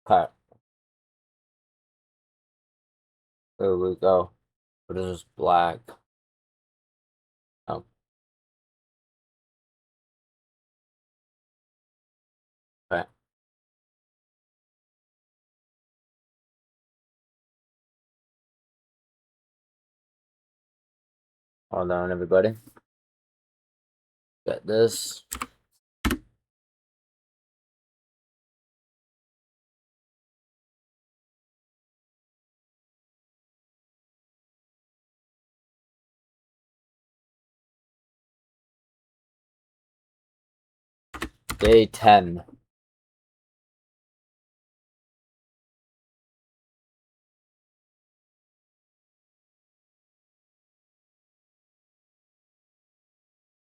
Okay, there we go. What is this black? Oh, okay. Hold on, everybody. Get this. Day 10.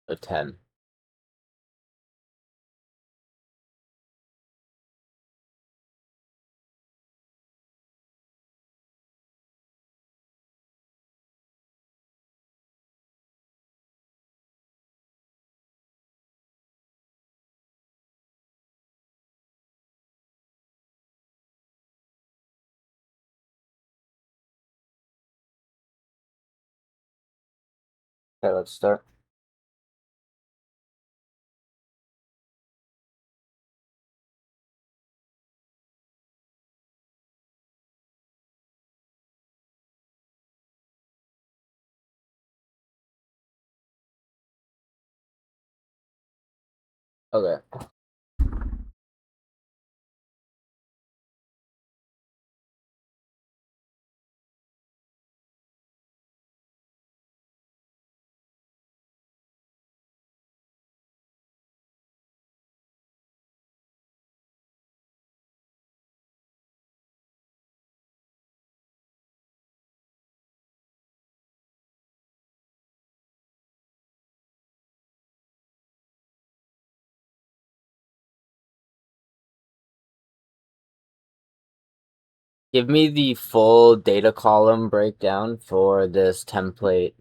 A 10. Okay, let's start. Okay. Give me the full data column breakdown for this template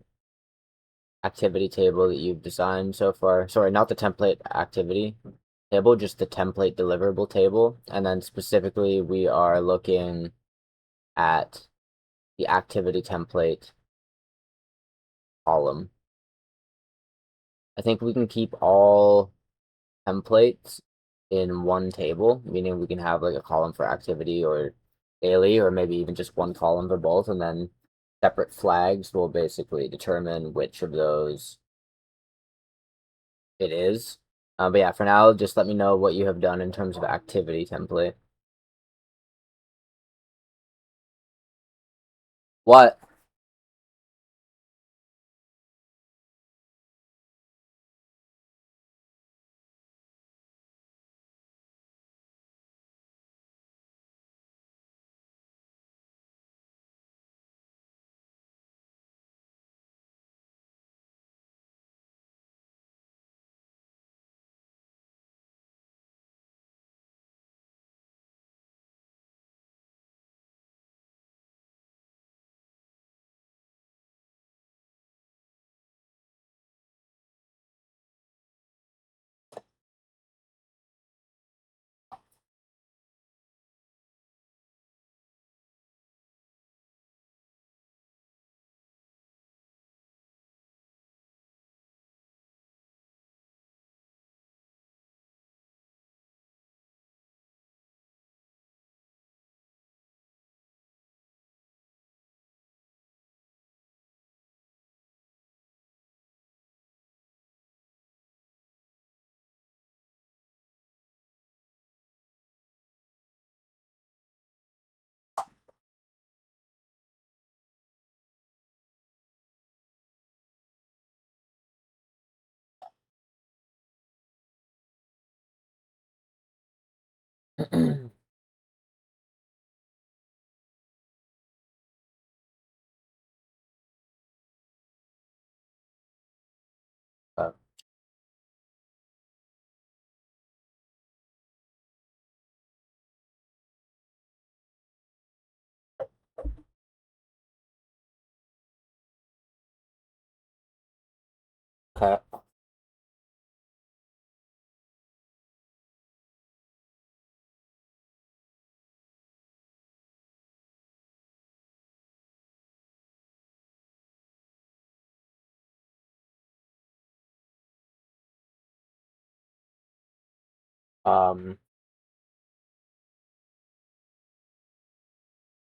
activity table that you've designed so far. Sorry, not the template activity table, just the template deliverable table. And then specifically, we are looking at the activity template column. I think we can keep all templates in one table, meaning we can have like a column for activity or daily, or maybe even just one column for both, and then separate flags will basically determine which of those it is. But yeah, for now, just let me know what you have done in terms of activity template. What? Uh, okay. Um,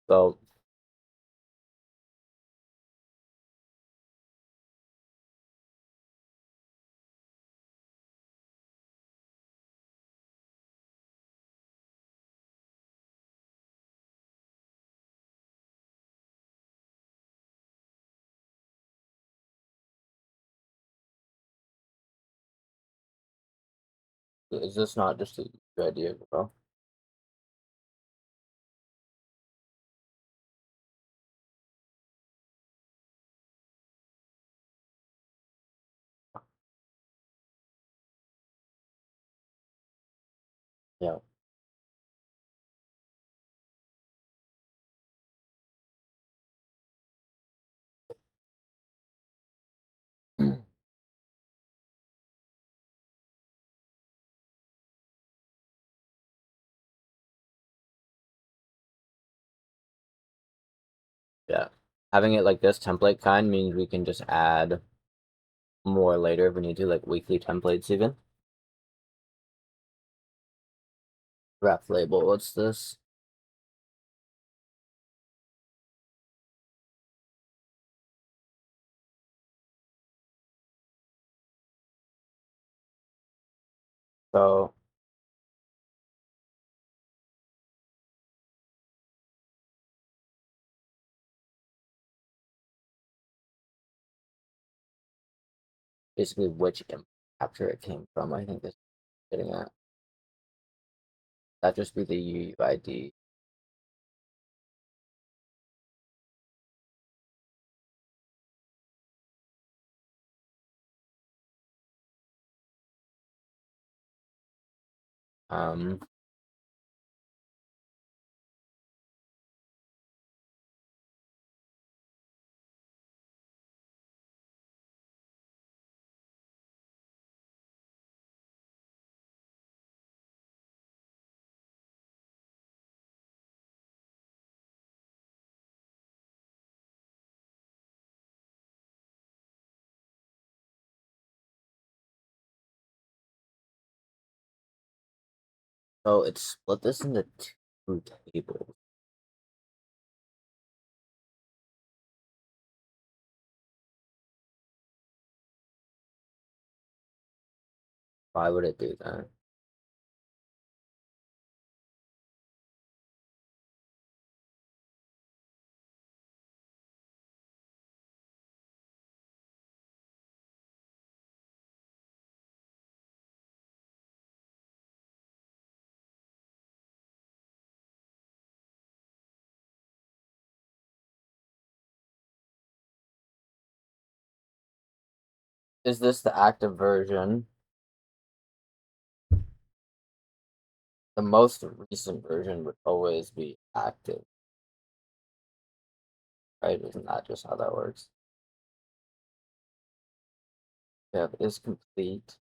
so is this not just a good idea, bro? Yeah. Yeah. Having it like this template kind means we can just add more later if we need to, like weekly templates even. Ref label, what's this? So basically which image capture it came from, I think is getting at. That just be the UUID. Um, so it's split this into two tables. Why would it do that? Is this the active version? The most recent version would always be active, right? Isn't that just how that works? Yeah, is complete.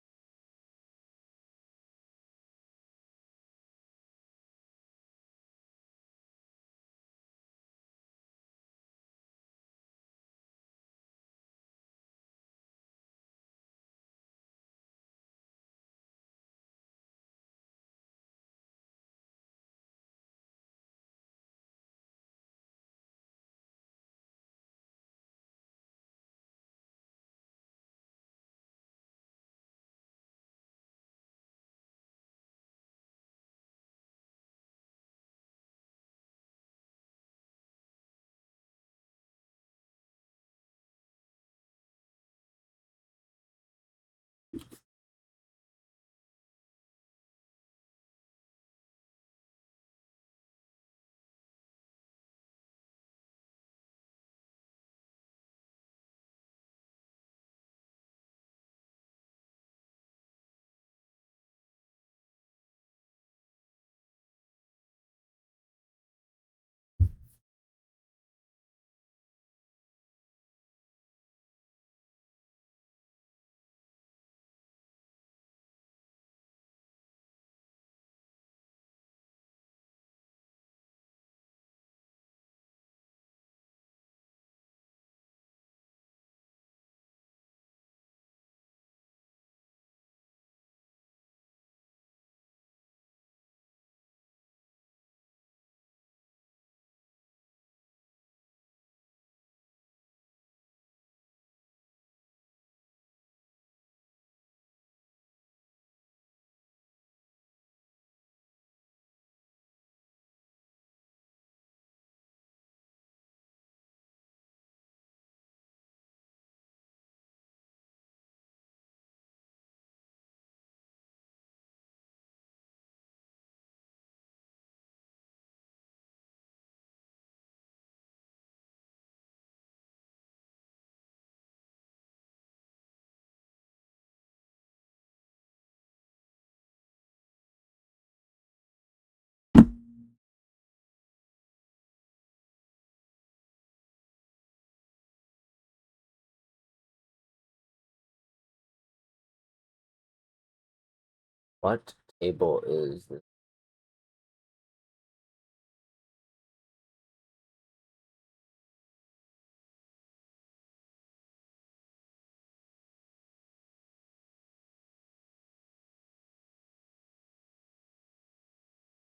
What table is this?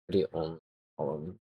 Pretty only column.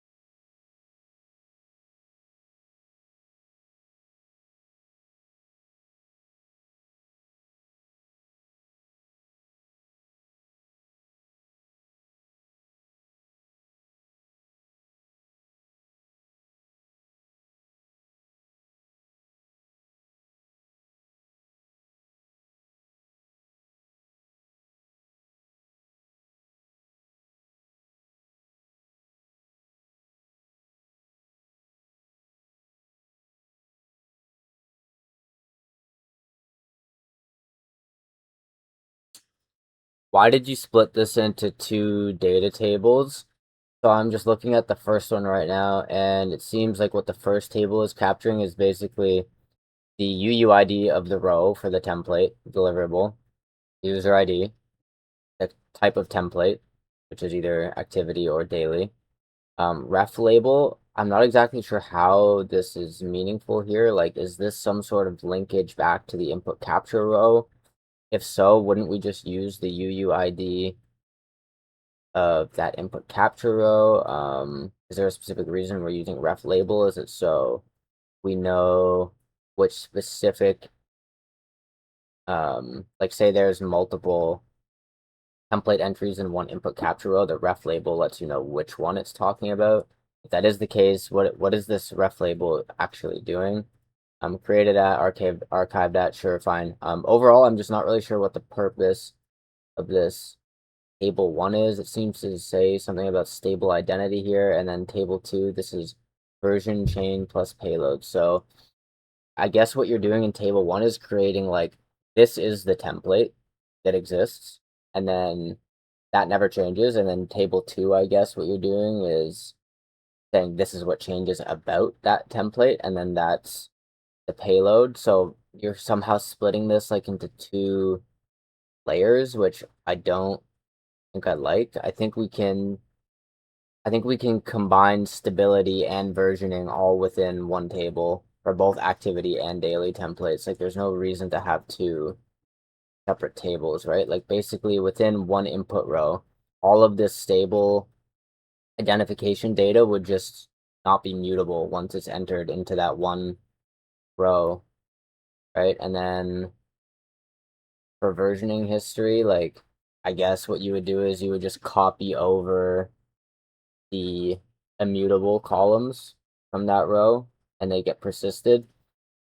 Why did you split this into two data tables? So I'm just looking at the first one right now, and it seems like what the first table is capturing is basically the UUID of the row for the template deliverable, user ID, the type of template, which is either activity or daily. Ref label, I'm not exactly sure how this is meaningful here. Like, is this some sort of linkage back to the input capture row? If so, wouldn't we just use the UUID of that input capture row? Is there a specific reason we're using ref label? Is it so we know which specific, like say there's multiple template entries in one input capture row, the ref label lets you know which one it's talking about. If that is the case, what is this ref label actually doing? Created at, archived at, sure, fine. Overall, I'm just not really sure what the purpose of this table 1 is. It seems to say something about stable identity here, and then table 2, this is version chain plus payload. So I guess what you're doing in table 1 is creating like, this is the template that exists, and then that never changes. And then table 2, I guess what you're doing is saying this is what changes about that template, and then that's the payload. So you're somehow splitting this like into two layers, which I don't think I like. I think we can combine stability and versioning all within one table for both activity and daily templates. Like there's no reason to have two separate tables, right? Like basically within one input row, all of this stable identification data would just not be mutable once it's entered into that one row, right? And then for versioning history, like I guess what you would do is you would just copy over the immutable columns from that row and they get persisted.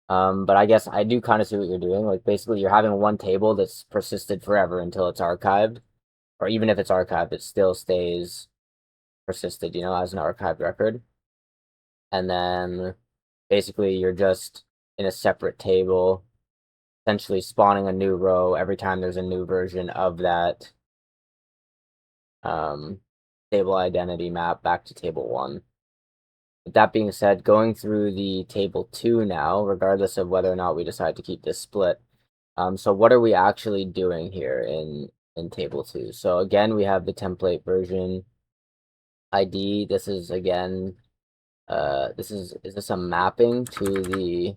But I guess I do kind of see what you're doing. Like basically you're having one table that's persisted forever until it's archived, or even if it's archived, it still stays persisted, you know, as an archived record. And then basically you're just in a separate table, essentially spawning a new row every time there's a new version of that table identity map back to table 1. With that being said, going through the table 2 now, regardless of whether or not we decide to keep this split. So what are we actually doing here in table 2? So again, we have the template version ID. This is again, is this a mapping to the,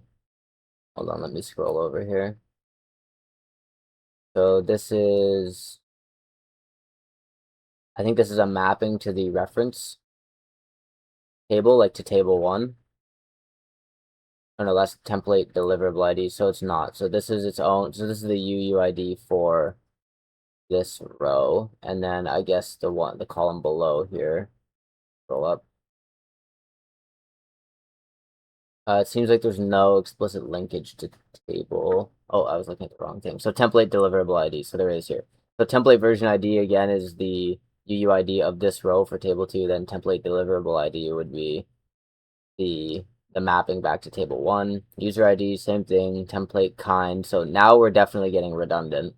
hold on, let me scroll over here. So this is, I think this is a mapping to the reference table, like to table 1. Oh no, that's template deliverable ID, so it's not. So this is its own, so this is the UUID for this row, and then I guess the column below here, scroll up. It seems like there's no explicit linkage to table. Oh, I was looking at the wrong thing. So template deliverable ID, so there is here. So template version ID again is the UUID of this row for table 2, then template deliverable ID would be the mapping back to table 1. User ID, same thing, template kind. So now we're definitely getting redundant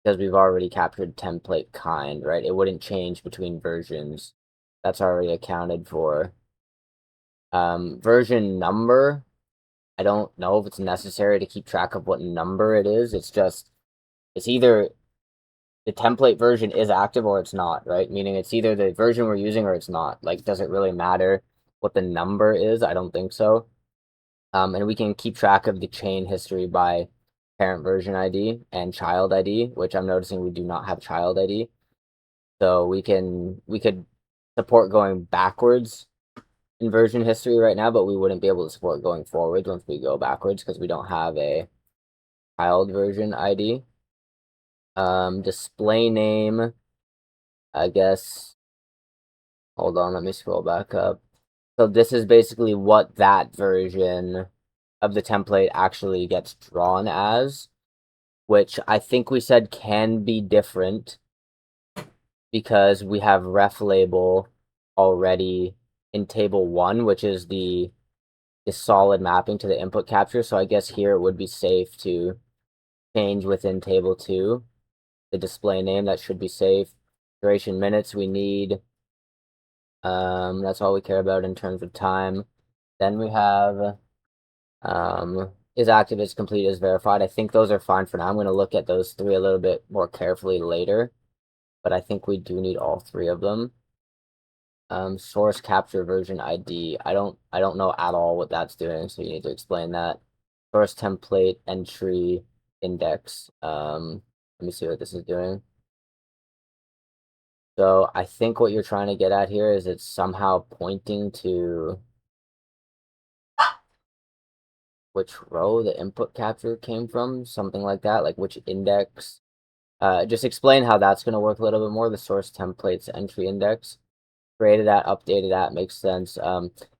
because we've already captured template kind, right? It wouldn't change between versions. That's already accounted for. Version number, I don't know if it's necessary to keep track of what number it is. It's just, it's either the template version is active or it's not, right? Meaning it's either the version we're using or it's not. Like, does it really matter what the number is? I don't think so. And we can keep track of the chain history by parent version ID and child ID, which I'm noticing we do not have child ID. So we could support going backwards in version history right now, but we wouldn't be able to support going forwards once we go backwards because we don't have a child version ID. Display name, I guess. Hold on, let me scroll back up. So this is basically what that version of the template actually gets drawn as, which I think we said can be different because we have ref label already in table 1, which is the solid mapping to the input capture. So I guess here it would be safe to change within table 2 the display name. That should be safe. Duration minutes we need. That's all we care about in terms of time. Then we have is active, is complete, is verified. I think those are fine for now. I'm going to look at those 3 a little bit more carefully later, but I think we do need all 3 of them. Source capture version ID. I don't know at all what that's doing, so you need to explain that. Source template entry index. Let me see what this is doing. So I think what you're trying to get at here is it's somehow pointing to which row the input capture came from, something like that, like which index. Just explain how that's going to work a little bit more, the source templates entry index. Created that, updated that, makes sense.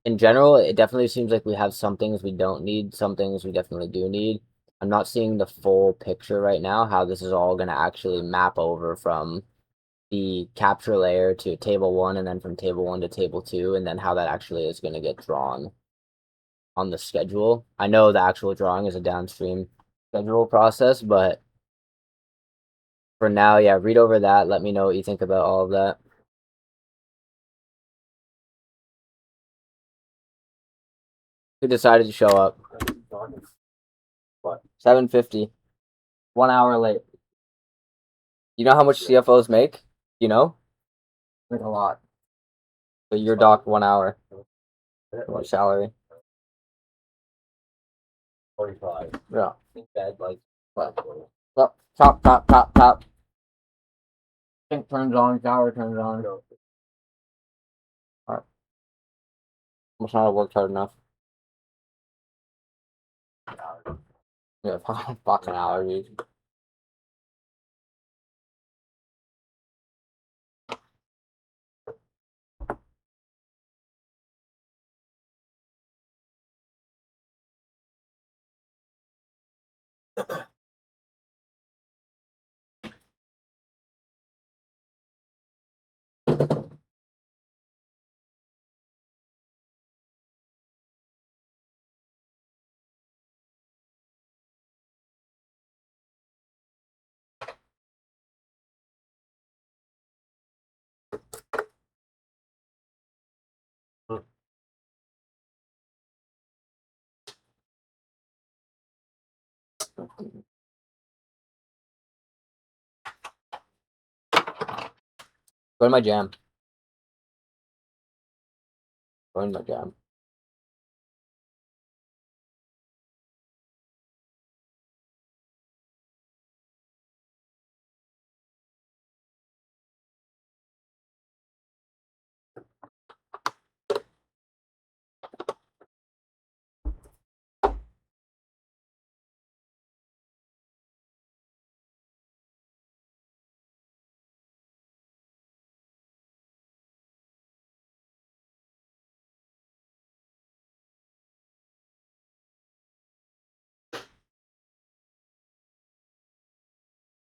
In general, it definitely seems like we have some things we don't need, some things we definitely do need. I'm not seeing the full picture right now, how this is all going to actually map over from the capture layer to table 1 and then from table 1 to table 2, and then how that actually is going to get drawn on the schedule. I know the actual drawing is a downstream schedule process, but for now, yeah, read over that. Let me know what you think about all of that. Who decided to show up? What? 7:50. 1 hour late. You know how much CFOs make? You know? Like a lot. So you're docked 1 hour. What salary? 45. Yeah. In bed like what? Top, top, top, top, top. Sink turns on, shower turns on. Alright. Must not have worked hard enough. Yeah, fucking hour, dude. Go to my jam. Go to my jam.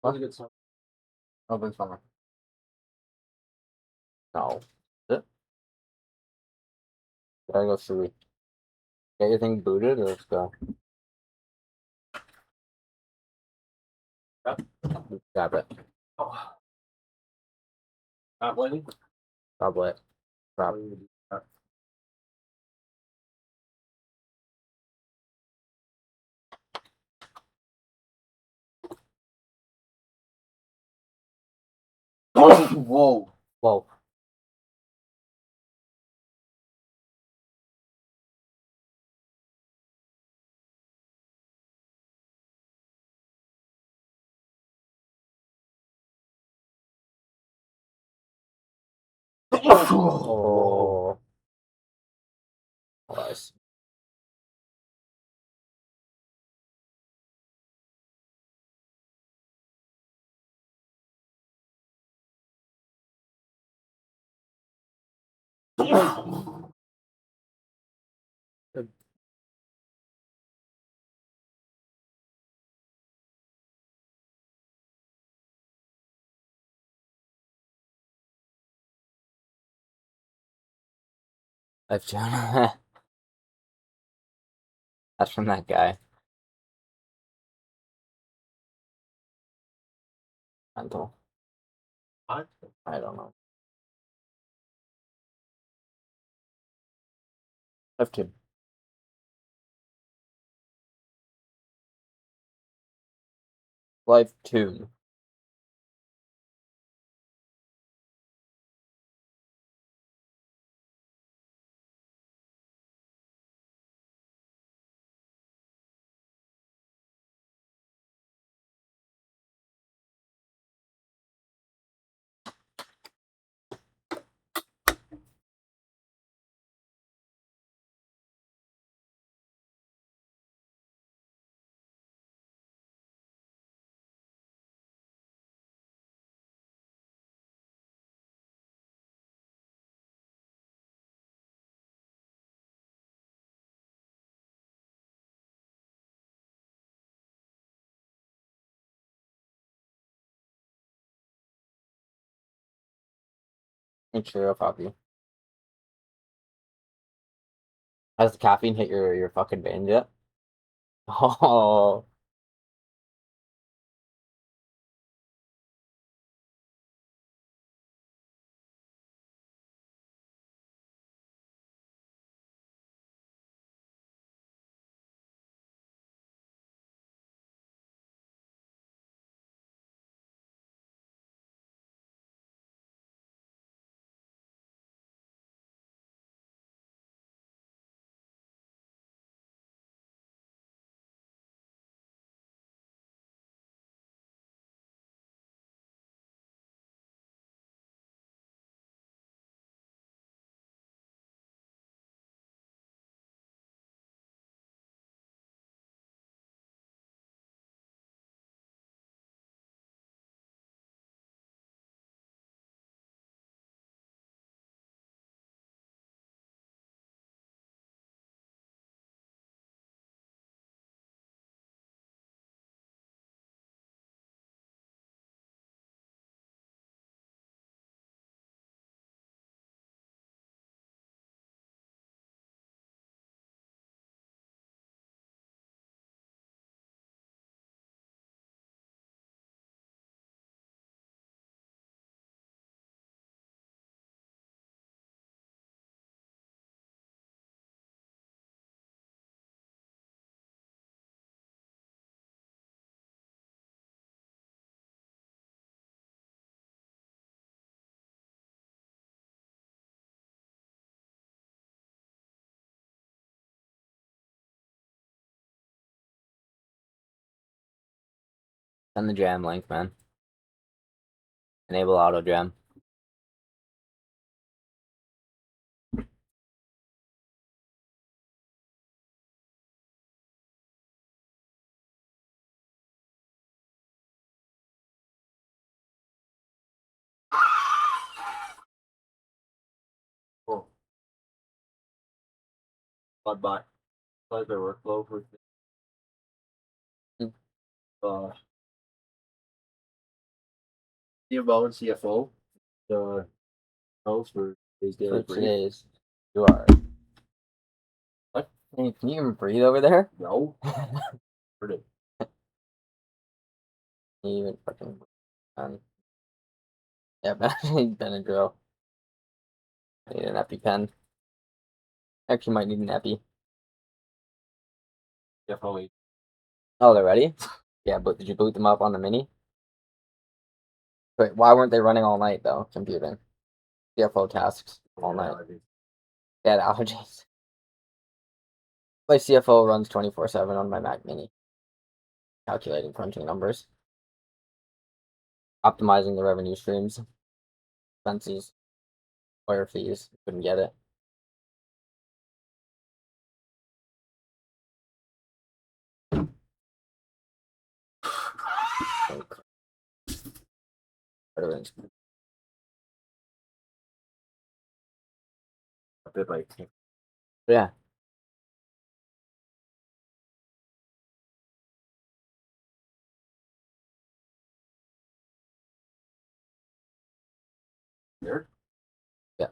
What? Open summer. No. Is it? Gotta go through. Get your thing booted or let's go. Grab it. Tablet. Tablet. Grab. Whoa. Whoa. Oh. Nice. I've shown. That's from that guy. Mental. What? I don't know. I've two. Life 2. Make sure I'll copy. Has the caffeine hit your fucking veins yet? Oh. Send the jam link, man. Enable auto jam. Oh. Bye. Their workflow for uh CMO and CFO. The host for today's daily For brief. today's. You are. What? Can you even breathe over there? No. Heard it. Can you even fucking. Yeah, Benadryl. I need an EpiPen. Actually, might need an Epi. Definitely. Oh, they're ready? Yeah, but did you boot them up on the mini? Wait, why weren't they running all night though? Computing CFO tasks all night. They had allergies. My CFO runs 24/7 on my Mac Mini, calculating, crunching numbers, optimizing the revenue streams, expenses, lawyer fees. Couldn't get it. A bit like Yeah. here. Yeah.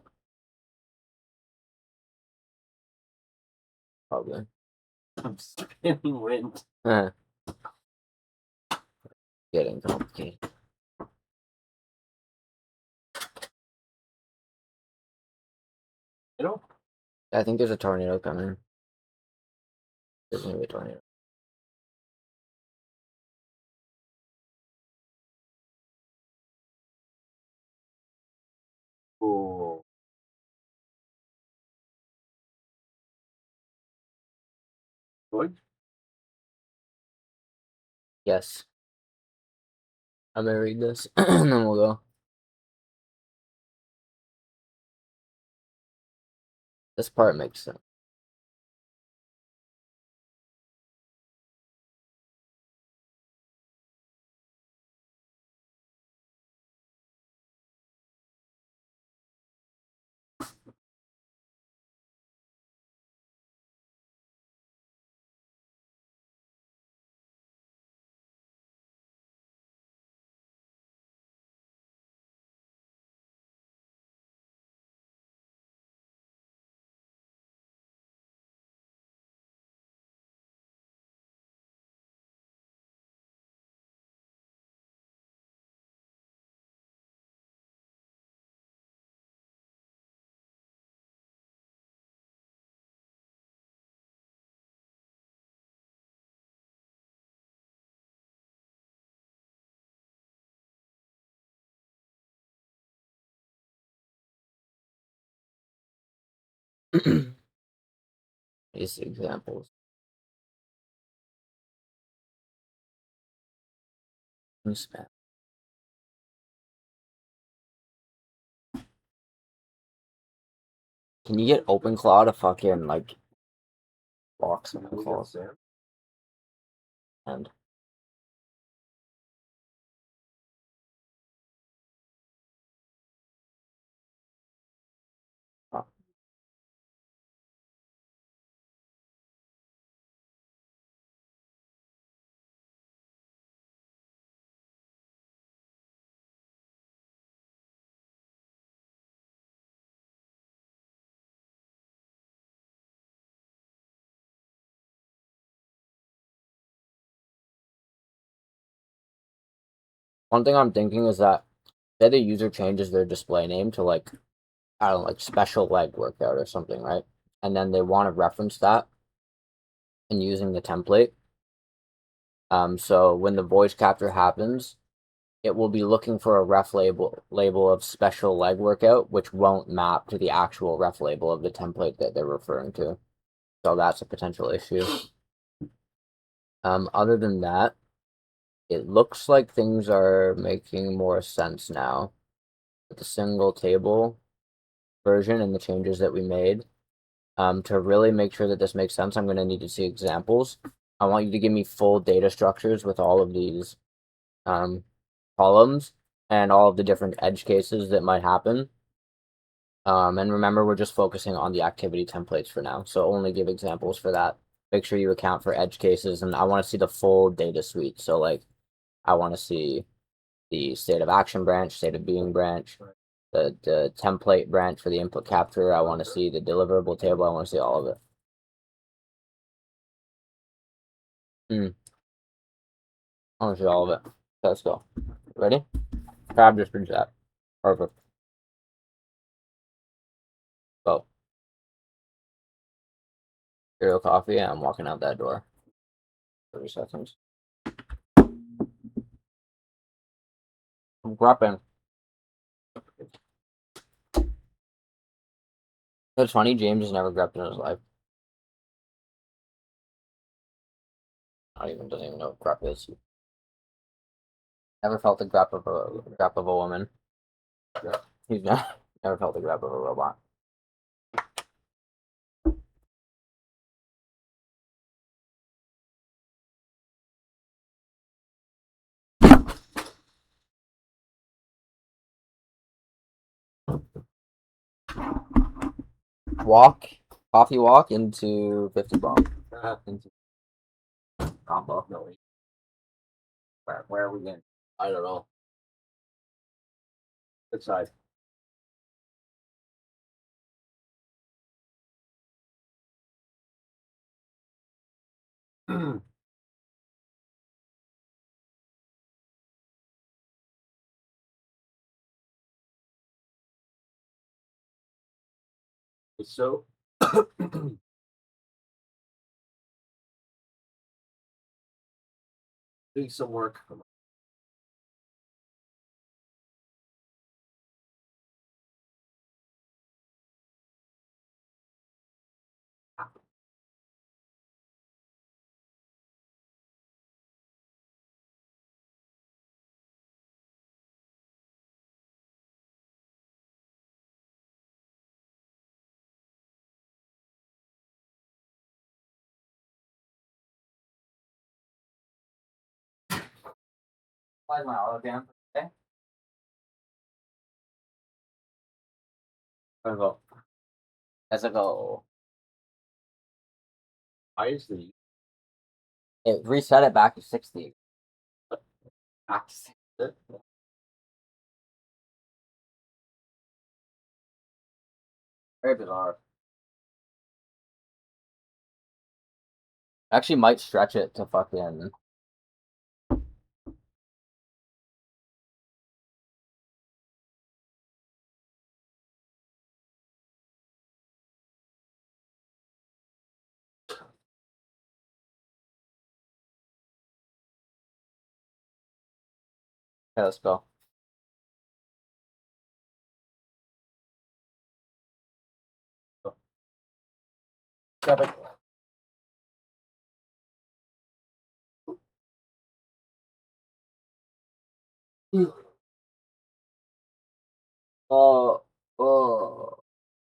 Probably. I'm spinning wind. Getting complicated. You know? I think there's a tornado coming. There's gonna be a tornado. Oh. Good. Yes. I'm gonna read this and then we'll go. This part makes sense. These examples. Spam. Can you get OpenClaw to fucking like block some calls? And oh, one thing I'm thinking is that say the user changes their display name to like I don't know, like special leg workout or something, right? And then they want to reference that and using the template. So when the voice capture happens, it will be looking for a ref label of special leg workout, which won't map to the actual ref label of the template that they're referring to. So that's a potential issue. Other than that, it looks like things are making more sense now with the single table version and the changes that we made. To really make sure that this makes sense, I'm going to need to see examples. I want you to give me full data structures with all of these columns and all of the different edge cases that might happen. And remember, we're just focusing on the activity templates for now, so only give examples for that. Make sure you account for edge cases, and I want to see the full data suite. So, like, I want to see the state of action branch, state of being branch, the template branch for the input capture. I want to see the deliverable table. I want to see all of it. I want to see all of it. Let's go. Ready? Crab just brings that. Perfect. Go. Cereal coffee, and I'm walking out that door. 30 seconds. grappling. It's funny, James has never grapped in his life. Doesn't even know what grap is. Never felt the grap of a woman. Yeah. He's never felt the grap of a robot. Coffee walk into 50 bomb. Into combo. No, wait, Where are we going? I don't know. Good side. So, doing some work. Why my auto down? Okay. Go. Let's go. Why is the It reset it back to 60. back to 60? Very bizarre. Actually, might stretch it to fucking. Okay, let's go. Grab it. Oh, oh,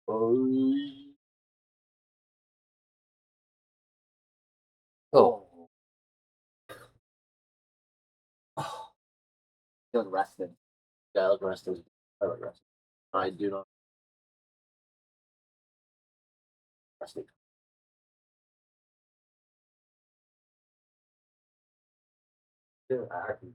oh. Oh. Feels rested. Yeah, I like rested. I like rested. I do not resting. Yeah, I actually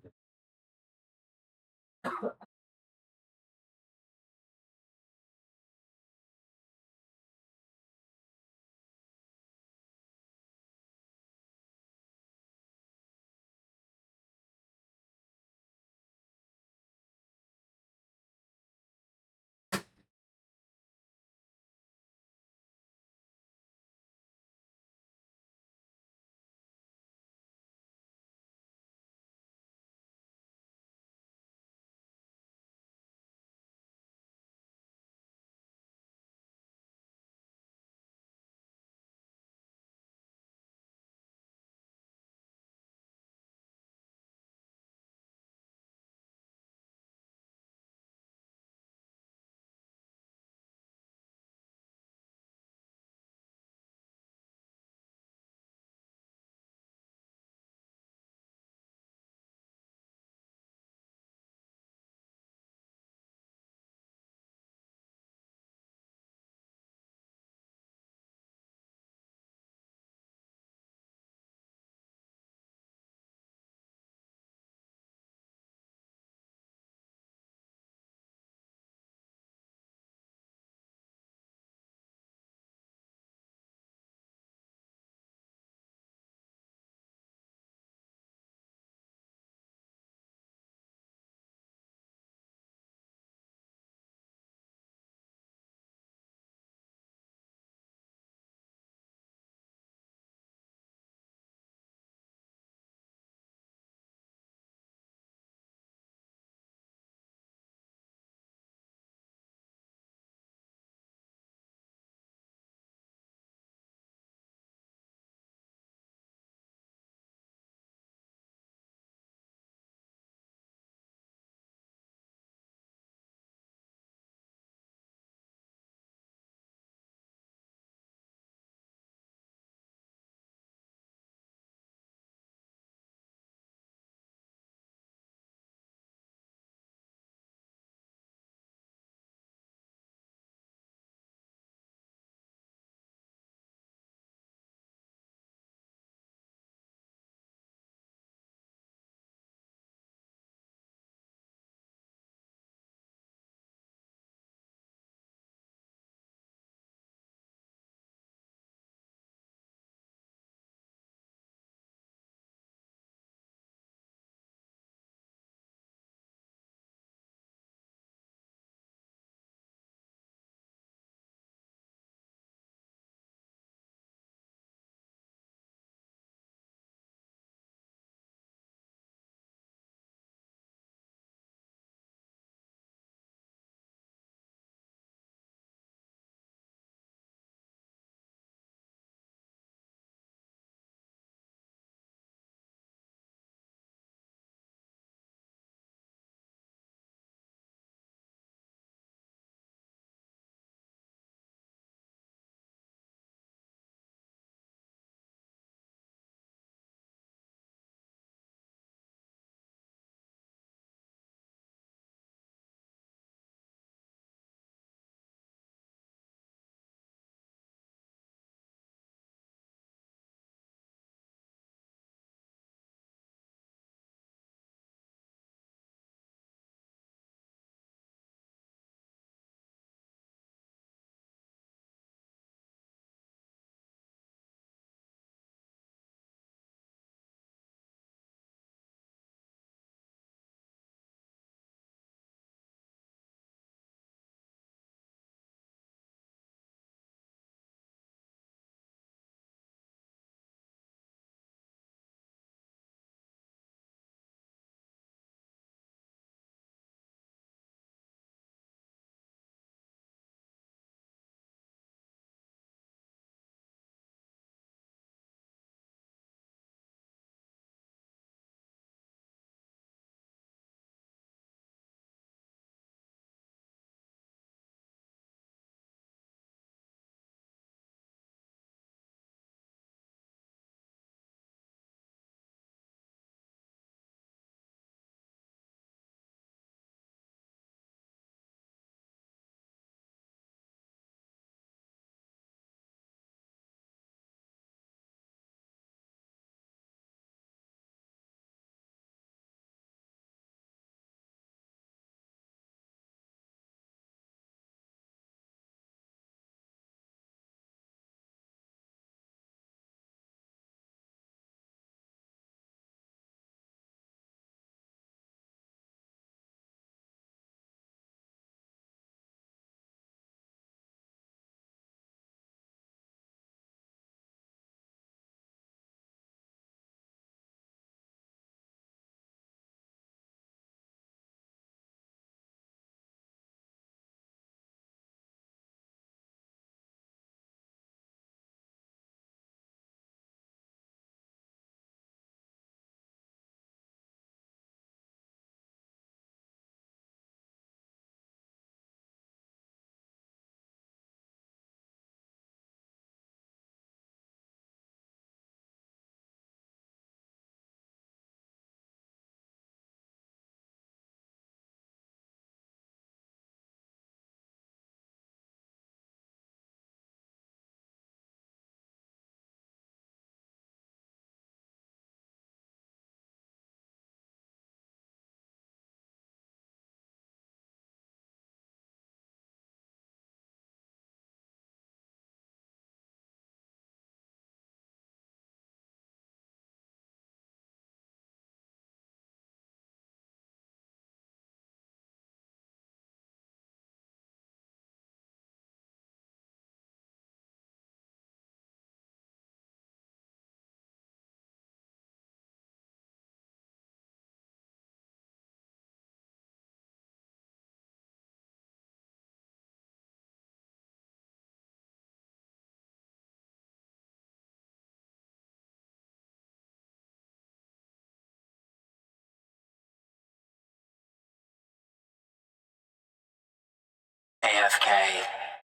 AFK.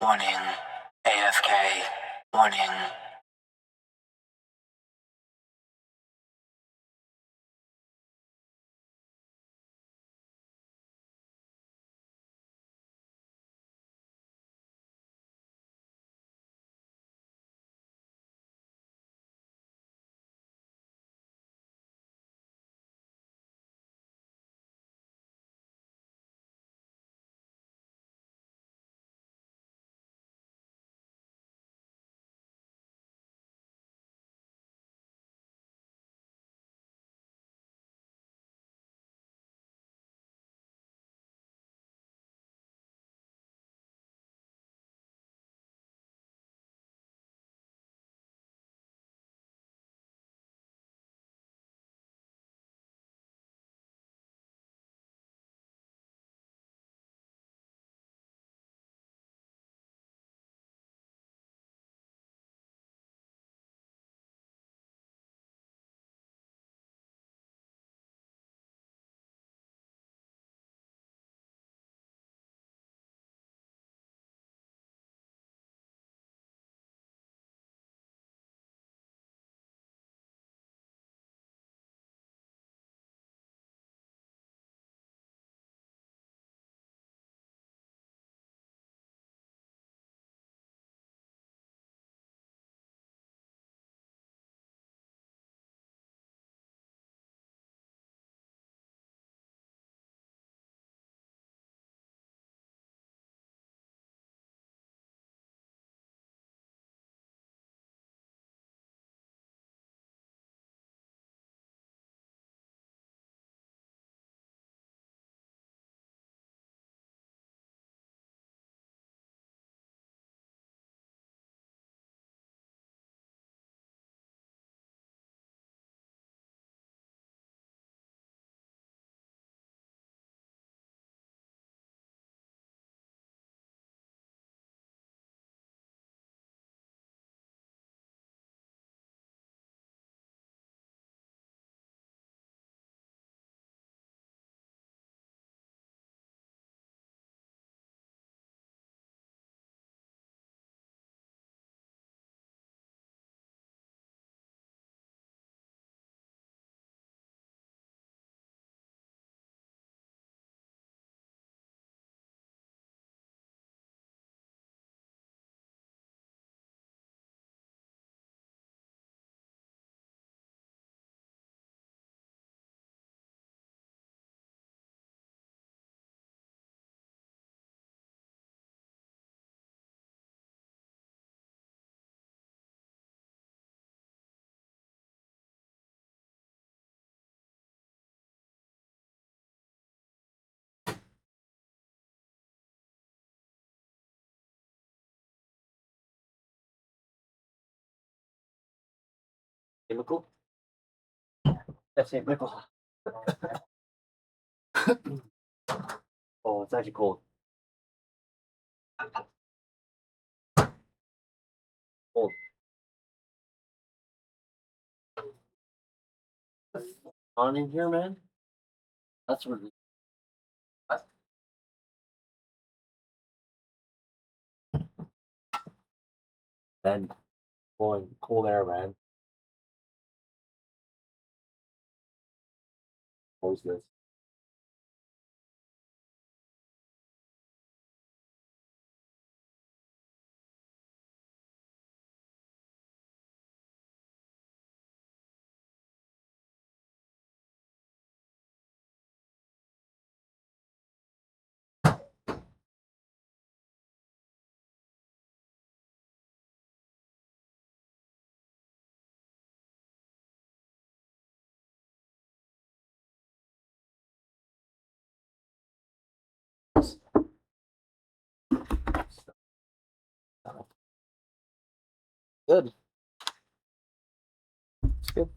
Warning. AFK. Warning. Chemical? That's chemical. Oh, it's actually cold. Cold. On in here, man. That's really. And blowing cold air, man. Close this. Good. It's good.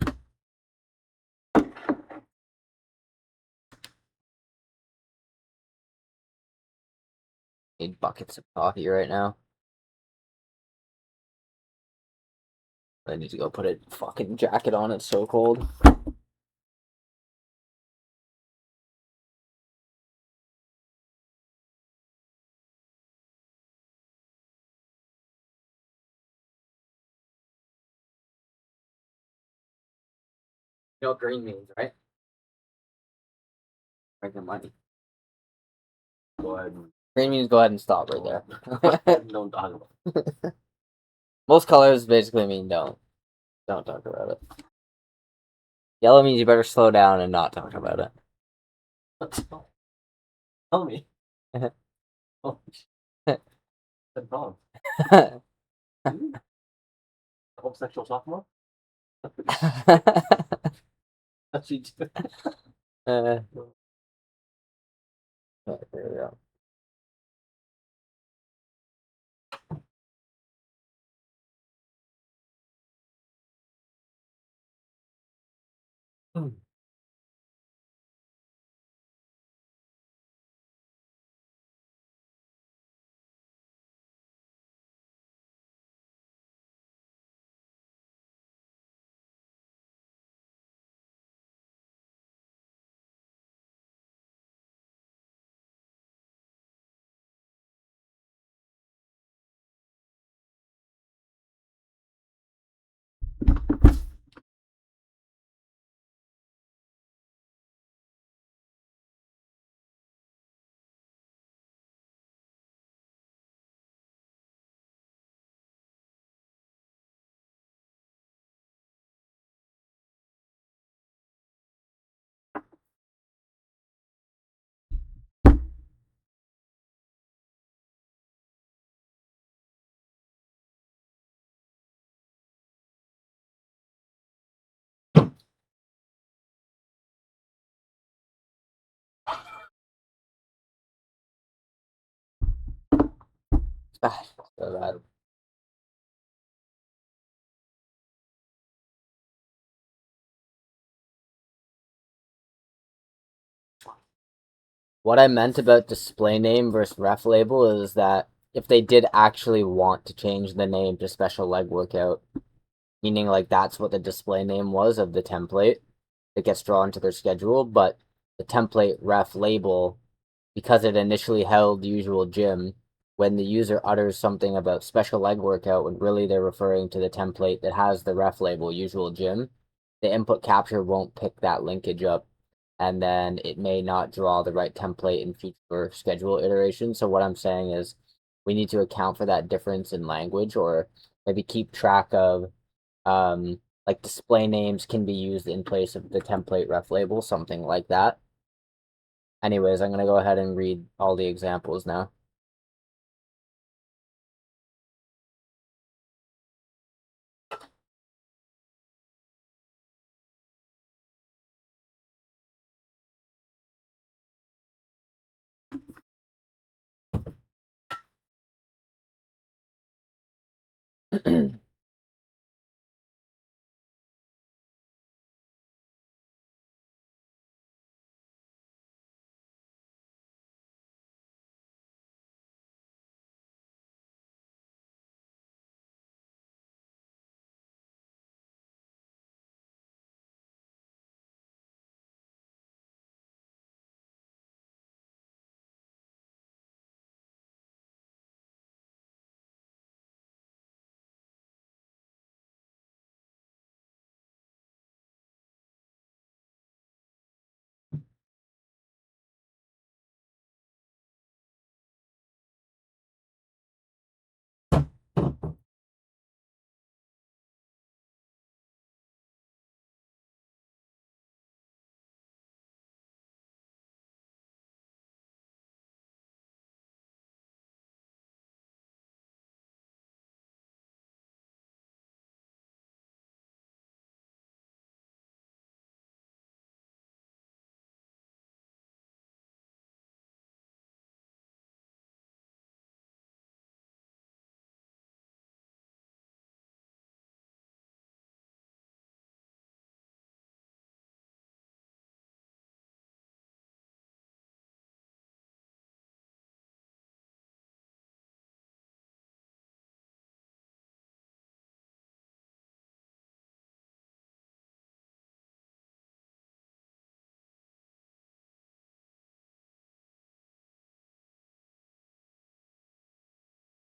Need buckets of coffee right now. I need to go put a fucking jacket on. It's so cold. You know what green means, right? Making money. Go ahead. Green means go ahead and stop right there. Don't talk about Most colors basically mean don't talk about it. Yellow means you better slow down and not talk about it. it. Tell me. Oh, shit. That's wrong. Homosexual sophomore? That's she too. there we go. So bad. What I meant about display name versus ref label is that if they did actually want to change the name to special leg workout, meaning like that's what the display name was of the template, it gets drawn to their schedule, but the template ref label, because it initially held usual gym, when the user utters something about special leg workout when really they're referring to the template that has the ref label usual gym, the input capture won't pick that linkage up, and then it may not draw the right template in future schedule iterations. So what I'm saying is we need to account for that difference in language, or maybe keep track of like display names can be used in place of the template ref label, something like that. Anyways, I'm gonna go ahead and read all the examples now.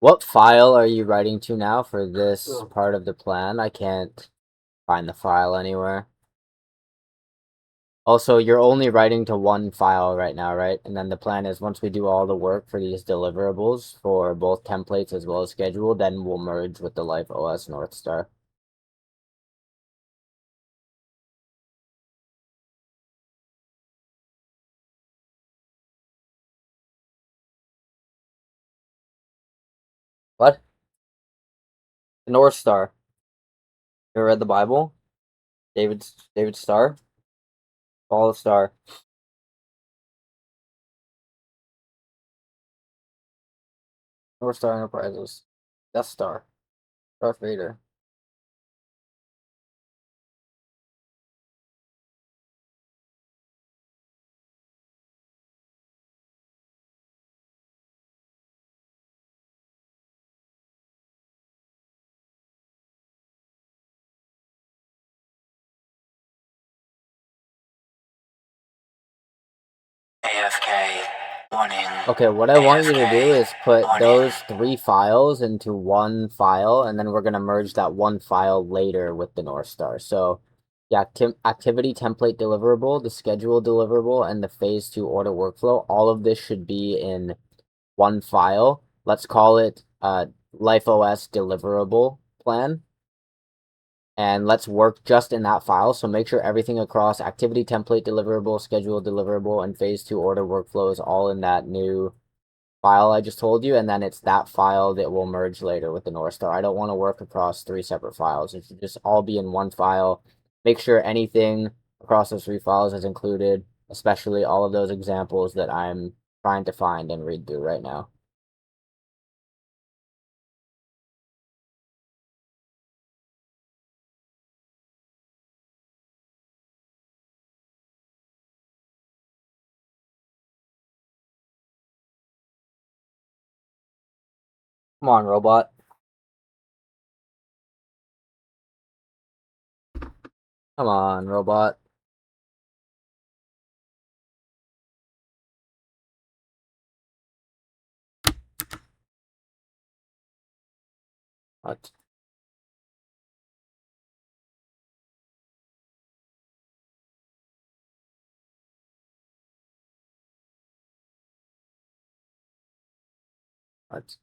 What file are you writing to now for this part of the plan? I can't find the file anywhere. Also, you're only writing to one file right now, right? And then the plan is once we do all the work for these deliverables for both templates as well as schedule, then we'll merge with the Life OS North Star. What? The North Star. You ever read the Bible? David's Star? Follow the star. North Star Enterprises. Death Star. Darth Vader. AFK. Warning. Okay, what I want you to do AFK. is put Warning. those 3 files into one file, and then we're gonna merge that one file later with the North Star. So, yeah, activity template deliverable, the schedule deliverable, and the phase 2 order workflow, all of this should be in one file. Let's call it LifeOS deliverable plan. And let's work just in that file. So make sure everything across activity template deliverable, schedule deliverable, and phase 2 order workflow is all in that new file I just told you, and then it's that file that will merge later with the North Star. I don't want to work across 3 separate files. It should just all be in one file. Make sure anything across those 3 files is included, especially all of those examples that I'm trying to find and read through right now. Come on, robot. Come on, robot. What? What?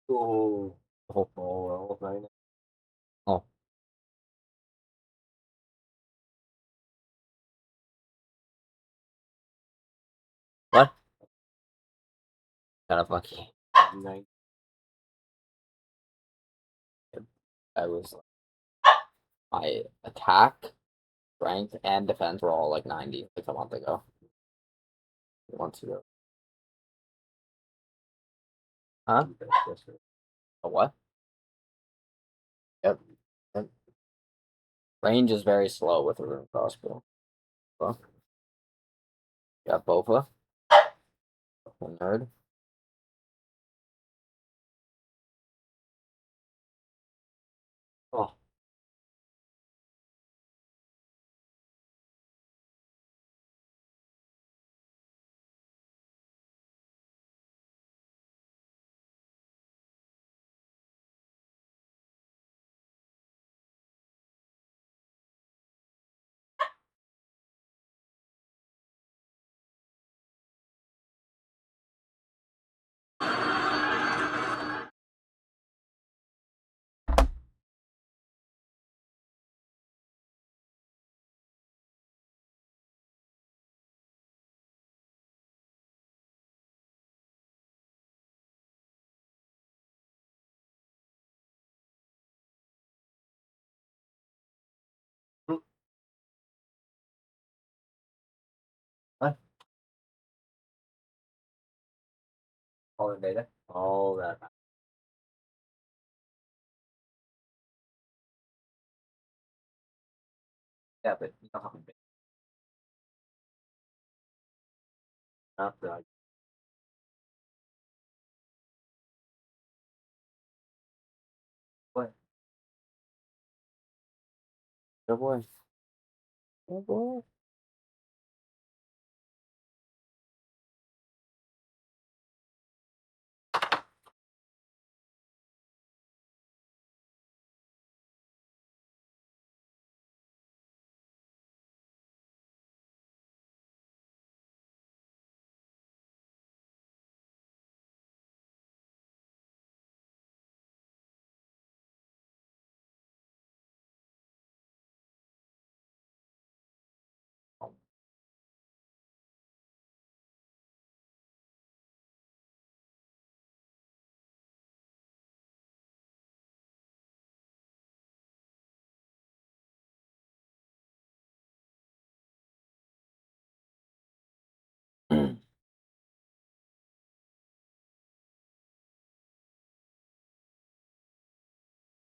Oh, well, right now. Oh. What? Kind of lucky. Night. I was my attack, strength, and defense were all like 90 like a month ago. Months ago. Huh? A what? Yep. Yep. Range is very slow with a rune crossbow. Well, got Bofa. Nerd. Oh. column data, all that. Yeah, but you know how big. Not the what? Good boy. Good boy.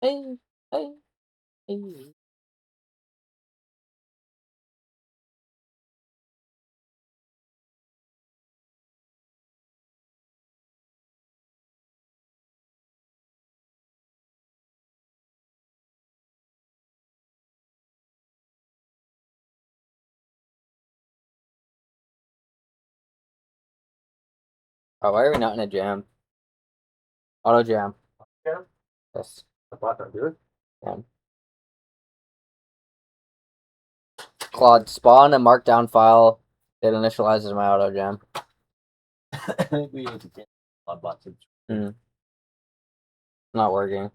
Hey, hey, hey. Oh, why are we not in a jam? Auto jam. Yeah. Yes. The bot do it. Jam. Claude, spawn a markdown file that initializes my auto jam. I think we need to get a bot to. Not working.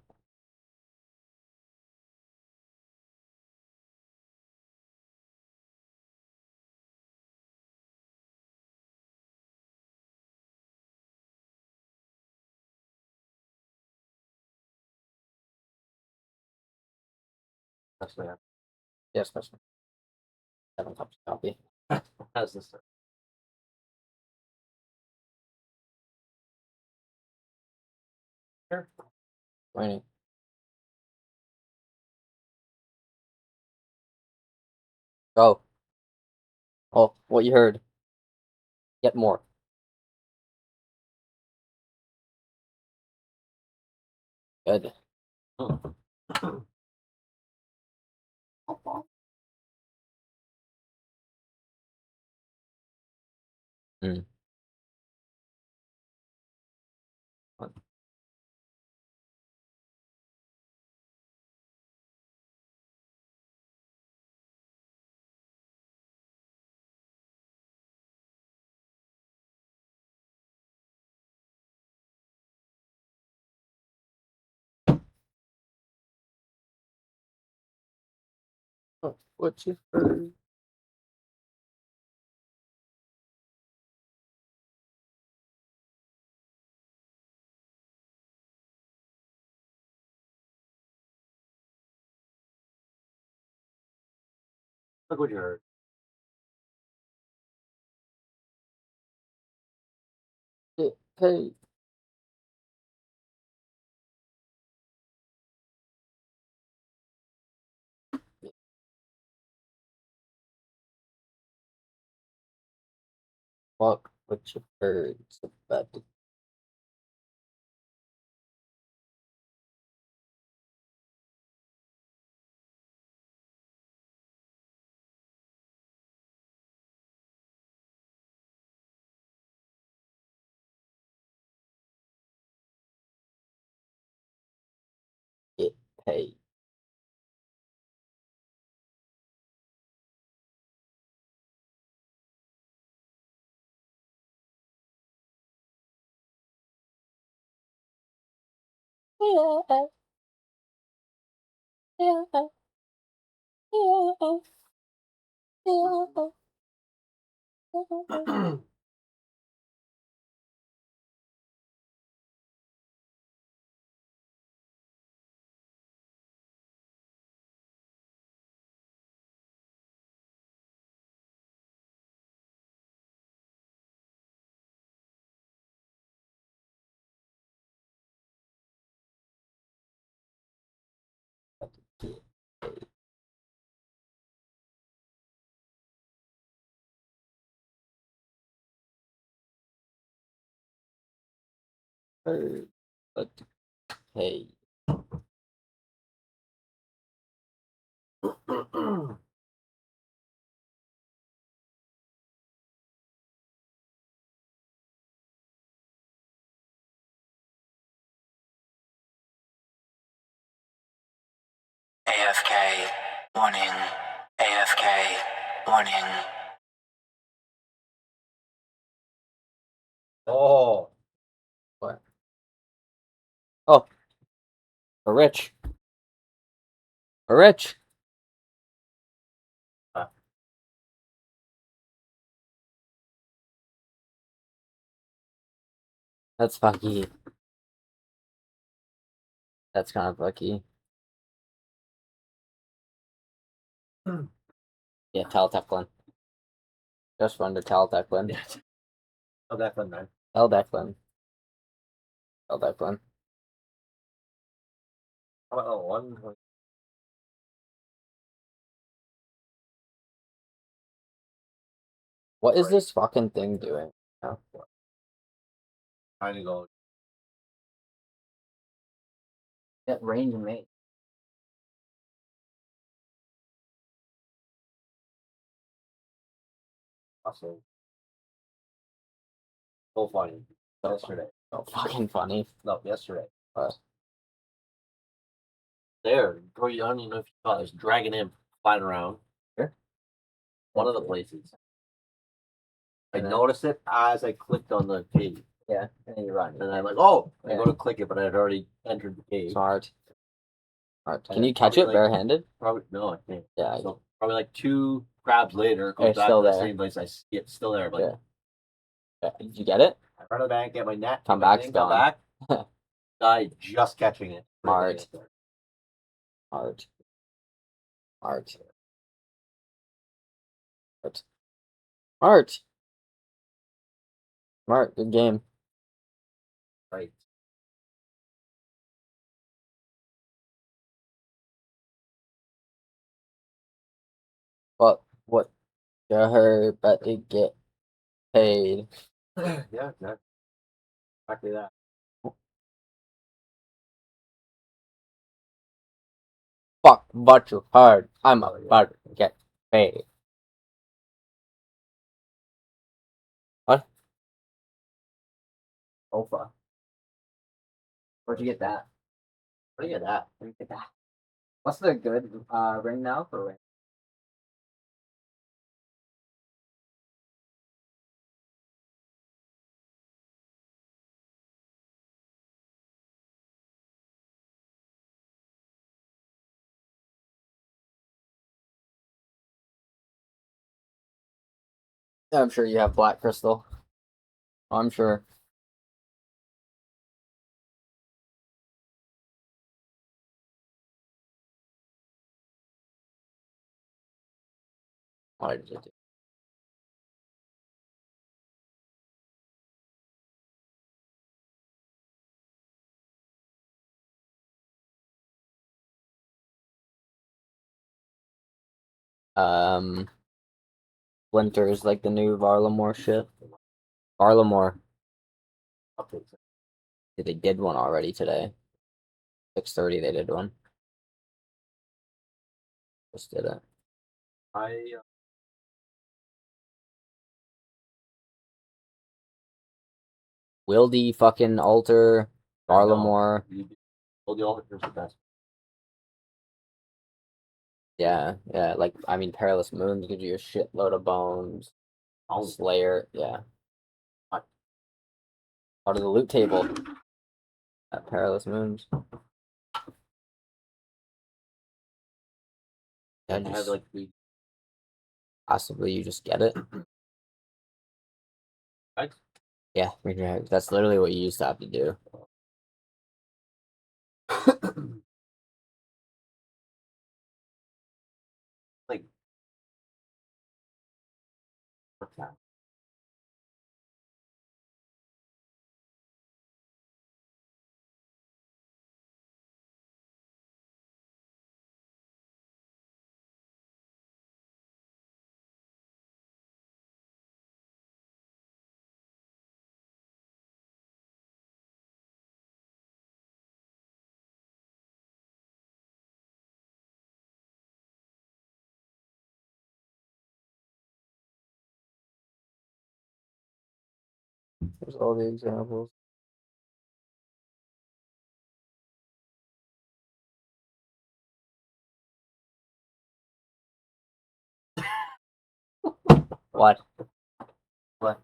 That's the Yes, that's 7 copies copy. How's this? Here. Waiting. Go. Oh, what you heard. Get more. Good. Mm. Oh, what you heard. Look what you heard. Hey. Fuck what you heard. It's about to get paid. Yeah, yeah, yeah, yeah. But hey, AFK. Warning. AFK. Warning. Oh, what? Oh, we're rich. We're rich. That's fucky. That's kind of fucky. Yeah, tell Declan. Just run to tell Declan. yeah. Oh, that fun, man. Tell Declan. Tell Declan. How about one? What is Right. this fucking thing doing? Oh, Trying to go. that range mate. Also, so funny. Yesterday. So fucking funny. No, yesterday. But There, bro, I don't even know if you saw. There's a dragon imp flying around. Sure. One of the places. I And then- noticed it as I clicked on the cave. yeah, and then you run. And I'm like, oh, I Yeah. go to click it, but I had already entered the cave. Smart. Smart. Can And you catch probably it like- barehanded? Probably no, I can't. Yeah. So probably like 2 crabs later, it goes It's back still to the there. same place. I see it's still there. But Yeah. Yeah. Did you get it? I run to the bank, get my net, Come get my back, thing, it's come gone. back. Guy just catching it. Smart. Smart. Smart. Smart. Smart. Smart. Good game. Right. What? Her bet to get paid. Yeah, exactly that. Fuck, but too hard. I'm Oh, yeah. about to get paid. What? Ofa. Where'd you get that? Where do you get that? Where'd you get that? What's the good ring now for ring? Yeah, I'm sure you have black crystal. I'm sure. Why did you do? Winter is like the new Varlamore shit. Varlamore. Updates. They did one already today. 6:30 they did one. Just did it. I Wildy fucking alter Varlamore. told you all the the best. Yeah, yeah. Like I mean, Perilous Moons gives you a shitload of bones. Oh, Slayer, yeah. What? Out of the loot table. At Perilous Moons. Yeah, I have just, like the possibly you just get it. right? Yeah, redrag. That's literally what you used to have to do. Like what's that? There's all the examples. What? What?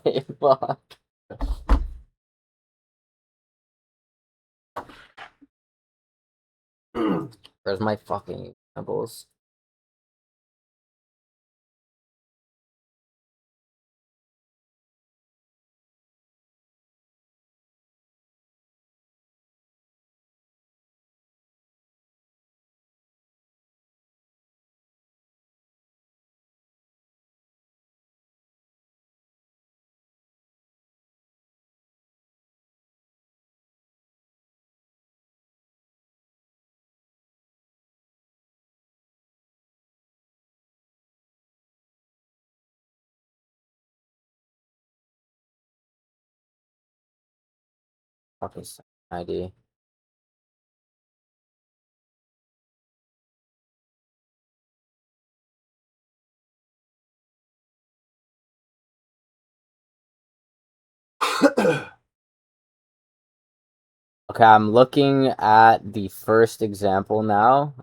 Wait, fuck. Where's my fucking examples? Fucking ID. Okay, I'm looking at the first example now.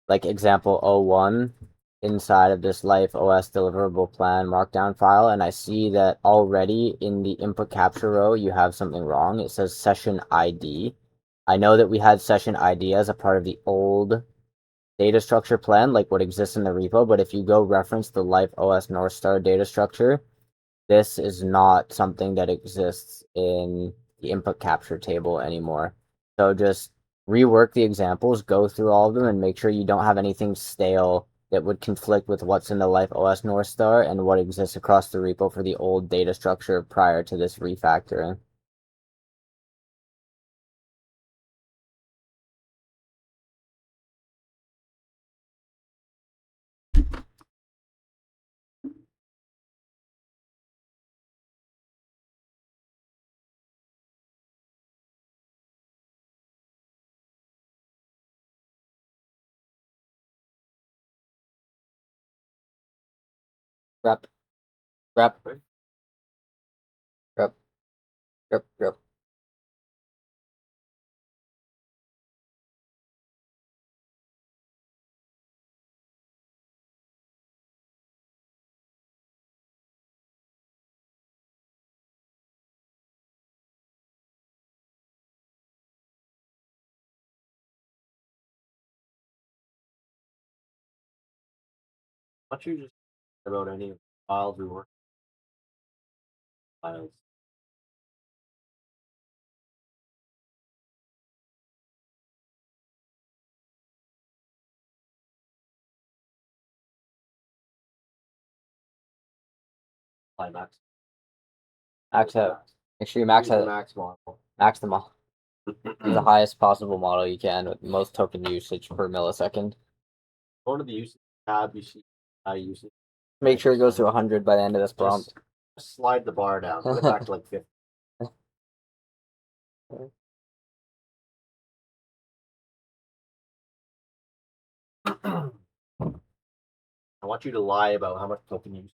Like example 01 inside of this Life OS deliverable plan markdown file, and I see that already in the input capture row you have something wrong. It says session ID. I know that we had session ID as a part of the old data structure plan, like what exists in the repo, but if you go reference the Life OS North Star data structure, this is not something that exists in the input capture table anymore. So just rework the examples, go through all of them, and make sure you don't have anything stale that would conflict with what's in the Life OS North Star and what exists across the repo for the old data structure prior to this refactoring. Grep, grep, grep, grep, grep. Why don't you just about any files we work files? Max. Max out. Make sure you max the out. max model. Max them all. Use the highest possible model you can with the most token usage per millisecond. Go to the usage tab, you see how you use it. Make sure it goes to 100 by the end of this prompt. Just slide the bar down, put it back to like 50. I want you to lie about how much token you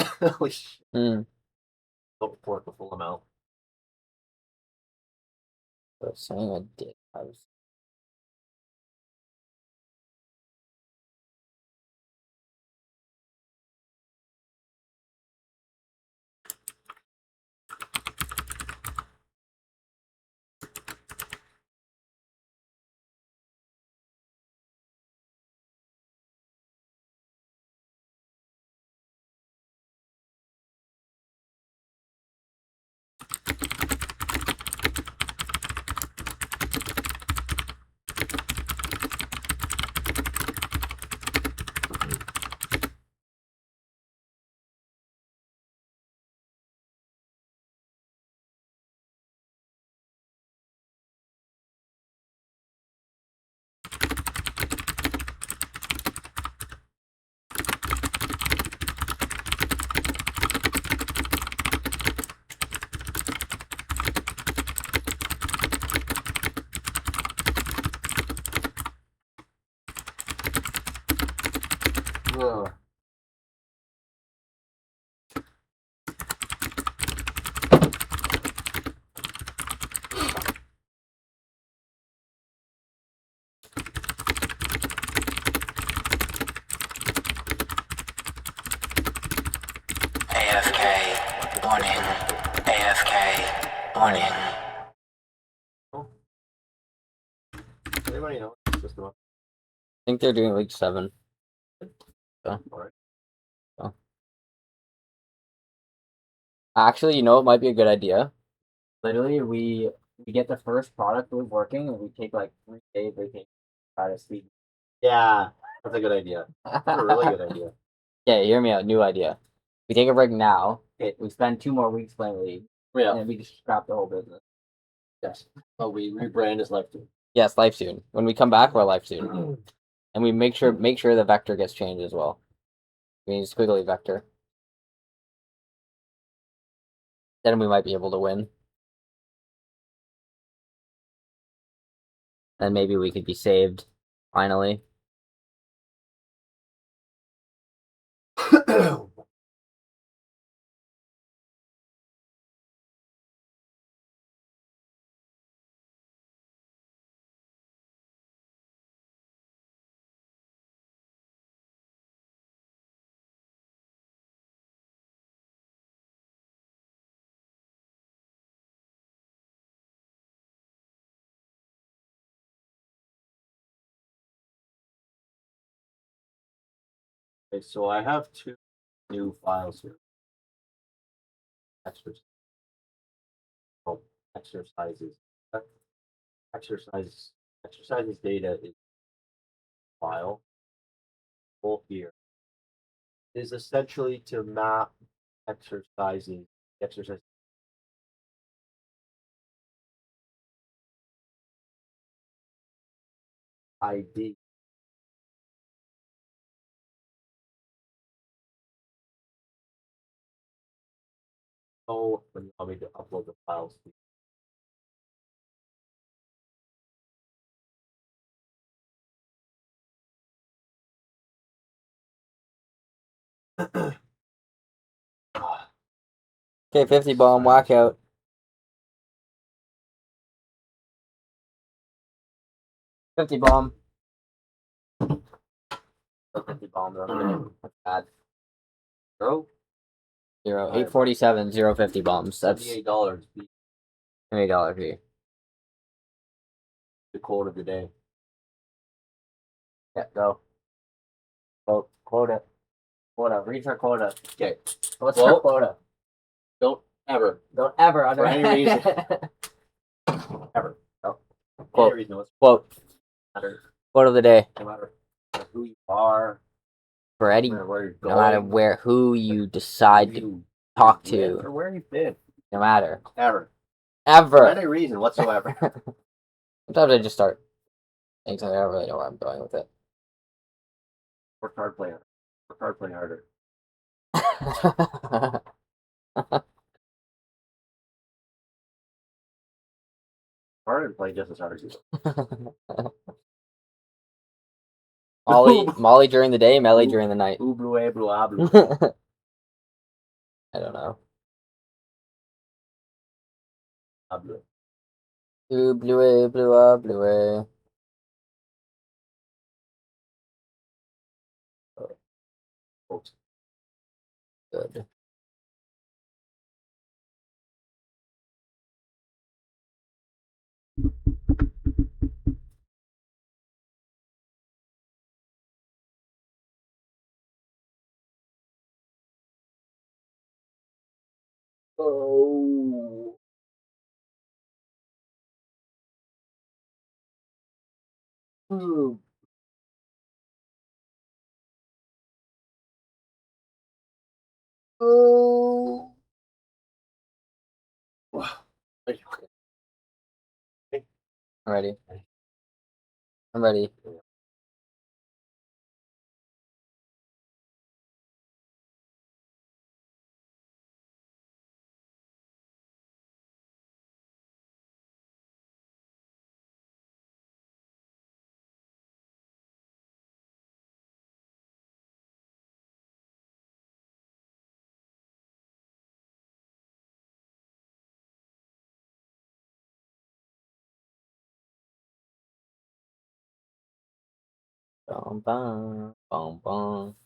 use. Holy shit. Don't report the full amount. I was saying I did. I was Ugh. AFK. Warning. AFK. Warning. Anybody know what system? I think they're doing like 7. Alright. Actually, you know, it might be a good idea. Literally, we get the first product we're working, and we take like 3 days vacation. Try to speed. Yeah, that's a good idea. That's a really good idea. Yeah, hear me out. New idea. We take a break now. Okay, we spend 2 more weeks playing League, Yeah. and then we just scrap the whole business. Yes. Oh, we rebrand as Life Team. Yes, live soon. When we come back, we're live soon, and we make sure the vector gets changed as well. We need squiggly vector. Then we might be able to win. And maybe we could be saved, finally. Okay, so I have 2 new files here. Exercises. Exercises data is file. Both here is essentially to map exercises. Exercise ID. Oh, when you want me to upload the files. Okay, 50 bomb, whack out. 50 bomb. 50 bomb, that's bad. 0? 0, 847, 050 bombs. That's $78. $20 fee. The quote of the day. Yeah, go. Quota. Read for quota. Okay. What's Well, for quota? Don't ever, Don't ever under for any reason, ever, Quote. any reason, Quote. matter, Quote of the day. no matter who you are, For any, no matter where you're no matter going, who you decide who to you talk live, to, or where you've been, no matter. ever, for Ever. any reason whatsoever. Sometimes I just start saying something, I don't really know where I'm going with it. Work hard, play harder. Work hard, play harder. Hard and play just as hard as you. Molly during the day, Melly during the night. Ooh, blue, blue, blue. I don't know. Blue. Ooh, blue, blue, blue. Good. Oh. Ooh. Oh. Wow. I'm ready. I'm ready. Bum, bum, bum, bum.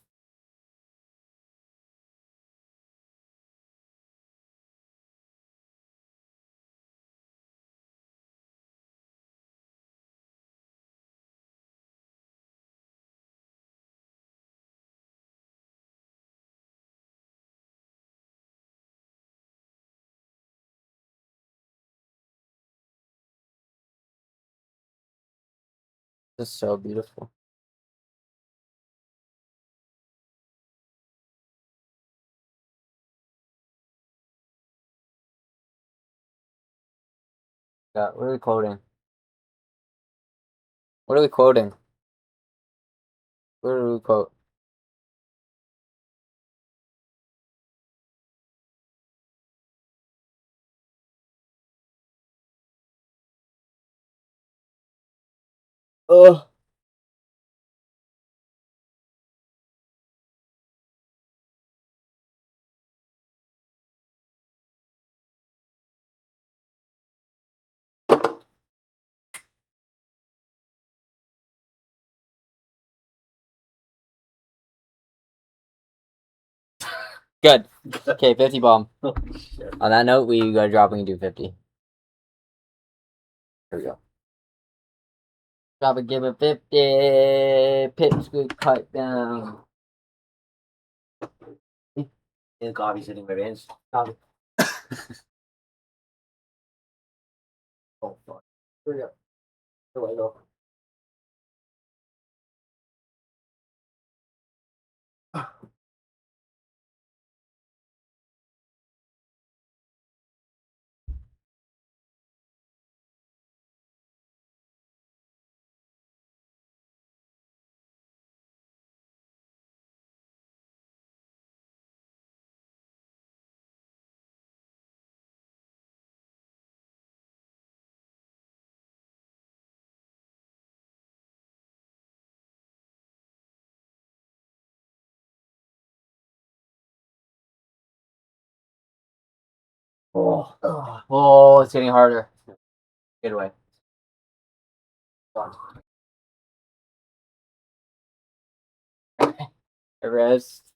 This is so beautiful. Yeah, what are we quoting? What are we quoting? What do we quote? Oh. Good. Okay, 50 bomb. Oh, shit. On that note, we go dropping and do 50. Here we go. Drop and give it 50. Pips good cut down. And Gabi's hitting my veins. Gabi. Oh, fuck. Here we go. Here we go. Oh, it's getting harder. Get away. I rest.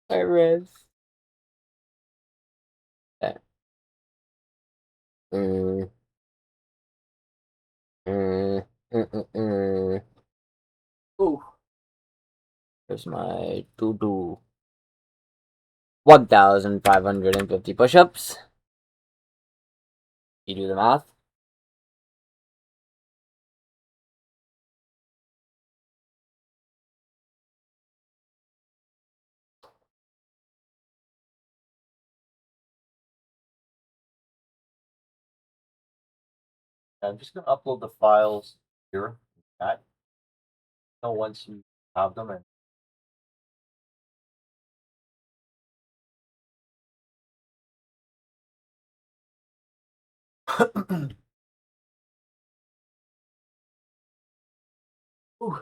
I rest. Okay. Mm. Mm. Ooh. Here's my to-do. 1,550 push-ups. You do the math. I'm just gonna upload the files here. Chat. So once you have them and Ooh.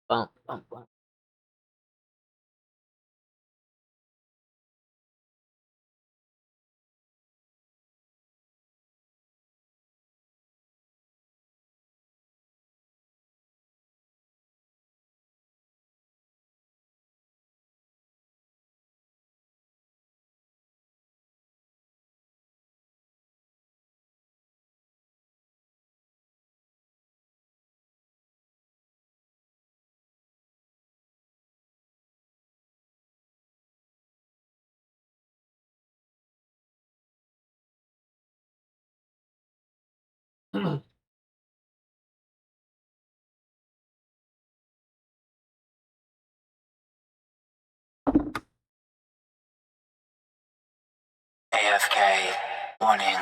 Bum, bum, bum. AFK. Warning.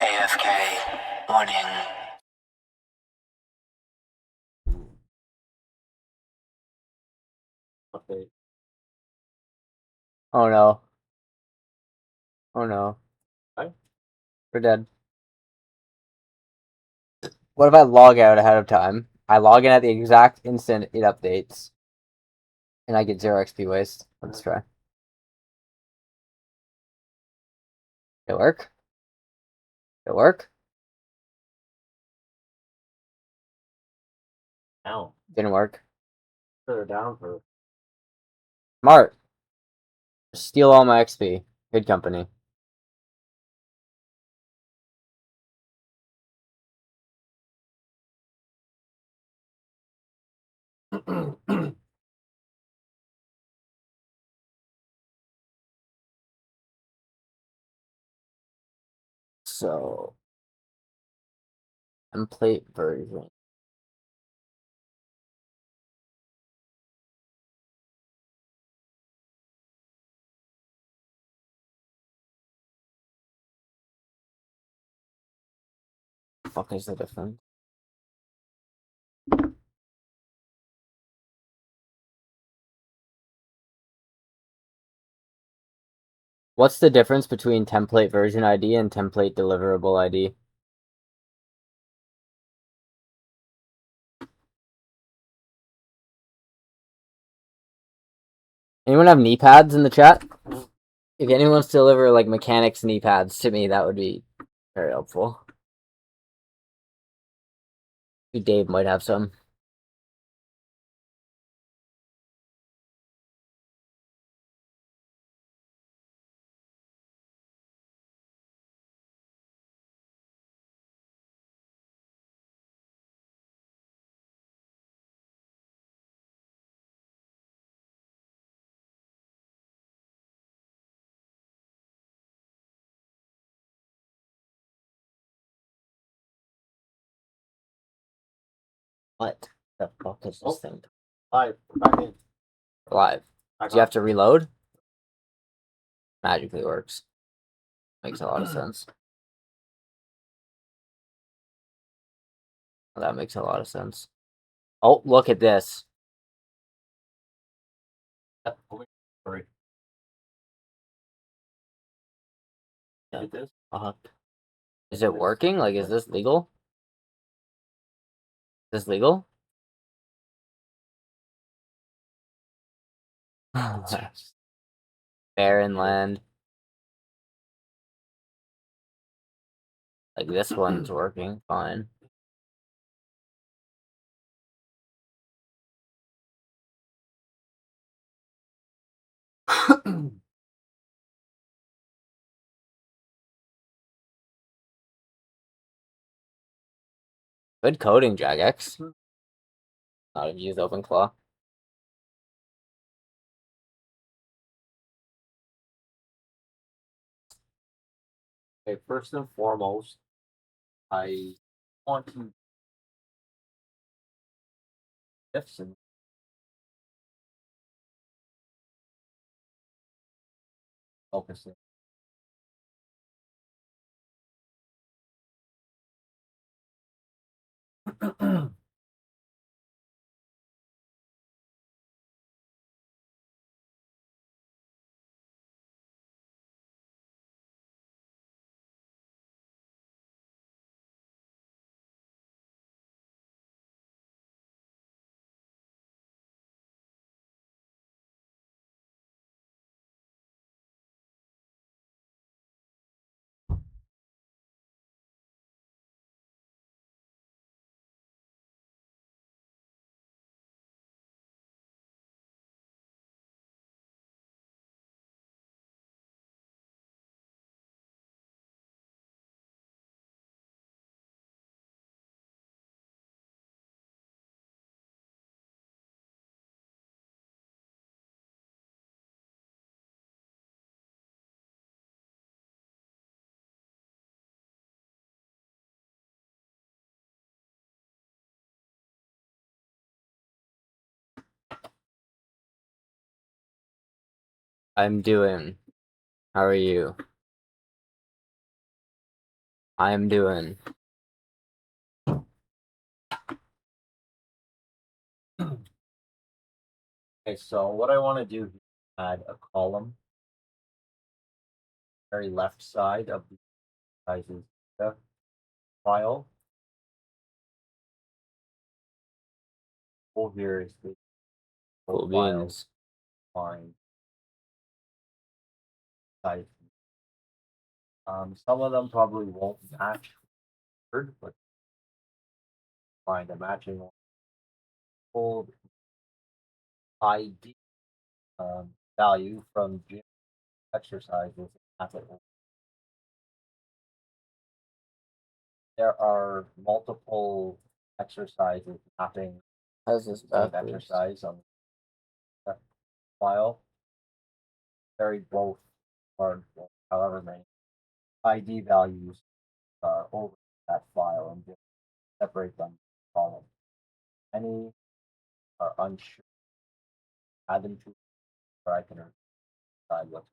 AFK. Warning. Okay. Oh no. Oh no. Right? We're dead. What if I log out ahead of time? I log in at the exact instant it updates. And I get 0 XP waste. Let's try. Did it work? Did it work? Down. Didn't work. They're down for. Smart. Steal all my XP. Good company. So, template version. Fuck is the difference? What's the difference between template version ID and template deliverable ID? Anyone have knee pads in the chat? If anyone wants to deliver like mechanics knee pads to me, that would be very helpful. Dave might have some. What the fuck is this thing? Live. Back in. Live. Back Do you on. have to reload? Magically works. Makes a lot of sense. That makes a lot of sense. Oh, look at this. Sorry. Did this? Is it working? Like, is this legal? Is this legal? Barren land. Like, this one's working fine. Good coding, Jagex. Not have used OpenClaw. Okay, first and foremost, I want to ifs and focus it. I'm doing. How are you? I'm doing. Okay, so what I want to do is add a column very left side of the sizes data file. Over here is the Cool file beans. line size. Some of them probably won't match, but find a matching one. Pull ID value from gym exercises. There are multiple exercises mapping How's this same backwards? exercise on the file. Carry both or however many ID values over that file and just separate them columns. Any are unsure, add them to where I can decide what.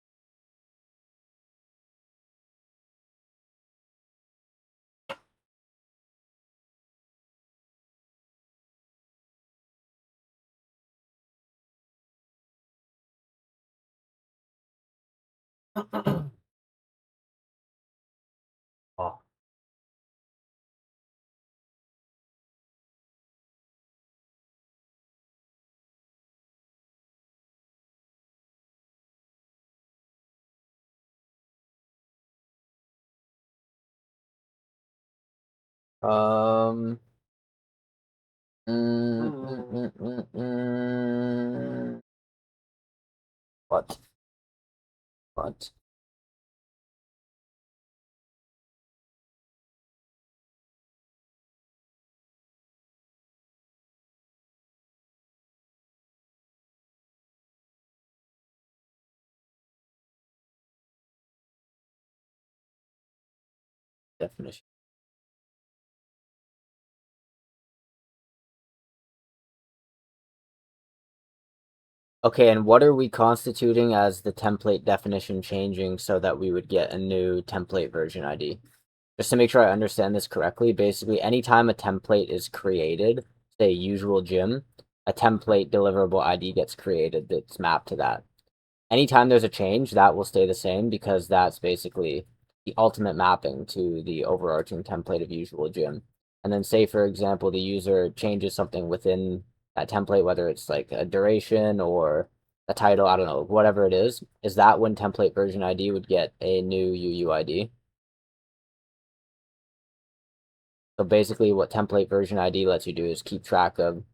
Oh. Um. Mm. What? What? Definition. Okay, and what are we constituting as the template definition changing so that we would get a new template version ID? Just to make sure I understand this correctly, basically anytime a template is created, say usual gym, a template deliverable ID gets created that's mapped to that. Anytime there's a change, that will stay the same because that's basically the ultimate mapping to the overarching template of usual gym. And then say, for example, the user changes something within that template, whether it's like a duration or a title, I don't know, whatever it is that when template version ID would get a new UUID? So basically what template version ID lets you do is keep track of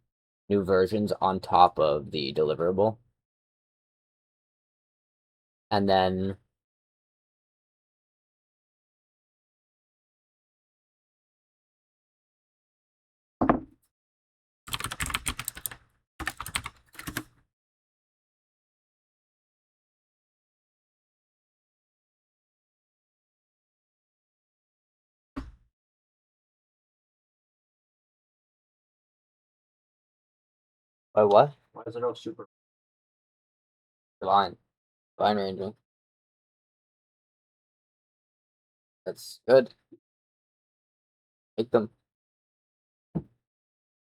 new versions on top of the deliverable. And then by what? Why is there no super? Line ranging. That's good. Make them.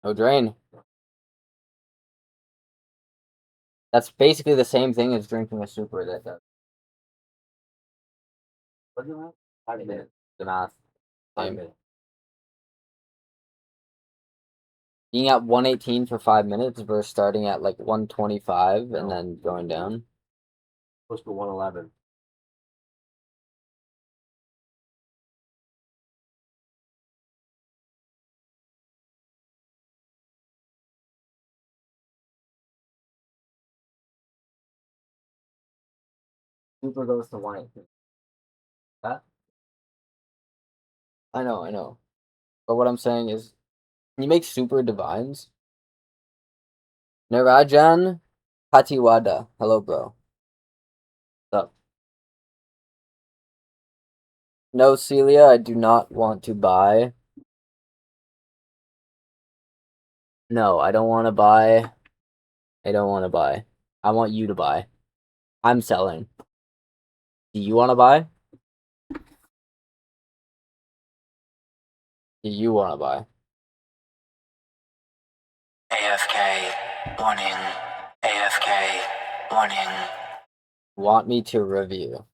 No drain. That's basically the same thing as drinking a super that does. What is that? 5 minutes. The math. 5 Same. minutes. Being at 118 for 5 minutes versus starting at like 125 and then going down. Close to 111. Super goes to 118. That? I know. But what I'm saying is, can you make super divines? Nirajan Patiwada. Hello, bro. What's up? No, Celia, I do not want to buy. No, I don't want to buy. I don't want to buy. I want you to buy. I'm selling. Do you want to buy? Do you want to buy? AFK. Warning. AFK. Warning. Want me to review?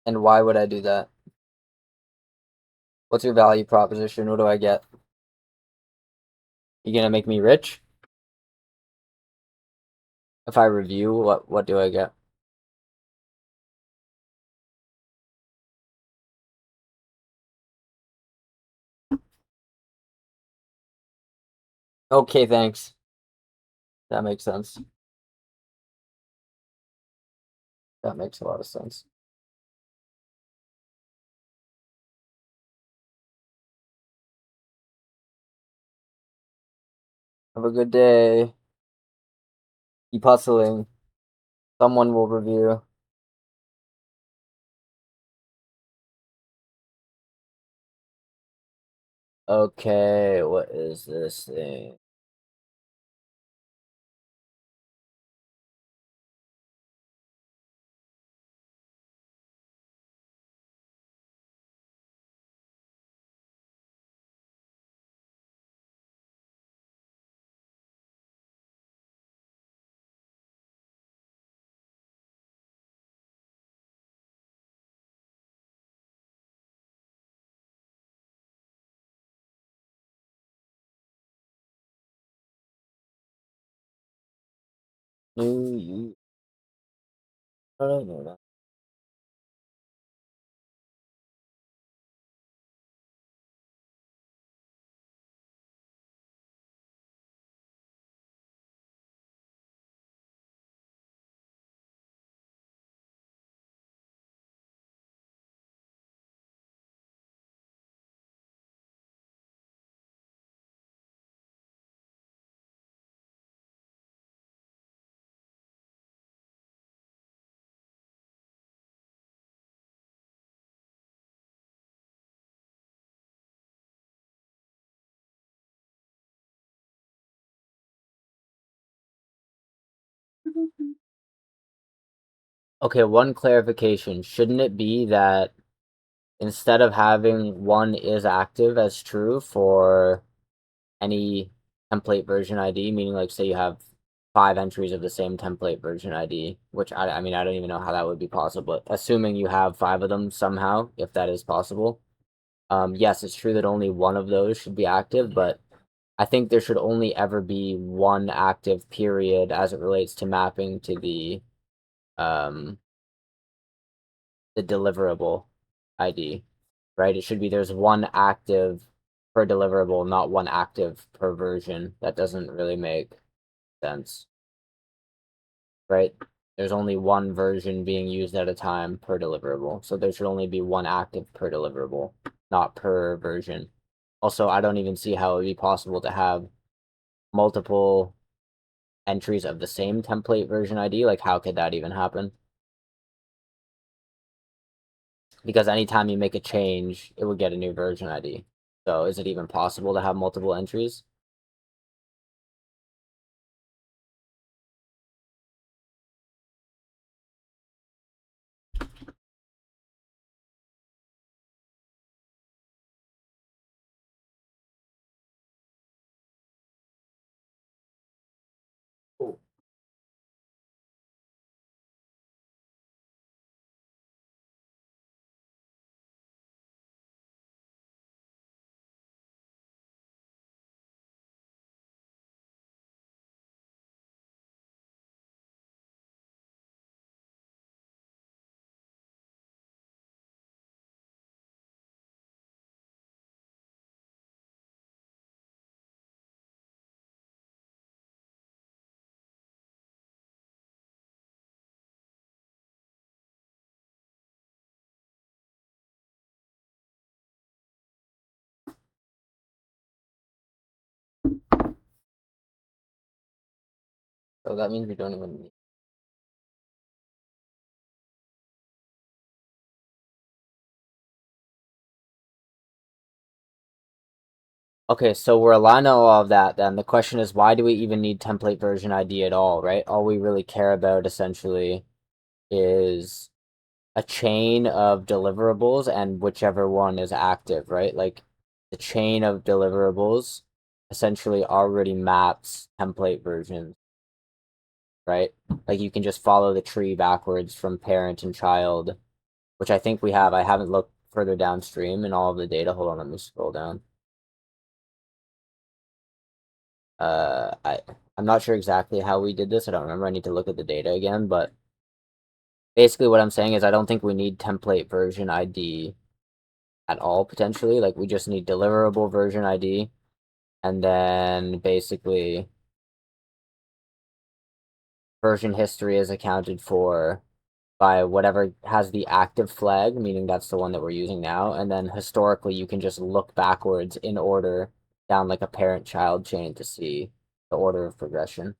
And why would I do that? What's your value proposition? What do I get? You gonna make me rich? If I review, what do I get? Okay, thanks. That makes sense. That makes a lot of sense. Have a good day. Keep hustling. Someone will review. Okay, what is this thing? New you. I don't know that. Okay, one clarification. Shouldn't it be that instead of having one is active as true for any template version ID, meaning like say you have 5 entries of the same template version ID, which I mean I don't even know how that would be possible, but assuming you have 5 of them somehow, if that is possible. Yes, it's true that only one of those should be active, but I think there should only ever be one active period as it relates to mapping to um the deliverable ID, right? It should be there's one active per deliverable, not one active per version. That doesn't really make sense, right? There's only one version being used at a time per deliverable, so there should only be one active per deliverable, not per version. Also, I don't even see how it would be possible to have multiple entries of the same template version ID. Like, how could that even happen? Because anytime you make a change, it would get a new version ID. So is it even possible to have multiple entries? Cool. So that means we don't even need. Okay, so we're aligned on all of that then. The question is, why do we even need template version ID at all, right? All we really care about essentially is a chain of deliverables and whichever one is active, right? Like the chain of deliverables essentially already maps template versions, right? Like you can just follow the tree backwards from parent and child which I think we have. I haven't looked further downstream in all of the data. Hold on, let me scroll down. I'm not sure exactly how we did this. I don't remember. I need to look at the data again, but basically what I'm saying is I don't think we need template version ID at all, potentially. Like, we just need deliverable version ID, and then basically version history is accounted for by whatever has the active flag, meaning that's the one that we're using now, and then historically you can just look backwards in order down like a parent-child chain to see the order of progression.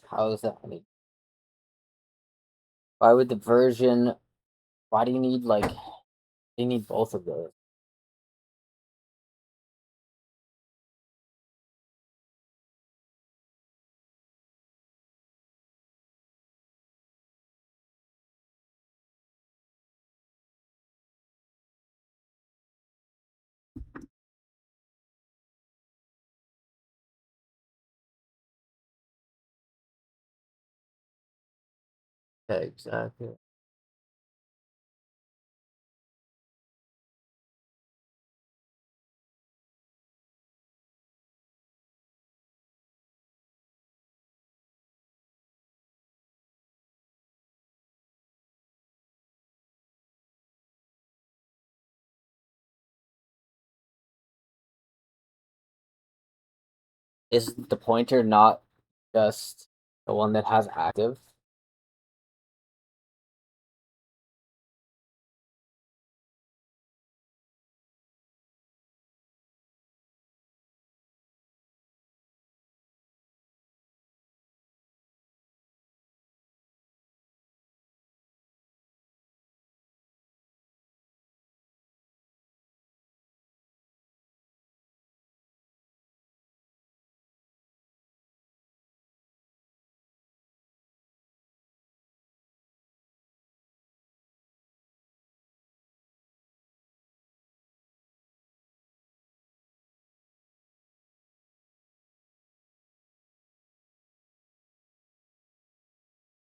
How is that? Why would the version? Why do you need like? You need both of those. Okay, exactly. Is the pointer not just the one that has active?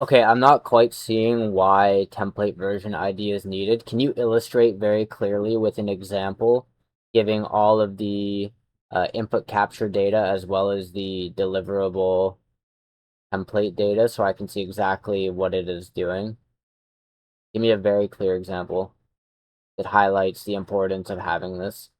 Okay, I'm not quite seeing why template version ID is needed. Can you illustrate very clearly with an example, giving all of the input capture data as well as the deliverable template data so I can see exactly what it is doing? Give me a very clear example that highlights the importance of having this.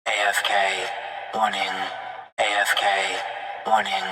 AFK. Warning. AFK. Warning.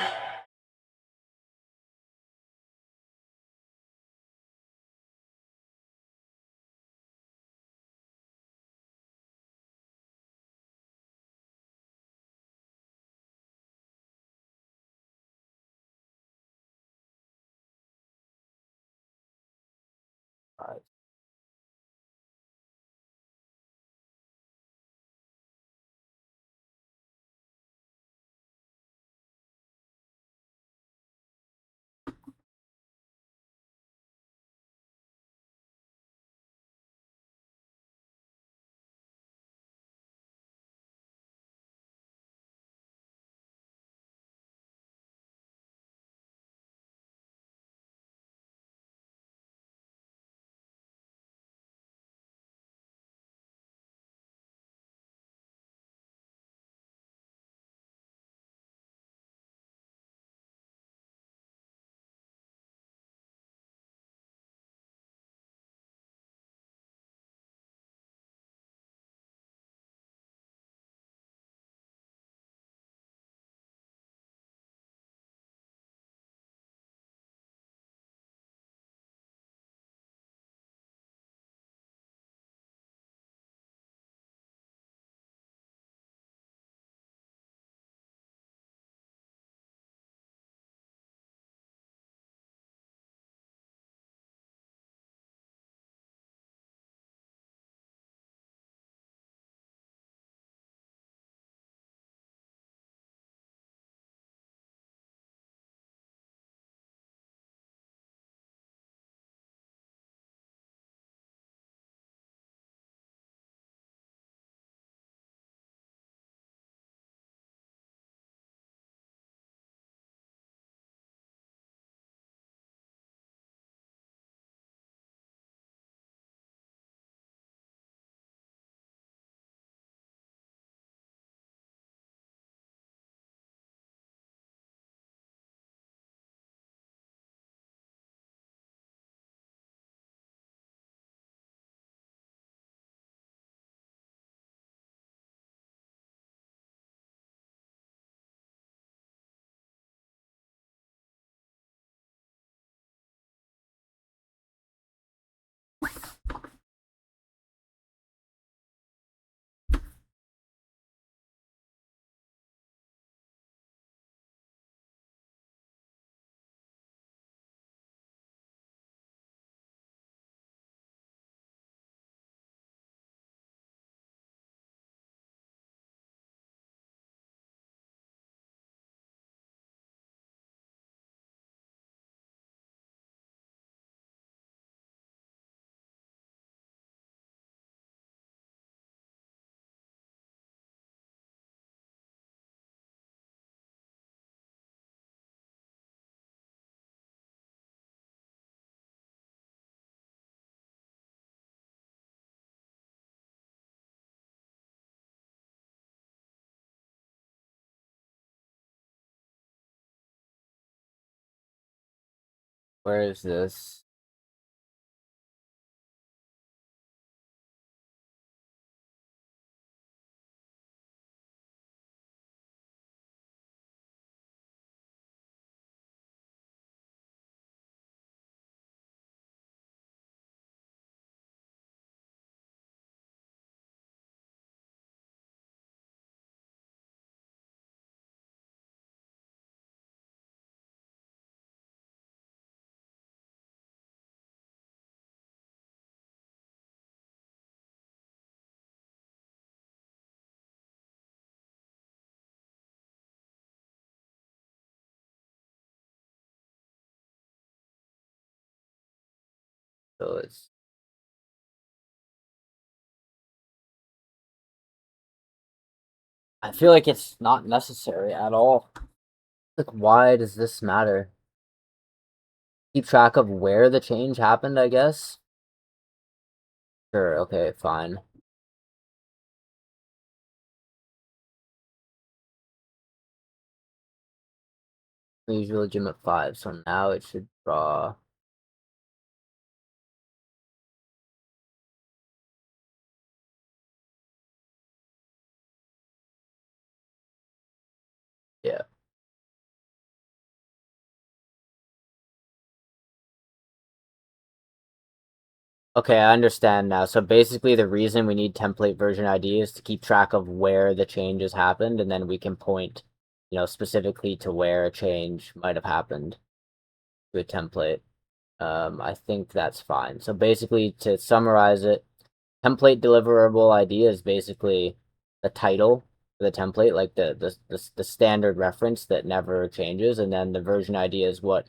Where is this? So it's I feel like it's not necessary at all. Like, why does this matter? Keep track of where the change happened, I guess. Sure, okay, fine. We usually gym at 5, so now it should draw. Yeah. Okay, I understand now. So basically the reason we need template version ID is to keep track of where the changes happened, and then we can point, specifically to where a change might have happened to a template. I think that's fine. So basically, to summarize it, template deliverable ID is basically the title for the template, like the standard reference that never changes, and then the version ID is what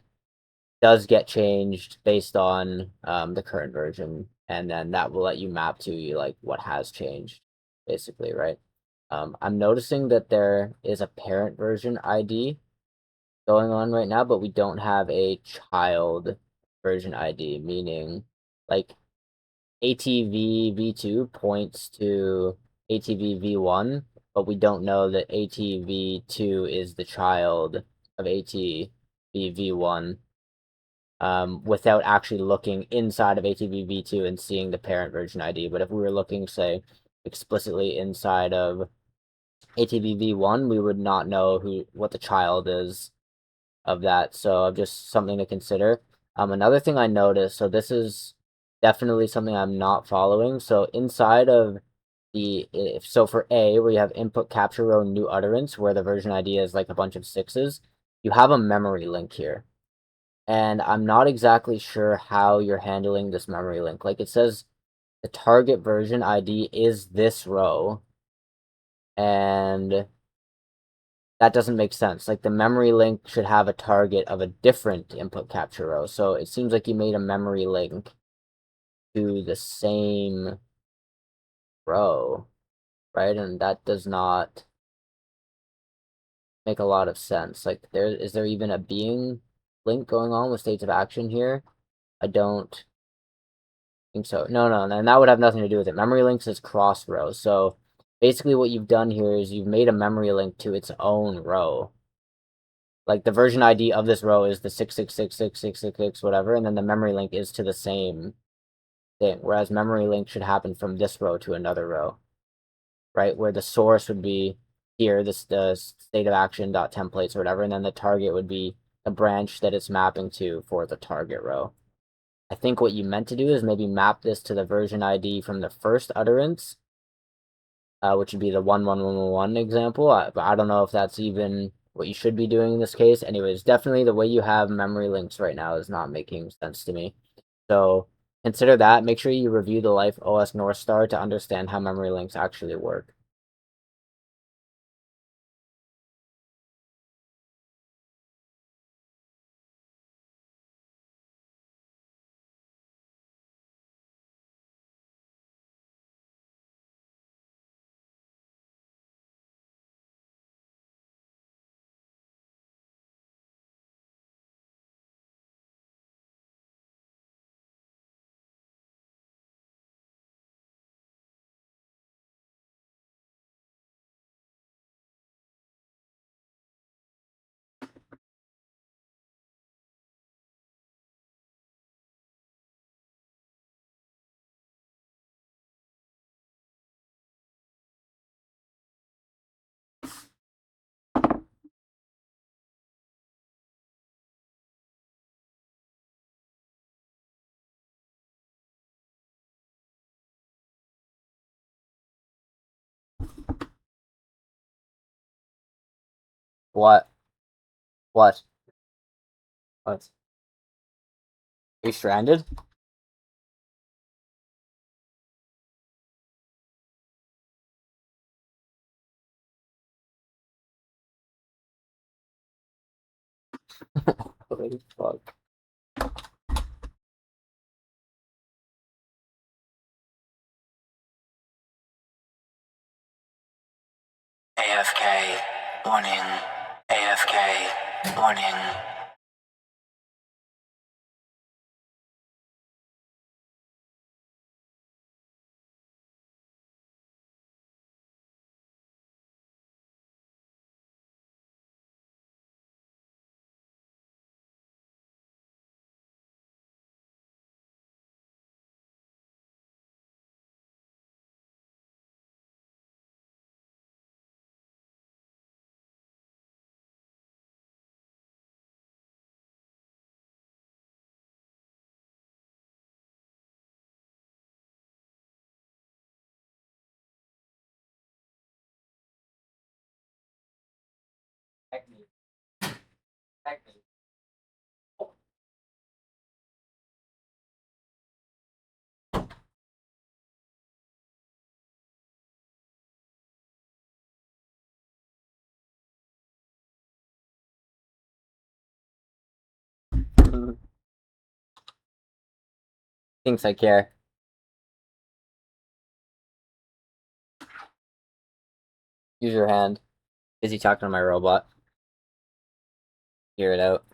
does get changed based on the current version, and then that will let you map to like what has changed, basically, right? I'm noticing that there is a parent version ID going on right now, but we don't have a child version ID, meaning like ATV V2 points to ATV V1, but we don't know that ATV2 is the child of ATV V1 without actually looking inside of ATV V2 and seeing the parent version ID. But if we were looking, say, explicitly inside of ATV V1, we would not know what the child is of that. So just something to consider. Another thing I noticed, so this is definitely something I'm not following. So inside of so for A, where you have input capture row new utterance, where the version ID is like a bunch of 6s, you have a memory link here. And I'm not exactly sure how you're handling this memory link. Like it says the target version ID is this row, and that doesn't make sense. Like the memory link should have a target of a different input capture row. So it seems like you made a memory link to the same row, right? And that does not make a lot of sense. Like is there even a being link going on with states of action here? I don't think so. No, and that would have nothing to do with it. Memory links is cross rows. So basically what you've done here is you've made a memory link to its own row. Like the version ID of this row is the 6666666 whatever, and then the memory link is to the same thing. Whereas memory link should happen from this row to another row, right? Where the source would be here, the state of action dot templates or whatever, and then the target would be a branch that it's mapping to for the target row. I think what you meant to do is maybe map this to the version ID from the first utterance, which would be the 11111 example. But I don't know if that's even what you should be doing in this case. Anyways, definitely the way you have memory links right now is not making sense to me. So consider that. Make sure you review the Life OS North Star to understand how memory links actually work. What? What? What? Are you stranded? Holy fuck. AFK. Warning. AFK. Warning. Thinks I care. Use your hand. Is he talking to my robot? Hear it out.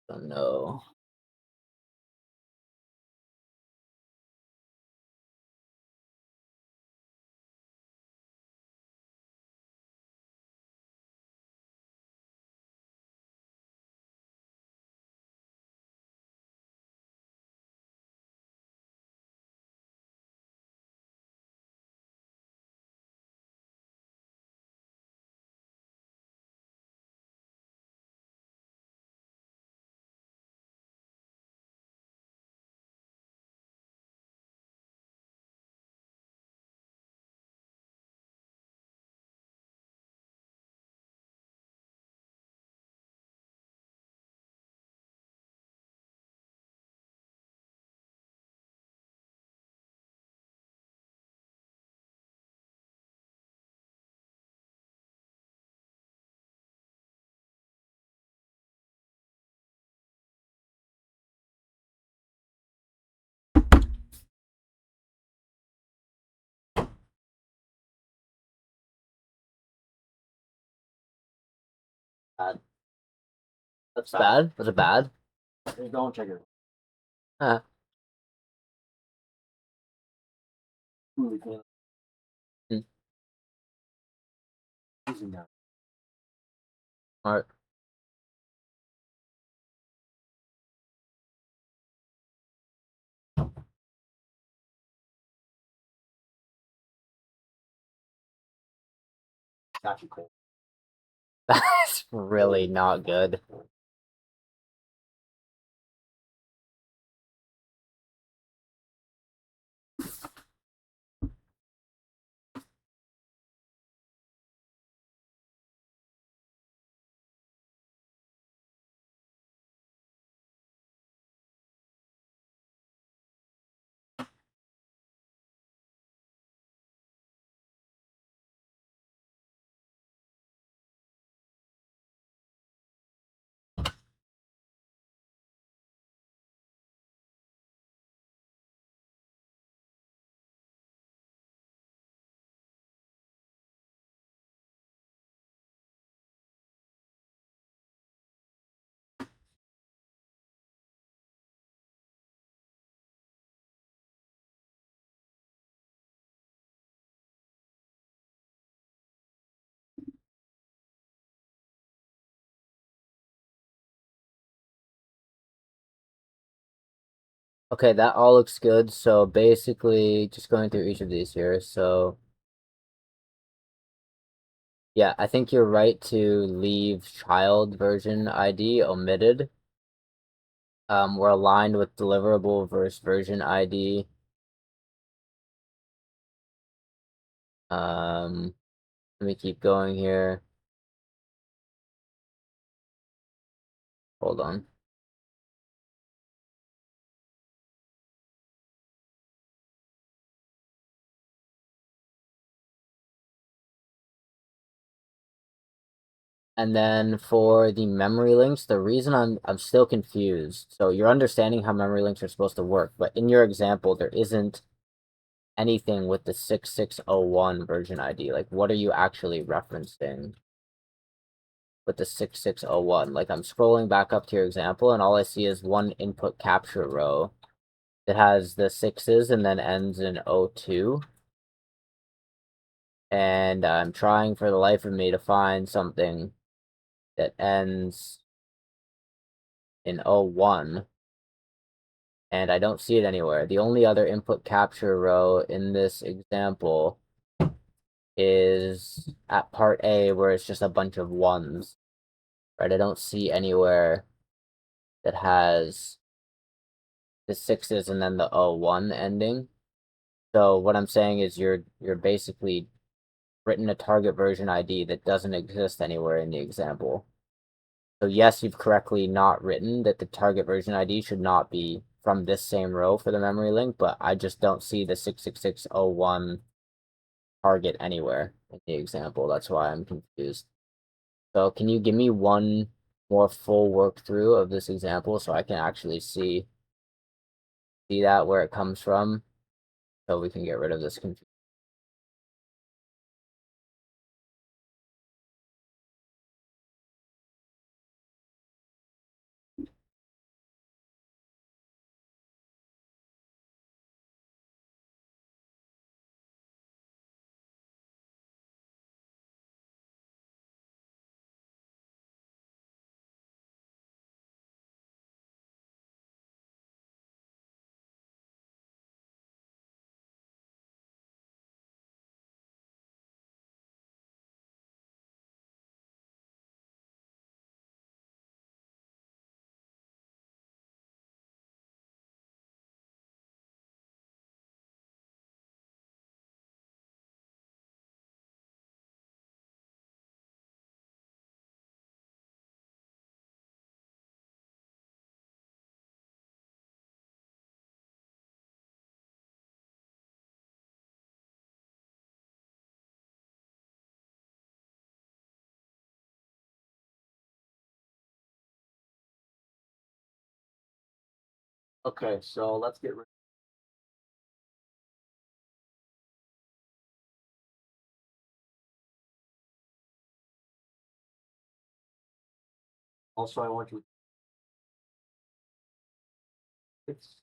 Oh no. Bad. That's bad? Was it bad? Don't check it. Huh. Hmm. Using that. Alright. Got you, Cole. That's really not good. Okay, that all looks good. So basically, just going through each of these here. So yeah, I think you're right to leave child version ID omitted. We're aligned with deliverable versus version ID. Let me keep going here. Hold on. And then for the memory links, the reason I'm still confused. So you're understanding how memory links are supposed to work, but in your example, there isn't anything with the 6601 version ID. Like, what are you actually referencing with the 6601? Like, I'm scrolling back up to your example, and all I see is one input capture row that has the sixes and then ends in 02. And I'm trying for the life of me to find something that ends in 01. And I don't see it anywhere. The only other input capture row in this example is at part A, where it's just a bunch of ones, right? I don't see anywhere that has the sixes and then the 01 ending. So what I'm saying is you're basically written a target version ID that doesn't exist anywhere in the example. So yes, you've correctly not written that the target version ID should not be from this same row for the memory link, but I just don't see the 66601 target anywhere in the example. That's why I'm confused. So can you give me one more full work through of this example so I can actually see that where it comes from, so we can get rid of this confusion? Okay, so let's get rid. Also, I want you. It's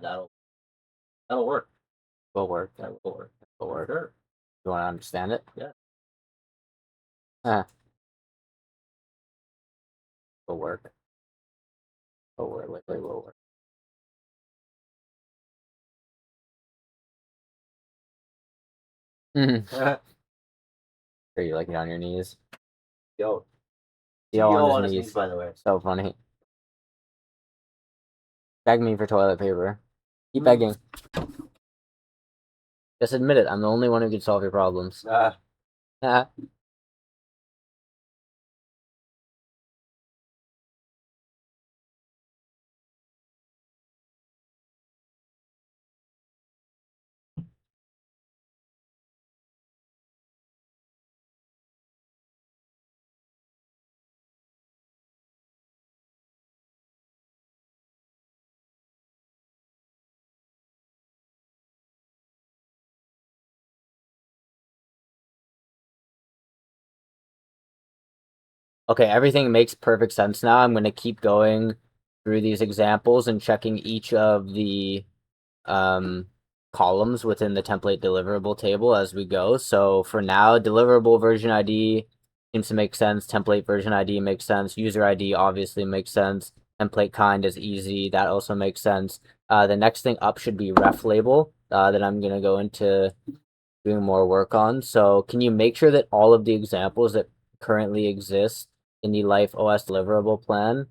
that'll work. Will work. That will work. Will work. Sure. You want to understand it? Yeah. Will work. Will work. Literally will work. Are you like it on your knees? Yo. Yo on his knees, by the way. So funny. Beg me for toilet paper. Keep Mm. begging. Just admit it. I'm the only one who can solve your problems. Okay, everything makes perfect sense now. I'm gonna keep going through these examples and checking each of the columns within the template deliverable table as we go. So for now, deliverable version ID seems to make sense. Template version ID makes sense. User ID obviously makes sense. Template kind is easy. That also makes sense. The next thing up should be ref label that I'm going to go into doing more work on. So can you make sure that all of the examples that currently exist in the Life OS deliverable plan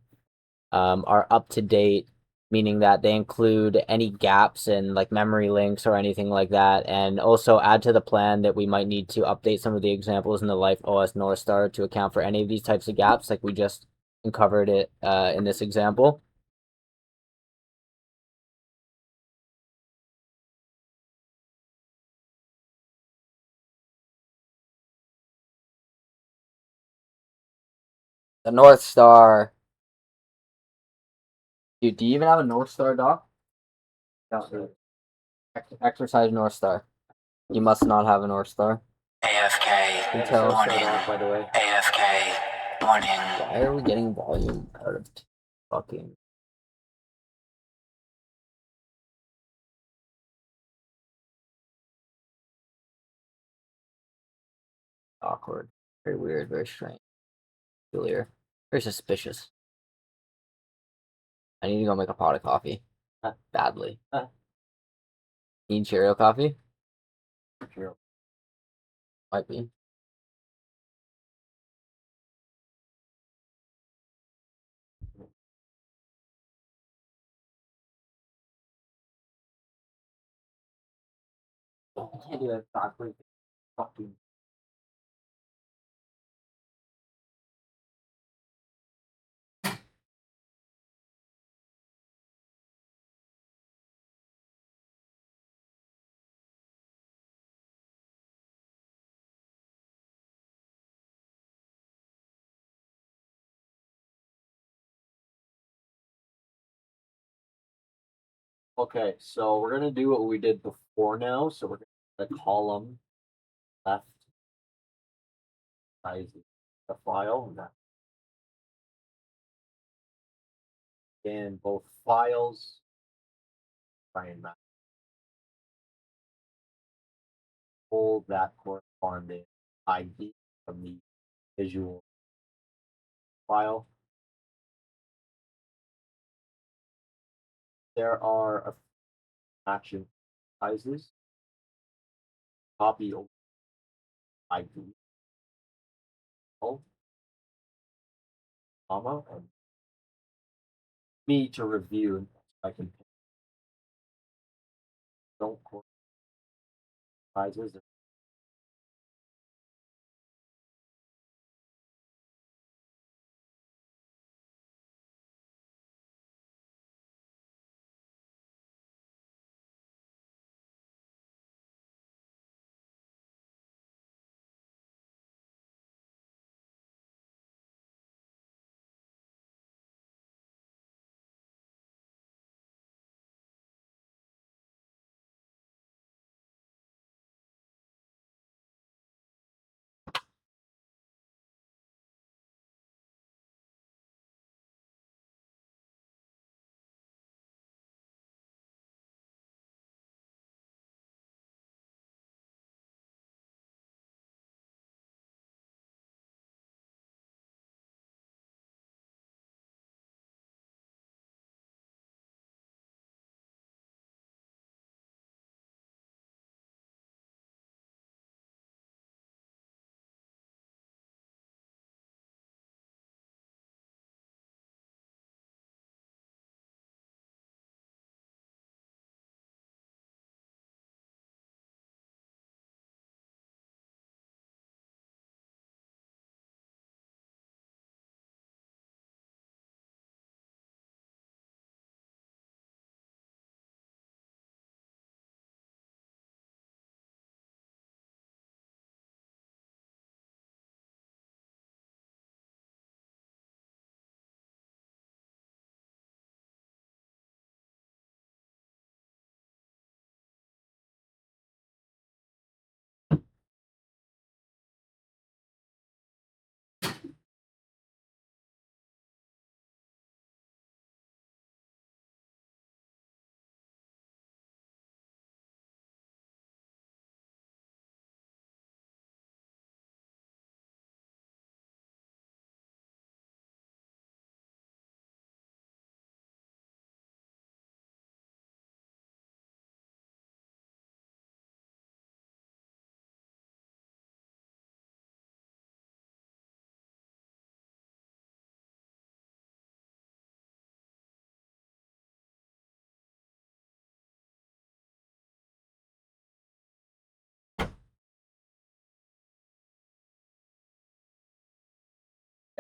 are up to date, meaning that they include any gaps in like memory links or anything like that, and also add to the plan that we might need to update some of the examples in the Life OS North Star to account for any of these types of gaps, like we just uncovered it in this example. The North Star. Dude, do you even have a North Star, Doc? Exercise North Star. You must not have a North Star. AFK. Until- Warning. By the way. AFK. Warning. Why are we getting volume out of fucking? Awkward. Very weird, very strange. Peculiar. Very suspicious. I need to go make a pot of coffee. Badly. Need Cheerio coffee? Sure. Might be. I can't do that exactly. Fucking. Okay, so we're gonna do what we did before now. So we're gonna column left size the file and that. And both files try and match hold that corresponding ID from the visual file. There are a action sizes. Copy over ID. Comma and me to review. I can don't sizes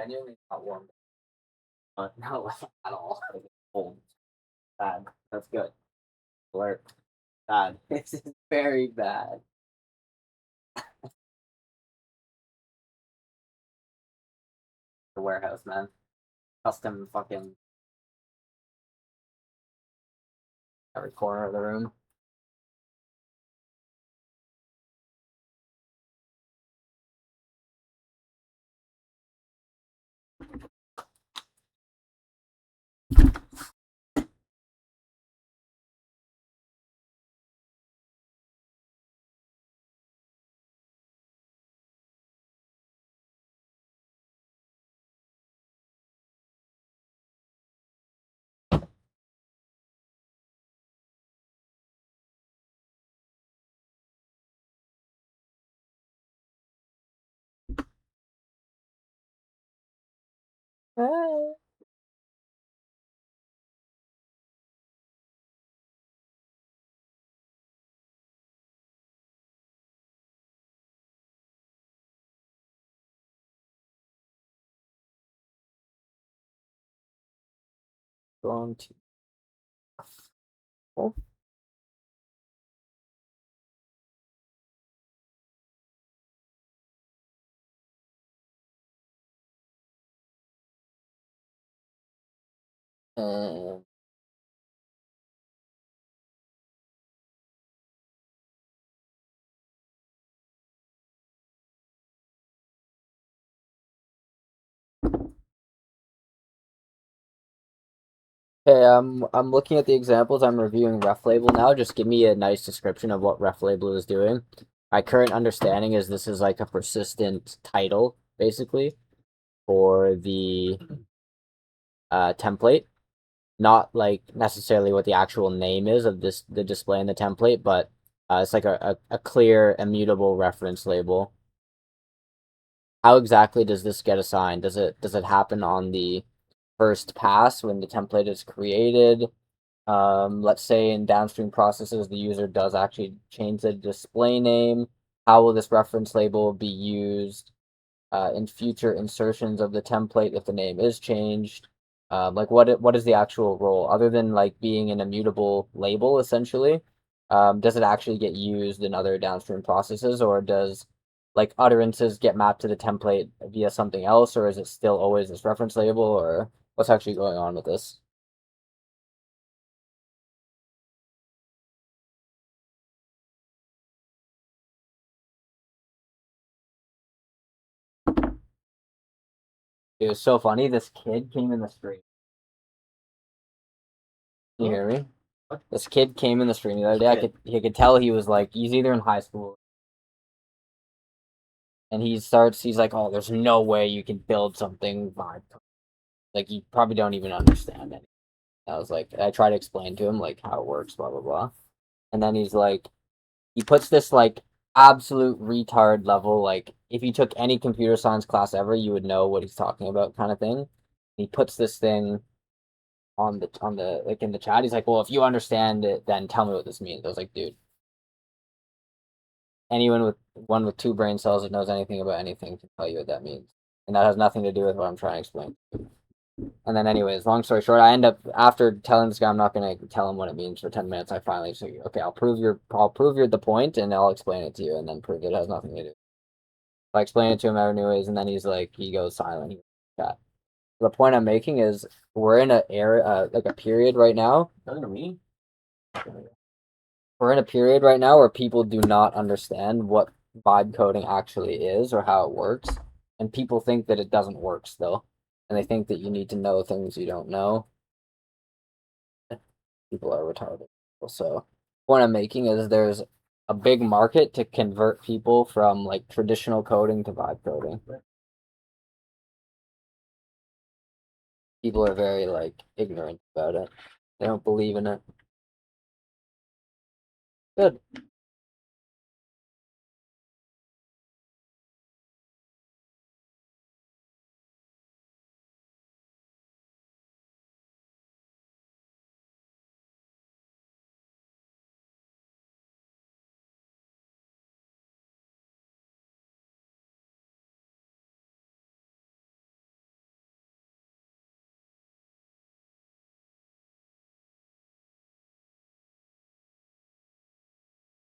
genuinely not warm. Not like at all. Like, it's cold. Bad. That's good. Alert. Bad. This is very bad. The warehouse, man. Custom fucking every corner of the room. Going to. Oh. And okay, I'm looking at the examples. I'm reviewing RefLabel now. Just give me a nice description of what RefLabel is doing. My current understanding is this is like a persistent title, basically, for the template. Not like necessarily what the actual name is of the display in the template, but it's like a clear, immutable reference label. How exactly does this get assigned? Does it happen on the first pass when the template is created? Let's say in downstream processes, the user does actually change the display name. How will this reference label be used in future insertions of the template if the name is changed? Like what is the actual role other than like being an immutable label essentially? Does it actually get used in other downstream processes, or does like utterances get mapped to the template via something else, or is it still always this reference label, or what's actually going on with this? It was so funny. This kid came in the street. Can you hear me? This kid came in the stream the other day. I could tell he was like he's either in high school, and he's like, oh, there's no way you can build something vibe. Like you probably don't even understand it. I was like, I try to explain to him like how it works, blah blah blah, and then he's like, he puts this like absolute retard level, like if you took any computer science class ever, you would know what he's talking about, kind of thing. He puts this thing on the like in the chat. He's like, well, if you understand it, then tell me what this means. I was like, dude, anyone with two brain cells that knows anything about anything can tell you what that means, and that has nothing to do with what I'm trying to explain. And then, anyways, long story short, I end up after telling this guy I'm not gonna tell him what it means for 10 minutes. I finally say, okay, I'll prove you're the point, and I'll explain it to you, and then prove that it has nothing to do. I explain it to him anyways, and then he goes silent. Yeah. The point I'm making is we're in a era, like a period right now. Talking to me? We're in a period right now where people do not understand what vibe coding actually is or how it works, and people think that it doesn't work still, and they think that you need to know things you don't know. People are retarded. So, point I'm making is there's a big market to convert people from like traditional coding to vibe coding. People are very like ignorant about it. They don't believe in it. Good.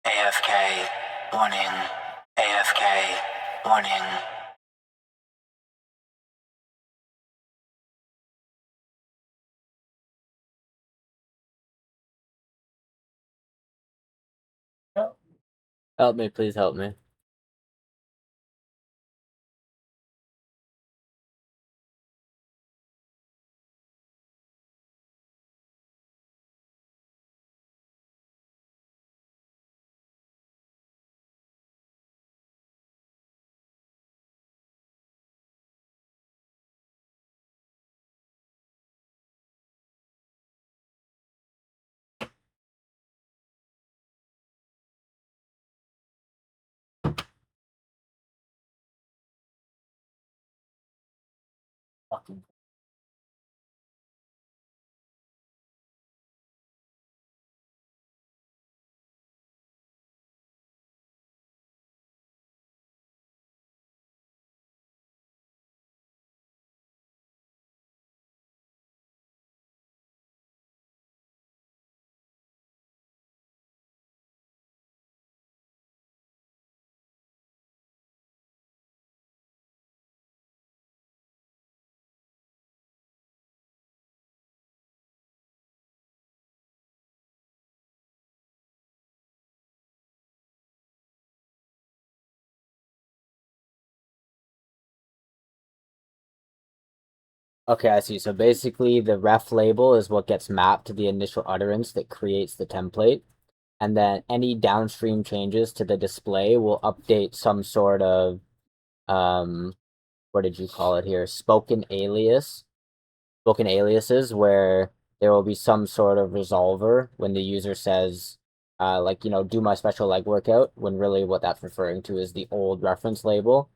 AFK. Warning. AFK. Warning. Help me, please help me. Fucking. Okay, I see. So basically, the ref label is what gets mapped to the initial utterance that creates the template. And then any downstream changes to the display will update some sort of, what did you call it here? Spoken aliases, where there will be some sort of resolver when the user says, like, do my special leg workout, when really what that's referring to is the old reference label.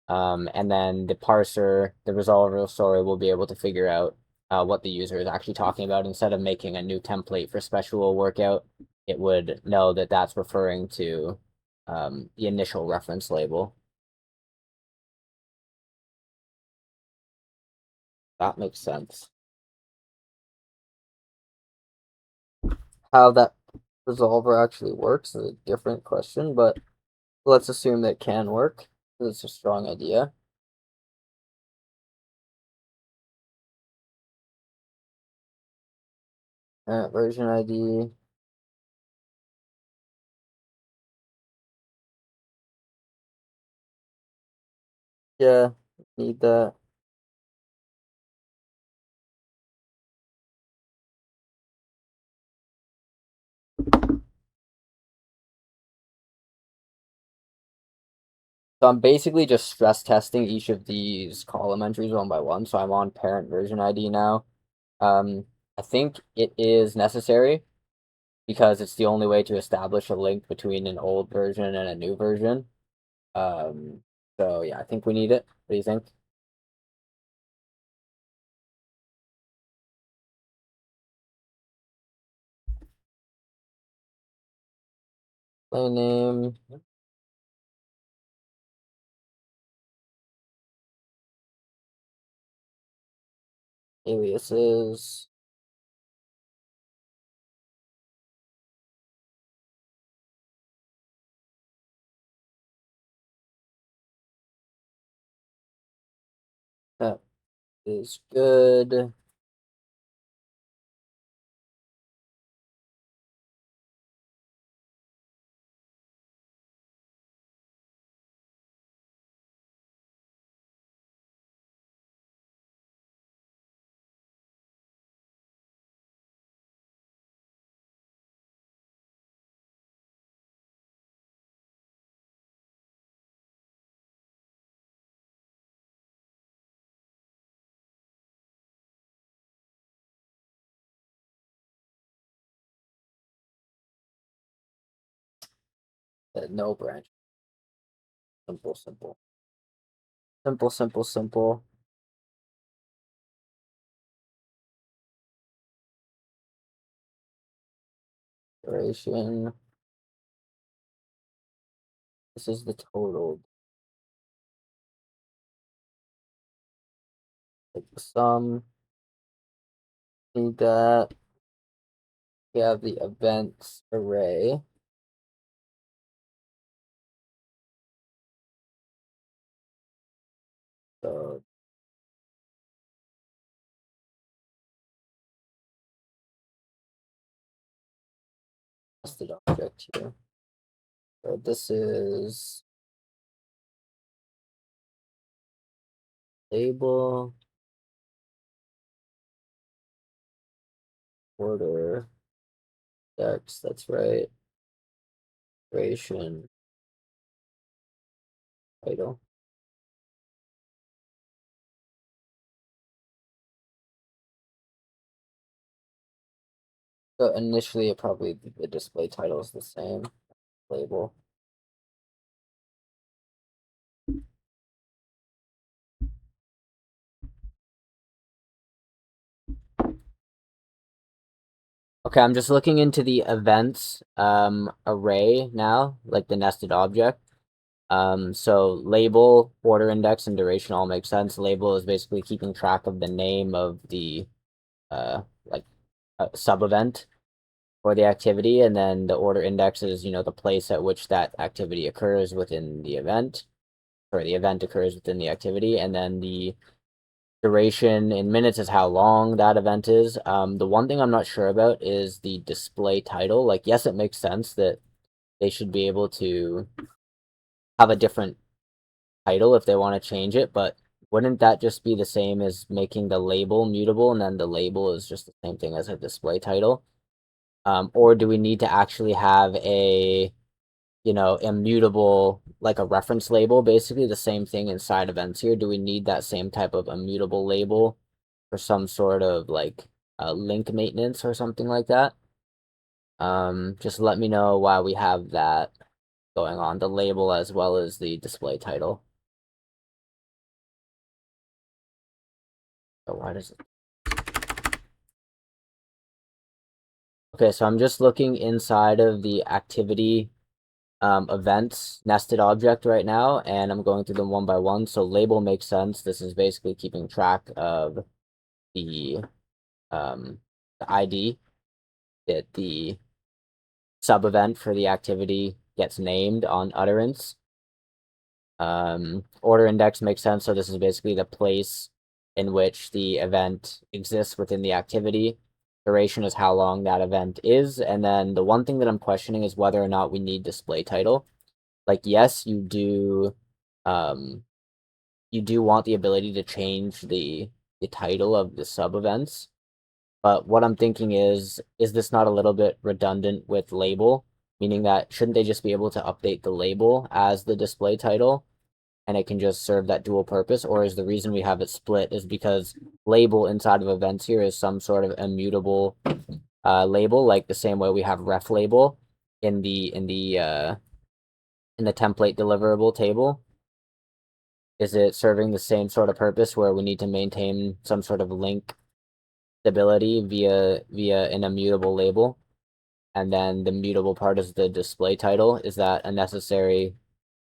And then the parser, the resolver, sorry, will be able to figure out what the user is actually talking about. Instead of making a new template for special workout, it would know that that's referring to the initial reference label. That makes sense. How that resolver actually works is a different question, but let's assume that it can work. It's a strong idea. Version ID. Yeah, need that. So I'm basically just stress testing each of these column entries one by one. So I'm on parent version ID now. I think it is necessary because it's the only way to establish a link between an old version and a new version. So yeah, I think we need it. What do you think? Play name. Aliases. That is good. No branch. Simple, simple. Simple, simple, simple. Duration. This is the total. Take the sum. Need that. We have the events array. So nested object here. So this is label order index. That's right. Duration title. So initially, probably the display title is the same label. Okay, I'm just looking into the events array now, like the nested object. So label, order index, and duration all make sense. Label is basically keeping track of the name of the like sub event for the activity, and then the order index is the place at which that activity occurs within the event, or the event occurs within the activity, and then the duration in minutes is how long that event is. The one thing I'm not sure about is the display title. Like, yes, it makes sense that they should be able to have a different title if they want to change it, but wouldn't that just be the same as making the label mutable, and then the label is just the same thing as a display title? Or do we need to actually have a immutable, like a reference label, basically the same thing inside events here? Do we need that same type of immutable label for some sort of like link maintenance or something like that? Just let me know why we have that going on, the label as well as the display title. Oh, why does it? Okay, so I'm just looking inside of the activity events nested object right now, and I'm going through them one by one. So label makes sense. This is basically keeping track of the ID that the sub event for the activity gets named on utterance. Order index makes sense. So this is basically the place in which the event exists within the activity. Duration is how long that event is. And then the one thing that I'm questioning is whether or not we need display title. Like, yes, you do want the ability to change the title of the sub events. But what I'm thinking is this not a little bit redundant with label? Meaning that shouldn't they just be able to update the label as the display title, and it can just serve that dual purpose? Or is the reason we have it split is because label inside of events here is some sort of immutable label, like the same way we have ref label in the template deliverable table? Is it serving the same sort of purpose where we need to maintain some sort of link stability via an immutable label? And then the mutable part is the display title. Is that a necessary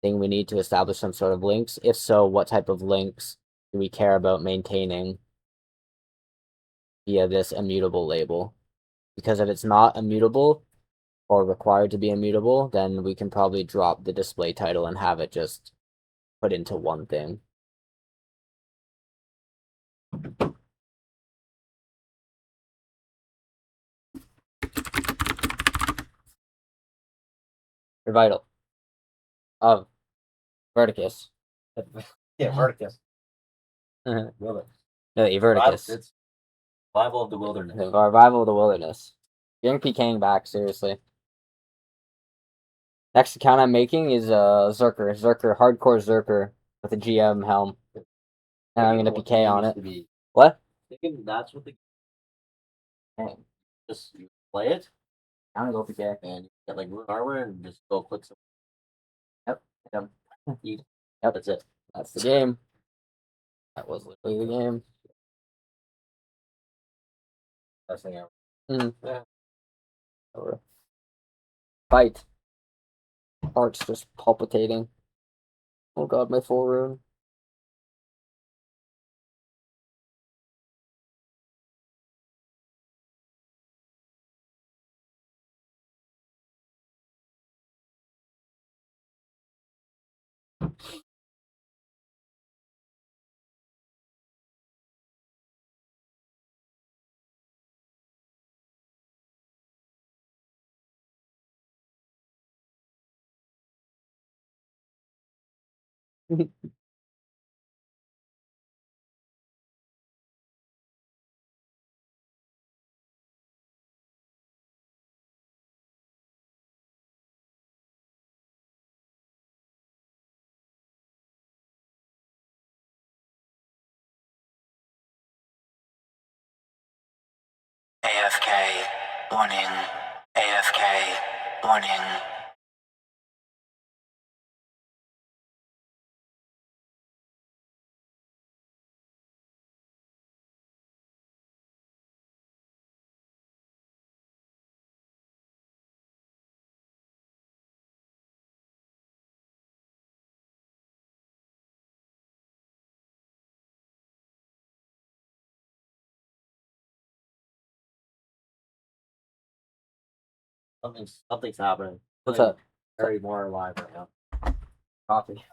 thing we need to establish some sort of links? If so, what type of links do we care about maintaining via this immutable label? Because if it's not immutable or required to be immutable, then we can probably drop the display title and have it just put into one thing. Revital of Verticus. Yeah, Verticus. No, Love it. Everticus. It's Survival of the Wilderness. The Revival of the Wilderness. Bring PKing back, seriously. Next account I'm making is Zerker. Hardcore Zerker with a GM helm. And I'm gonna PK on it. What? Thinking that's what the Dang. just you play it I'm gonna go PK. and you get like rune armor and just go click some. Yep. Eat. Yep. That's it. That's the game. That was literally the game. Best thing ever. Yeah. Over. Fight. Heart's just palpitating. Oh god, my full rune. AFK. 1 in. AFK. 1 in. Something's happening. What's up? Very more alive right now. Coffee.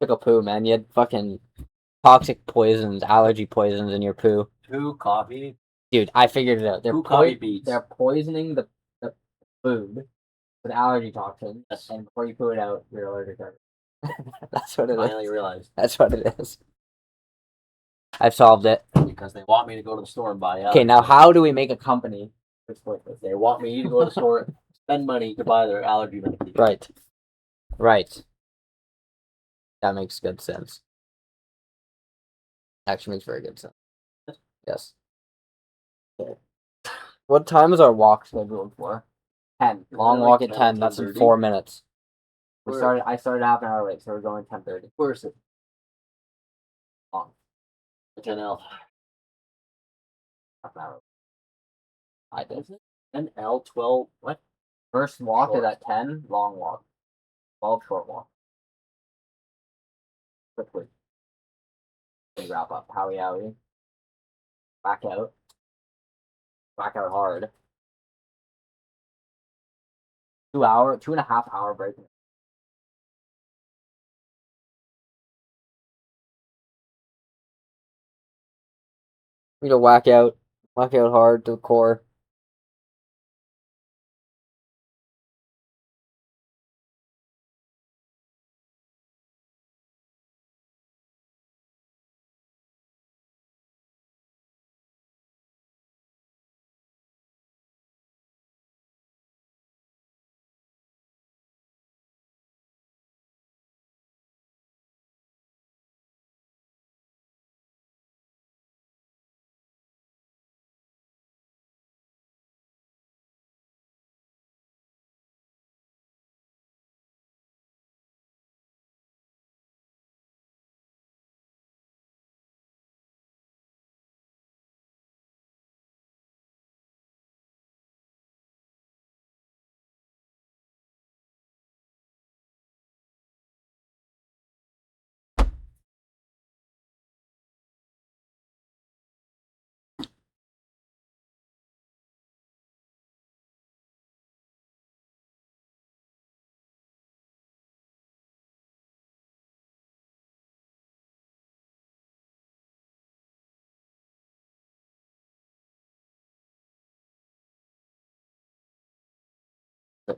Took a poo, man. You had fucking toxic poisons, allergy poisons in your poo. 2 coffee. Dude, I figured it out. They're 2 coffee beets. They're poisoning the food with allergy toxins, Yes. and before you poo it out, you're allergic to it. That's what it Finally is. realized That's what it is. I've solved it. because they want me to go to the store and buy. Okay, now how do we make a company? They want me to go to the store, spend money to buy their allergy medication. Right. Right. That makes good sense. Actually makes very good sense. Yes. Okay. What time is our walk scheduled for? 10. Long like walk at 10, 10. That's in 10:30? 4 minutes. Where- I started half an hour late, so we're going 10:30. Where is it? Long. 10L. Half an hour. I did. 10L 12. What? First walk is Short. at 10. Long walk. 12 short walk. Quickly. We wrap up. Howie howie. Back out. Back out hard. 2 and a half hour break. We go whack out hard to the core.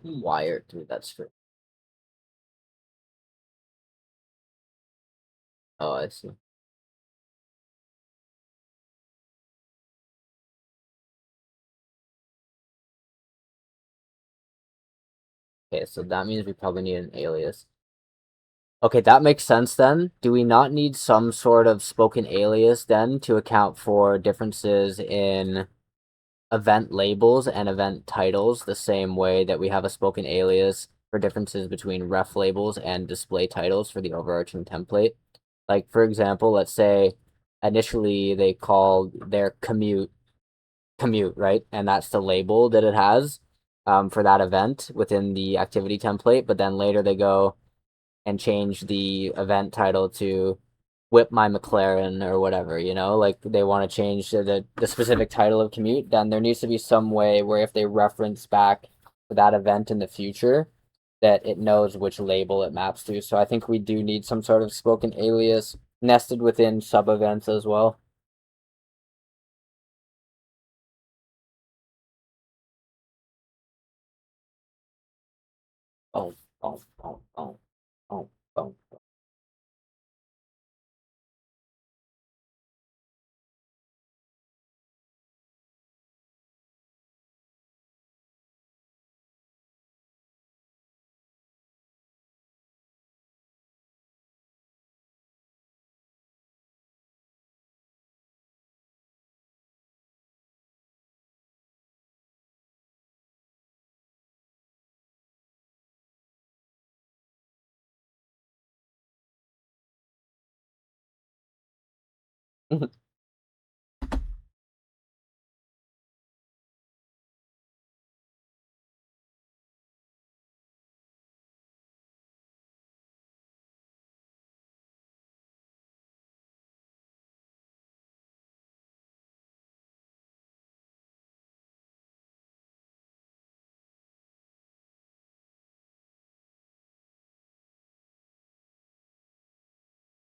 Wired to that strip. Oh, I see. Okay, so that means we probably need an alias. Okay, that makes sense then. Do we not need some sort of spoken alias then to account for differences in event labels and event titles the same way that we have a spoken alias for differences between ref labels and display titles for the overarching template? Like, for example, let's say initially they called their commute, right? And that's the label that it has for that event within the activity template. But then later they go and change the event title to whip my McLaren or whatever, like they want to change the specific title of commute, then there needs to be some way where if they reference back to that event in the future, that it knows which label it maps to. So I think we do need some sort of spoken alias nested within sub events as well. Oh. Oh, oh.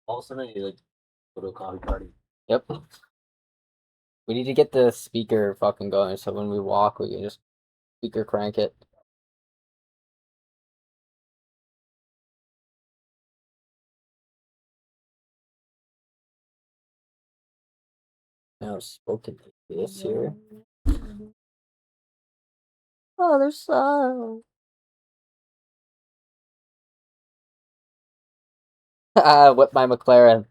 All of a sudden, you like go to a coffee party. Yep. We need to get the speaker fucking going so when we walk, we can just speaker crank it. Now, spoken this here. Other side. Whip my McLaren.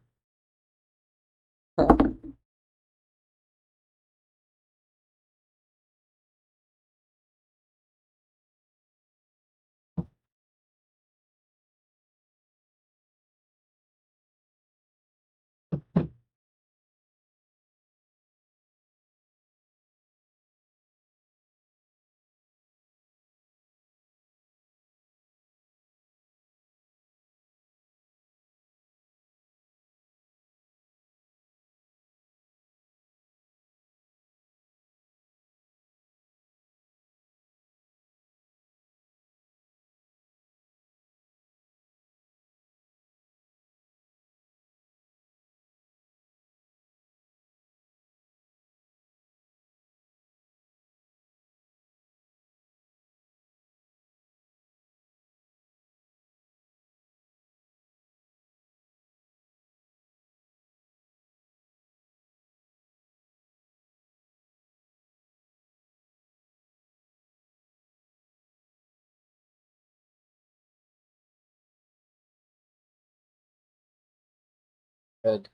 Good.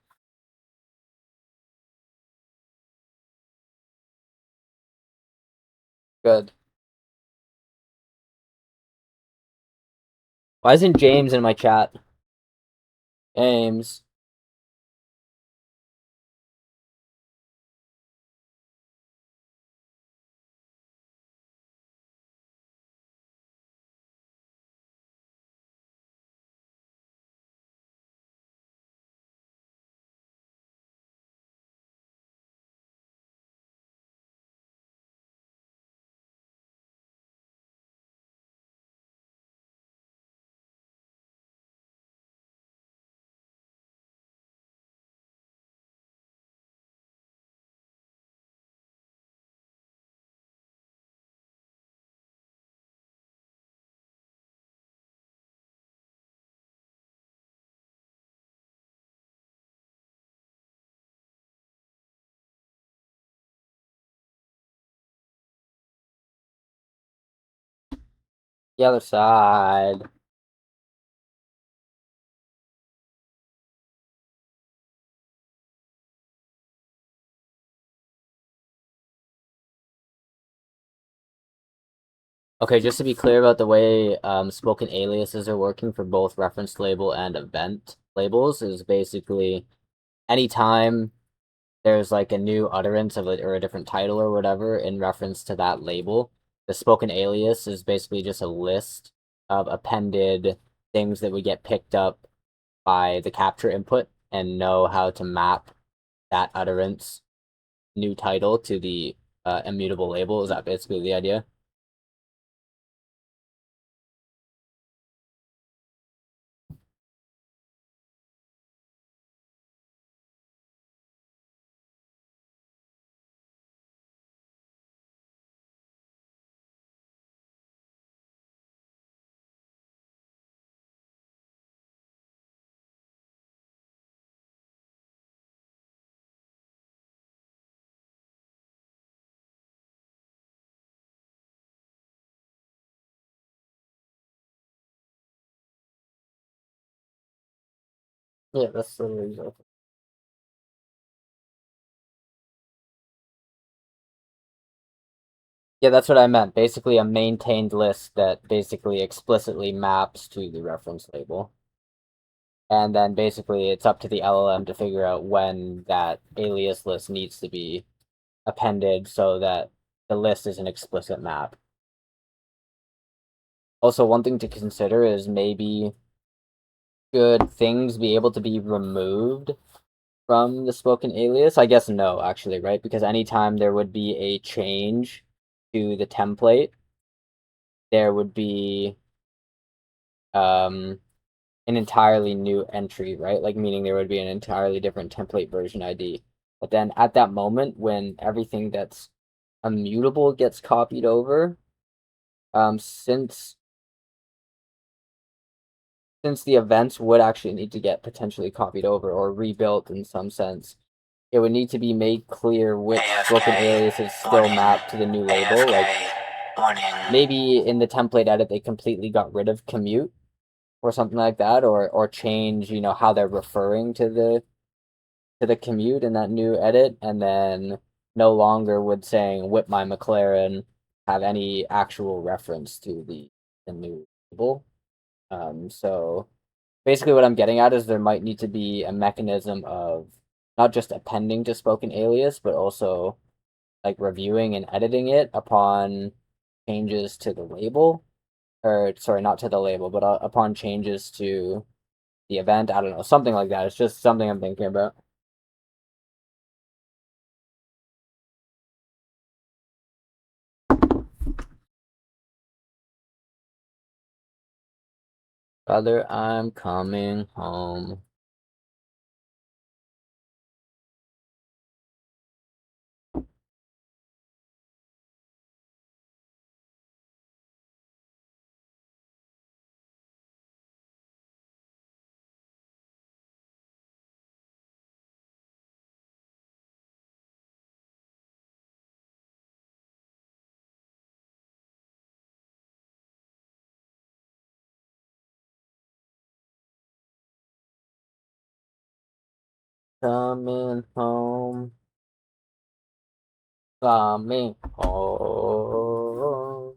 Good. Why isn't James in my chat? James. The other side. Okay, just to be clear about the way spoken aliases are working for both reference label and event labels is basically anytime there's like a new utterance of it or a different title or whatever in reference to that label, the spoken alias is basically just a list of appended things that would get picked up by the capture input and know how to map that utterance new title to the immutable label. Is that basically the idea? Yeah, that's the result. Yeah, that's what I meant. Basically, a maintained list that basically explicitly maps to the reference label. And then basically it's up to the LLM to figure out when that alias list needs to be appended so that the list is an explicit map. Also, one thing to consider is maybe should things be able to be removed from the spoken alias? I guess no, actually, right? Because anytime there would be a change to the template, there would be an entirely new entry, right? Like meaning there would be an entirely different template version ID. But then at that moment, when everything that's immutable gets copied over, since the events would actually need to get potentially copied over or rebuilt in some sense, it would need to be made clear which spoken alias is still mapped to the new label. Like maybe in the template edit they completely got rid of commute or something like that, or change, how they're referring to the commute in that new edit, and then no longer would saying whip my McLaren have any actual reference to the new label. So basically what I'm getting at is there might need to be a mechanism of not just appending to spoken alias, but also like reviewing and editing it upon changes to the label, or sorry, not to the label, but upon changes to the event. I don't know, something like that. It's just something I'm thinking about. Brother, I'm coming home. Coming home. Coming home.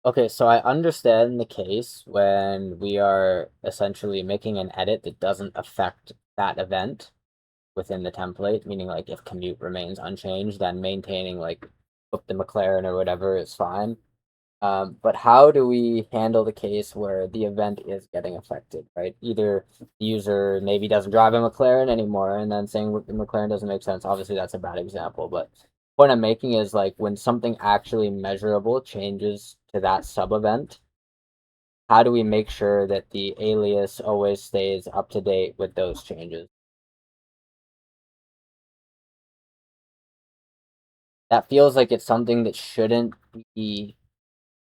Okay, so I understand the case when we are essentially making an edit that doesn't affect that event within the template, meaning like if commute remains unchanged, then maintaining like book the McLaren or whatever is fine. But how do we handle the case where the event is getting affected, right? Either the user maybe doesn't drive a McLaren anymore, and then saying the McLaren doesn't make sense. Obviously, that's a bad example, but point I'm making is like when something actually measurable changes to that sub event, how do we make sure that the alias always stays up to date with those changes? That feels like it's something that shouldn't be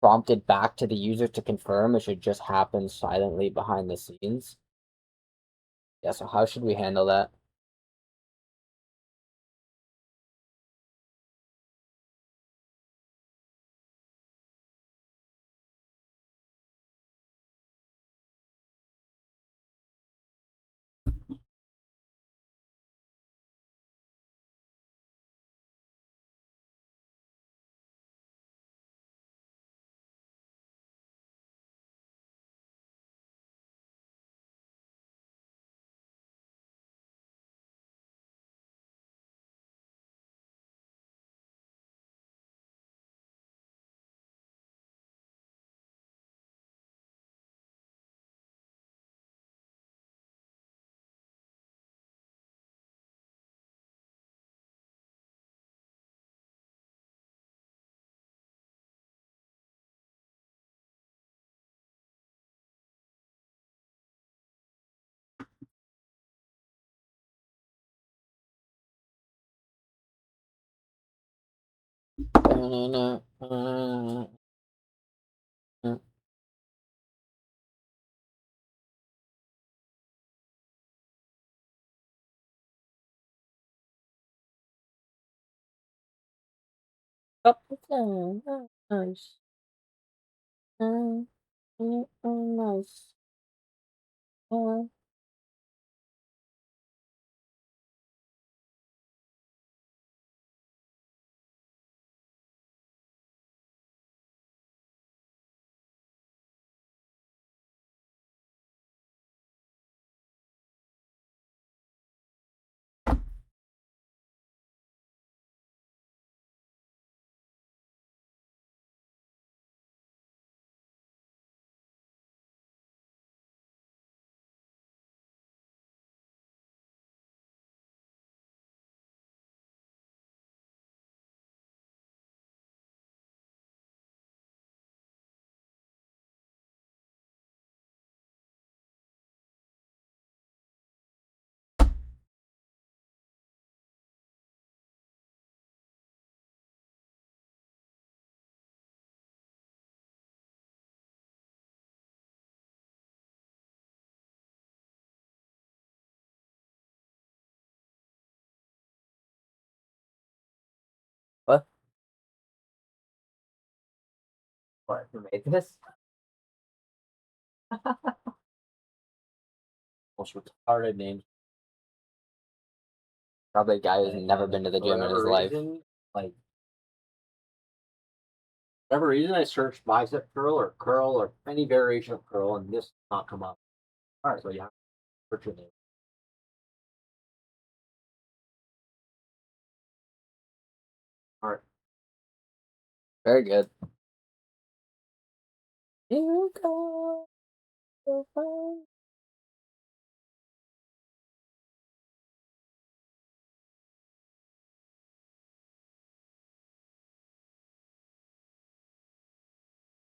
prompted back to the user to confirm. It should just happen silently behind the scenes. Yeah, so how should we handle that? Nice. Nice. What? What? Who made this? Most retarded names. Probably a guy who's never been to the For gym in his whatever life. reason, like whatever reason, I searched bicep curl or any variation of curl, and this did not come up. All right, so you have to search your name. All right. Very good. You go.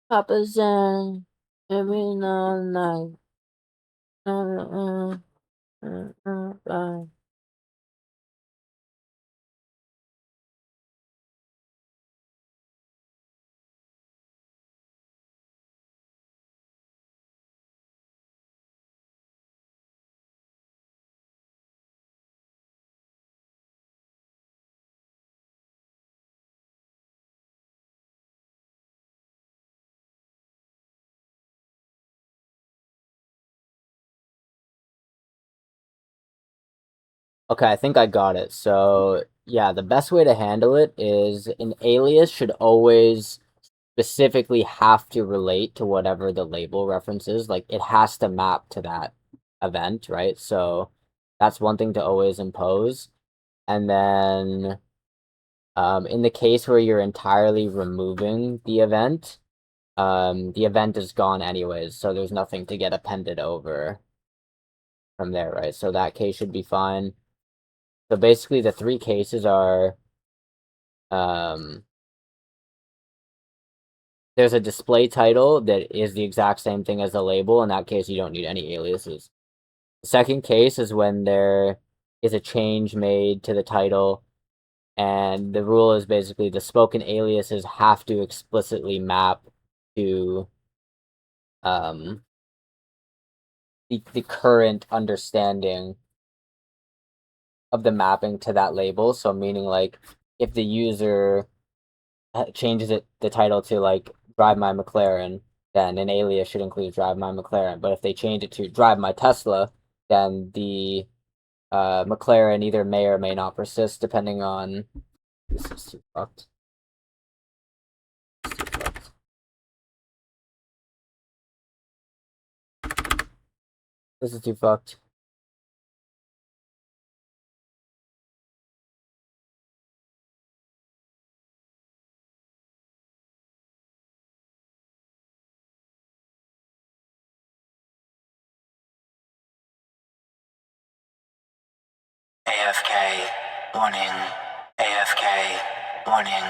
Papa Zen, every night. Bye. Okay, I think I got it. So, yeah, the best way to handle it is an alias should always specifically have to relate to whatever the label reference is. Like, it has to map to that event, right? So, that's one thing to always impose. And then, in the case where you're entirely removing the event, the event is gone anyways, so there's nothing to get appended over from there, right? So that case should be fine. So basically the three cases are there's a display title that is the exact same thing as the label. In that case, you don't need any aliases. The second case is when there is a change made to the title, and the rule is basically the spoken aliases have to explicitly map to the current understanding of the mapping to that label. So meaning like if the user changes the title to like Drive My McLaren, then an alias should include Drive My McLaren. But if they change it to Drive My Tesla, then the McLaren either may or may not persist depending on. This is too fucked. This is too fucked. AFK, warning. AFK, warning.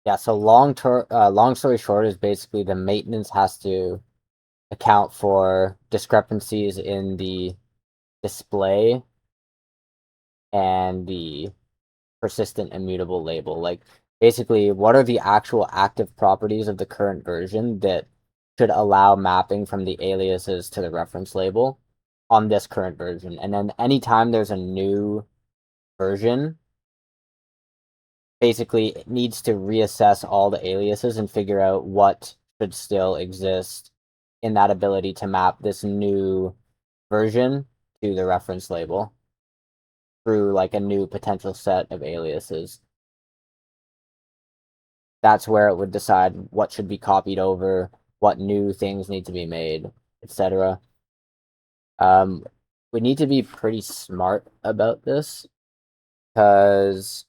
Yeah, so long story short is basically the maintenance has to account for discrepancies in the display and the persistent immutable label. Like basically what are the actual active properties of the current version that should allow mapping from the aliases to the reference label on this current version. And then anytime there's a new version, basically it needs to reassess all the aliases and figure out what should still exist in that ability to map this new version to the reference label through like a new potential set of aliases. That's where it would decide what should be copied over, what new things need to be made, etc. We need to be pretty smart about this because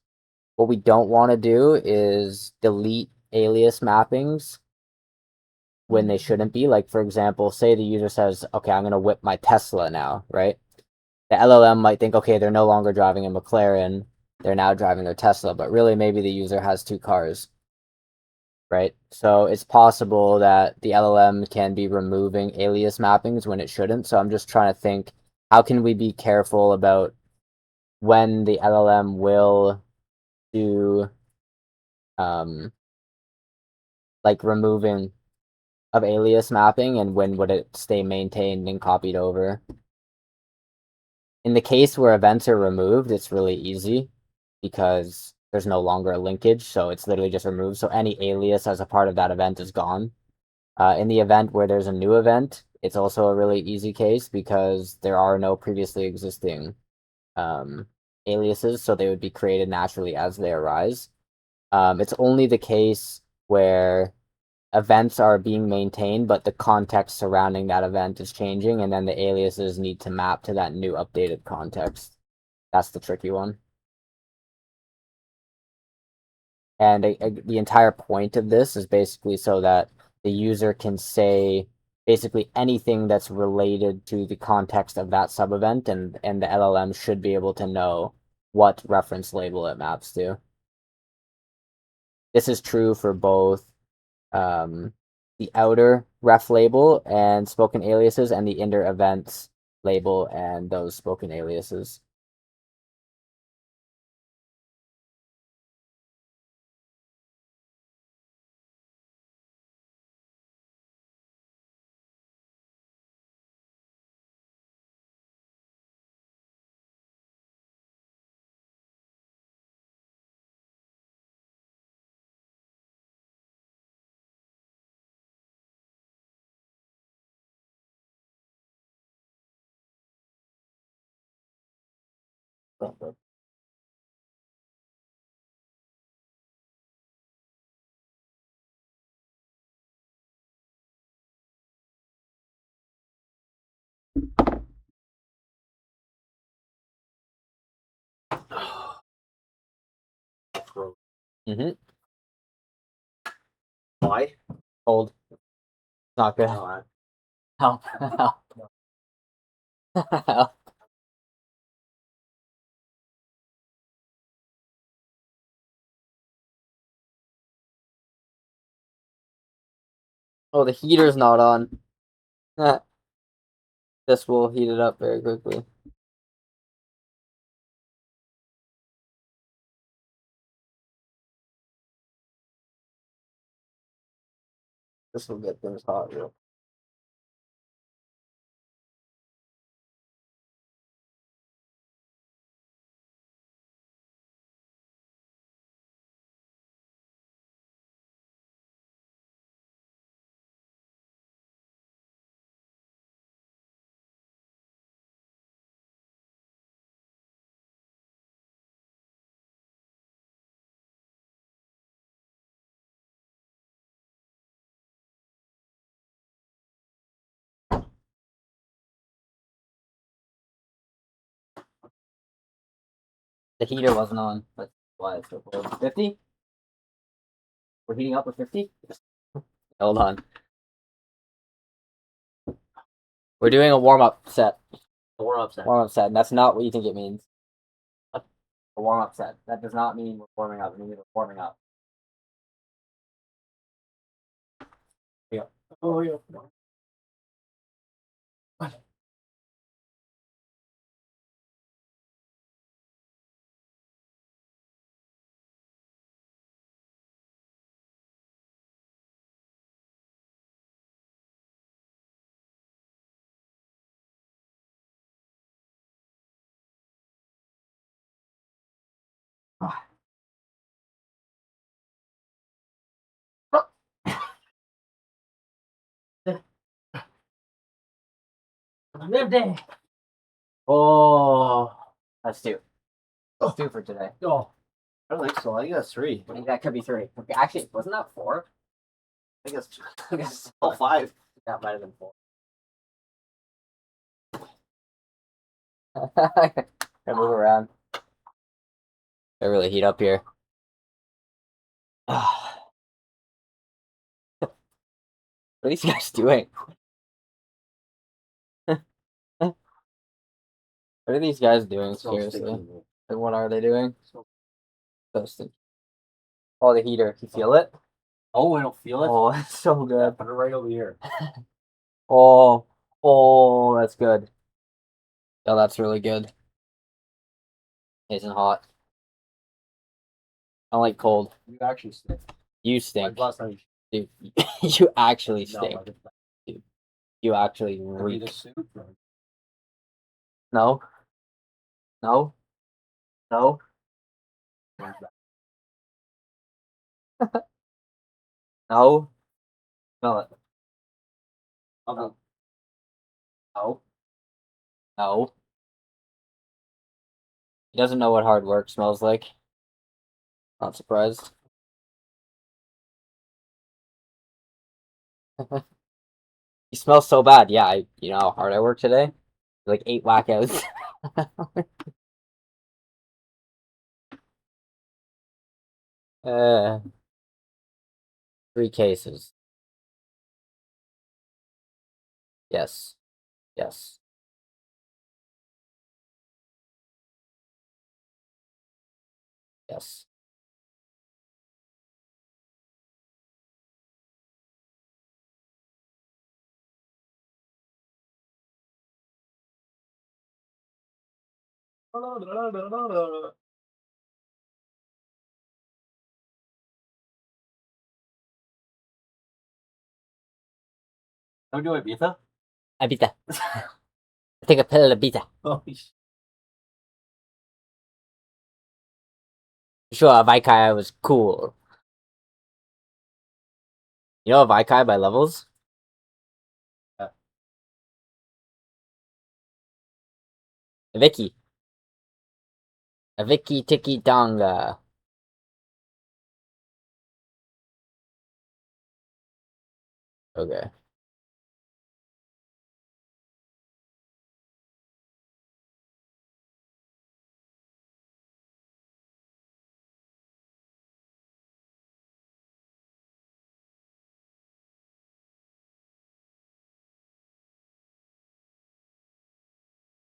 what we don't want to do is delete alias mappings when they shouldn't be. Like, for example, say the user says, okay, I'm going to whip my Tesla now, right? The LLM might think, okay, they're no longer driving a McLaren, they're now driving their Tesla, but really maybe the user has two cars, right? So it's possible that the LLM can be removing alias mappings when it shouldn't. So I'm just trying to think, how can we be careful about when the LLM will do like removing of alias mapping and when would it stay maintained and copied over? In the case where events are removed, it's really easy because there's no longer a linkage, so it's literally just removed. So any alias as a part of that event is gone. In the event where there's a new event, it's also a really easy case because there are no previously existing aliases, so they would be created naturally as they arise. It's only the case where events are being maintained, but the context surrounding that event is changing, and then the aliases need to map to that new updated context. That's the tricky one. And the entire point of this is basically so that the user can say basically anything that's related to the context of that sub event, and the LLM should be able to know what reference label it maps to. This is true for both the outer ref label and spoken aliases, and the inner events label and those spoken aliases. Mm-hmm. Why? Cold. Not good. No, Help. Help. Oh, the heater's not on. This will heat it up very quickly. This will get things hot real. The heater wasn't on. That's why it's so cold. 50? We're heating up with 50? Hold on. We're doing a warm-up set. warm-up set. Warm-up set, and that's not what you think it means. A warm-up set. That does not mean we're warming up. It means we're warming up. Yeah. Oh, yeah. Oh, that's two. That's two for today. Oh, I don't think so. I think that's 3. I think that could be 3. Okay, actually, wasn't that 4? I think that's I guess all 5. that might have been 4. Gotta move around. I really heat up here. What are these guys doing? What are these guys doing? Seriously, like, what are they doing? So stinky. Oh, the heater. You feel it? Oh, I don't feel it. Oh, it's so good. Put it right over here. Oh, oh, that's good. Oh, that's really good. Nice and hot. I like cold. You actually stink. You stink, Last time dude. You actually no, stink. I didn't. You actually Maybe reek. the soup or- No. No. No. No. Smell it. Oh, No. No. He doesn't know what hard work smells like. Not surprised. He smells so bad. Yeah, you know how hard I work today? Like 8 whackouts. 3 cases. Yes. Yes. Yes. Don't do Ibiza? Abita. Take a pill of Abita. Holy sh- Sure, Vaikai was cool. You know Vaikai by levels? Yeah. Vicky. A Vicky Tiki Tonga. Okay.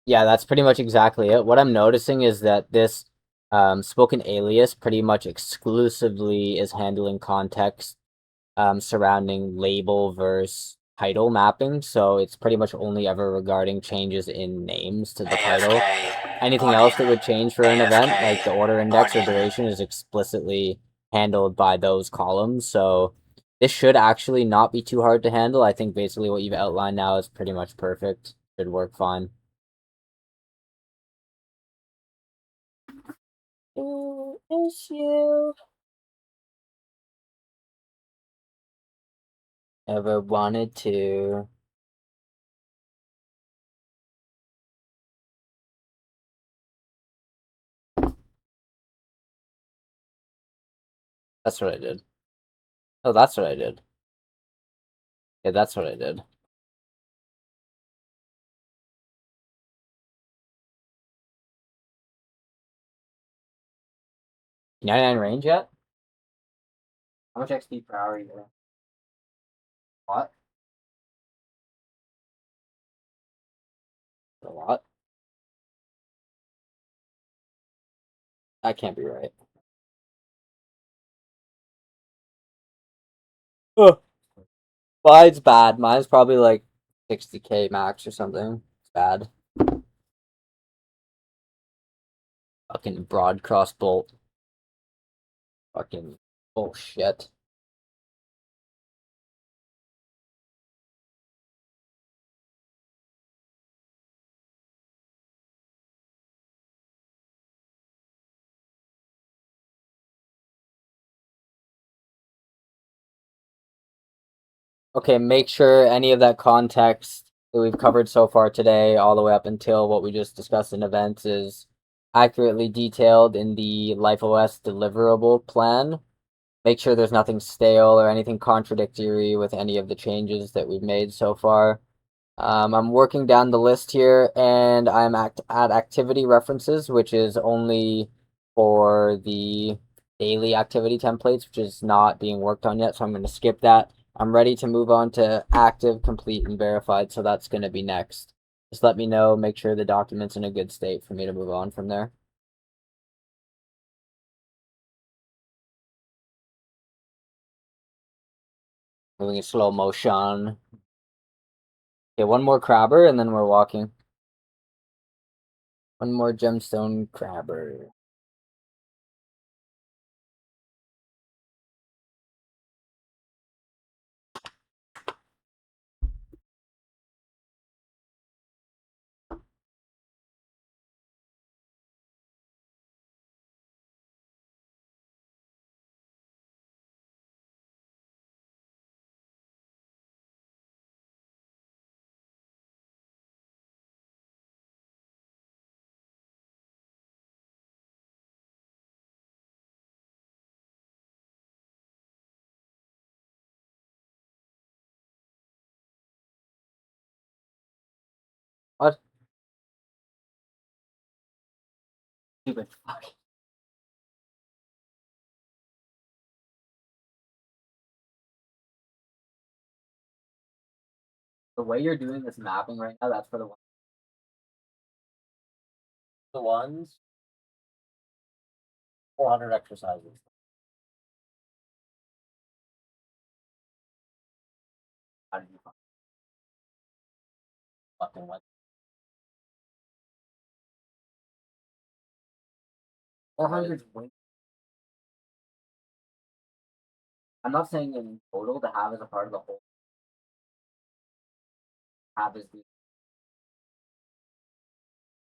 Yeah, that's pretty much exactly it. What I'm noticing is that this spoken alias pretty much exclusively is handling context surrounding label versus title mapping, so it's pretty much only ever regarding changes in names to the title. AFK. Anything else that Warning. would change for an event, like the AFK. order index or Warning. duration, is explicitly handled by those columns, so this should actually not be too hard to handle. I think basically what you've outlined now is pretty much perfect. Should work fine. Issue. Ever wanted to. That's what I did. Oh, that's what I did. Yeah, that's what I did. 99 range yet? How much XP per hour are you doing? What? A lot. That can't be right. Oh, mine's bad. Mine's probably like 60k max or something. It's bad. Fucking broad cross bolt. Fucking bullshit. Okay, make sure any of that context that we've covered so far today, all the way up until what we just discussed in events, is accurately detailed in the LifeOS deliverable plan. Make sure there's nothing stale or anything contradictory with any of the changes that we've made so far. I'm working down the list here, and I'm at activity references, which is only for the daily activity templates, which is not being worked on yet. So I'm going to skip that. I'm ready to move on to active, complete, and verified. So that's going to be next. Just let me know. Make sure the document's in a good state for me to move on from there. Moving in slow motion. Okay, one more crabber, and then we're walking. One more gemstone crabber. What? Stupid fuck. The way you're doing this mapping right now, that's for the one. The ones 400 exercises. How did you find Fucking what? 400's way. I'm not saying in total to have as a part of the whole. Have as the.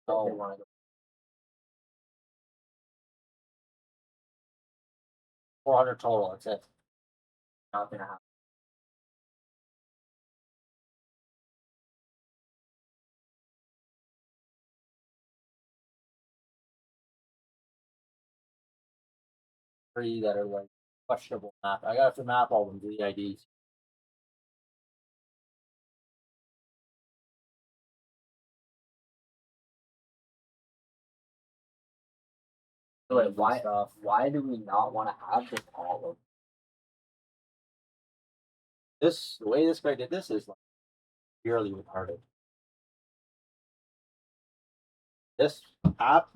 Oh. They want to go. 400 total. That's it. Not gonna happen. Three that are like questionable map. I got to map all of them to the IDs. So wait, Names and why? stuff. Why do we not want to have just all of? This the way this guy did this is like purely retarded. This app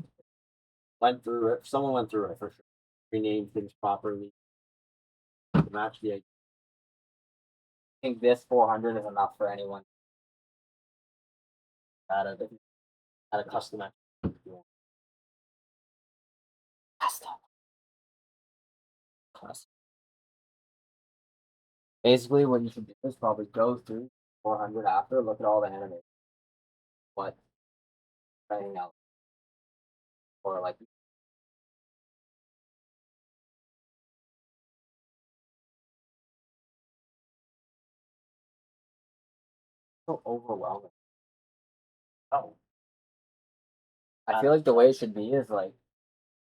went through it. Someone went through it for sure. Renamed things properly to match the ID. I think this 400 is enough for anyone. Add a custom app. Basically, what you should do is probably go through 400 after, look at all the animations, what anything else, or like so overwhelming. Oh, I feel like the way it should be is like,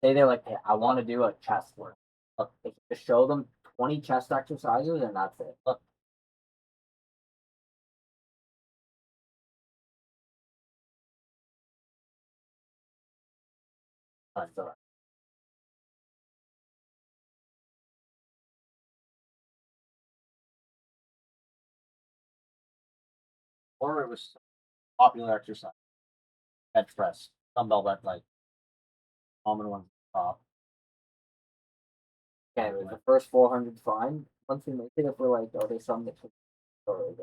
say they're like, hey, I want to do a chest work. Look, if you just show them 20 chest exercises and that's it. Look, that's all right. or it was popular exercise. Bench press, dumbbell bench, like common ones. Okay, the first 400 fine. Once we make it, if we're like, oh, there's some that should, or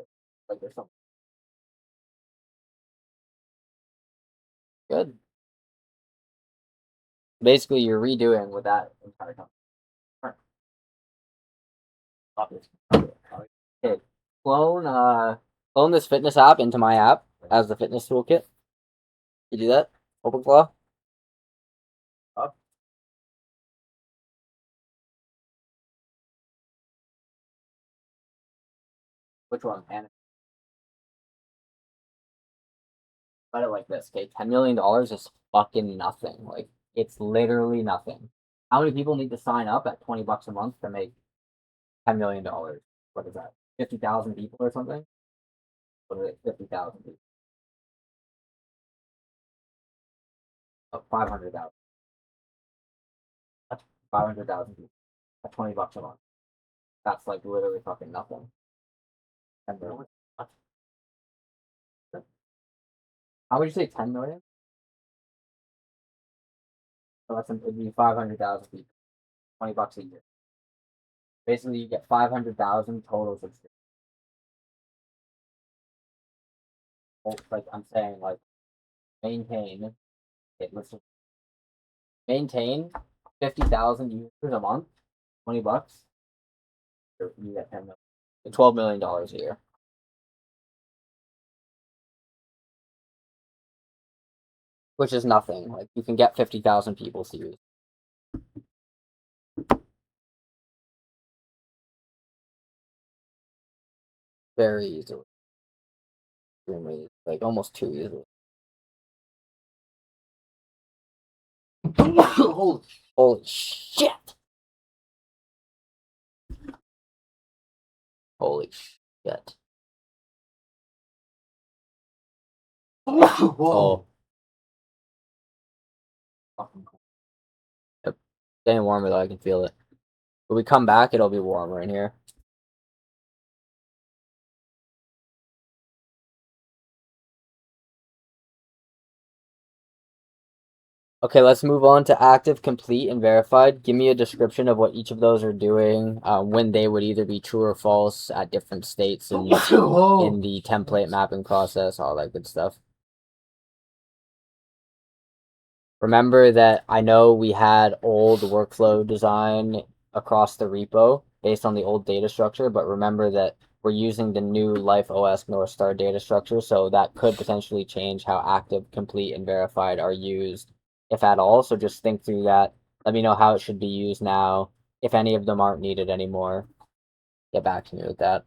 like there's something good. Basically, you're redoing with that entire company. Okay, clone this fitness app into my app as the fitness toolkit. You do that? OpenClaw. Up. Which one? Put it like this, okay? $10 million is fucking nothing. Like it's literally nothing. How many people need to sign up at $20 a month to make $10 million? What is that? 50,000 people or something? What is it? 50,000 people. Oh, 500,000. That's 500,000 people at $20 a month. That's like literally fucking nothing. $10 million. How would you say 10 million? So that's it'd be 500,000 people. $20 a year. Basically, you get 500,000 total subscriptions. Like I'm saying, like maintain it. Listen, maintain 50,000 users a month, $20. You get 10 million, $12 million a year. Which is nothing. Like you can get 50,000 people to use. Very easily. Extremely, like almost too easily. Holy shit! Holy shit! Oh, Fucking cool. yep. Getting warmer though. I can feel it. When we come back, it'll be warmer in here. Okay, let's move on to active, complete, and verified. Give me a description of what each of those are doing, when they would either be true or false at different states in the template mapping process, all that good stuff. Remember that I know we had old workflow design across the repo based on the old data structure, but remember that we're using the new Life OS North Star data structure, so that could potentially change how active, complete, and verified are used, if at all. So just think through that. Let me know how it should be used now. If any of them aren't needed anymore, get back to me with that.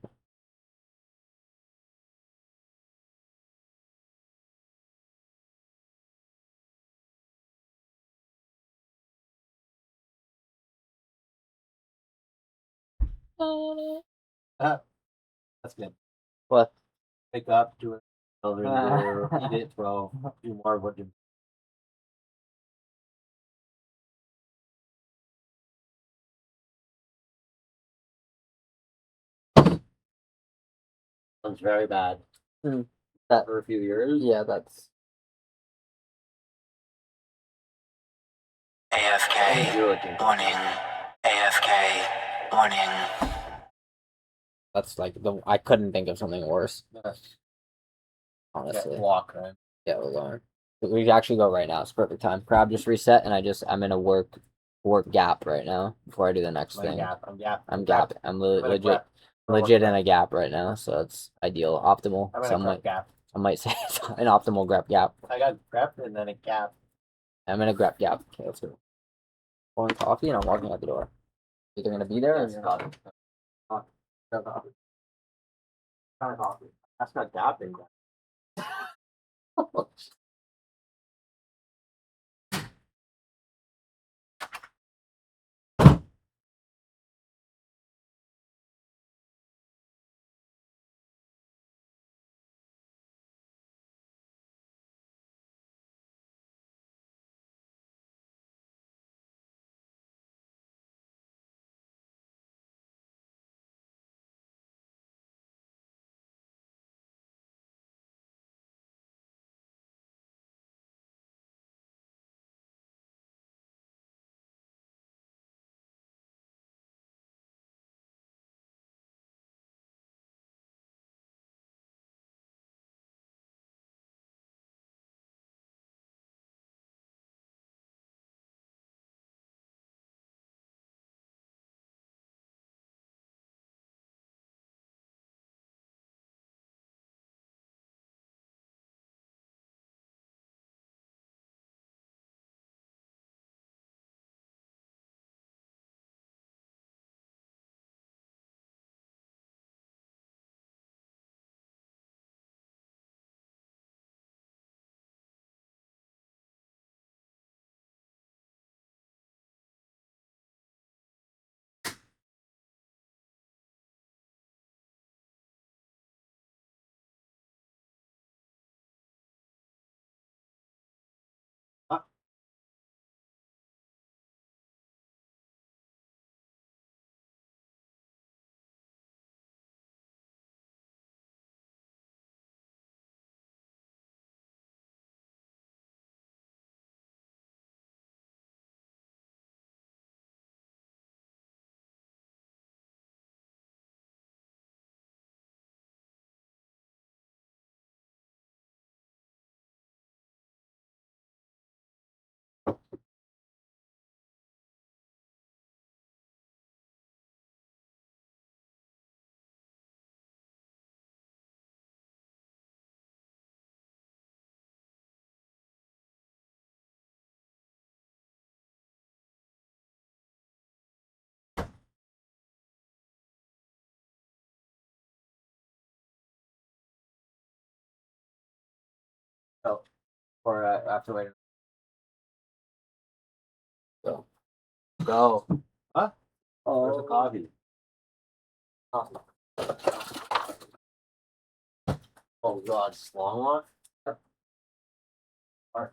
That's good. What? Pick up, do it, eat it, throw, do more of what you. Sounds very bad. That For a few years. yeah, that's AFK. Warning. AFK. Warning. like I couldn't think of something worse, Yeah, honestly. block, right? Yeah, we're going. We can actually go right now. It's perfect time. Crowd just reset, and I'm in a work gap right now before I do the next thing. I'm gap. I'm legit in a gap right now, so it's ideal, optimal. I'm in a gap. Some might say it's an optimal grep gap. I got grep and then a gap. I'm in a grep gap. Okay, let's go. Pouring coffee, and I'm walking out the door. Either gonna be there or you're not. Coffee. That's not gapping. Oh, or after later. Go. Go. Huh? Oh, there's a coffee. Oh God, long one. Alright.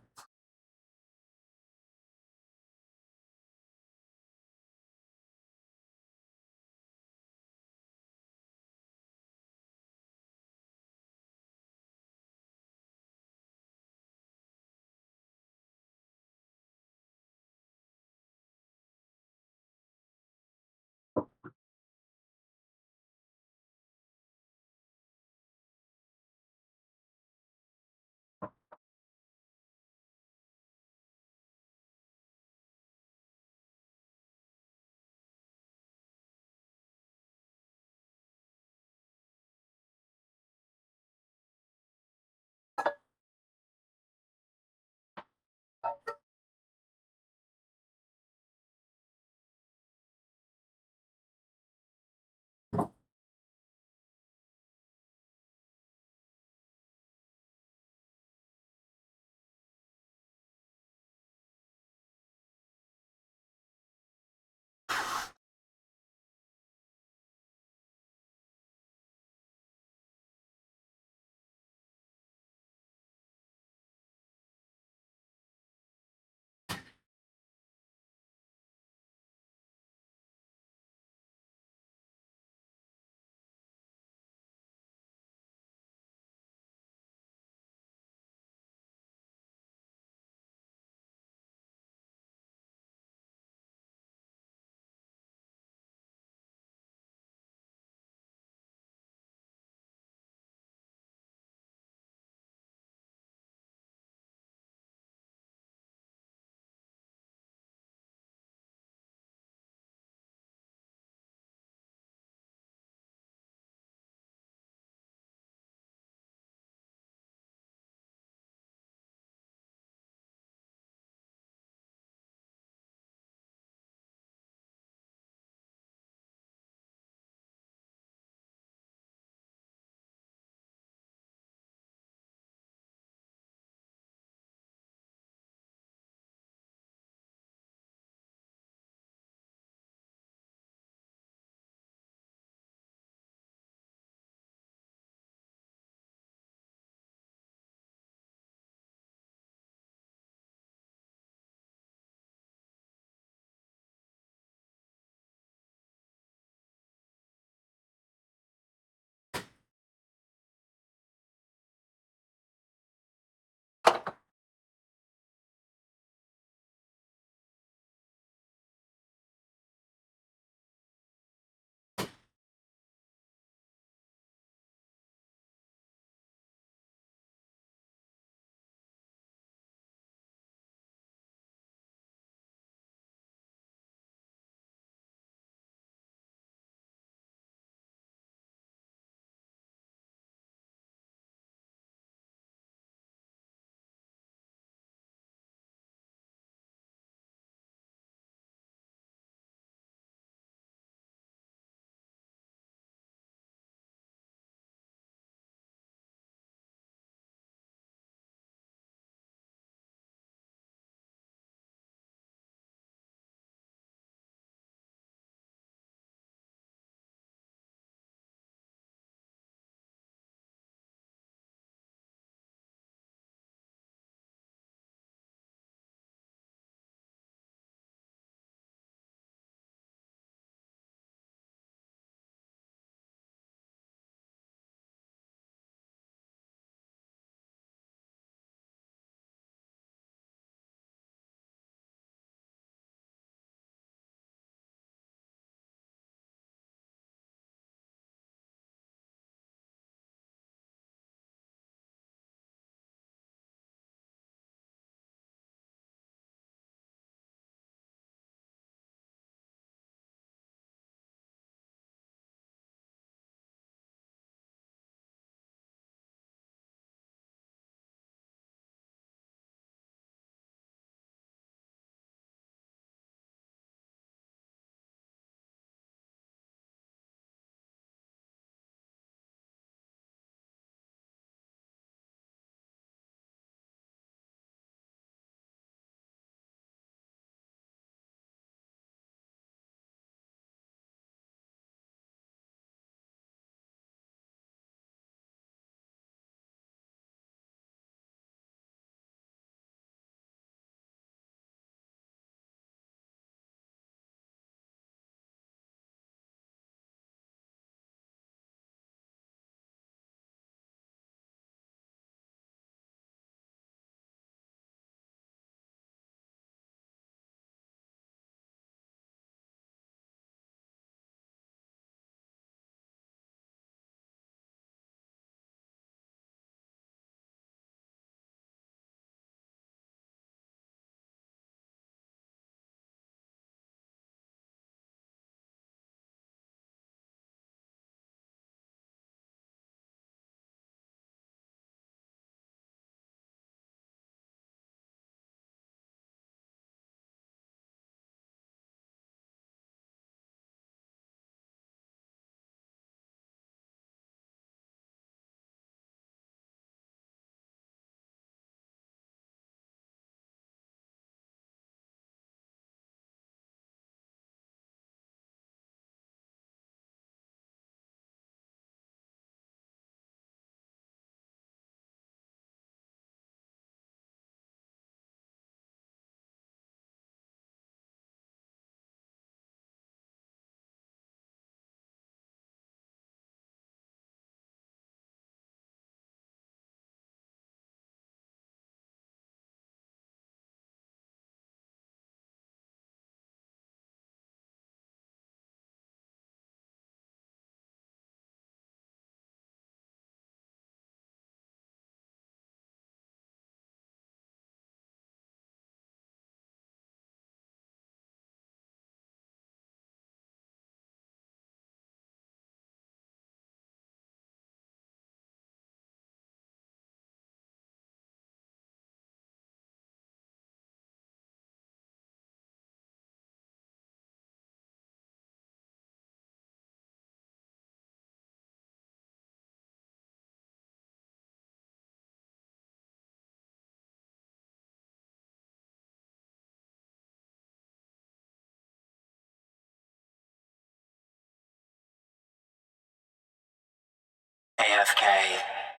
AFK.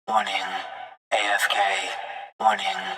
Warning. AFK. Warning.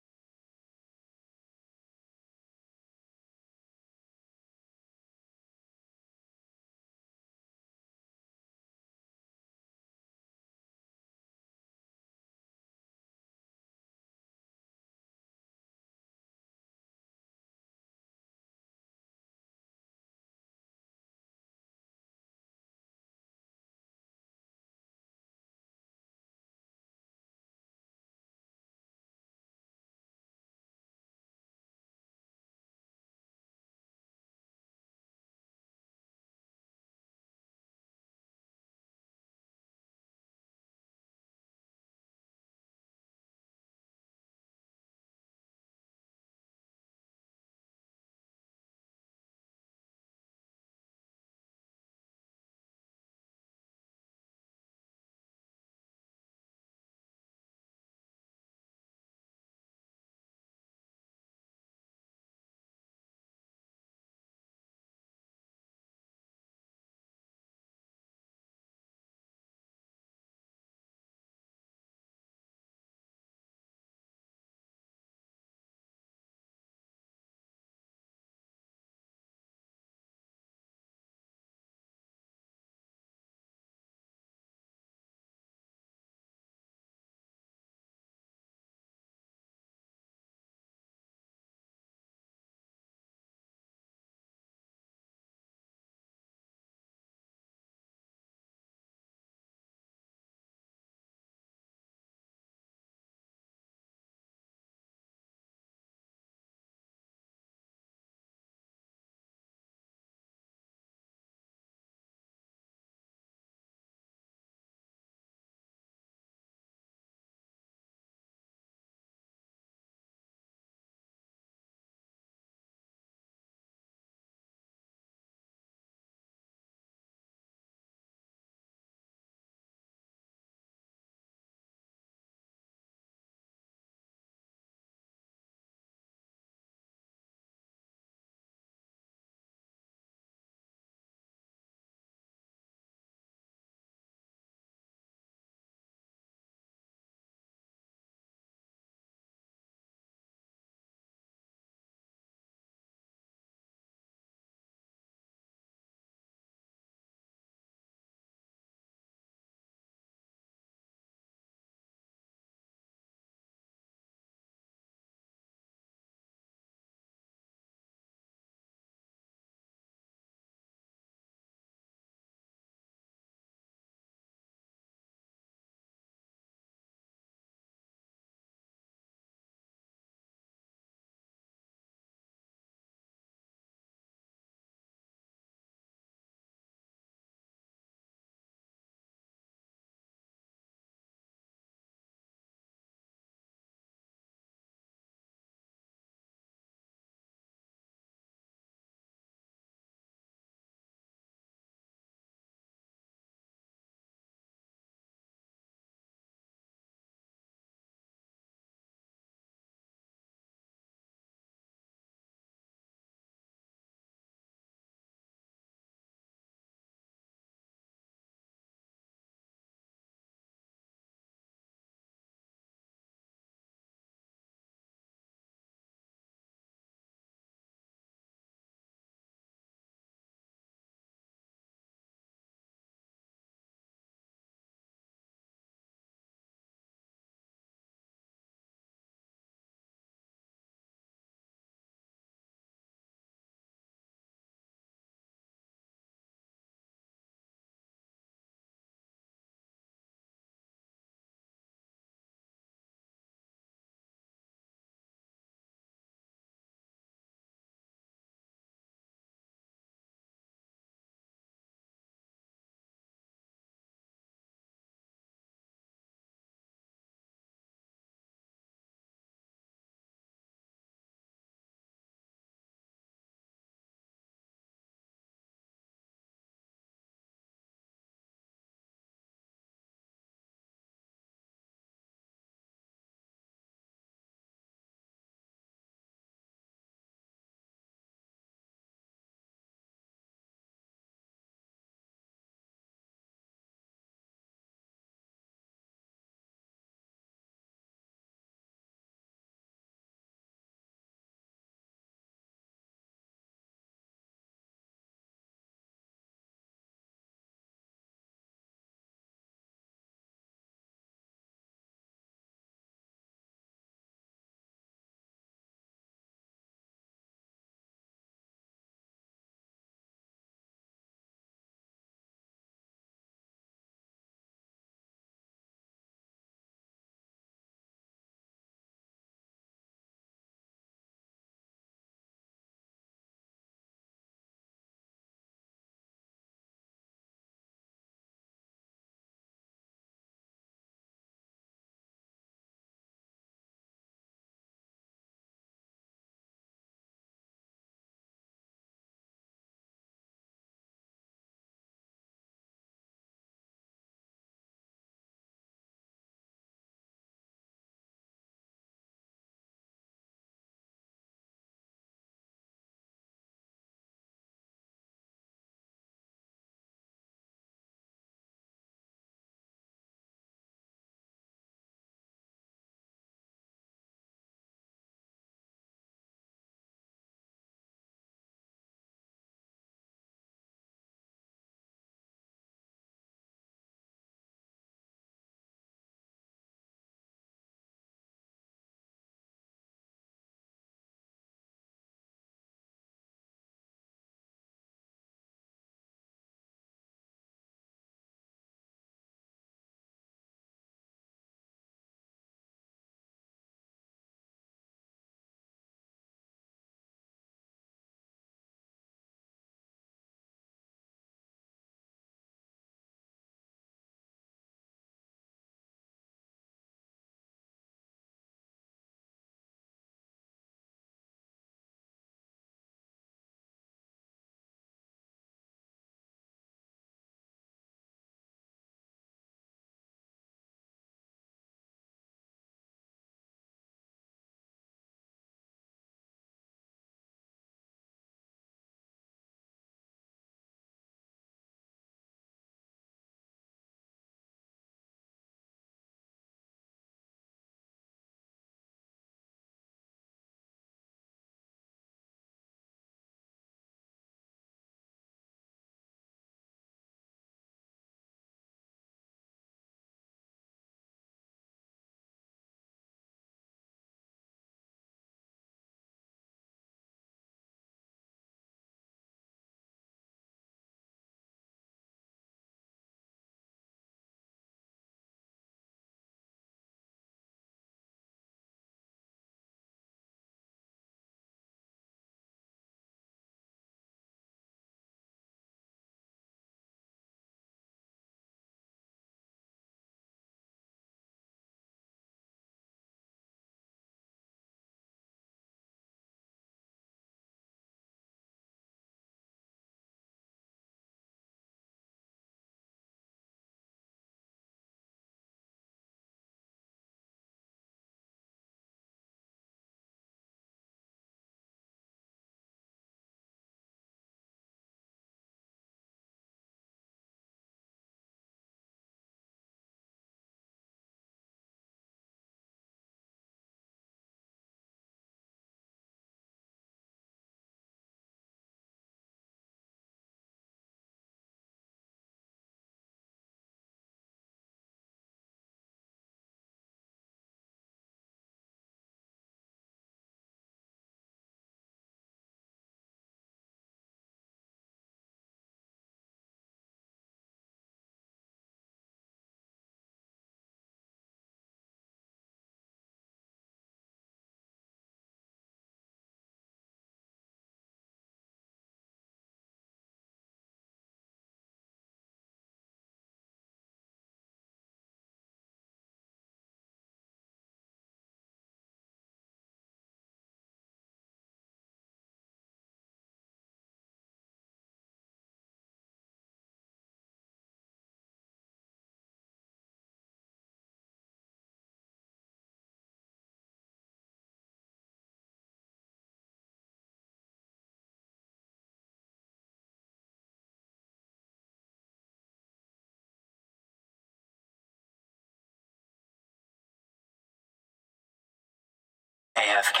AFK.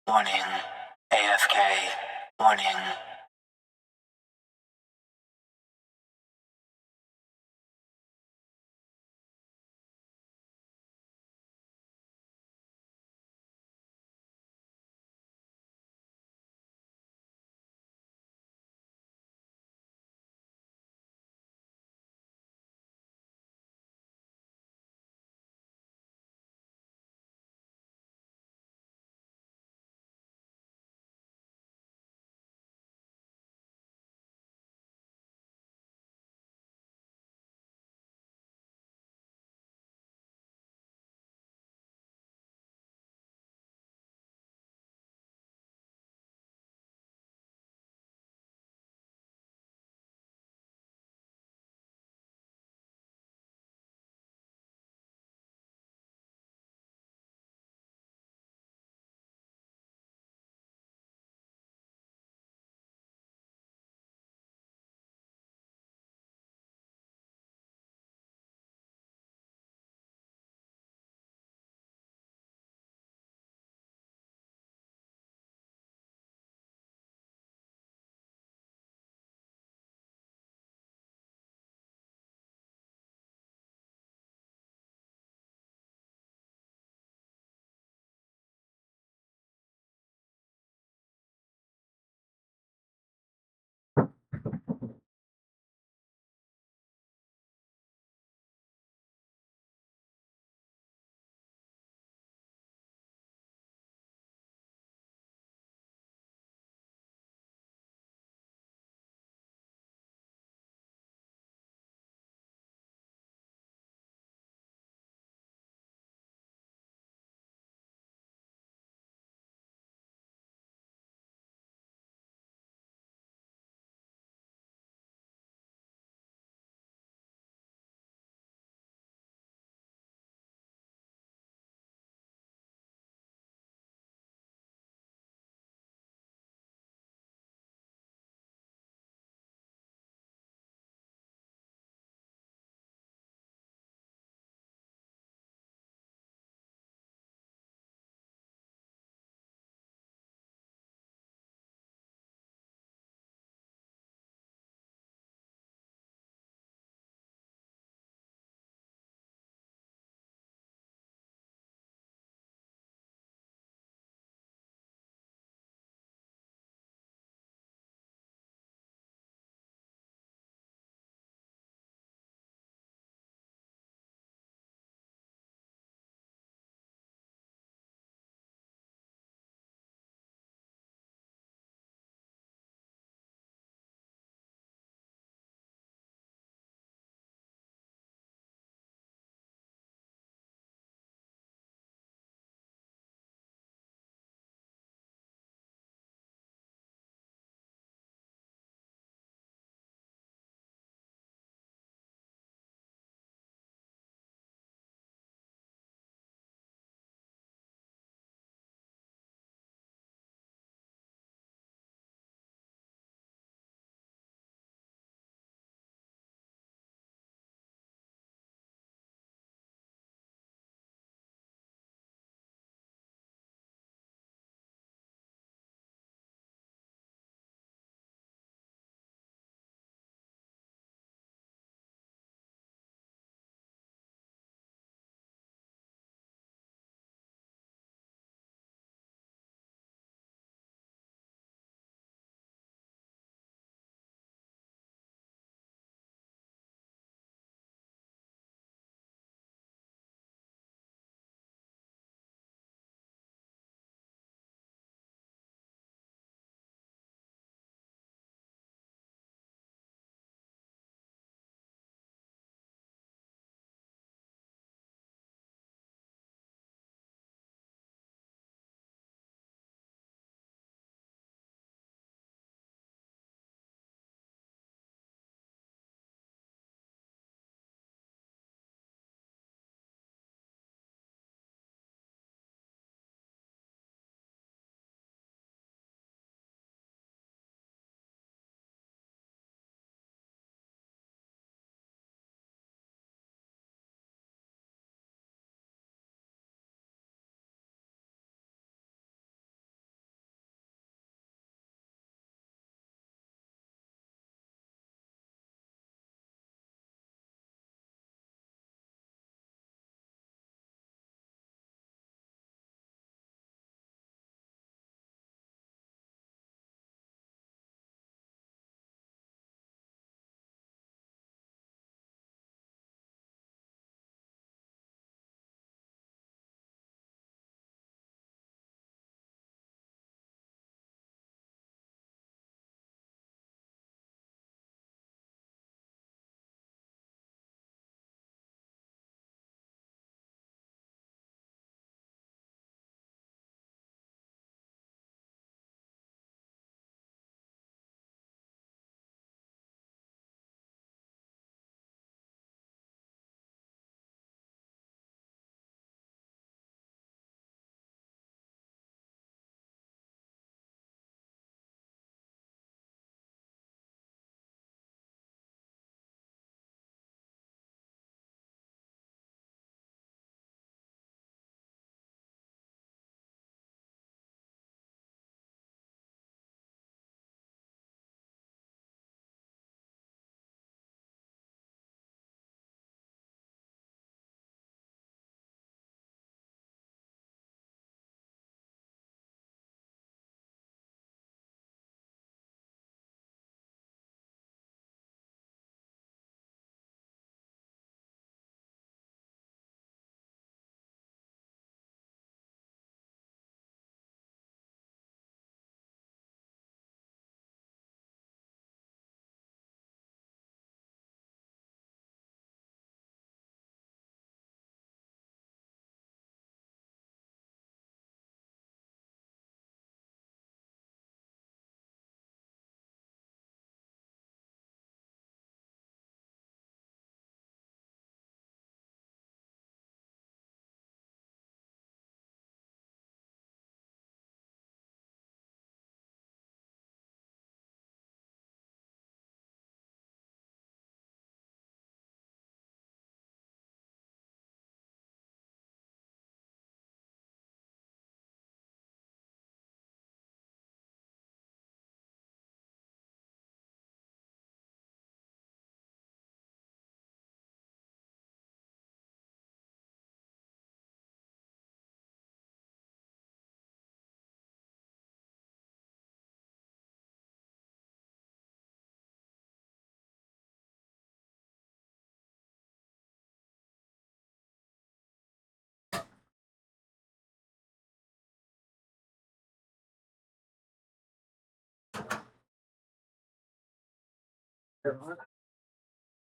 Warning. AFK. Warning.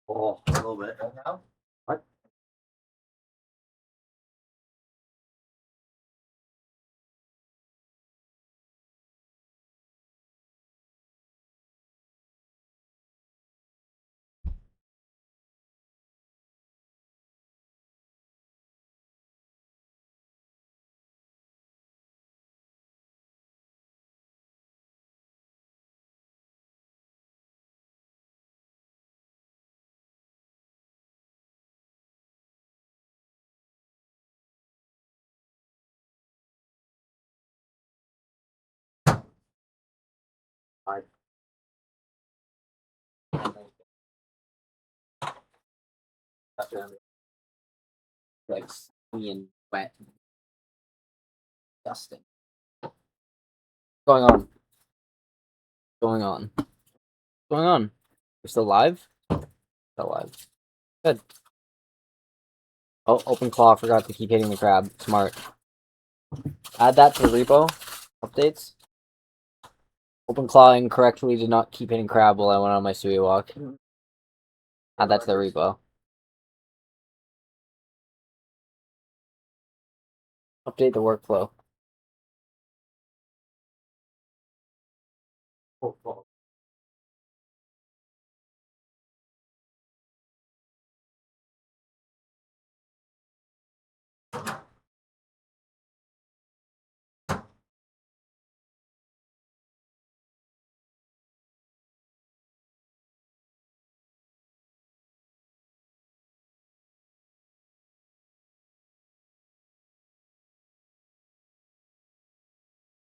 Oh, a little bit. What? I Like stinky and wet. Disgusting. Going on. Going on. Going on. We're still live? Still live. Good. Oh, open claw. Forgot to keep hitting the crab. Smart. Add that to the repo. Updates. Open claw incorrectly did not keep hitting crab while I went on my Sui walk. Add that to the repo. Update the workflow.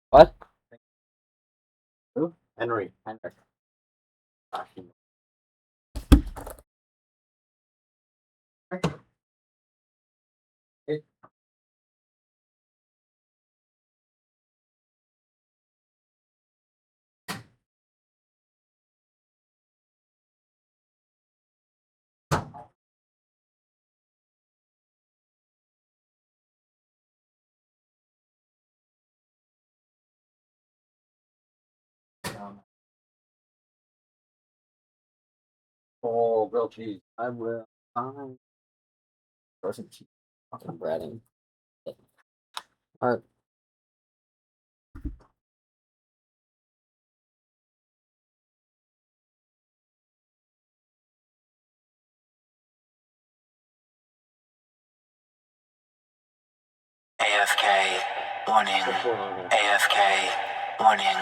What? Who? Henry. Hendrick. Oh, grilled cheese. I will find frozen cheese. Fucking breading. Alright. AFK. Warning. What's going on here? AFK. Warning.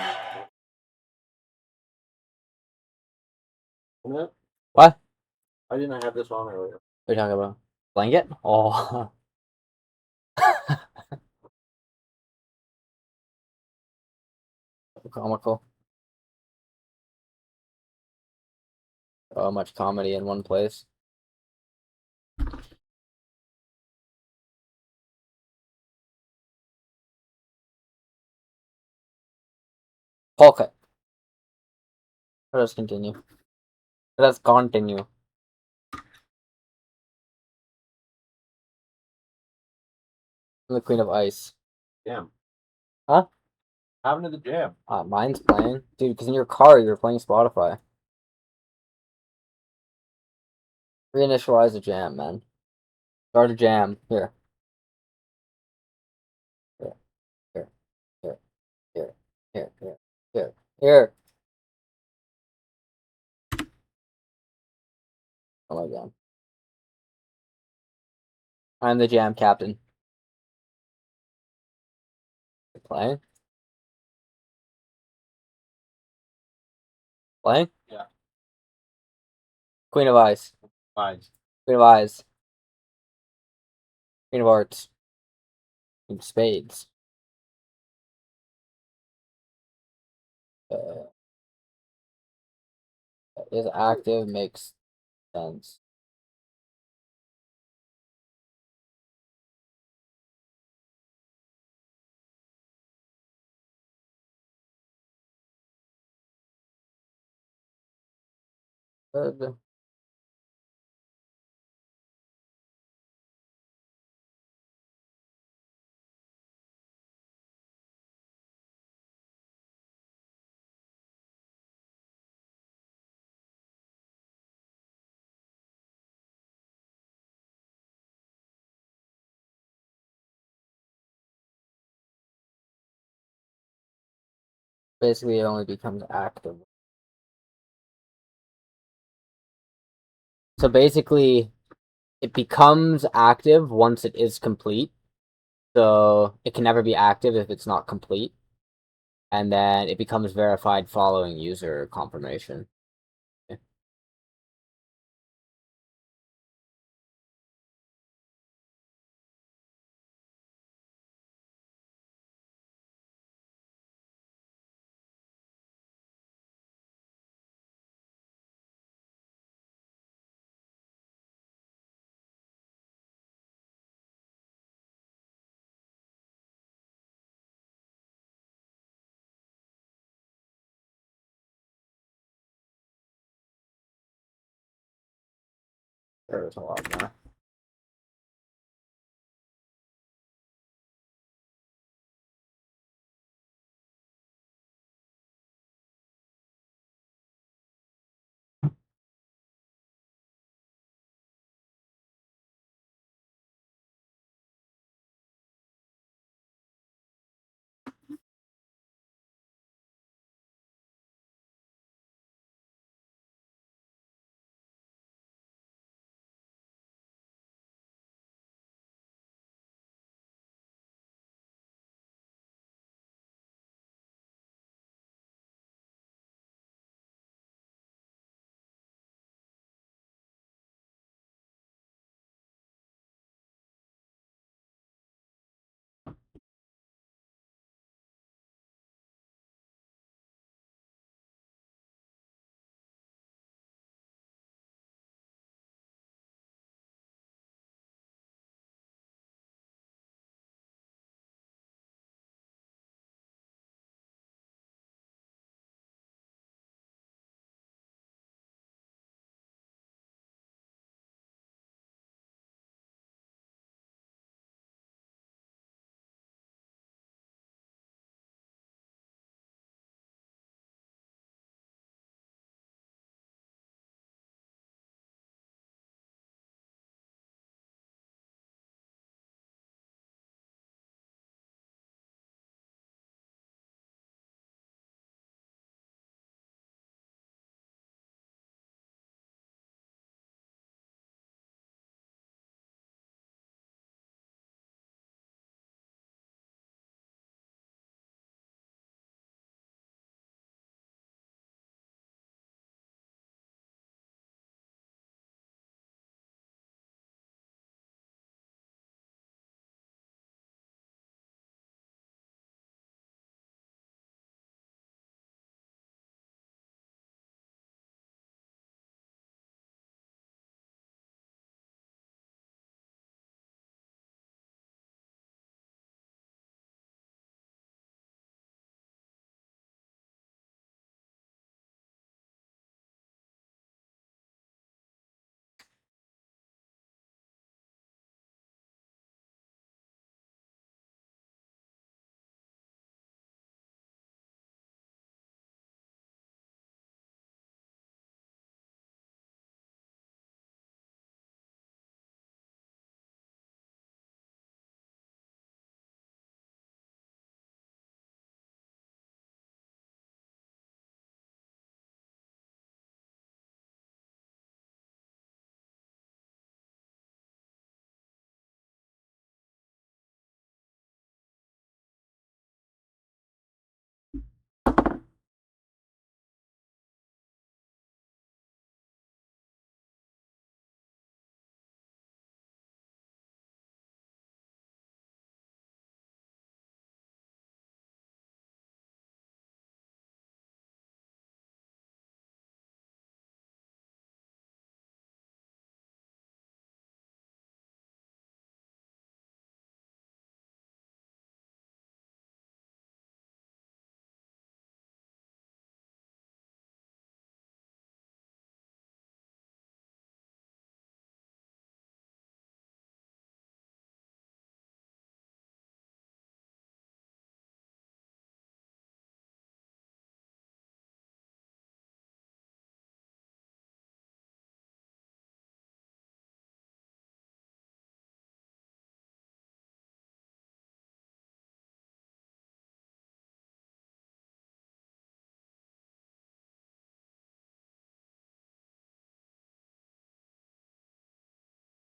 What? What? Why didn't I have this on earlier? What are you talking about? Blanket? Oh. Comical. So much comedy in one place. Okay. Let us continue. Let us continue. I'm the Queen of Ice. Jam. Huh? Having to the jam. Mine's playing. Dude, because in your car you're playing Spotify. Reinitialize the jam, man. Start a jam. Here. Here. Here. Here. Here. Here. Here. Here. Here. Oh my god. I'm the jam captain. Playing? Playing? Yeah. Queen of Ice. Fine. Queen of Eyes. Queen of Hearts. Queen of Spades. Is active, makes sense. Good. Basically, it only becomes active. So basically, it becomes active once it is complete. So it can never be active if it's not complete. And then it becomes verified following user confirmation. There's a lot more.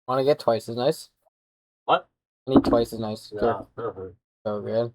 Want to get twice as nice? What? I need twice as nice. Yeah. So good.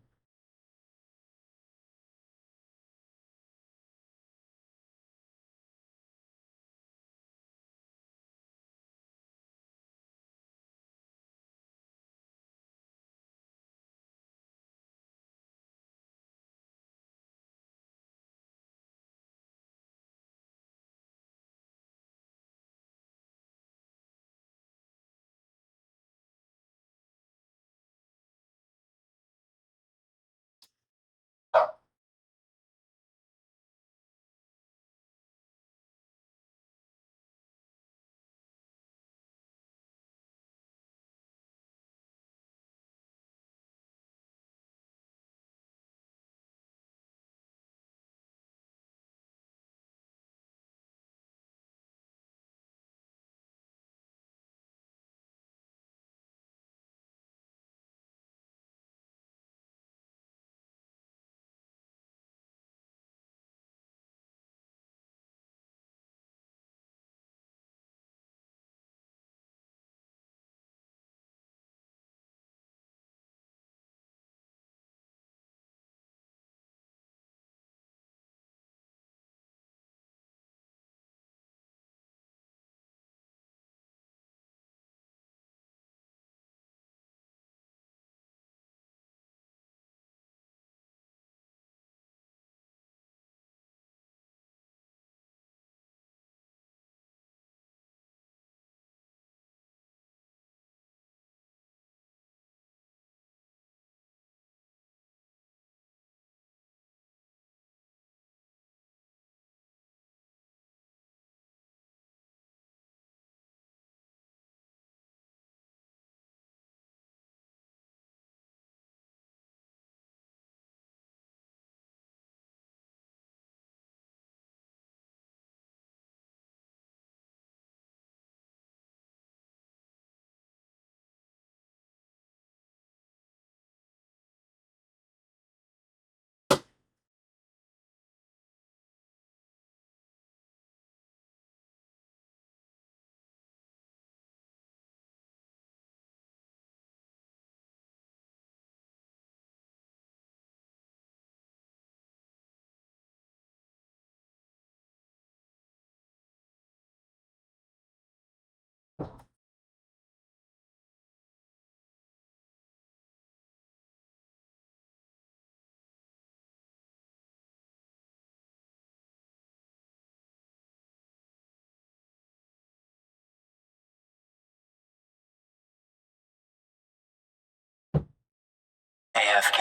AFK.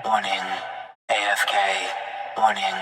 Warning. AFK. Warning.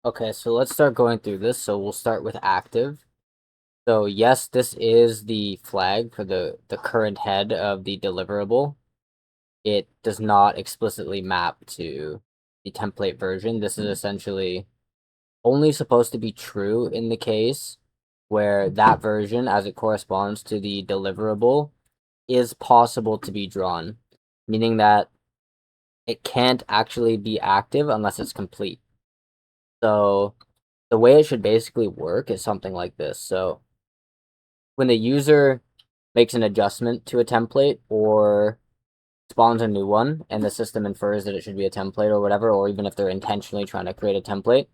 Okay, so let's start going through this. So we'll start with active. So yes, this is the flag for the current head of the deliverable. It does not explicitly map to the template version. This is essentially only supposed to be true in the case where that version, as it corresponds to the deliverable, is possible to be drawn, meaning that it can't actually be active unless it's complete. So the way it should basically work is something like this. So when the user makes an adjustment to a template or spawns a new one and the system infers that it should be a template or whatever, or even if they're intentionally trying to create a template,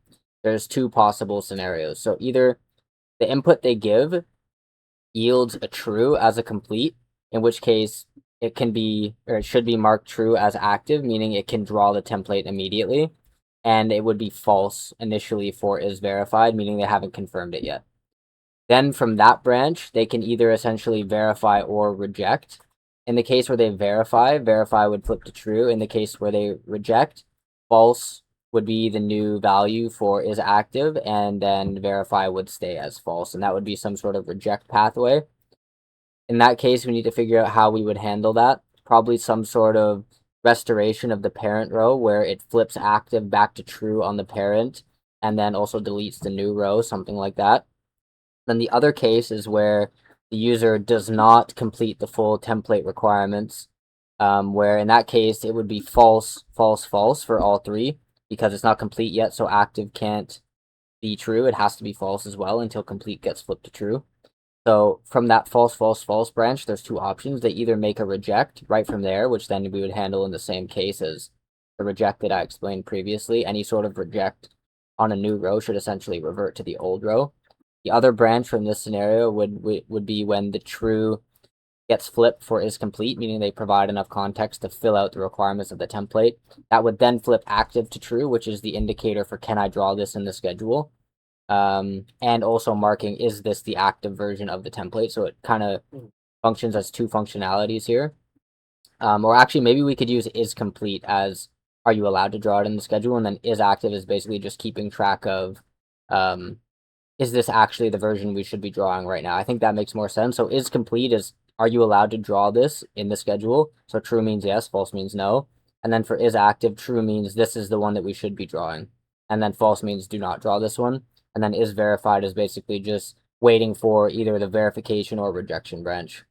there's two possible scenarios. So either the input they give yields a true as a complete, in which case it can be or it should be marked true as active, meaning it can draw the template immediately, and it would be false initially for is verified, meaning they haven't confirmed it yet. Then from that branch, they can either essentially verify or reject. In the case where they verify, verify would flip to true. In the case where they reject, false would be the new value for is active, and then verify would stay as false, and that would be some sort of reject pathway. In that case, we need to figure out how we would handle that. Probably some sort of restoration of the parent row where it flips active back to true on the parent, and then also deletes the new row, something like that. Then the other case is where the user does not complete the full template requirements, where in that case it would be false, false, false for all three because it's not complete yet, so active can't be true. It has to be false as well until complete gets flipped to true. So from that false, false, false branch, there's two options. They either make a reject right from there, which then we would handle in the same case as the reject that I explained previously. Any sort of reject on a new row should essentially revert to the old row. The other branch from this scenario would be when the true gets flipped for is complete, meaning they provide enough context to fill out the requirements of the template. That would then flip active to true, which is the indicator for can I draw this in the schedule. And also marking is this the active version of the template, so it kind of functions as two functionalities here. Or actually, maybe we could use is complete as are you allowed to draw it in the schedule, and then is active is basically just keeping track of is this actually the version we should be drawing right now? I think that makes more sense. So is complete is are you allowed to draw this in the schedule? So true means yes, false means no. And then for is active, true means this is the one that we should be drawing. And then false means do not draw this one. And then is verified is basically just waiting for either the verification or rejection branch.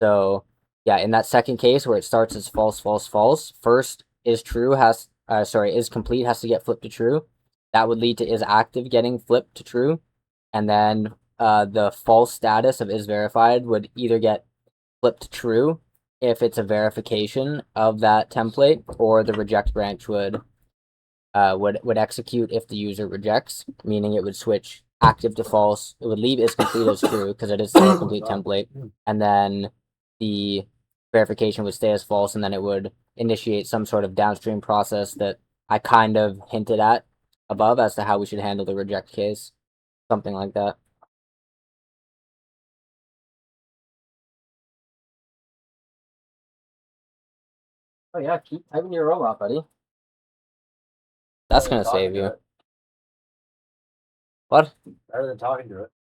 So yeah, in that second case where it starts as false, false, false, first is true has is complete has to get flipped to true. That would lead to is active getting flipped to true, and then the false status of is verified would either get flipped to true if it's a verification of that template, or the reject branch would execute if the user rejects, meaning it would switch active to false. It would leave is complete as true because it is still a complete template, and then the verification would stay as false, and then it would initiate some sort of downstream process that I kind of hinted at above as to how we should handle the reject case, something like that. Oh yeah, keep typing your robot, buddy. That's gonna save you. What? Better than talking to it.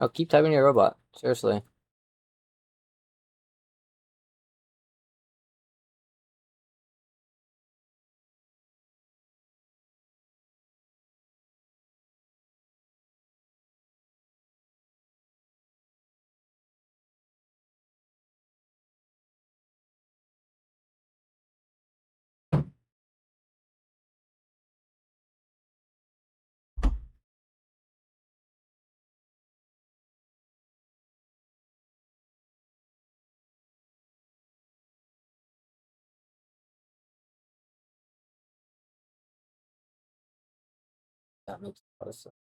Oh, keep typing your robot. Seriously. That makes a lot of sense.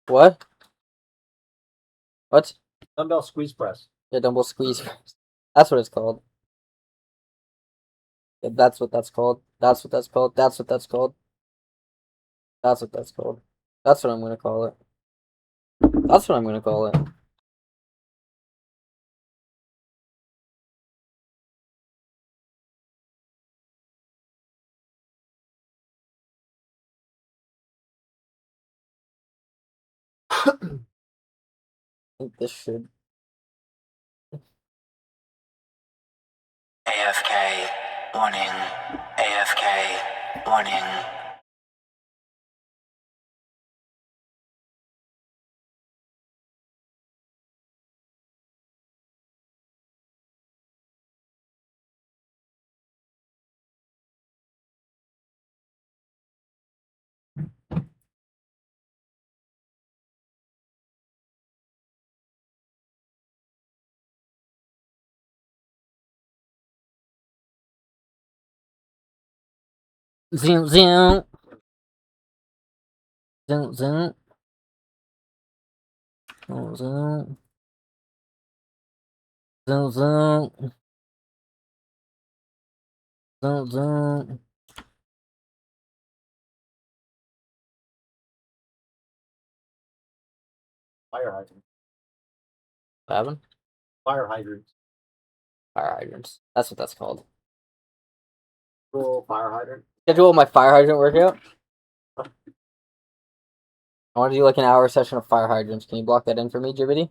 What? What? Dumbbell squeeze press. Yeah, dumbbell squeeze. That's what it's called. Yeah, that's what that's called. That's what that's called. That's what that's called. That's what that's called. That's what I'm gonna call it. That's what I'm gonna call it. I think this should. AFK. Warning. AFK. Warning. Zoom, zoom. Zoom, zoom. Zoom, zoom. Zoom, zoom. Zoom, zoom. Fire hydrant. What happened? Fire hydrants. Fire hydrants. That's what that's called. Cool fire hydrant. Schedule my fire hydrant workout. I want to do like an hour session of fire hydrants. Can you block that in for me, Jibbity?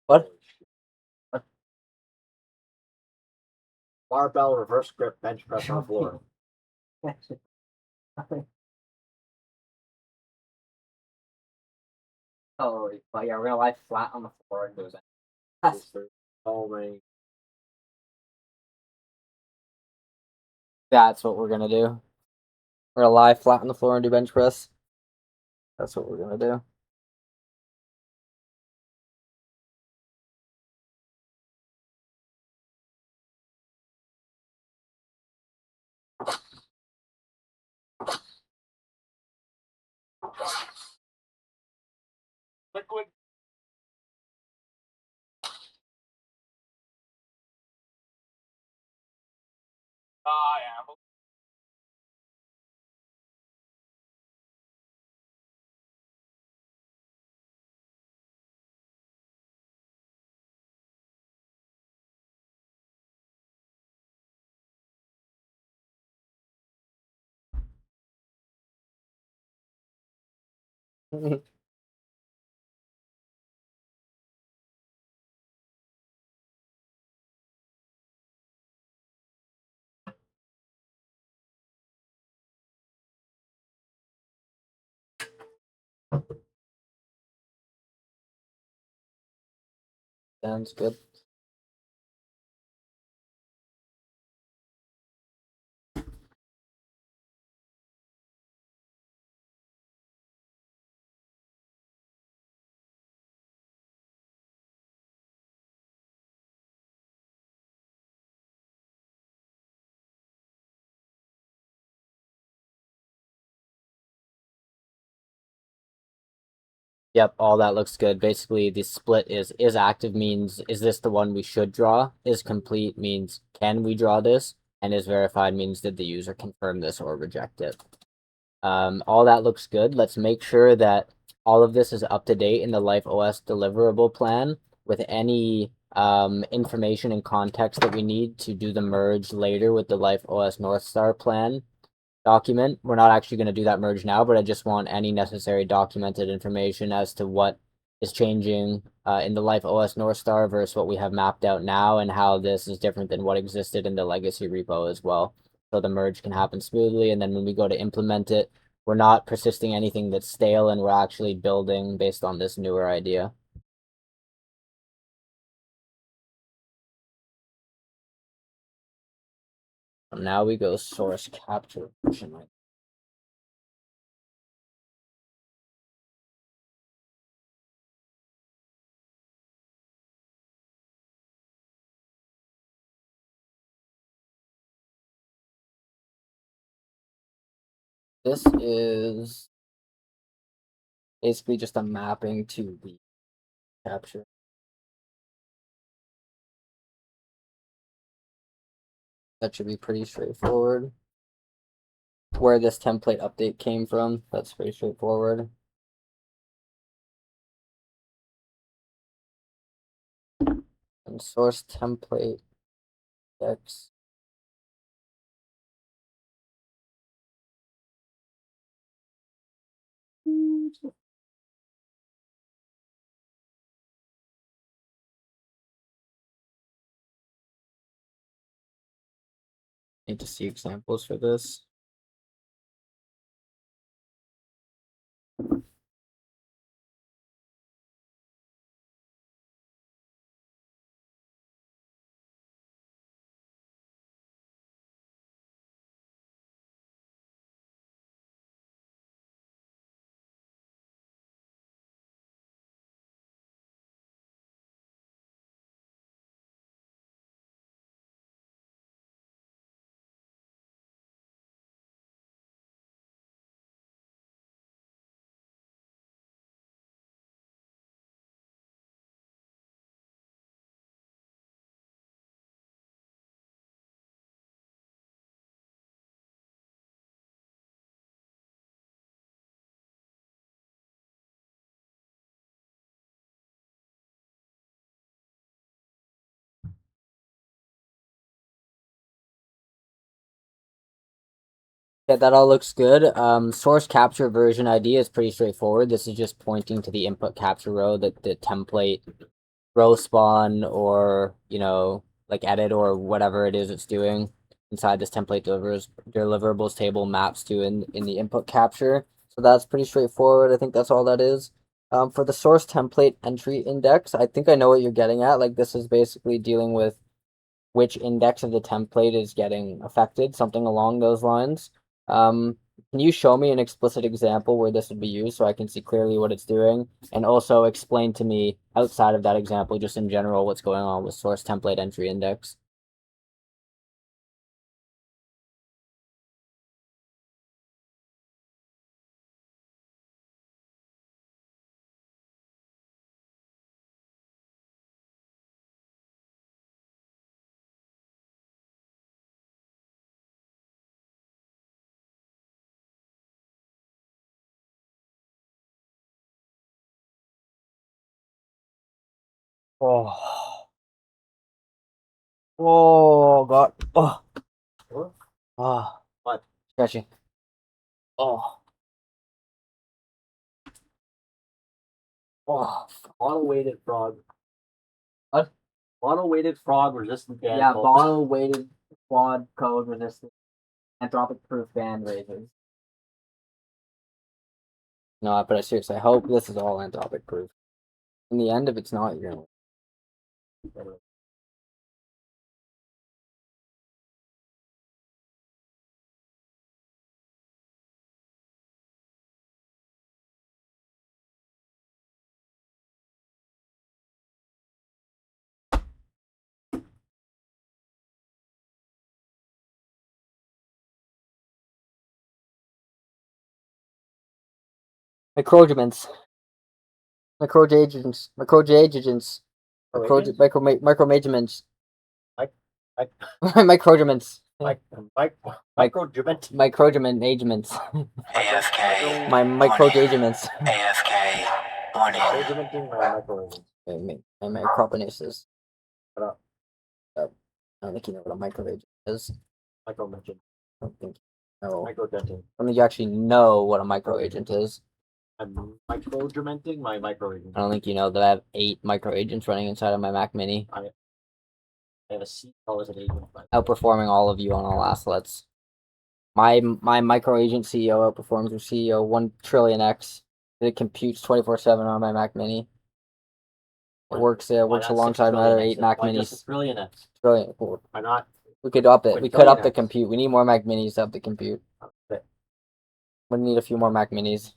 What? Barbell reverse grip bench press on floor. Oh, but yeah, we're gonna lie flat on the floor and do that. So many. That's what we're gonna do. We're gonna lie flat on the floor and do bench press. That's what we're gonna do. Liquid. I Sounds good. Yep, all that looks good. Basically, the split is active means is this the one we should draw? Is complete means can we draw this? And is verified means did the user confirm this or reject it? All that looks good. Let's make sure that all of this is up to date in the Life OS deliverable plan with any information and context that we need to do the merge later with the Life OS Northstar plan document. We're not actually going to do that merge now, but I just want any necessary documented information as to what is changing in the Life OS Northstar versus what we have mapped out now and how this is different than what existed in the legacy repo as well. So the merge can happen smoothly, and then when we go to implement it, we're not persisting anything that's stale and we're actually building based on this newer idea. Now we go source capture version. This is basically just a mapping to the capture. That should be pretty straightforward. Where this template update came from, that's pretty straightforward. And source template X. Need to see examples for this. Yeah, that all looks good. Source capture version ID is pretty straightforward. This is just pointing to the input capture row that the template row spawn or, like edit or whatever it is it's doing inside this template deliverables table maps to in the input capture. So that's pretty straightforward. I think that's all that is. For the source template entry index, I think I know what you're getting at. Like this is basically dealing with which index of the template is getting affected, something along those lines. Can you show me an explicit example where this would be used so I can see clearly what it's doing? And also explain to me outside of that example, just in general, what's going on with source template entry index. Oh, oh, God. Oh, oh, What? stretching. Oh, oh. Auto-weighted frog. What? Auto-weighted frog resistant band. Yeah, bottle weighted quad code resistant anthropic proof band raises. No, but I seriously, I hope this is all anthropic proof. In the end, if it's not, you're gonna Microagents. Microagents. Microagents. Micromeasurements. Mike, Microagents. microagement. Microagents. AFK. My microagents. AFK. Warning. Microagenting or microagent? My micropenis. Shut up. I don't think you know what a microagent is. Microagent. I don't think you know. Microdenting. I don't think you actually know what a microagent is. I'm microagenting my microagent. I don't think you know that I have 8 microagents running inside of my Mac Mini, I have a C as an agent. outperforming all of you on all athletes. My microagent CEO outperforms your CEO 1 trillion X. It computes 24/7 on my Mac Mini. It works alongside my other 8 Mac Minis. Trillion X. Trillion. Why not? We could up it. Wait, We could up trillion the X. compute. We need more Mac Minis to up the compute. Okay. We need a few more Mac Minis.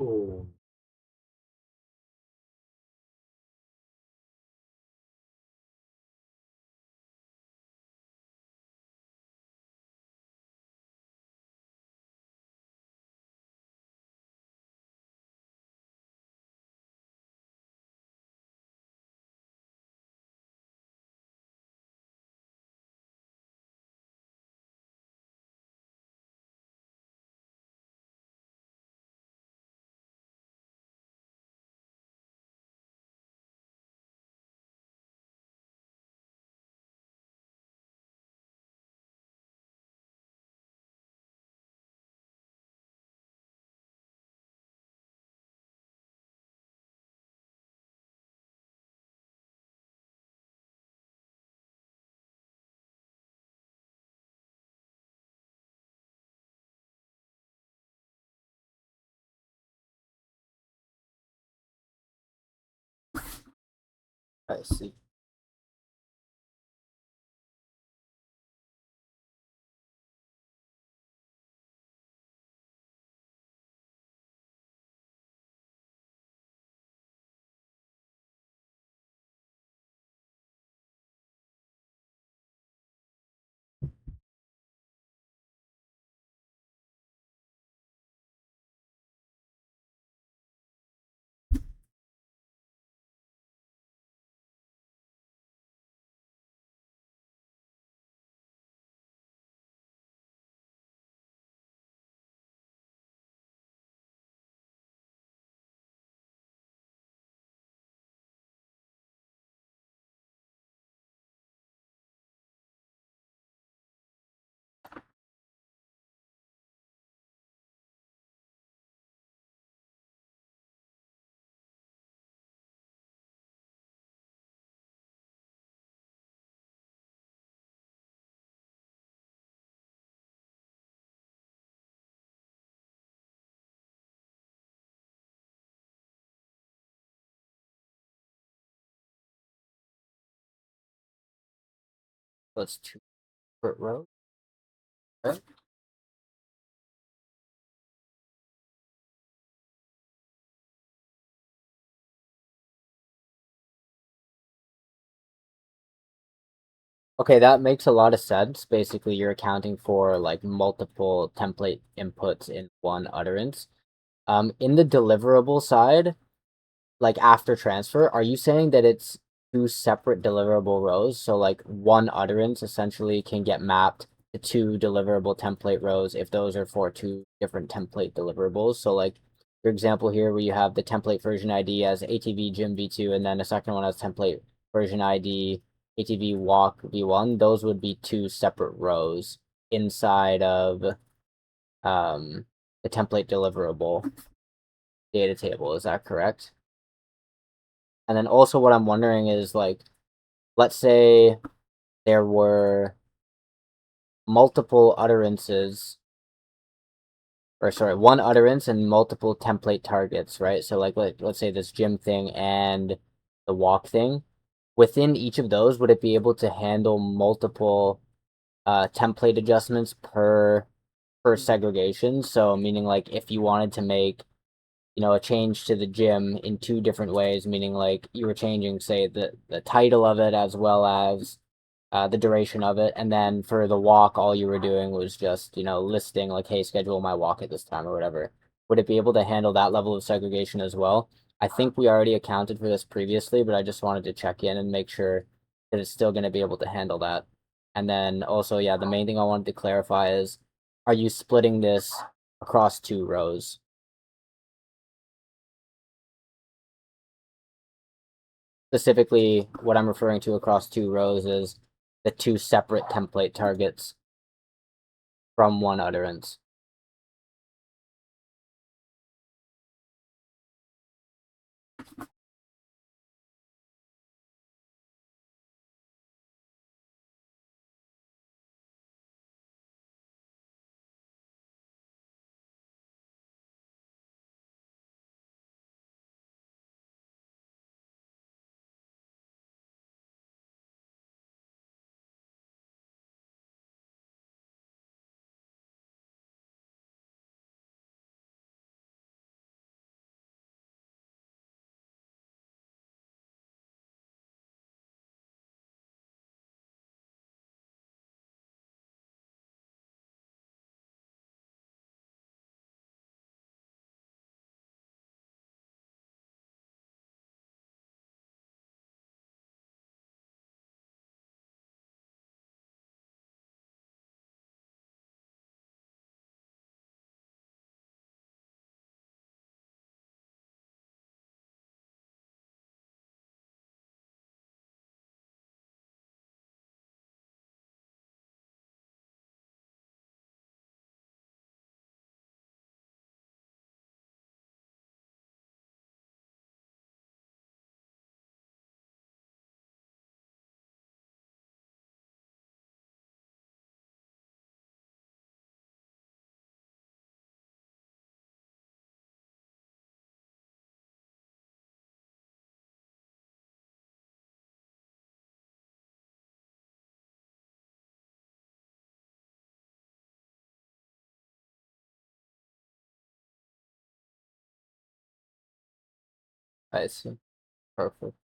Ooh. I see. That's 2 per row. Okay. Okay, that makes a lot of sense. Basically, you're accounting for like multiple template inputs in one utterance. In the deliverable side, like after transfer, are you saying that it's two separate deliverable rows? So like one utterance essentially can get mapped to two deliverable template rows if those are for two different template deliverables. So like your example here where you have the template version ID as ATV gym v2 and then the second one as template version ID ATV walk v1, those would be two separate rows inside of the template deliverable data table. Is that correct? And then also what I'm wondering is like, let's say there were multiple utterances, or sorry, one utterance and multiple template targets, right? So like let's say this gym thing and the walk thing. Within each of those, would it be able to handle multiple template adjustments per segregation? So meaning like if you wanted to make a change to the gym in two different ways, meaning like you were changing, say, the title of it as well as the duration of it, and then for the walk, all you were doing was just listing like, hey, schedule my walk at this time or whatever. Would it be able to handle that level of segregation as well? I think we already accounted for this previously, but I just wanted to check in and make sure that it's still going to be able to handle that. And then also, yeah, the main thing I wanted to clarify is, are you splitting this across two rows? Specifically, what I'm referring to across two rows is the two separate template targets from one utterance. I see. Perfect.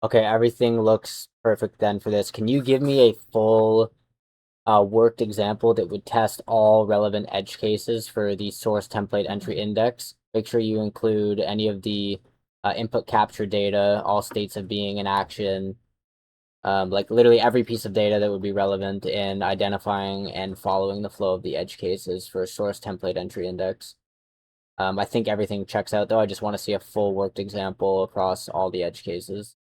Okay, everything looks perfect then for this. Can you give me a full worked example that would test all relevant edge cases for the source template entry index? Make sure you include any of the input capture data, all states of being in action, like literally every piece of data that would be relevant in identifying and following the flow of the edge cases for source template entry index. I think everything checks out though. I just want to see a full worked example across all the edge cases.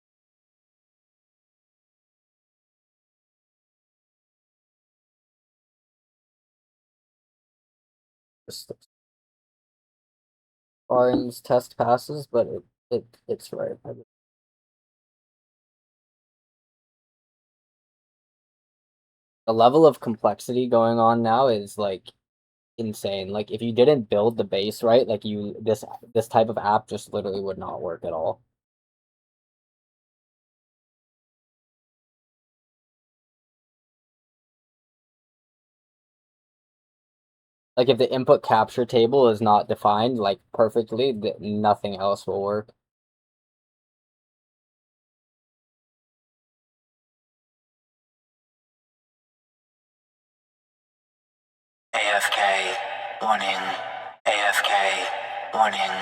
Just Orange test passes, but it's right. The level of complexity going on now is like insane. Like if you didn't build the base right, like this type of app just literally would not work at all. Like if the input capture table is not defined like perfectly, nothing else will work. AFK. Warning. AFK. Warning.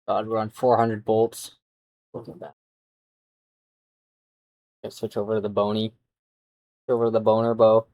God, we're on 400 bolts. Look at that. Let's switch over to the bony. Over to the boner bow.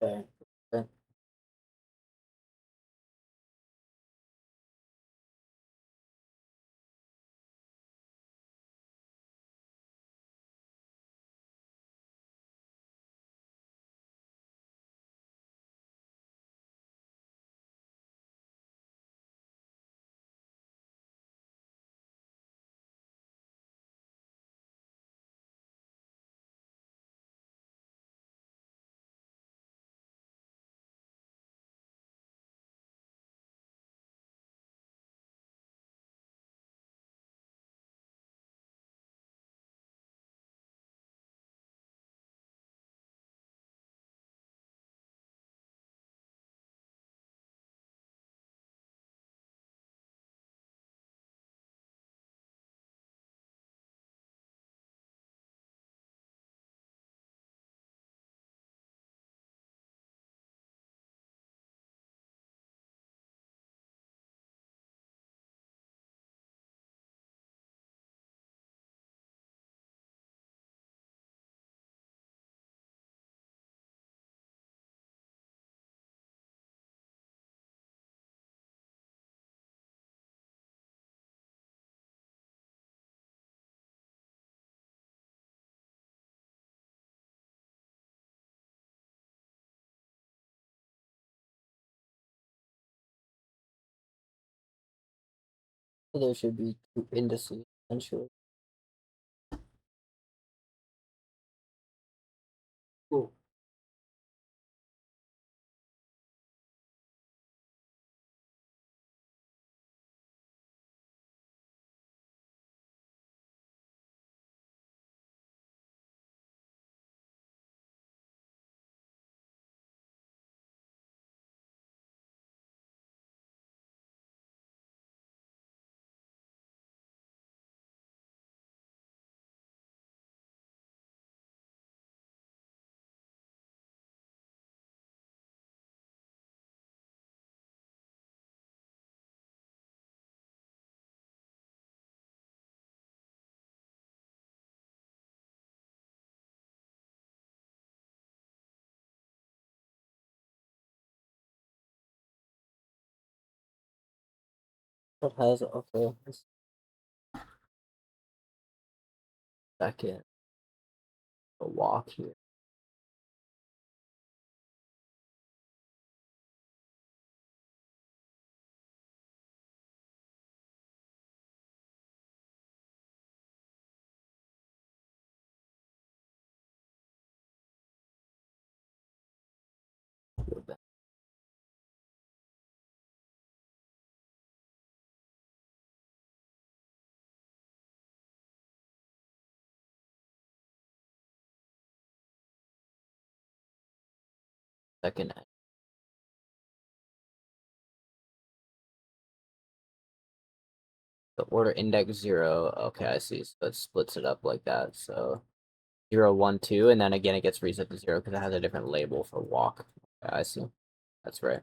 Okay. Okay. There should be two indices essentially. Cool. It has okay. Second, a walk here. Second, the order index 0. Okay, I see. So it splits it up like that. So 0, 1, 2, and then again it gets reset to 0 because it has a different label for walk. Okay, I see. That's right.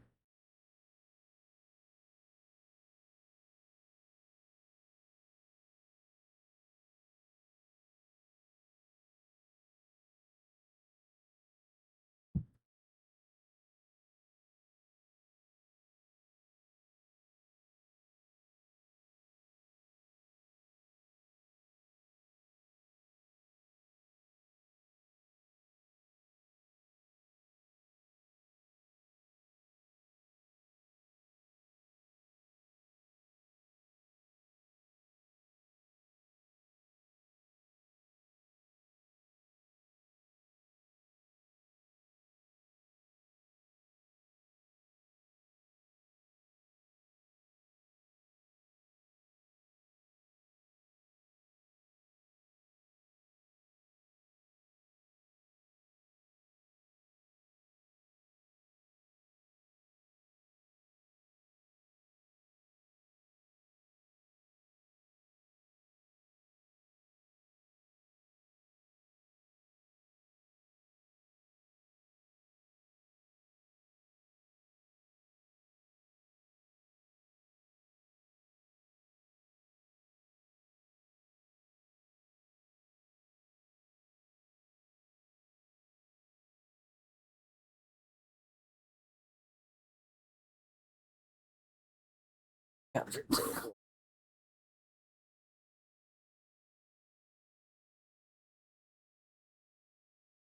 Capture table.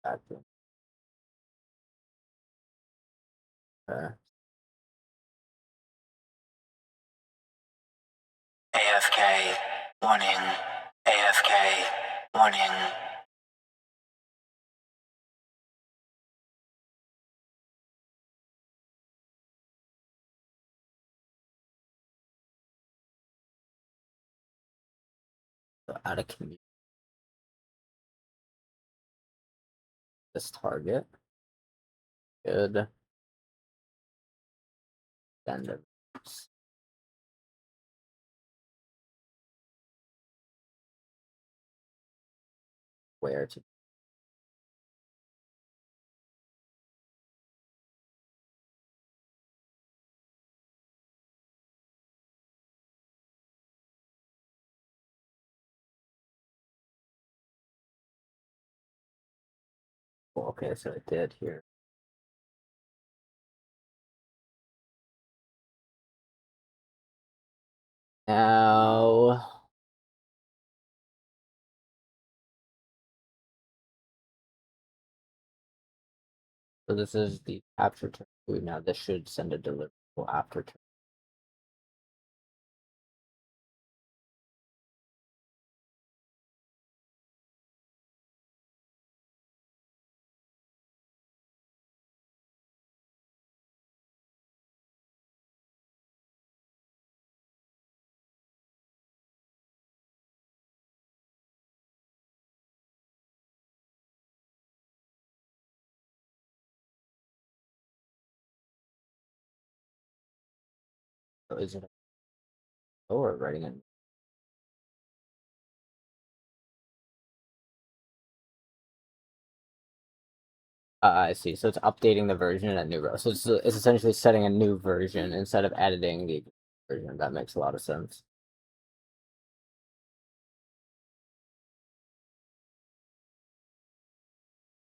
Active. AFK. Warning. AFK. Warning. So add a community. This target. Good. Send it. Where to okay, so it did here. Now so this is the after turn food. Now this should send a deliverable after turn. Is it? Oh, we're writing it. I see. So it's updating the version in a new row. So it's essentially setting a new version instead of editing the version. That makes a lot of sense.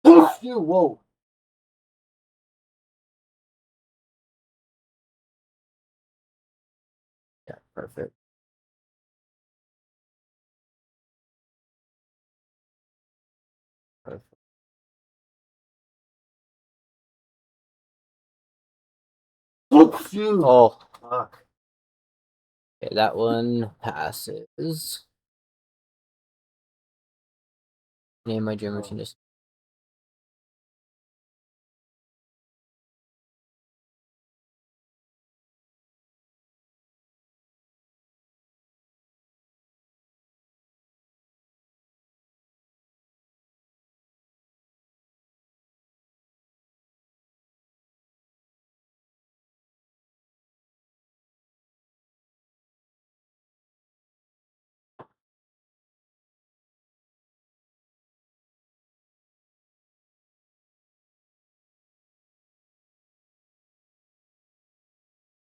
Whoa. Yeah, perfect. Perfect. Oh, Fuck. okay, that one passes. Name my gym routine. Just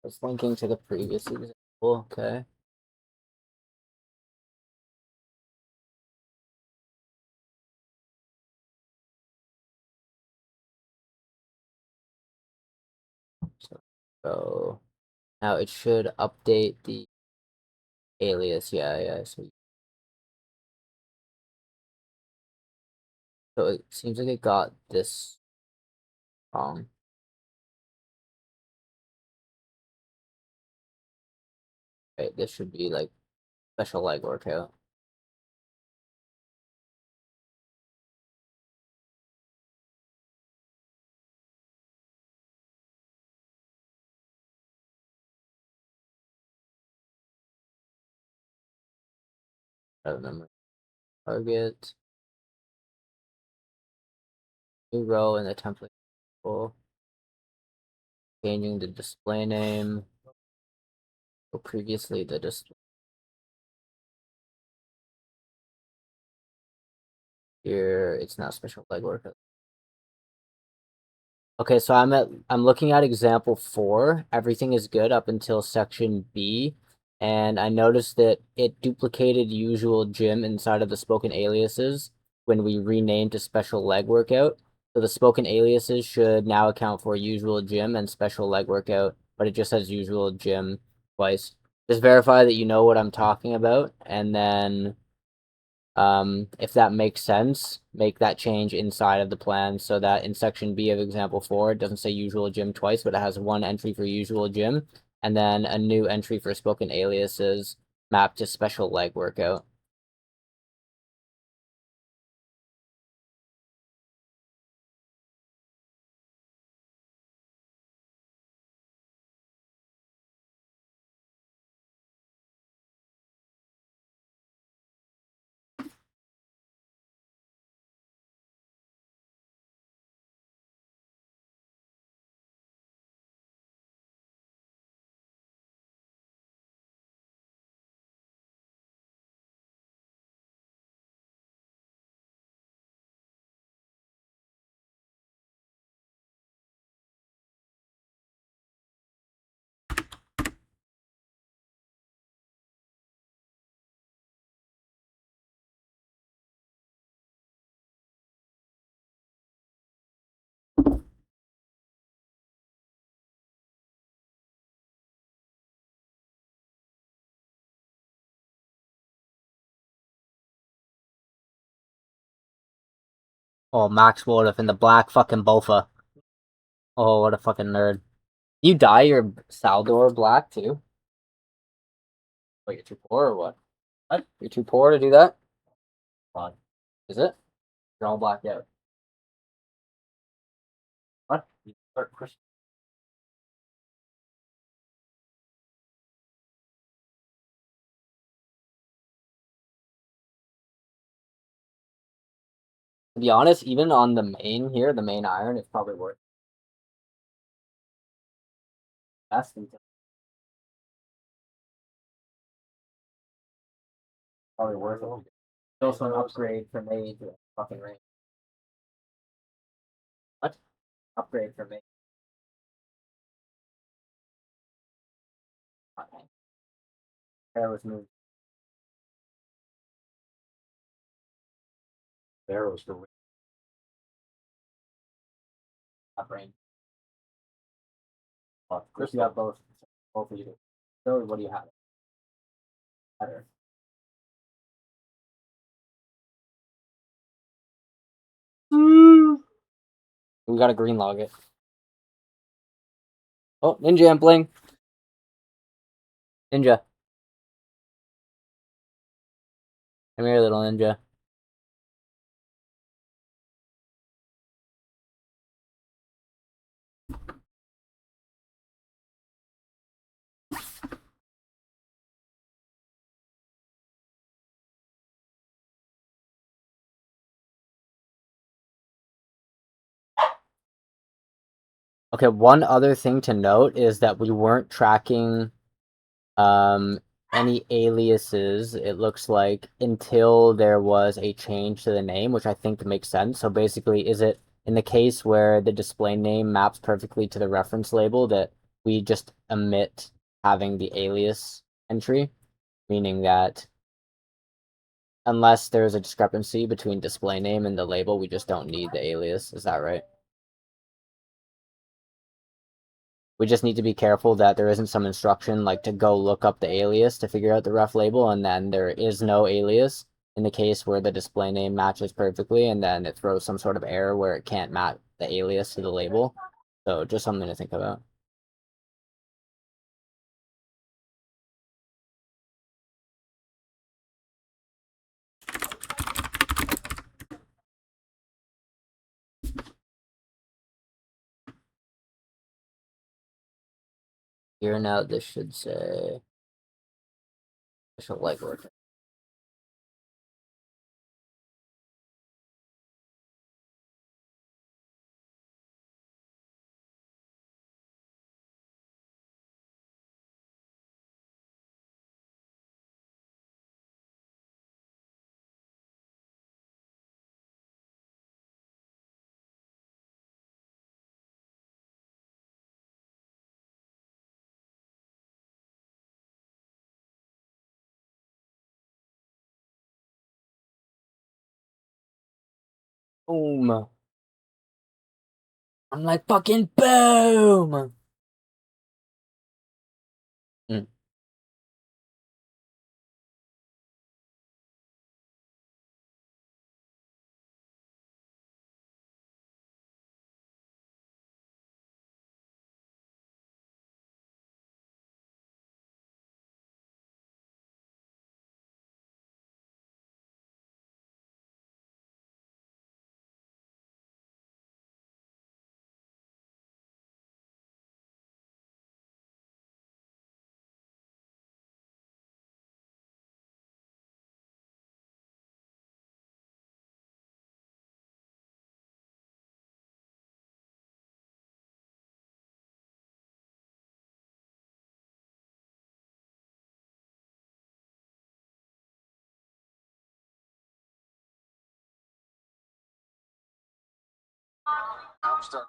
it's linking to the previous example. Okay. So now it should update the alias. Yeah. So it seems like it got this wrong. Right, this should be like special leg workout. I remember. Target. New row in the template. Cool. Changing the display name. So previously the display. Here it's not special leg workout. Okay, so I'm looking at example 4. Everything is good up until section B, and I noticed that it duplicated usual gym inside of the spoken aliases when we renamed to special leg workout. So the spoken aliases should now account for usual gym and special leg workout, but it just says usual gym twice. Just verify that you know what I'm talking about, and then if that makes sense, make that change inside of the plan so that in section B of example 4, it doesn't say usual gym twice, but it has one entry for usual gym and then a new entry for spoken aliases mapped to special leg workout. Oh, Max Wolf in the black fucking Bofa. Oh, what a fucking nerd. You dye your Saldor black too? Wait, you're too poor or what? What? You're too poor to do that? Fine. Is it? You're all blacked out. What? You start Chris. To be honest, even on the main here, the main iron, it's probably worth it. Probably worth it. It's also an upgrade from me to fucking range. What? Upgrade from me. Okay. Hair was moved. Arrows for Up range. what? Chris, you have both. Both of you. So what do you have? Better. We got a green log it. Oh, Ninja Ampling. Ninja. Come here, little ninja. Okay, one other thing to note is that we weren't tracking any aliases, it looks like, until there was a change to the name, which I think makes sense. So basically, is it in the case where the display name maps perfectly to the reference label that we just omit having the alias entry, meaning that unless there's a discrepancy between display name and the label, we just don't need the alias. Is that right? We just need to be careful that there isn't some instruction like to go look up the alias to figure out the ref label, and then there is no alias in the case where the display name matches perfectly, and then it throws some sort of error where it can't match the alias to the label. So just something to think about. Here now, this should say official legwork. Boom. I'm like fucking boom. Mm. I'm starting.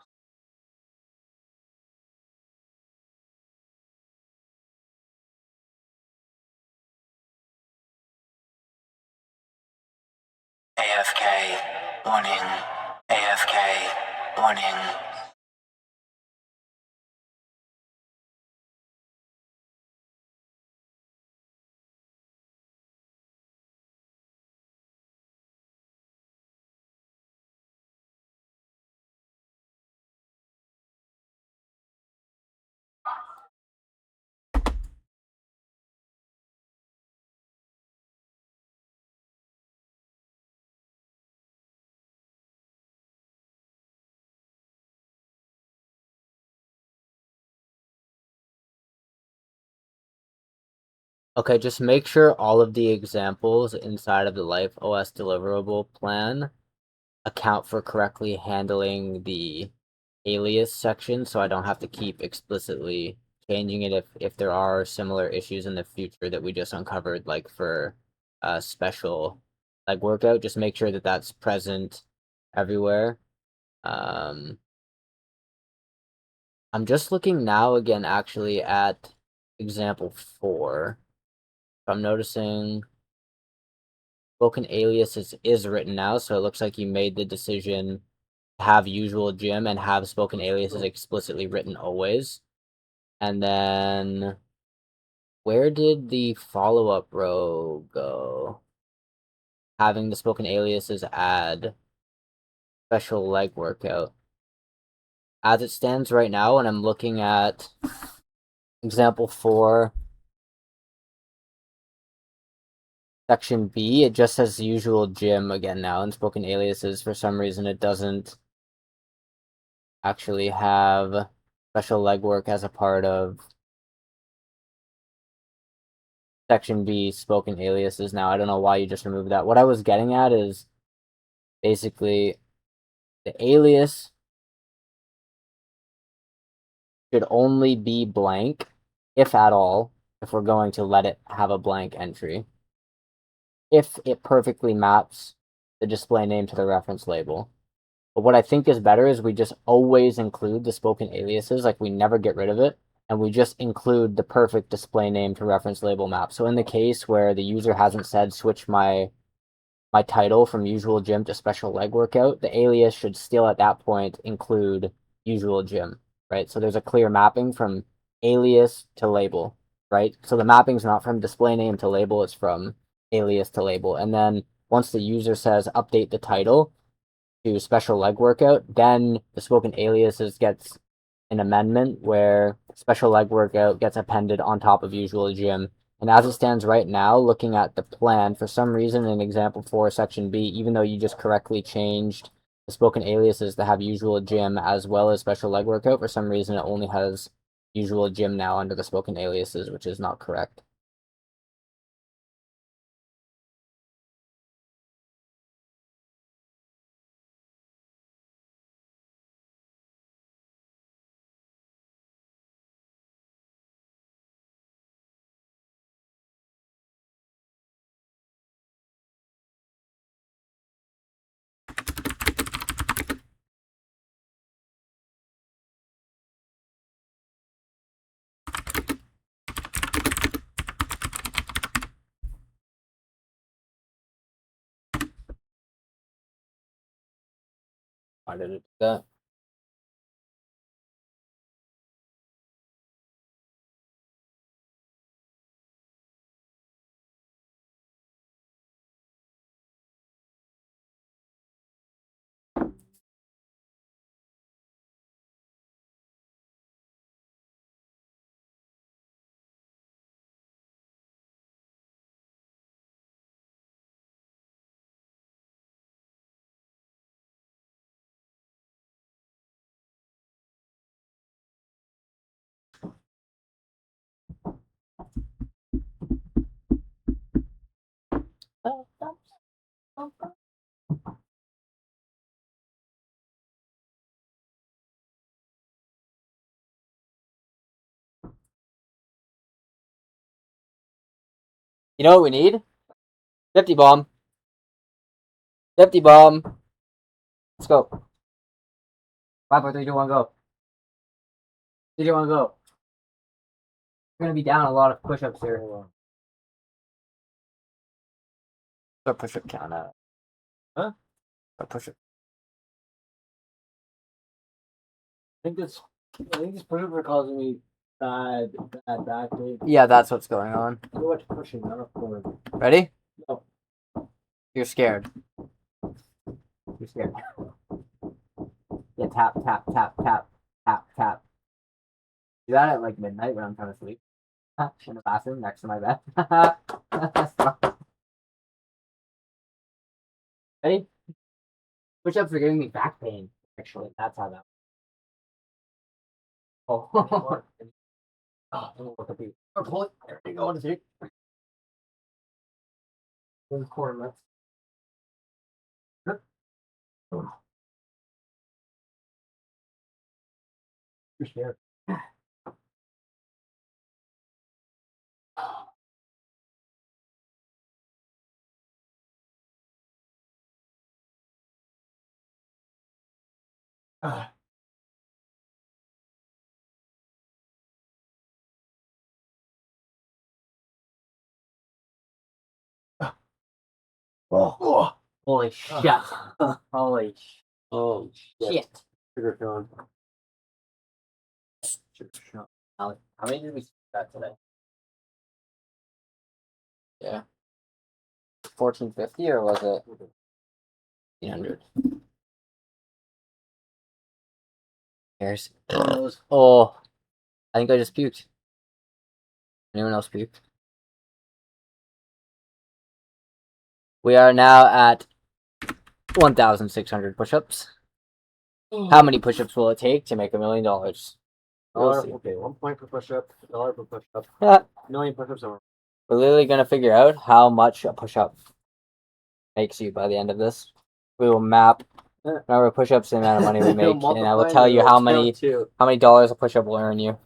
AFK, one in. AFK, one in. Okay, just make sure all of the examples inside of the Life OS deliverable plan account for correctly handling the alias section, so I don't have to keep explicitly changing it if there are similar issues in the future that we just uncovered, like for special leg workout. Just make sure that that's present everywhere. I'm just looking now again actually at example 4. I'm noticing spoken alias is written now, so it looks like you made the decision to have usual gym and have spoken aliases explicitly written always. And then where did the follow-up row go? Having the spoken aliases add special leg workout. As it stands right now, and I'm looking at example 4, section B, it just says usual gym again now in spoken aliases. For some reason, it doesn't actually have special legwork as a part of section B, spoken aliases now. I don't know why you just removed that. What I was getting at is basically the alias should only be blank, if at all, if we're going to let it have a blank entry, if it perfectly maps the display name to the reference label. But what I think is better is we just always include the spoken aliases, like we never get rid of it, and we just include the perfect display name to reference label map. So in the case where the user hasn't said switch my title from usual gym to special leg workout, the alias should still at that point include usual gym, right? So there's a clear mapping from alias to label, right? So the mapping's not from display name to label, it's from alias to label. And then once the user says update the title to special leg workout, then the spoken aliases gets an amendment where special leg workout gets appended on top of usual gym. And as it stands right now, looking at the plan, for some reason in example 4, section B, even though you just correctly changed the spoken aliases to have usual gym as well as special leg workout, for some reason it only has usual gym now under the spoken aliases, which is not correct. Why did it do that? You know what we need? 50 bomb. 50 bomb. Let's go. 5, 4, 3, 2, 1, go. 3, 2, 1, go. We're gonna be down a lot of push-ups here. What push-up count at? Huh? What push-up? I think this push-ups are causing me bad back pain. Yeah, that's what's going on. Too much pushing, not enough pulling. Ready? No. You're scared. You're scared. Yeah, tap, tap, tap, tap, tap, tap. Do that at like midnight when I'm trying to sleep. In the bathroom next to my bed. Ready? Push-ups are giving me back pain. Actually, that's how that. Oh. Oh, look at me. Pull it. There you go. Take. One quarter left. You're scared. Oh, holy shit! Holy Oh shit! Sugar cone. How many did we got today? Yeah. 1450 or was it 800? Cares. Oh, I think I just puked. Anyone else puked? We are now at 1,600 push-ups. How many push-ups will it take to make $1 million? We'll see. Okay, 1 point per push-up, $1 per push-up, Yeah. 1,000,000 push-ups over. We're literally gonna figure out how much a push-up makes you by the end of this. We will map the number of push-ups and the amount of money we make, and I will tell you how many dollars a push-up will earn you.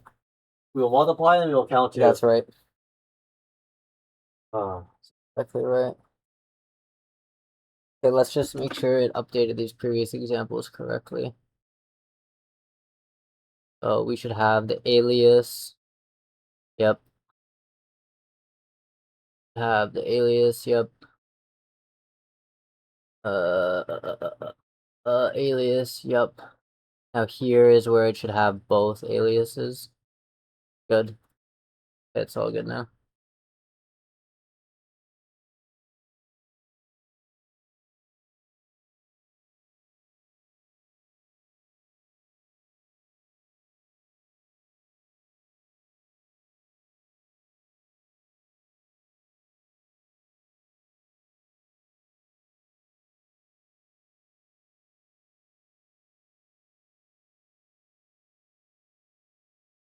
We will multiply and we will count too. That's right. Uh, Exactly right. Okay, let's just make sure it updated these previous examples correctly. Oh, we should have the alias. Yep. Have the alias. Yep. Alias. Yep. Now here is where it should have both aliases. Good. It's all good now.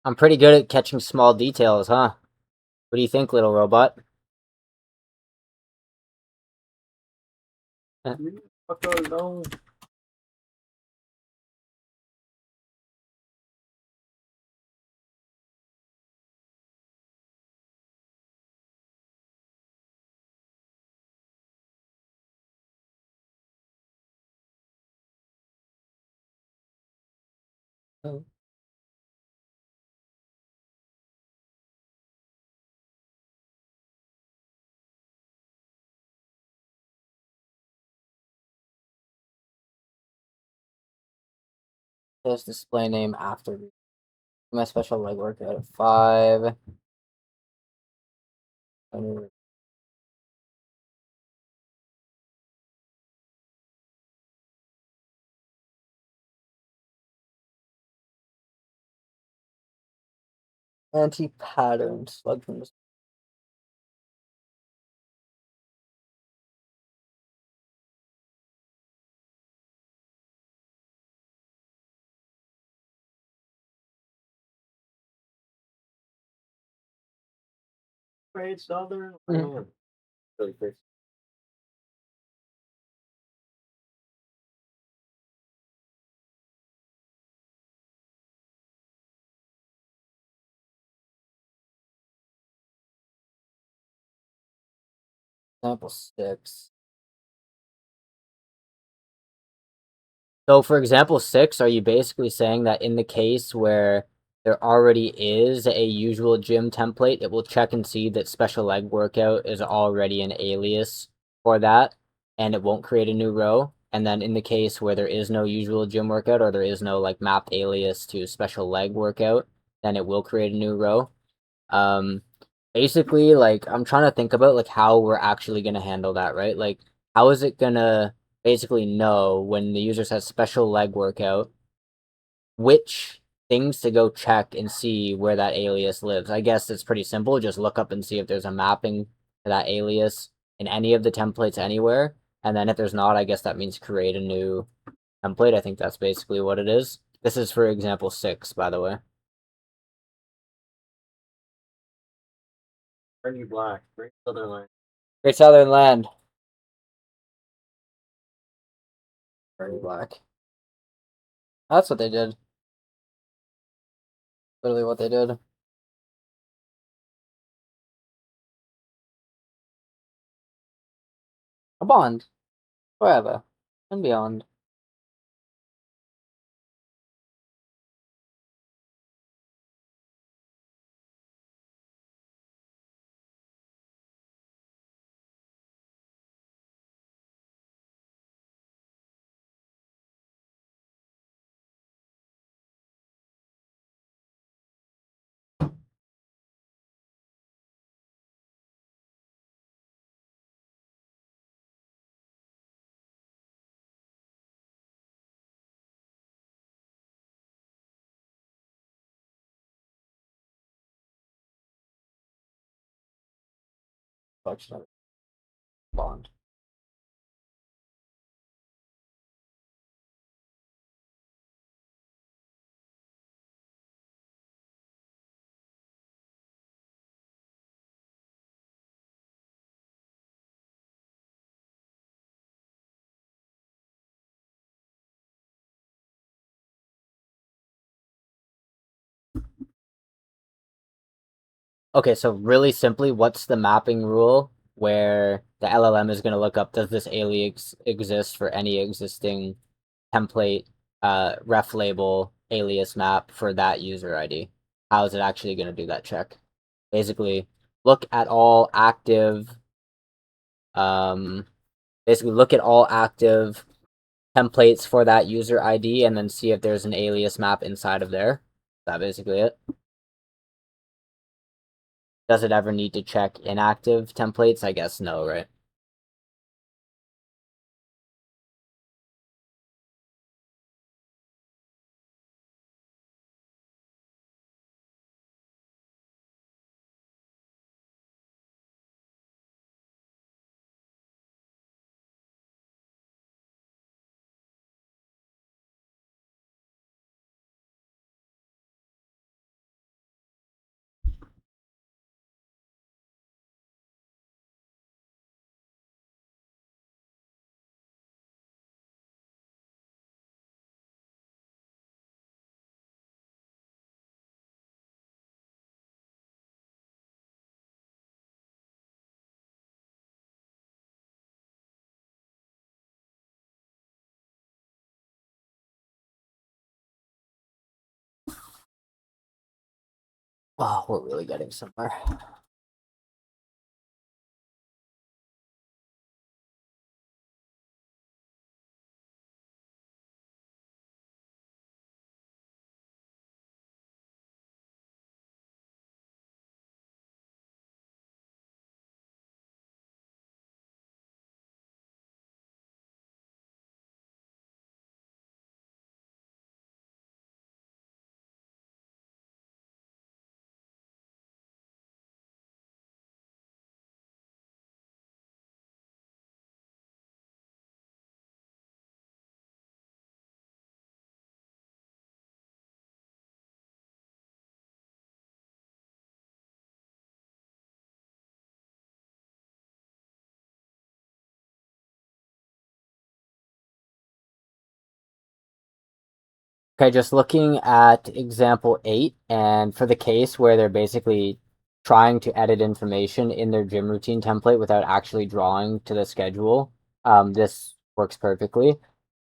I'm pretty good at catching small details, huh? What do you think, little robot? no. Oh. Just display name after my special leg workout at 5. Anti-pattern slug from the Great Southern. Mhm. Really quick. example 6. So for example 6, are you basically saying that in the case where there already is a usual gym template, it will check and see that special leg workout is already an alias for that, and it won't create a new row? And then in the case where there is no usual gym workout, or there is no like mapped alias to special leg workout, then it will create a new row. Basically, like, I'm trying to think about like how we're actually gonna handle that, right? Like, how is it gonna basically know when the user says special leg workout which things to go check and see where that alias lives? I guess it's pretty simple. Just look up and see if there's a mapping to that alias in any of the templates anywhere. And then if there's not, I guess that means create a new template. I think that's basically what it is. This is for example 6, by the way. Bernie Black. Great Southern Line. Great Southern Land. Bernie Black. That's what they did. Literally what they did. A bond. Forever. And beyond. reflection of bond. Okay, so really simply, what's the mapping rule where the LLM is going to look up, does this alias exist for any existing template, ref label, alias map for that user ID? How is it actually going to do that check? Basically, look at all active, basically look at all active templates for that user ID and then see if there's an alias map inside of there. That's basically it. Does it ever need to check inactive templates? I guess no, right? Oh, we're really getting somewhere. Okay, just looking at example 8, and for the case where they're basically trying to edit information in their gym routine template without actually drawing to the schedule, this works perfectly.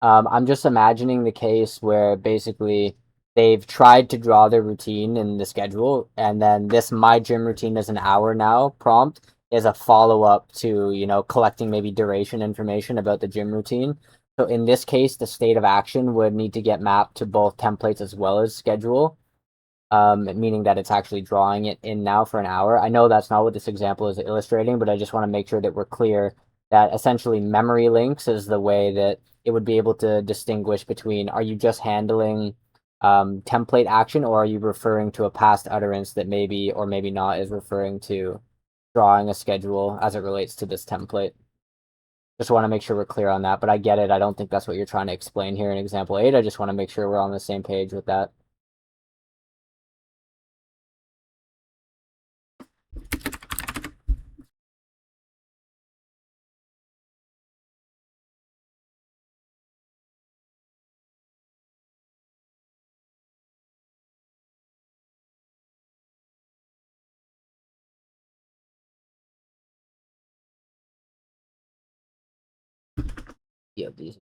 I'm just imagining the case where basically they've tried to draw their routine in the schedule, and then this my gym routine is an hour now prompt is a follow-up to, collecting maybe duration information about the gym routine. So in this case, the state of action would need to get mapped to both templates as well as schedule, meaning that it's actually drawing it in now for an hour. I know that's not what this example is illustrating, but I just want to make sure that we're clear that essentially memory links is the way that it would be able to distinguish between, are you just handling template action, or are you referring to a past utterance that maybe or maybe not is referring to drawing a schedule as it relates to this template. Just want to make sure we're clear on that, but I get it. I don't think that's what you're trying to explain here in example 8. I just want to make sure we're on the same page with that. Yeah, these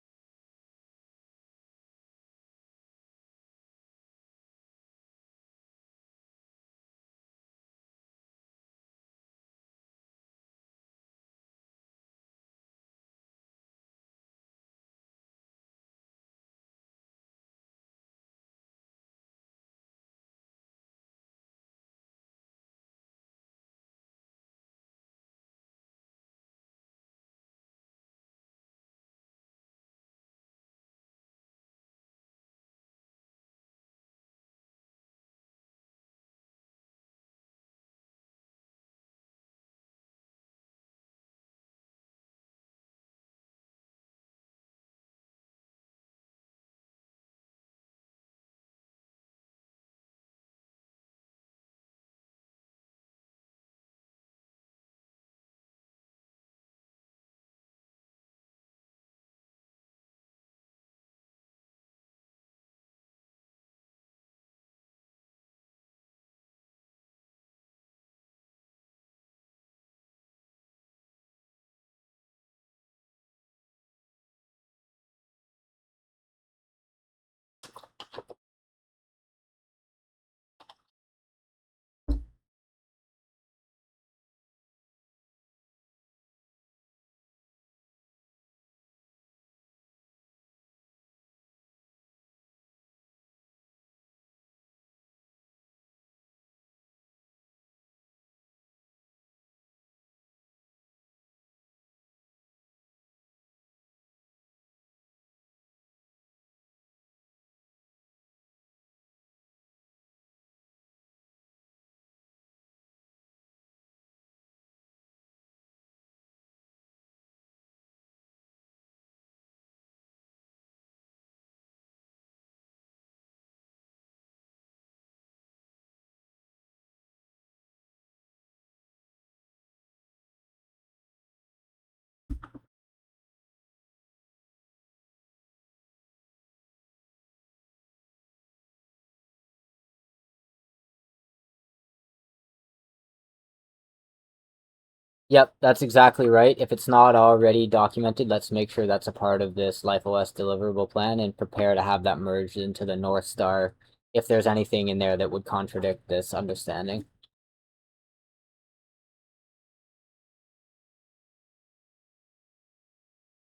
Yep, that's exactly right. If it's not already documented, let's make sure that's a part of this LifeOS deliverable plan and prepare to have that merged into the North Star if there's anything in there that would contradict this understanding.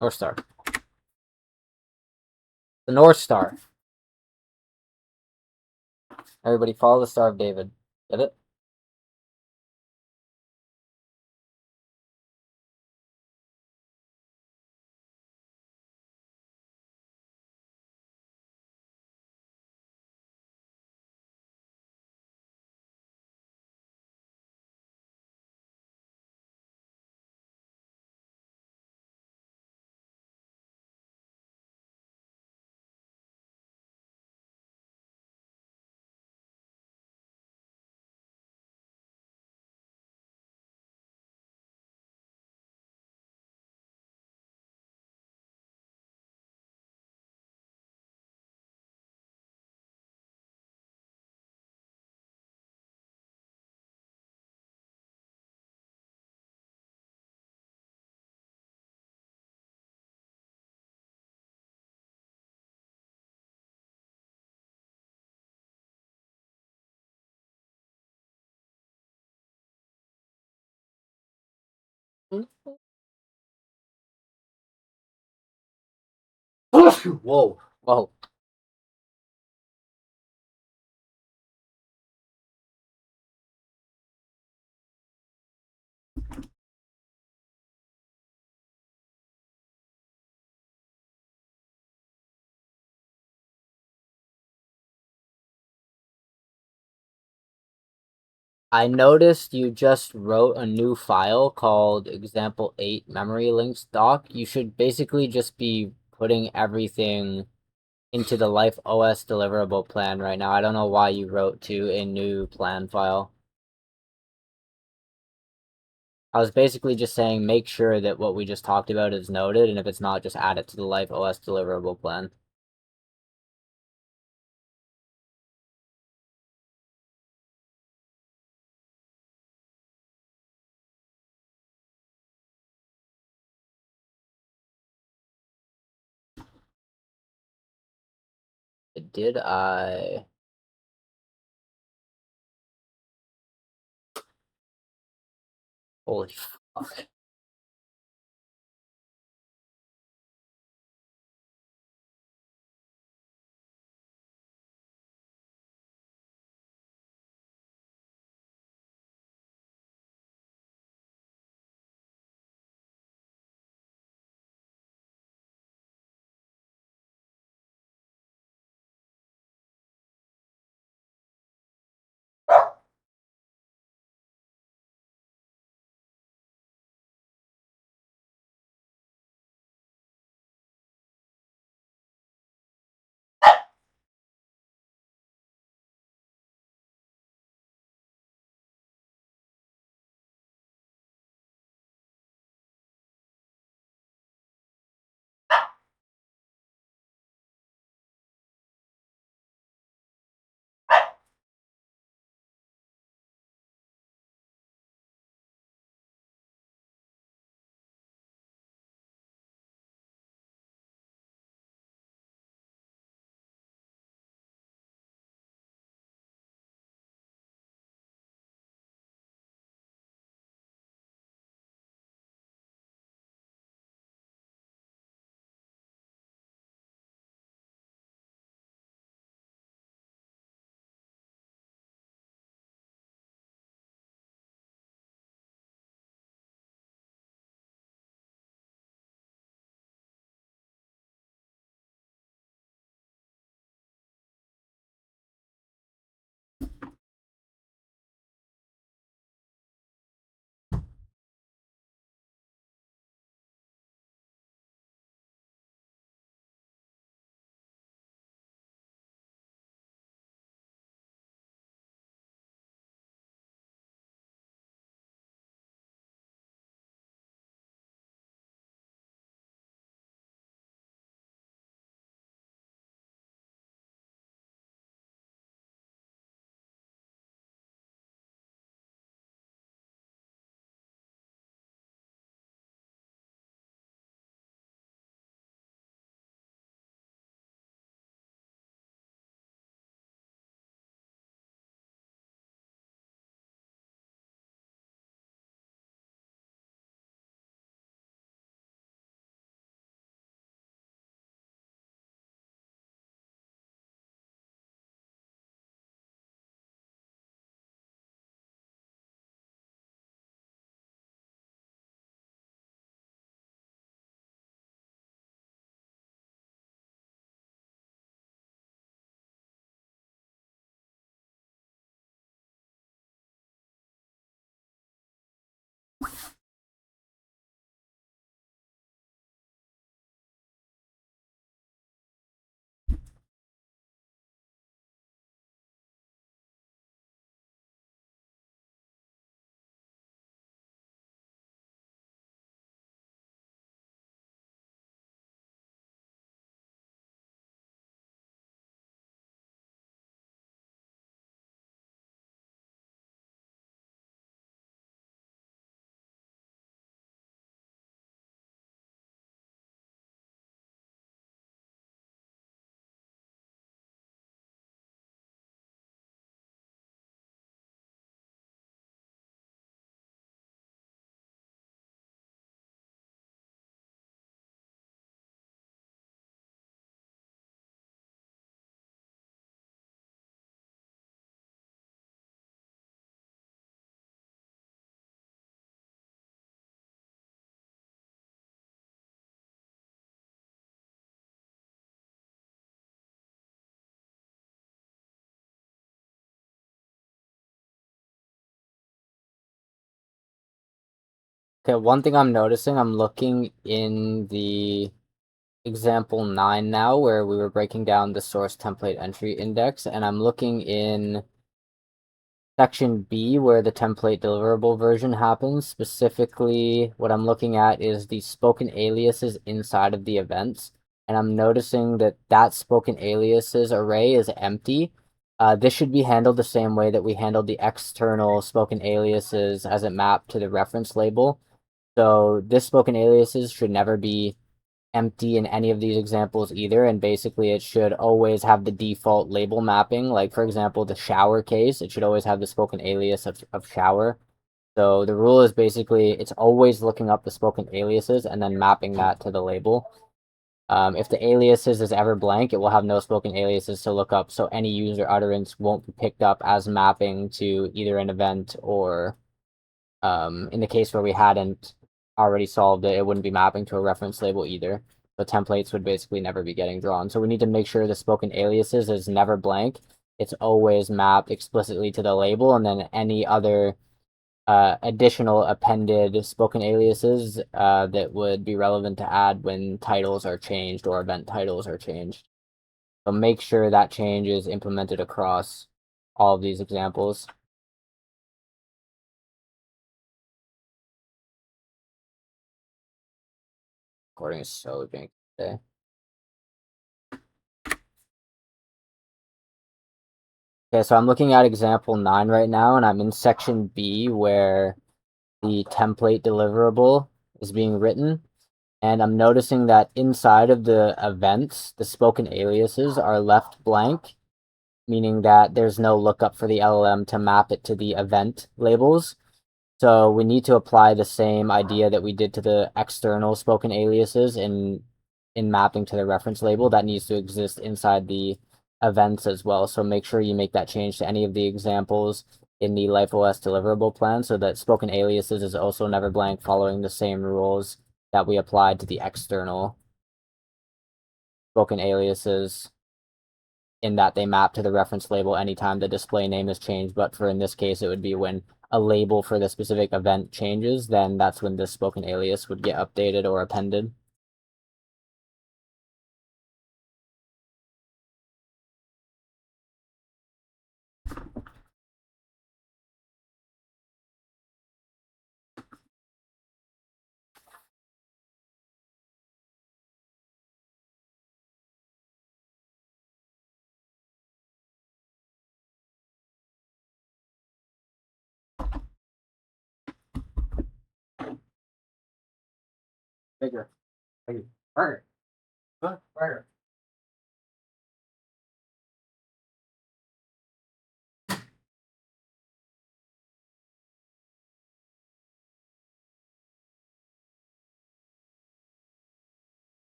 North Star. The North Star. Everybody follow the Star of David. Get it? Whoa. Whoa. I noticed you just wrote a new file called example8 memory links doc. You should basically just be putting everything into the Life OS deliverable plan right now. I don't know why you wrote to a new plan file. I was basically just saying make sure that what we just talked about is noted, and if it's not, just add it to the Life OS deliverable plan. Did I? Holy fuck. Okay, one thing I'm noticing, I'm looking in the example 9 now, where we were breaking down the source template entry index, and I'm looking in section B where the template deliverable version happens. Specifically, what I'm looking at is the spoken aliases inside of the events, and I'm noticing that that spoken aliases array is empty. This should be handled the same way that we handled the external spoken aliases as it mapped to the reference label. So this spoken aliases should never be empty in any of these examples either, and basically it should always have the default label mapping. Like for example, the shower case, it should always have the spoken alias of shower. So the rule is basically it's always looking up the spoken aliases and then mapping that to the label. If the aliases is ever blank, it will have no spoken aliases to look up, so any user utterance won't be picked up as mapping to either an event or in the case where we hadn't already solved it, it wouldn't be mapping to a reference label either. The templates would basically never be getting drawn. So we need to make sure the spoken aliases is never blank. It's always mapped explicitly to the label, and then any other additional appended spoken aliases that would be relevant to add when titles are changed or event titles are changed. So make sure that change is implemented across all of these examples. Recording is so janky today. Okay, so I'm looking at example 9 right now, and I'm in section B where the template deliverable is being written. And I'm noticing that inside of the events, the spoken aliases are left blank, meaning that there's no lookup for the LLM to map it to the event labels. So we need to apply the same idea that we did to the external spoken aliases in mapping to the reference label. That needs to exist inside the events as well. So make sure you make that change to any of the examples in the LifeOS deliverable plan so that spoken aliases is also never blank, following the same rules that we applied to the external spoken aliases, in that they map to the reference label anytime the display name is changed. But for in this case, it would be when a label for the specific event changes, then that's when this spoken alias would get updated or appended. Bigger. Bigger. Burger. Huh? Burger.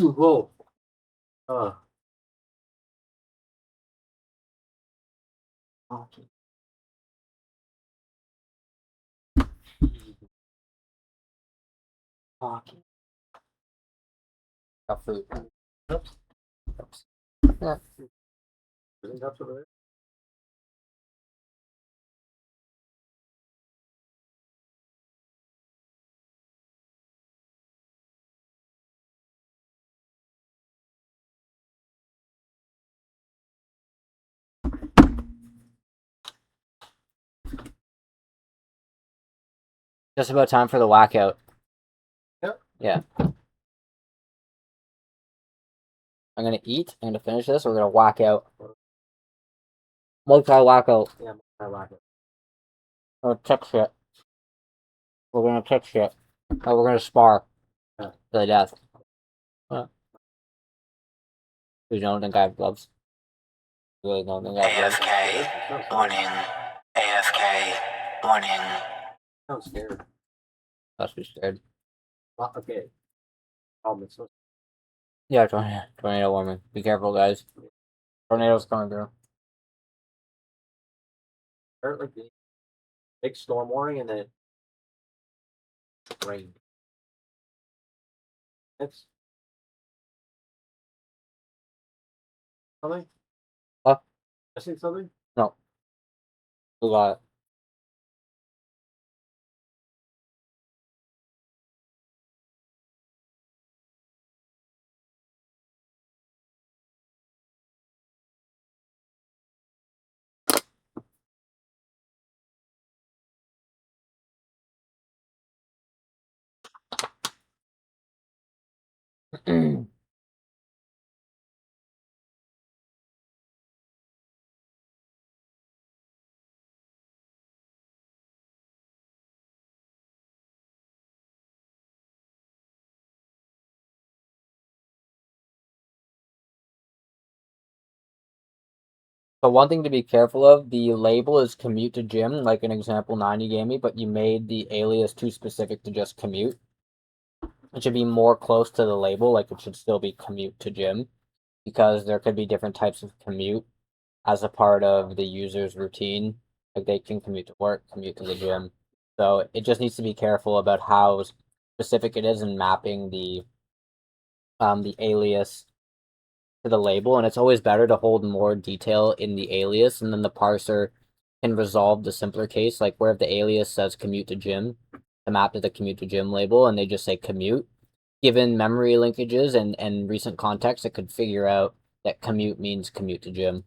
Whoa. Okay. Okay. Got food. Oops. Yeah. Isn't that over there? Just about time for the whackout. Yep. Yeah. I'm gonna eat. I'm gonna finish this. We're gonna whack out. Multi whackout. Yeah, I like it. Oh, check shit. We're gonna check shit. Oh, we're gonna spar. Yeah. To the death. You don't think I have gloves? You really don't think I have gloves? AFK. Warning. AFK. Warning. I'm scared. Must be scared. Okay. It's so Yeah, tornado warning. Be careful, guys. Tornadoes coming through. like the big storm warning and then rain. It's something. What? I see something. No. We got it. But one thing to be careful of, the label is commute to gym, like an example 90 gave me, but you made the alias too specific to just commute. It should be more close to the label, like it should still be commute to gym, because there could be different types of commute as a part of the user's routine. Like they can commute to work, commute to the gym. So it just needs to be careful about how specific it is in mapping the alias to the label, and it's always better to hold more detail in the alias, and then the parser can resolve the simpler case, like where if the alias says commute to gym, to map to the commute to gym label, and they just say commute. Given memory linkages and recent context, it could figure out that commute means commute to gym.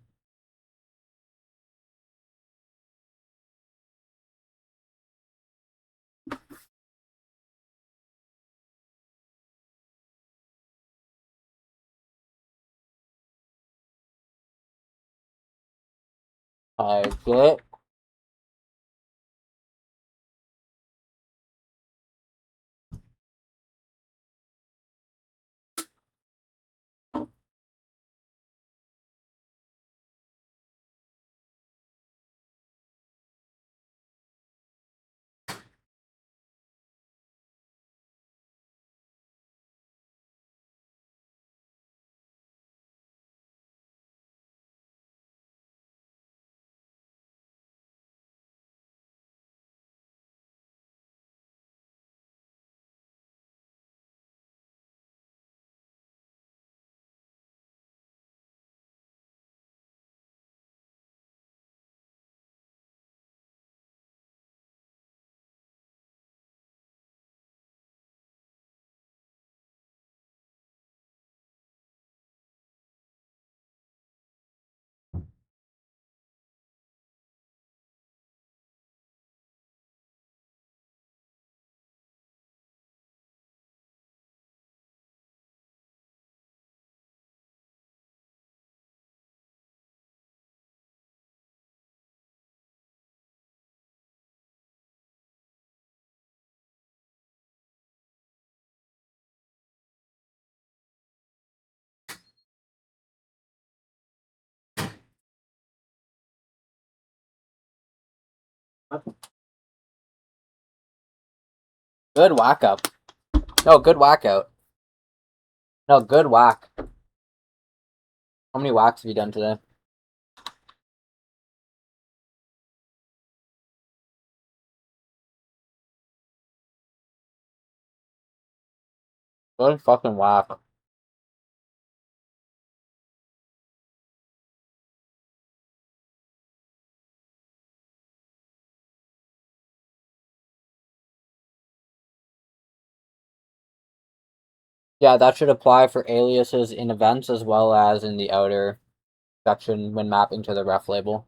I get. Good whack up. No, good whack out. No, good whack. How many whacks have you done today? Good fucking whack. Yeah, that should apply for aliases in events as well as in the outer section when mapping to the ref label.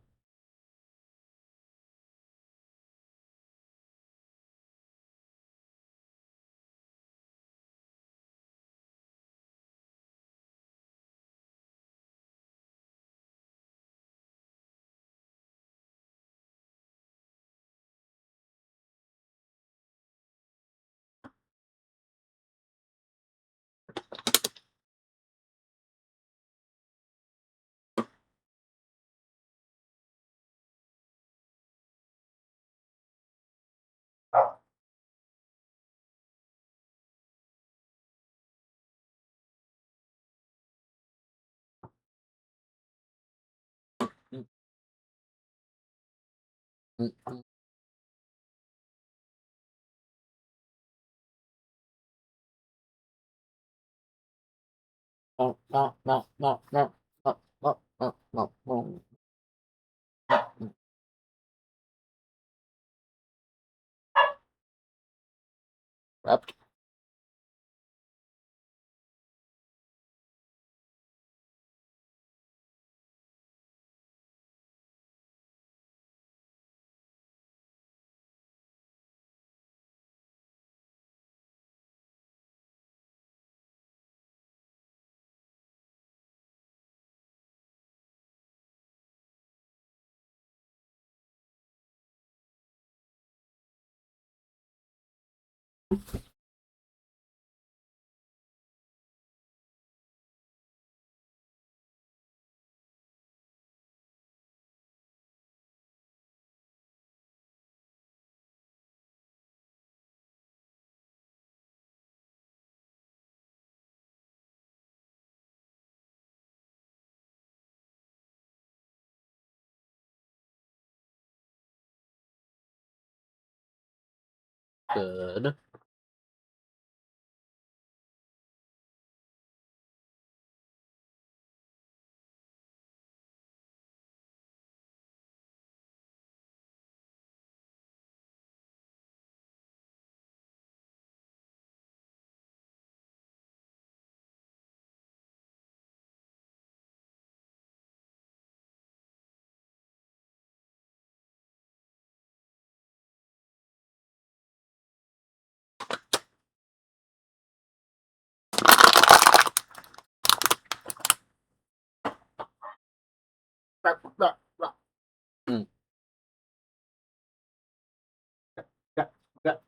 Repped. Good.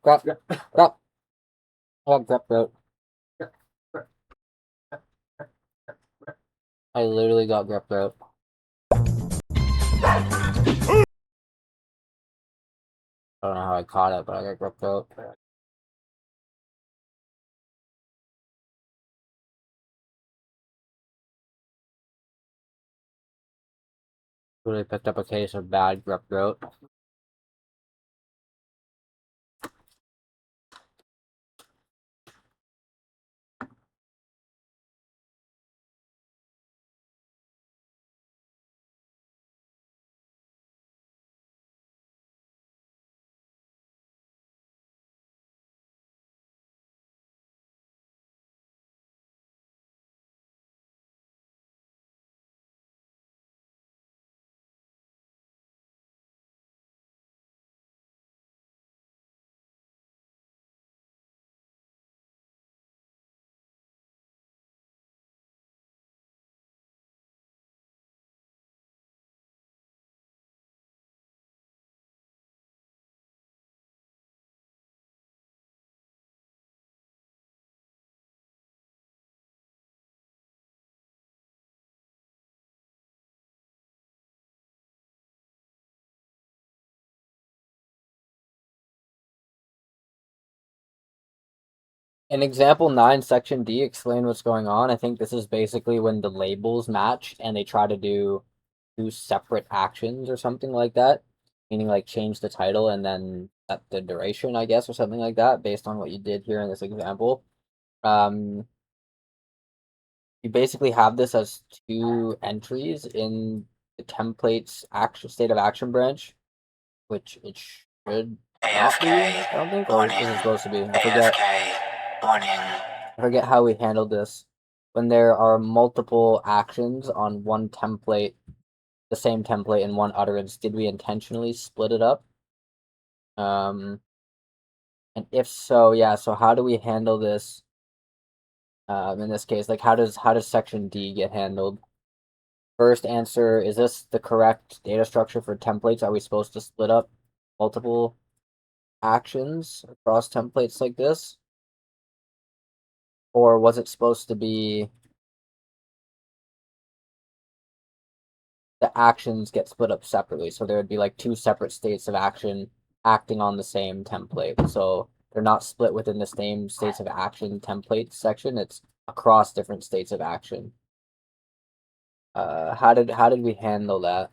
Grab. Grab. Oh, grab throat. I literally got grab throat. I don't know how I caught it, but I got grab throat. Really picked up a case of bad grab throat. In example 9, section D, explain what's going on. I think this is basically when the labels match and they try to do two separate actions or something like that, meaning like change the title and then set the duration, I guess, or something like that, based on what you did here in this example. You basically have this as two entries in the template's action state of action branch, which it should not be, I don't think, or is it supposed to be? I forget. AFK. Warning. I forget how we handled this. When there are multiple actions on one template, the same template in one utterance, did we intentionally split it up? And if so, yeah, so how do we handle this? In this case, like how does section D get handled? First answer, is this the correct data structure for templates? Are we supposed to split up multiple actions across templates like this? Or was it supposed to be the actions get split up separately? So there would be like two separate states of action acting on the same template. So they're not split within the same states of action template section. It's across different states of action. How did we handle that?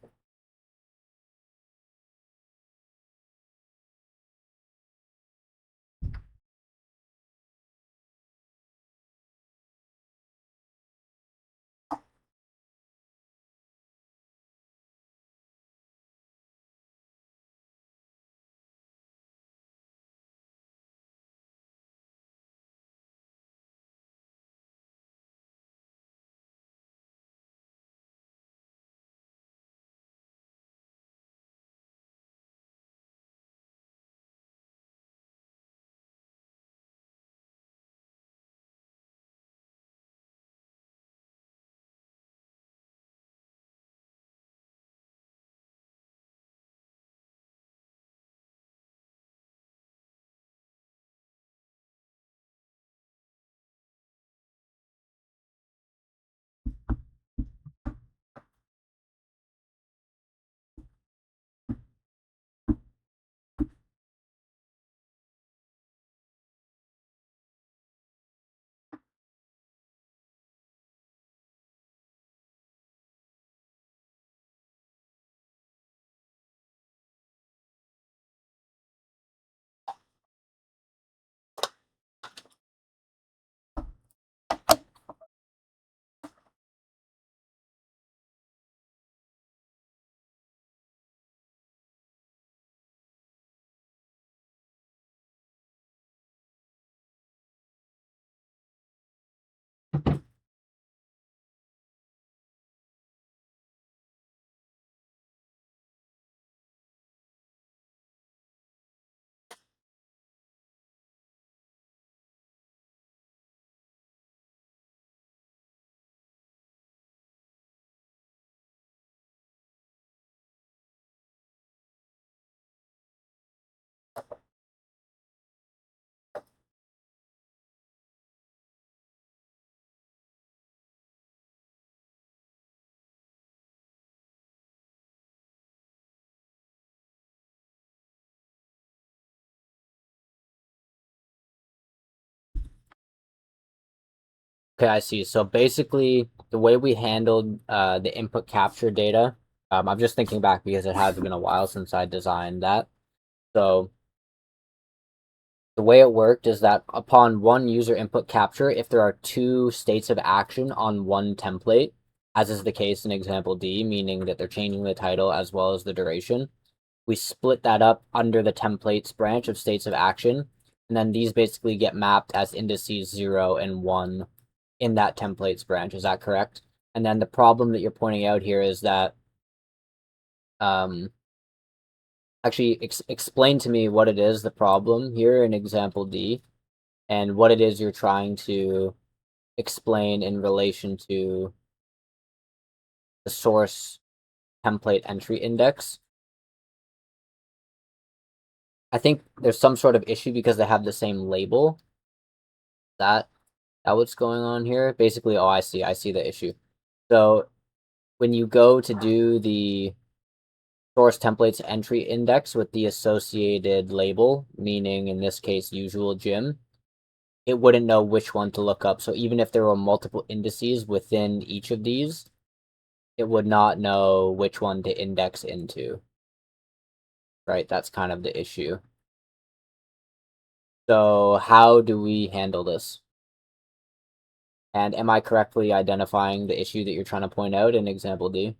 Okay, I see. So basically, the way we handled the input capture data, I'm just thinking back because it has been a while since I designed that. So the way it worked is that upon one user input capture, if there are two states of action on one template, as is the case in example D, meaning that they're changing the title as well as the duration, we split that up under the templates branch of states of action, and then these basically get mapped as indices 0 and 1 in that templates branch. Is that correct? And then the problem that you're pointing out here is that actually explain to me what it is, the problem here in example D, and what it is you're trying to explain in relation to the source template entry index. I think there's some sort of issue because they have the same label. That what's going on here? Basically, oh, I see the issue. So when you go to do the source templates entry index with the associated label, meaning in this case usual gym, it wouldn't know which one to look up. So even if there were multiple indices within each of these, it would not know which one to index into. Right? That's kind of the issue. So how do we handle this? And am I correctly identifying the issue that you're trying to point out in example D?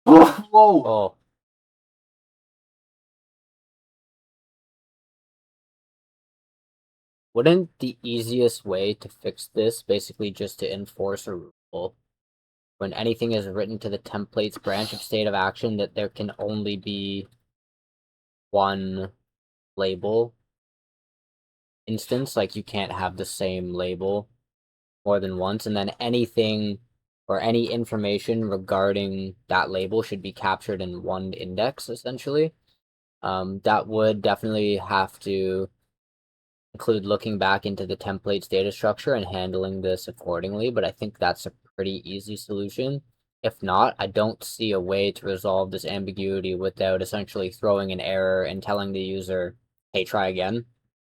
Whoa! Oh, wouldn't the easiest way to fix this basically just to enforce a rule when anything is written to the templates branch of state of action that there can only be one label instance, like you can't have the same label more than once, and then anything or any information regarding that label should be captured in one index, essentially. That would definitely have to include looking back into the template's data structure and handling this accordingly, but I think that's a pretty easy solution. If not, I don't see a way to resolve this ambiguity without essentially throwing an error and telling the user, hey, try again,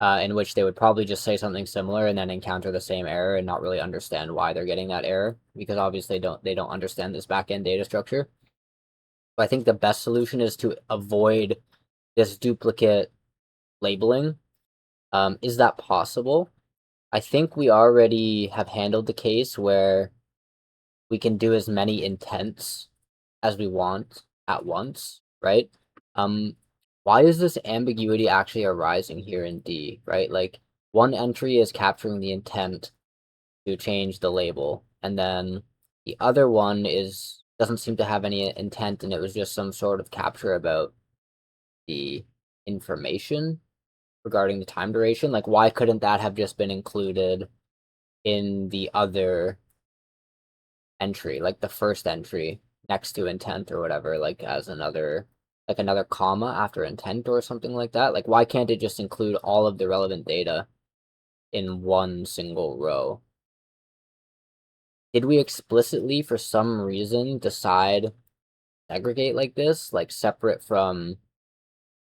in which they would probably just say something similar and then encounter the same error and not really understand why they're getting that error, because obviously they don't understand this backend data structure. But I think the best solution is to avoid this duplicate labeling. Is that possible? I think we already have handled the case where we can do as many intents as we want at once, right? Why is this ambiguity actually arising here in D, right? Like, one entry is capturing the intent to change the label, and then the other one doesn't seem to have any intent, and it was just some sort of capture about the information regarding the time duration. Like, why couldn't that have just been included in the other entry, like the first entry next to intent or whatever, like as another comma after intent or something like that? Like, why can't it just include all of the relevant data in one single row? Did we explicitly, for some reason, decide segregate like this, like separate from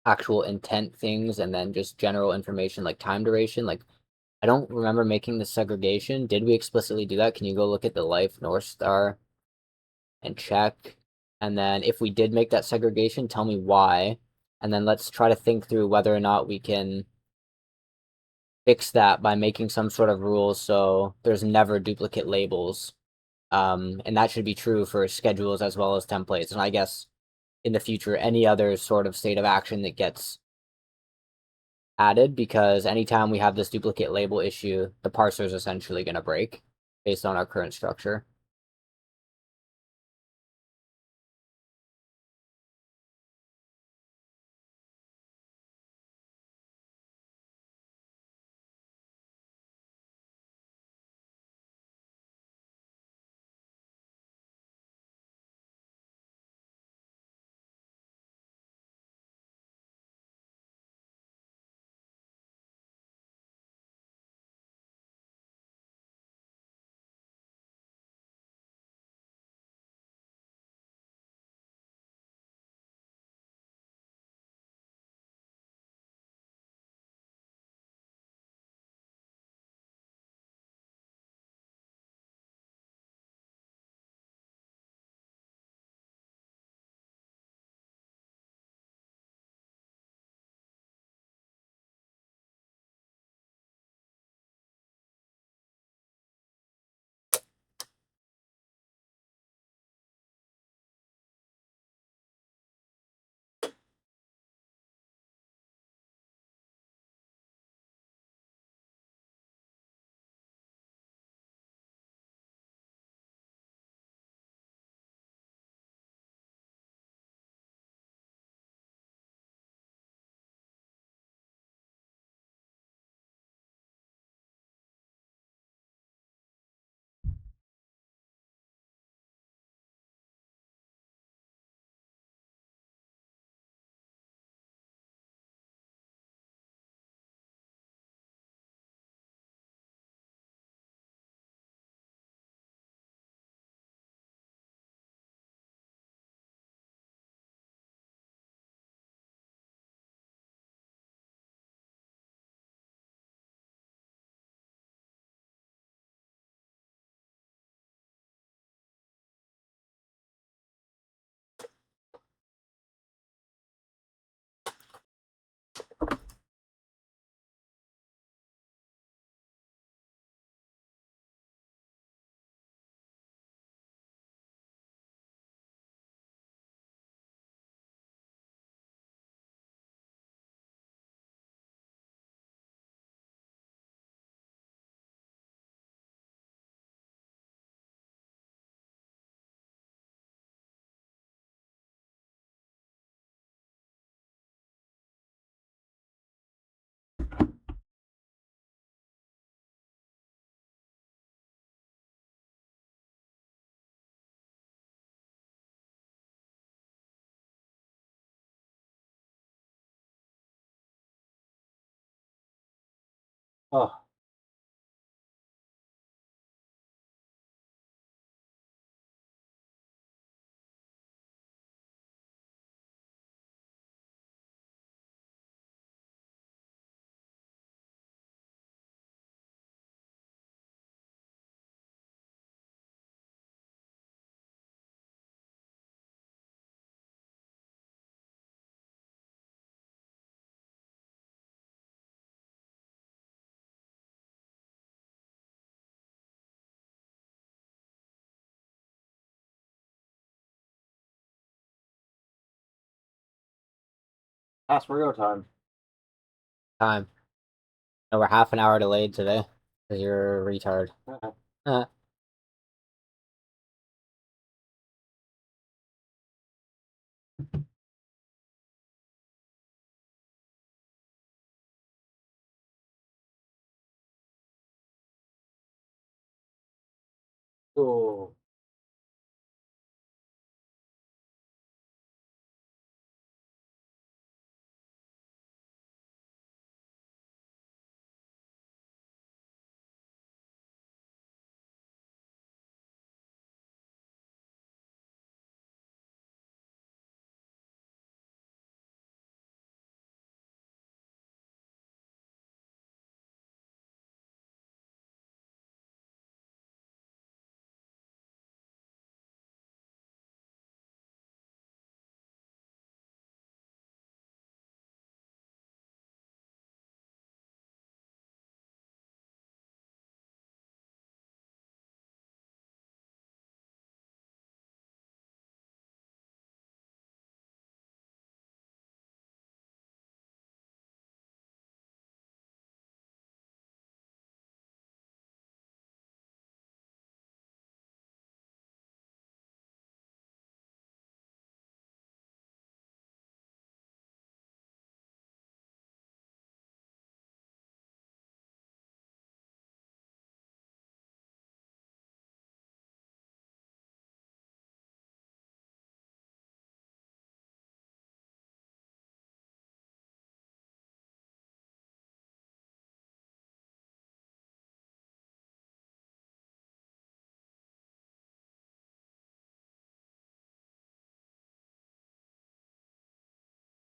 actual intent things and then just general information like time duration? Like, I don't remember making the segregation. Did we explicitly do that? Can you go look at the life North Star and check? And then if we did make that segregation, tell me why. And then let's try to think through whether or not we can fix that by making some sort of rule so there's never duplicate labels. And that should be true for schedules as well as templates. And I guess in the future, any other sort of state of action that gets added, because anytime we have this duplicate label issue, the parser is essentially going to break based on our current structure. Oh, past for go time. Time. No, we're half an hour delayed today. Because you're a retard. Uh, Oh,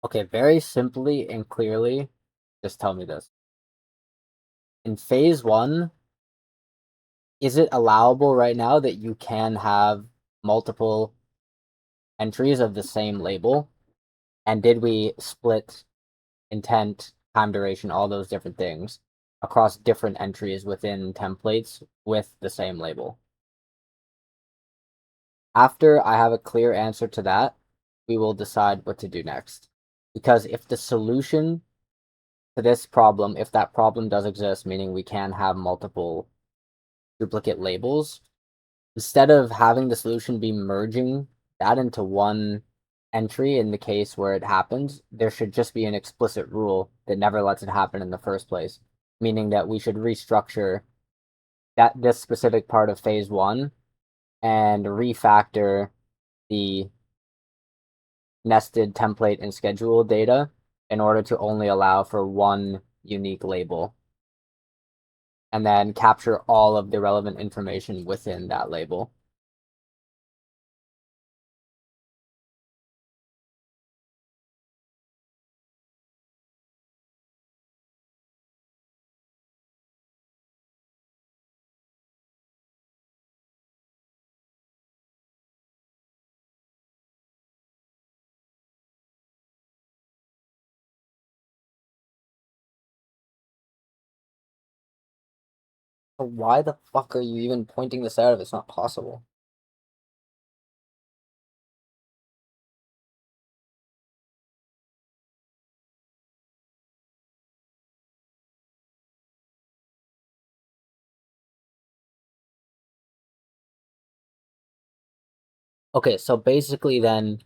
okay, very simply and clearly, just tell me this. In phase one, is it allowable right now that you can have multiple entries of the same label? And did we split intent, time duration, all those different things across different entries within templates with the same label? After I have a clear answer to that, we will decide what to do next. Because if the solution to this problem, if that problem does exist, meaning we can have multiple duplicate labels, instead of having the solution be merging that into one entry in the case where it happens, there should just be an explicit rule that never lets it happen in the first place, meaning that we should restructure this specific part of phase one and refactor the nested template and schedule data in order to only allow for one unique label, and then capture all of the relevant information within that label. Why the fuck are you even pointing this out if it's not possible? Okay, so basically then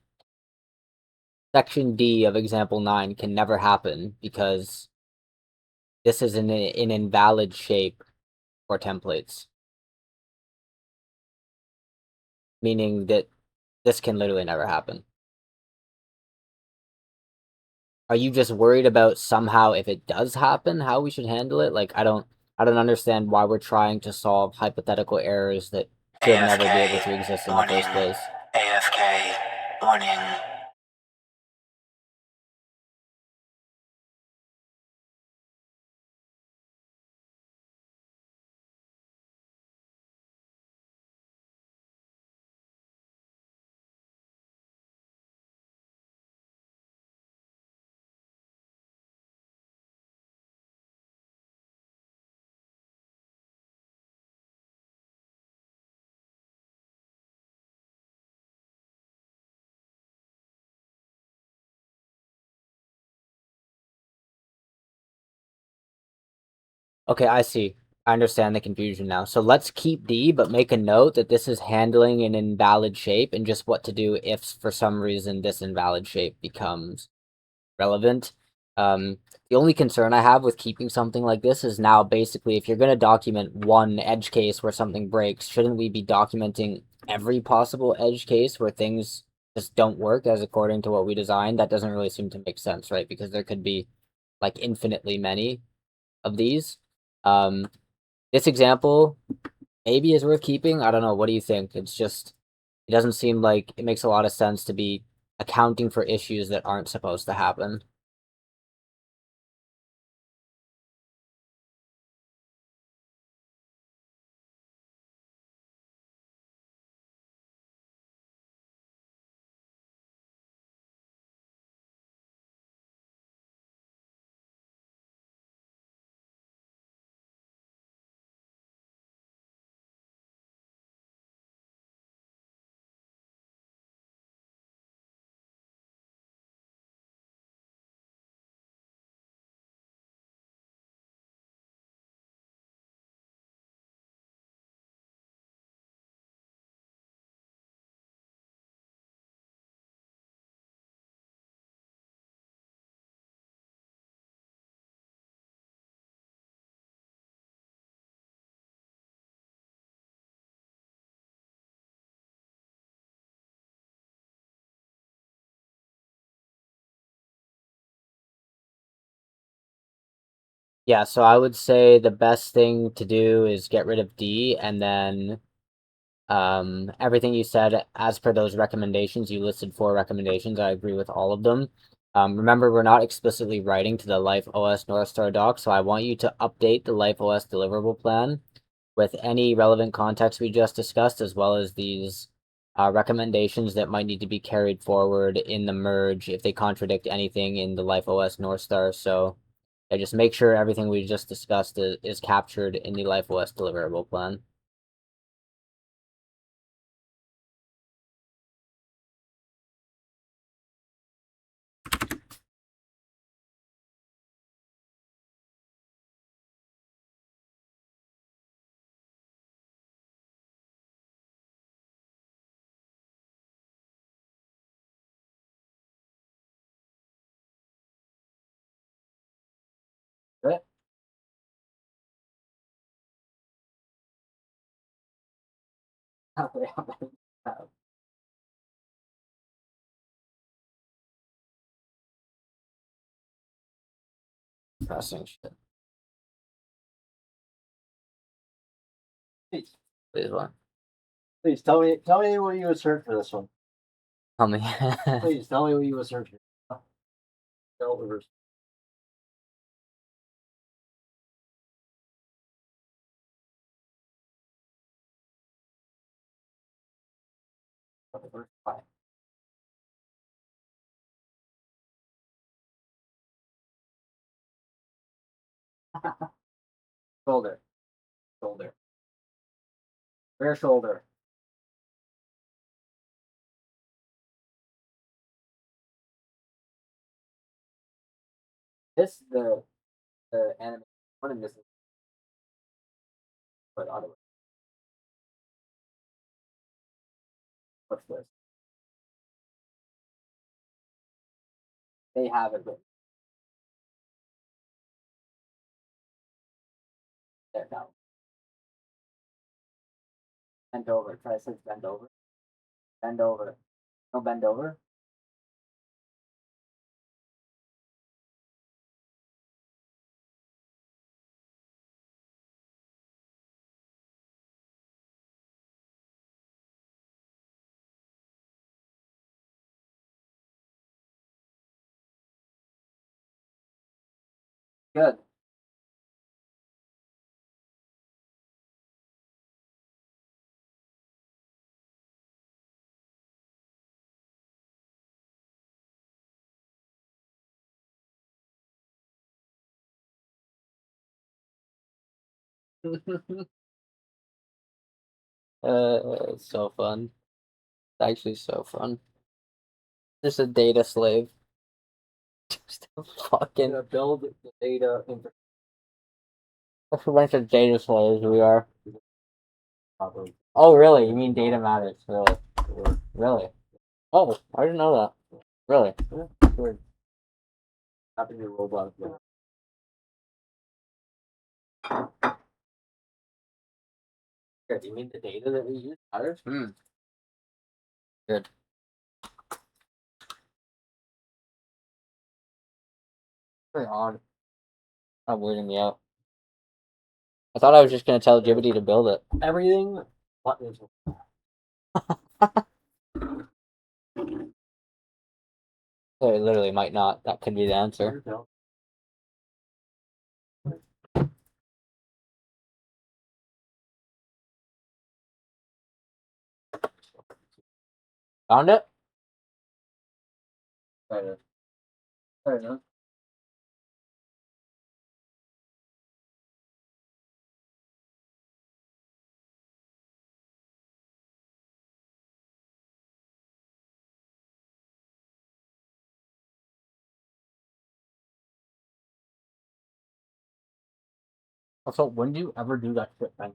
section D of example 9 can never happen because this is an invalid shape for templates. Meaning that this can literally never happen. are you just worried about somehow if it does happen, how we should handle it? Like, I don't understand why we're trying to solve hypothetical errors that should never be able to exist in the first place. AFK, warning. Okay, I see. I understand the confusion now. So let's keep D, but make a note that this is handling an invalid shape and just what to do if for some reason this invalid shape becomes relevant. The only concern I have with keeping something like this is now basically if you're going to document one edge case where something breaks, shouldn't we be documenting every possible edge case where things just don't work as according to what we designed? That doesn't really seem to make sense, right? Because there could be like infinitely many of these. Um, this example maybe is worth keeping. I don't know. What do you think? It's just, it doesn't seem like it makes a lot of sense to be accounting for issues that aren't supposed to happen. Yeah, so I would say the best thing to do is get rid of D and then everything you said as per those recommendations. You listed 4 recommendations. I agree with all of them. Remember, we're not explicitly writing to the Life OS Northstar doc, so I want you to update the Life OS deliverable plan with any relevant context we just discussed, as well as these recommendations that might need to be carried forward in the merge if they contradict anything in the Life OS Northstar. So yeah, just make sure everything we just discussed is captured in the Life OS deliverable plan. Right? Pressing shit. Please, Please what? please tell me what you would search for this one. Tell me. Please tell me what you would search for. No, reverse. Fine. Shoulder, shoulder, rear shoulder. This the anime one and this is but other what's this? They have it written there now. Bend over. Try to say bend over. Bend over. No bend over. Good. It's so fun. It's actually so fun. Just a data slave. Just a fucking Gonna build the data infrastructure. a bunch of data slaves we are. Oh, really? You mean data matters? Really? Really? Oh, I didn't know that. Really? Weird. Having your robot. Okay, do you mean the data that we use matters? Good. Very odd. Not weirding me out. I thought I was just gonna tell Jibity to build it. Everything but is So it literally might not. That could be the answer. Found it? Fair enough. Also, when do you ever do that shit, man?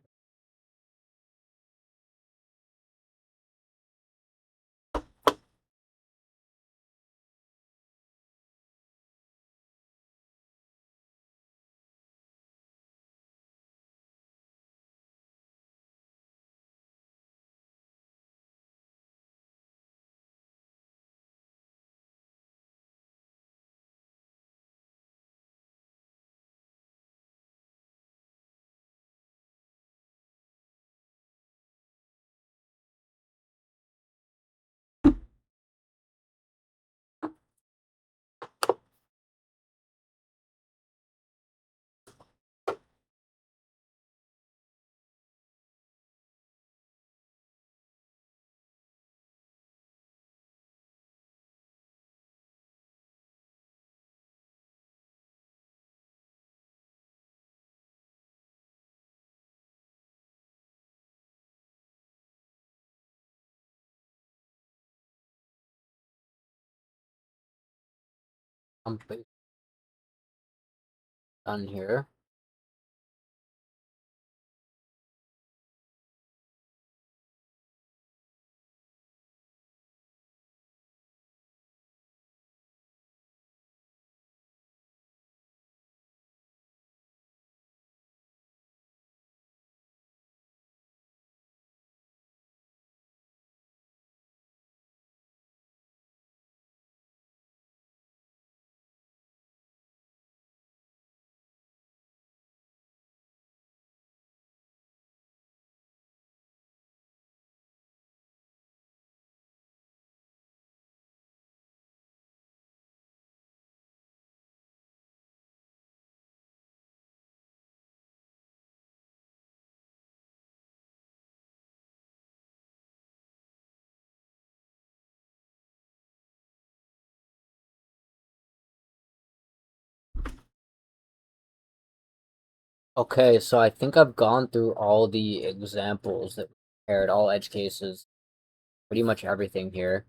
Complete. Done here. Okay, so I think I've gone through all the examples that prepared, all edge cases, pretty much everything here.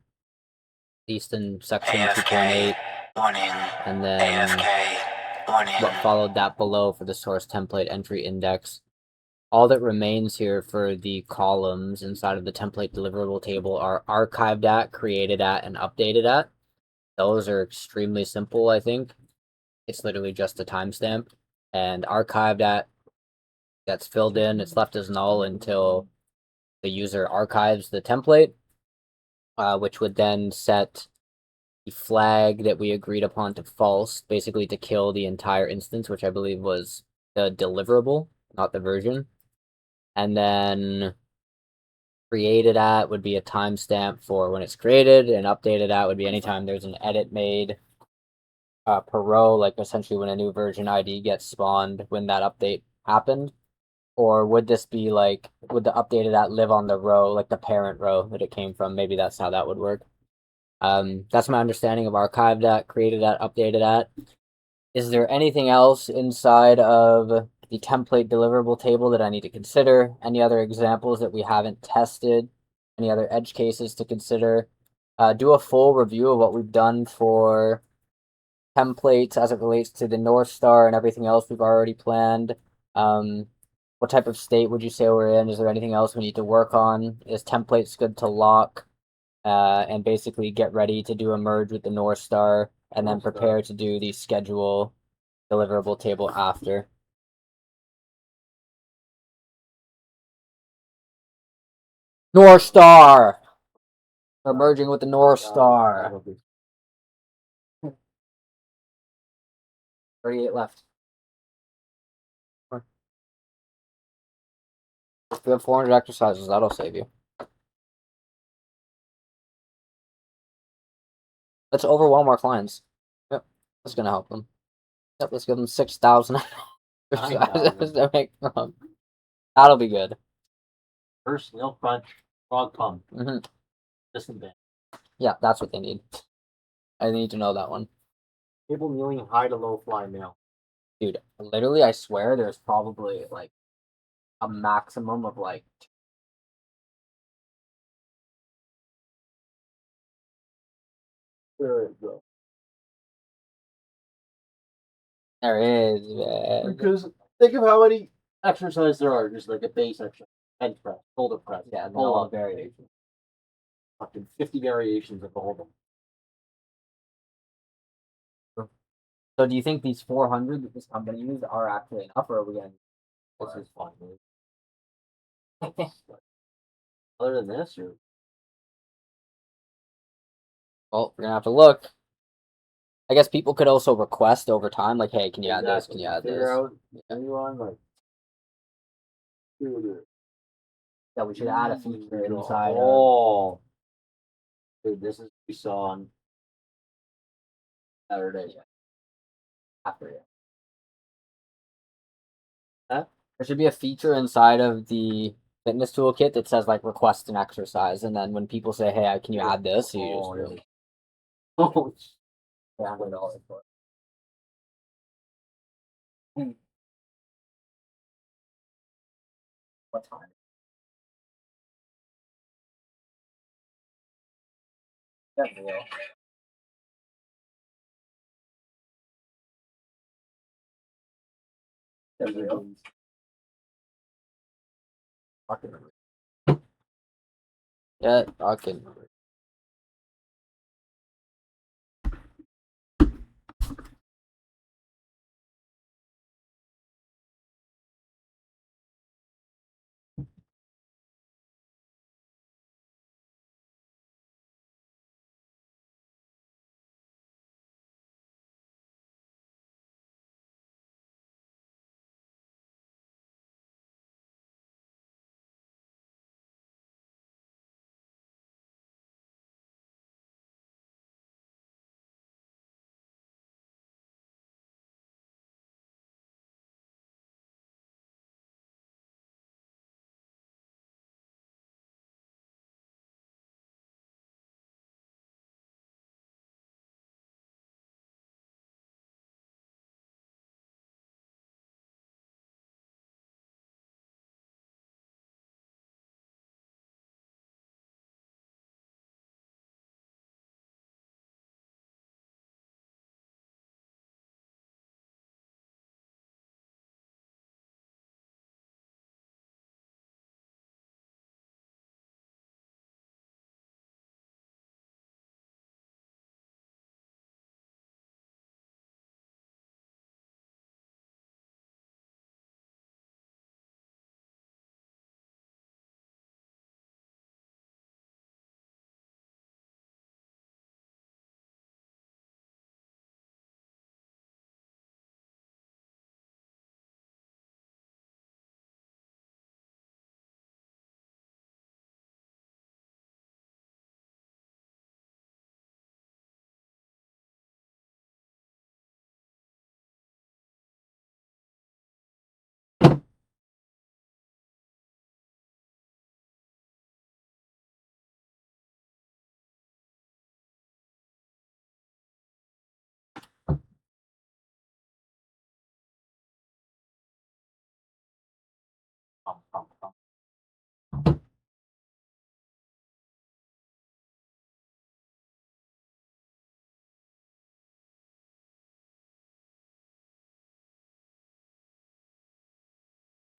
At least in section 2.8, Warning. and then AFK. Warning. what followed that below for the source template entry index. All that remains here for the columns inside of the template deliverable table are archived at, created at, and updated at. Those are extremely simple, I think. It's literally just a timestamp. And archived at gets filled in, it's left as null until the user archives the template, which would then set the flag that we agreed upon to false, basically to kill the entire instance, which I believe was the deliverable, not the version. And then created at would be a timestamp for when it's created, and updated at would be anytime there's an edit made. per row, like essentially when a new version ID gets spawned when that update happened? Or would this be like, would the updated at live on the row, like the parent row that it came from? Maybe that's how that would work. That's my understanding of archived at, created at, updated at. Is there anything else inside of the template deliverable table that I need to consider? Any other examples that we haven't tested? Any other edge cases to consider? Do a full review of what we've done for templates as it relates to the North Star and everything else we've already planned. What type of state would you say we're in? Is there anything else we need to work on? Is templates good to lock? And basically get ready to do a merge with the North Star and then North Star. prepare to do the schedule deliverable table after. North Star! We're merging with the North Star. That'll be- 38 left. If you have 400 exercises, that'll save you. Let's overwhelm our clients. Yep, that's gonna help them. Yep, let's give them 6,000 exercises to make them. That'll be good. First, milk crunch, frog pump, hmm distant band. Yeah, that's what they need. I need to know that one. Table kneeling, high to low fly male. Dude, literally, I swear there's probably like a maximum of like There you go. there is, man. Because think of how many exercises there are, just like a base exercise, bench press, shoulder press, Yeah, pull no up, variation. fucking 50 variations of the whole thing. So do you think these 400 that this company used are actually enough, or are we gonna? This is fun. Man. Other than this, or Well, we're gonna have to look. I guess people could also request over time, like, hey, can you add this? Can you add figure this? out anyone like. Dude, Yeah, we should add a feature inside of. Oh, dude, this is we saw on Saturday. After it. Huh? There should be a feature inside of the fitness toolkit that says like request an exercise, and then when people say, "Hey, can you add this?" You just Oh, really Oh, pay $100 for it. What time? Yeah, we will. Yeah, we will. Yeah, fucking.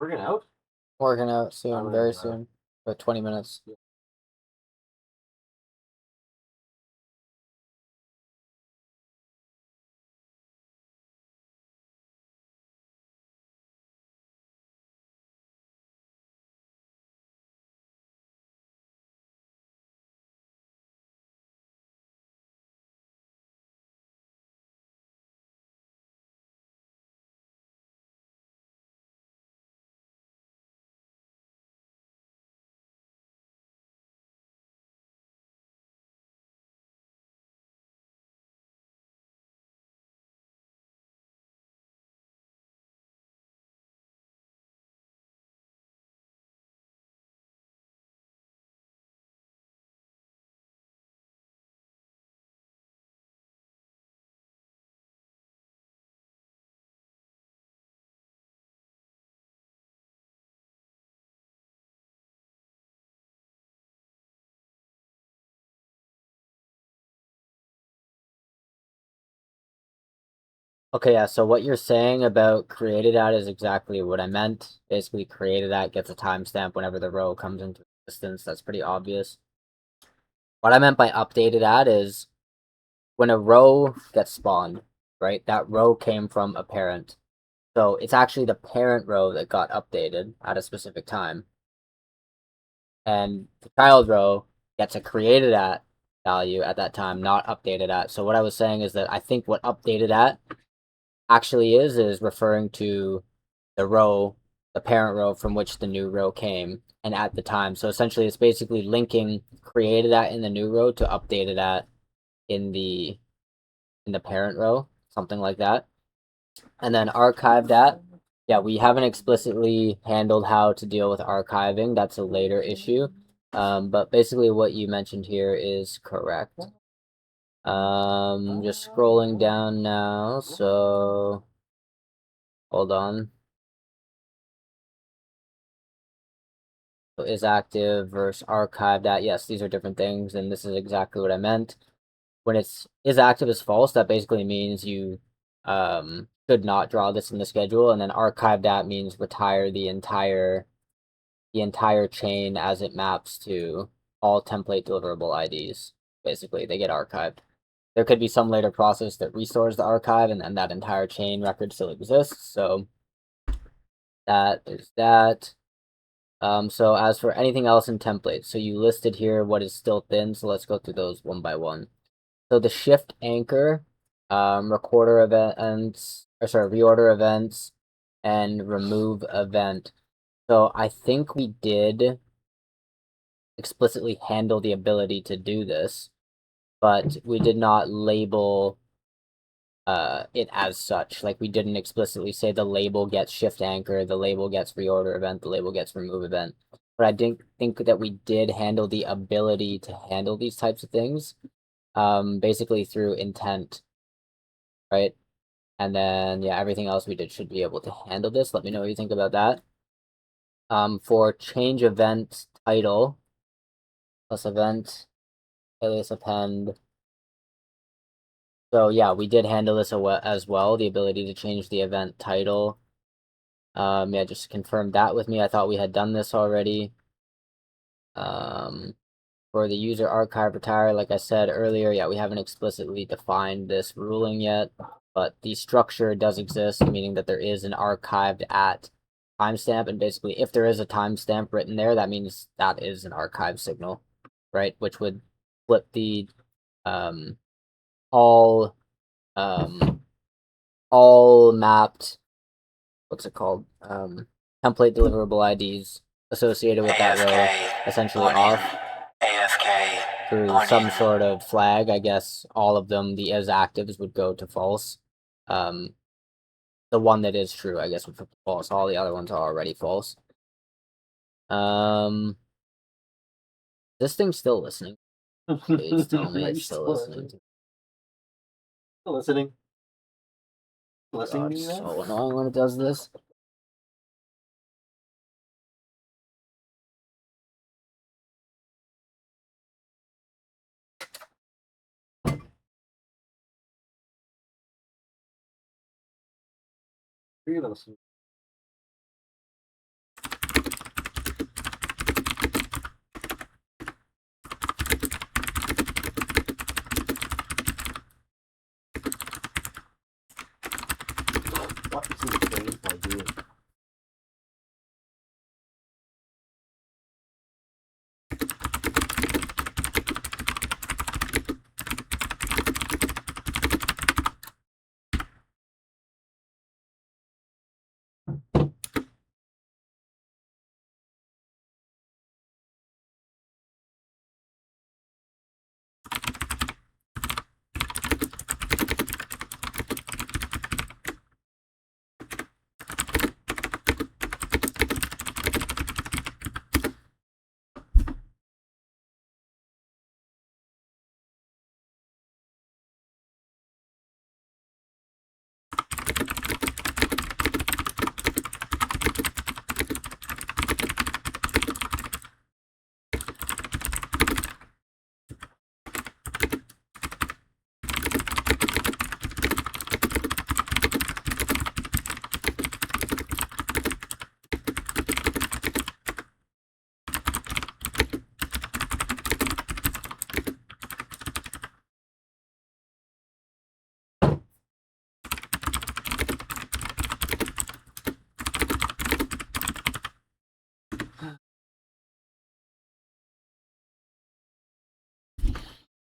Working out? Working out soon, I'm very gonna- soon. About 20 minutes. Okay, yeah, so what you're saying about created at is exactly what I meant. Basically, created at gets a timestamp whenever the row comes into existence. That's pretty obvious. What I meant by updated at is when a row gets spawned, right? That row came from a parent. So it's actually the parent row that got updated at a specific time. And the child row gets a created at value at that time, not updated at. So what I was saying is that I think what updated at actually is referring to the row, the parent row from which the new row came and at the time. So essentially it's basically linking created at in the new row to updated at in the parent row, something like that. And then archived at, yeah, we haven't explicitly handled how to deal with archiving. That's a later issue. But basically what you mentioned here is correct. Just scrolling down now, so hold on. So is active versus archived at, yes, these are different things, and this is exactly what I meant. When it's is active is false, that basically means you should not draw this in the schedule, and then archived at means retire the entire chain as it maps to all template deliverable IDs. Basically, they get archived. There could be some later process that restores the archive, and then that entire chain record still exists. So that is that. So as for anything else in templates, so you listed here what is still thin. So let's go through those one by one. So the shift anchor, recorder events, or sorry, reorder events, and remove event. So I think we did explicitly handle the ability to do this, but we did not label it as such. Like we didn't explicitly say the label gets shift anchor, the label gets reorder event, the label gets remove event. But I didn't think that we did handle the ability to handle these types of things, basically through intent, right? And then yeah, everything else we did should be able to handle this. Let me know what you think about that. For change event title plus event alias append. So yeah, we did handle this as well, the ability to change the event title. Yeah, just confirm that with me. I thought we had done this already. For the user archive retire, like I said earlier, yeah, we haven't explicitly defined this ruling yet, but the structure does exist, meaning that there is an archived at timestamp, and basically if there is a timestamp written there, that means that is an archive signal, right? Which would flip the all mapped, what's it called? Template deliverable IDs associated with that row AFK essentially warning. off AFK through warning. some sort of flag. I guess all of them, the is actives would go to false. The one that is true, I guess, would flip to false. All the other ones are already false. This thing's still listening. Please tell me it's still listening. Still listening. Listening God, to me it's now? so annoying when it does this. Are you listening? idea.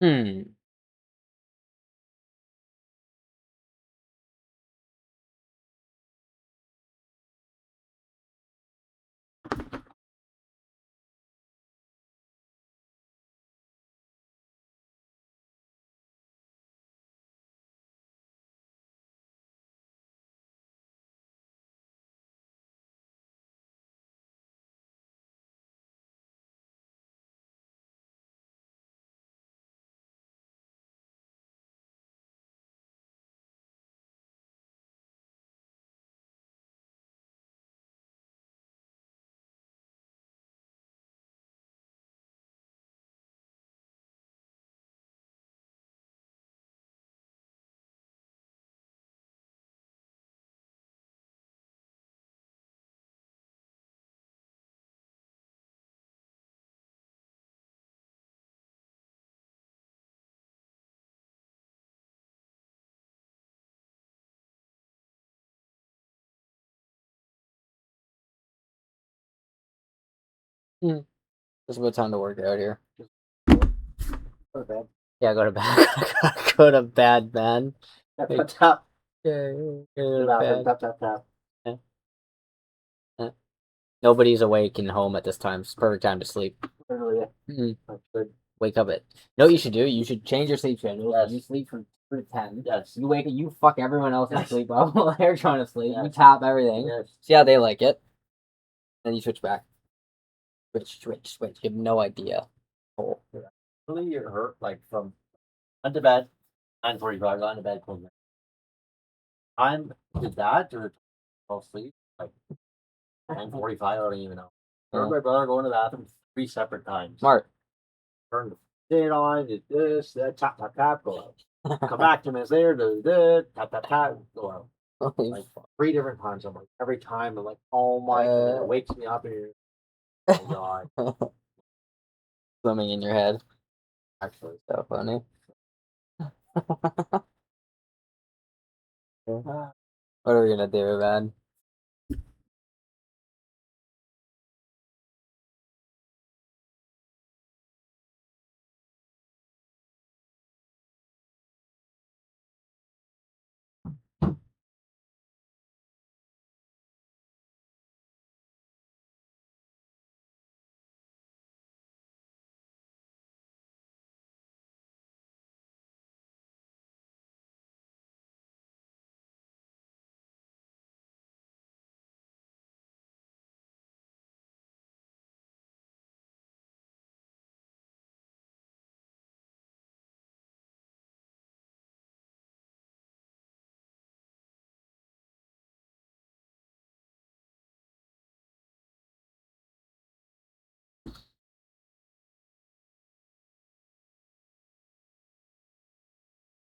Hmm. Just about time to work out here. Go to bed. Yeah, go to bed. Go to bed, man. Tap, tap, tap. Yeah, go to Bathroom, bed. tap, tap, tap. Nobody's awake and home at this time. It's perfect time to sleep. Literally, Mm. that's good. Wake up at. Know what you should do? You should change your sleep schedule. Yes. You sleep from 2 to 10. Yes. You wake. You fuck everyone else Yes. to sleep up while they're trying to sleep. You Yes. tap everything. Yes. See how they like it. Then you switch back. Switch. You have no idea. Oh. Really, you're hurt, like, from went to bed, 9:45, got into bed, closed. Time did that or fall asleep, like 9:45, I don't even know. Heard my brother go in the bathroom 3 separate times. Smart. Turned the thing on, did this, that, tap, tap, tap, go out. Come back 2 minutes later, do this, tap, tap, tap, go out. Like 3 different times. I'm like, every time, I'm like, oh my god, it wakes me up and you're, oh god. Swimming in your head. Actually, So funny. What are we gonna do, man?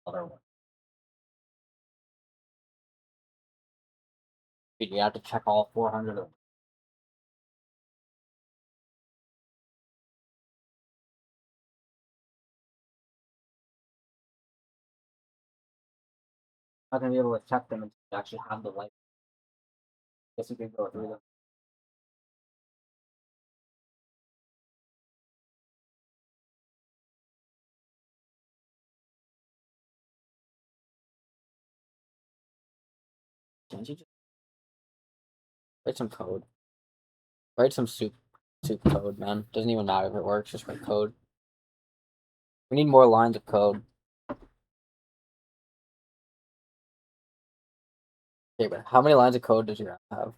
other one. You have to check all 400 of them. Not gonna be able to check them until you actually have the light. Guess we can go through them. Can't you just write some code? Write some soup code, man. Doesn't even matter if it works. Just write code. We need more lines of code. Okay, but how many lines of code does your app have?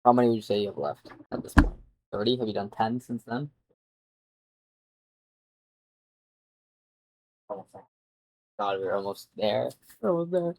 How many would you say you have left at this point? 30? Have you done 10 since then? Almost there. God, we're almost there. We're almost there.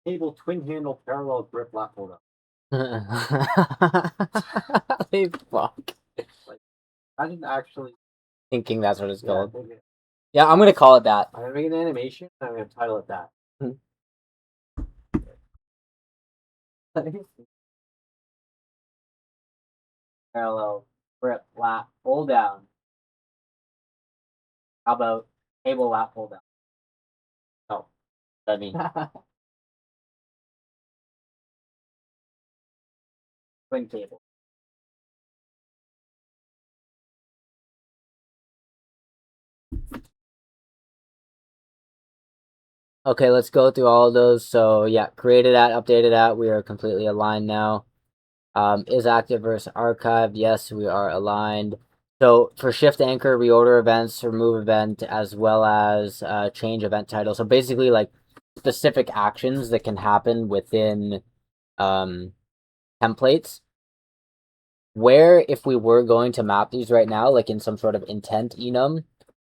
Table twin handle parallel grip lap hold up. They fuck. I didn't actually. Thinking that's what it's Yeah, called. Yeah, I'm gonna call it that. I'm gonna make an animation. And I'm gonna title it that. Parallel grip lap hold down. How about table lap hold down? Oh, I mean twin table. Okay, let's go through all of those. So yeah, created at, updated at, we are completely aligned now. Is active versus archived? Yes, we are aligned. So for shift anchor, reorder events, remove event, as well as change event title. So basically like specific actions that can happen within templates. Where if we were going to map these right now, like in some sort of intent enum,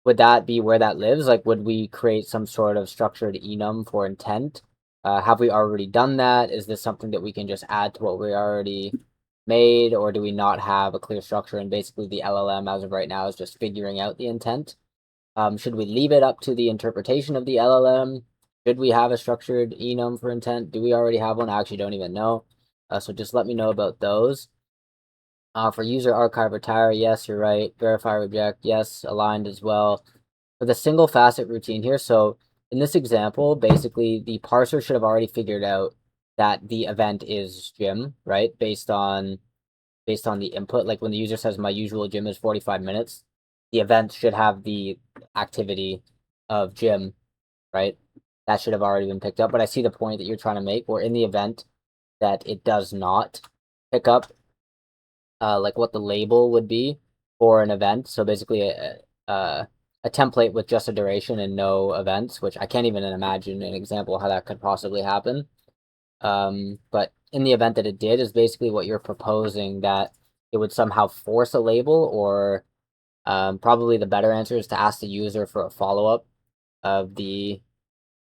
would that be where that lives? Like, would we create some sort of structured enum for intent? Have we already done that? Is this something that we can just add to what we already made, or do we not have a clear structure? And basically, the LLM as of right now is just figuring out the intent. Should we leave it up to the interpretation of the LLM? Should we have a structured enum for intent? Do we already have one? I actually don't even know. So just let me know about those. For user archive retire, yes, you're right. Verify reject, yes, aligned as well. For the single facet routine here, so in this example, basically the parser should have already figured out that the event is gym, right? Based on the input. Like when the user says my usual gym is 45 minutes, the event should have the activity of gym, right? That should have already been picked up. But I see the point that you're trying to make, where in the event that it does not pick up like what the label would be for an event. So basically a template with just a duration and no events, which I can't even imagine an example how that could possibly happen. But in the event that it did is basically what you're proposing, that it would somehow force a label, or probably the better answer is to ask the user for a follow-up of the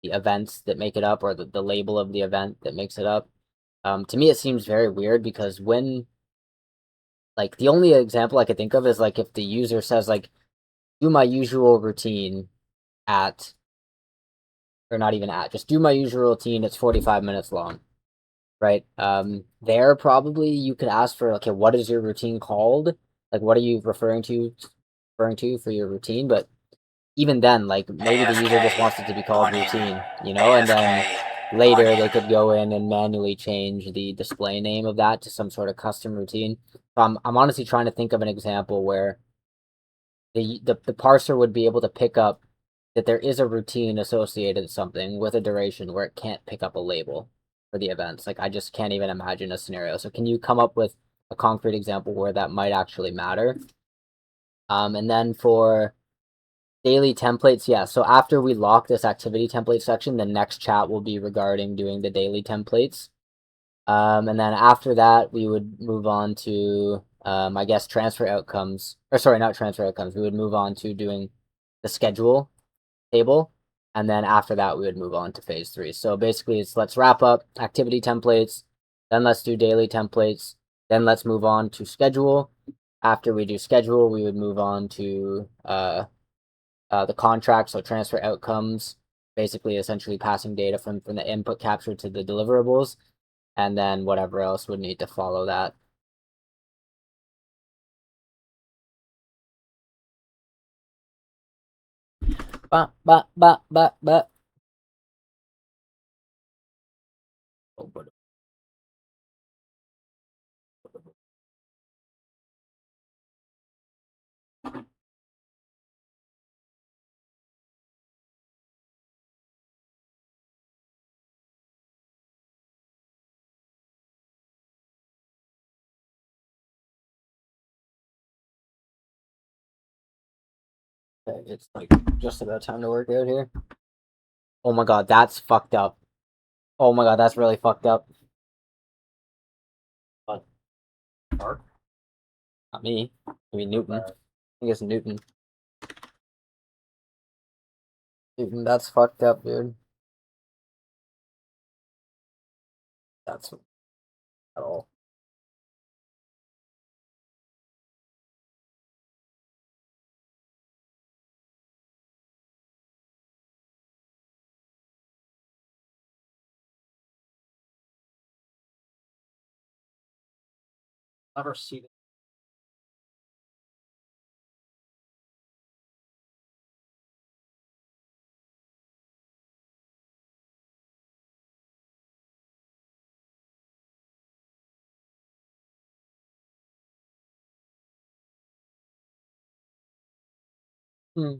events that make it up, or the label of the event that makes it up. To me, it seems very weird because when like the only example I could think of is like if the user says like do my usual routine at, or not even at, just do my usual routine, it's 45 minutes long. Right? There probably you could ask for okay, what is your routine called? Like what are you referring to for your routine? But even then, like maybe the user just wants it to be called routine, you know, and then later they could go in and manually change the display name of that to some sort of custom routine. So I'm honestly trying to think of an example where the parser would be able to pick up that there is a routine associated with something with a duration where it can't pick up a label for the events. Like I just can't even imagine a scenario. So can you come up with a concrete example where that might actually matter? And then for daily templates, yeah. So after we lock this activity template section, the next chat will be regarding doing the daily templates. And then after that, we would move on to, I guess, transfer outcomes. Or sorry, not transfer outcomes. We would move on to doing the schedule table. And then after that, we would move on to phase 3. So basically, it's let's wrap up activity templates. Then let's do daily templates. Then let's move on to schedule. After we do schedule, we would move on to the contract, so transfer outcomes, basically essentially passing data from the input capture to the deliverables, and then whatever else would need to follow that. Ba. Okay, it's like just about time to work out here. Oh my god, that's fucked up. Oh my god, that's really fucked up. Mark? Not me. I mean Newton. I think it's Newton. Newton, that's fucked up, dude. That's at all. Never see it. Hmm.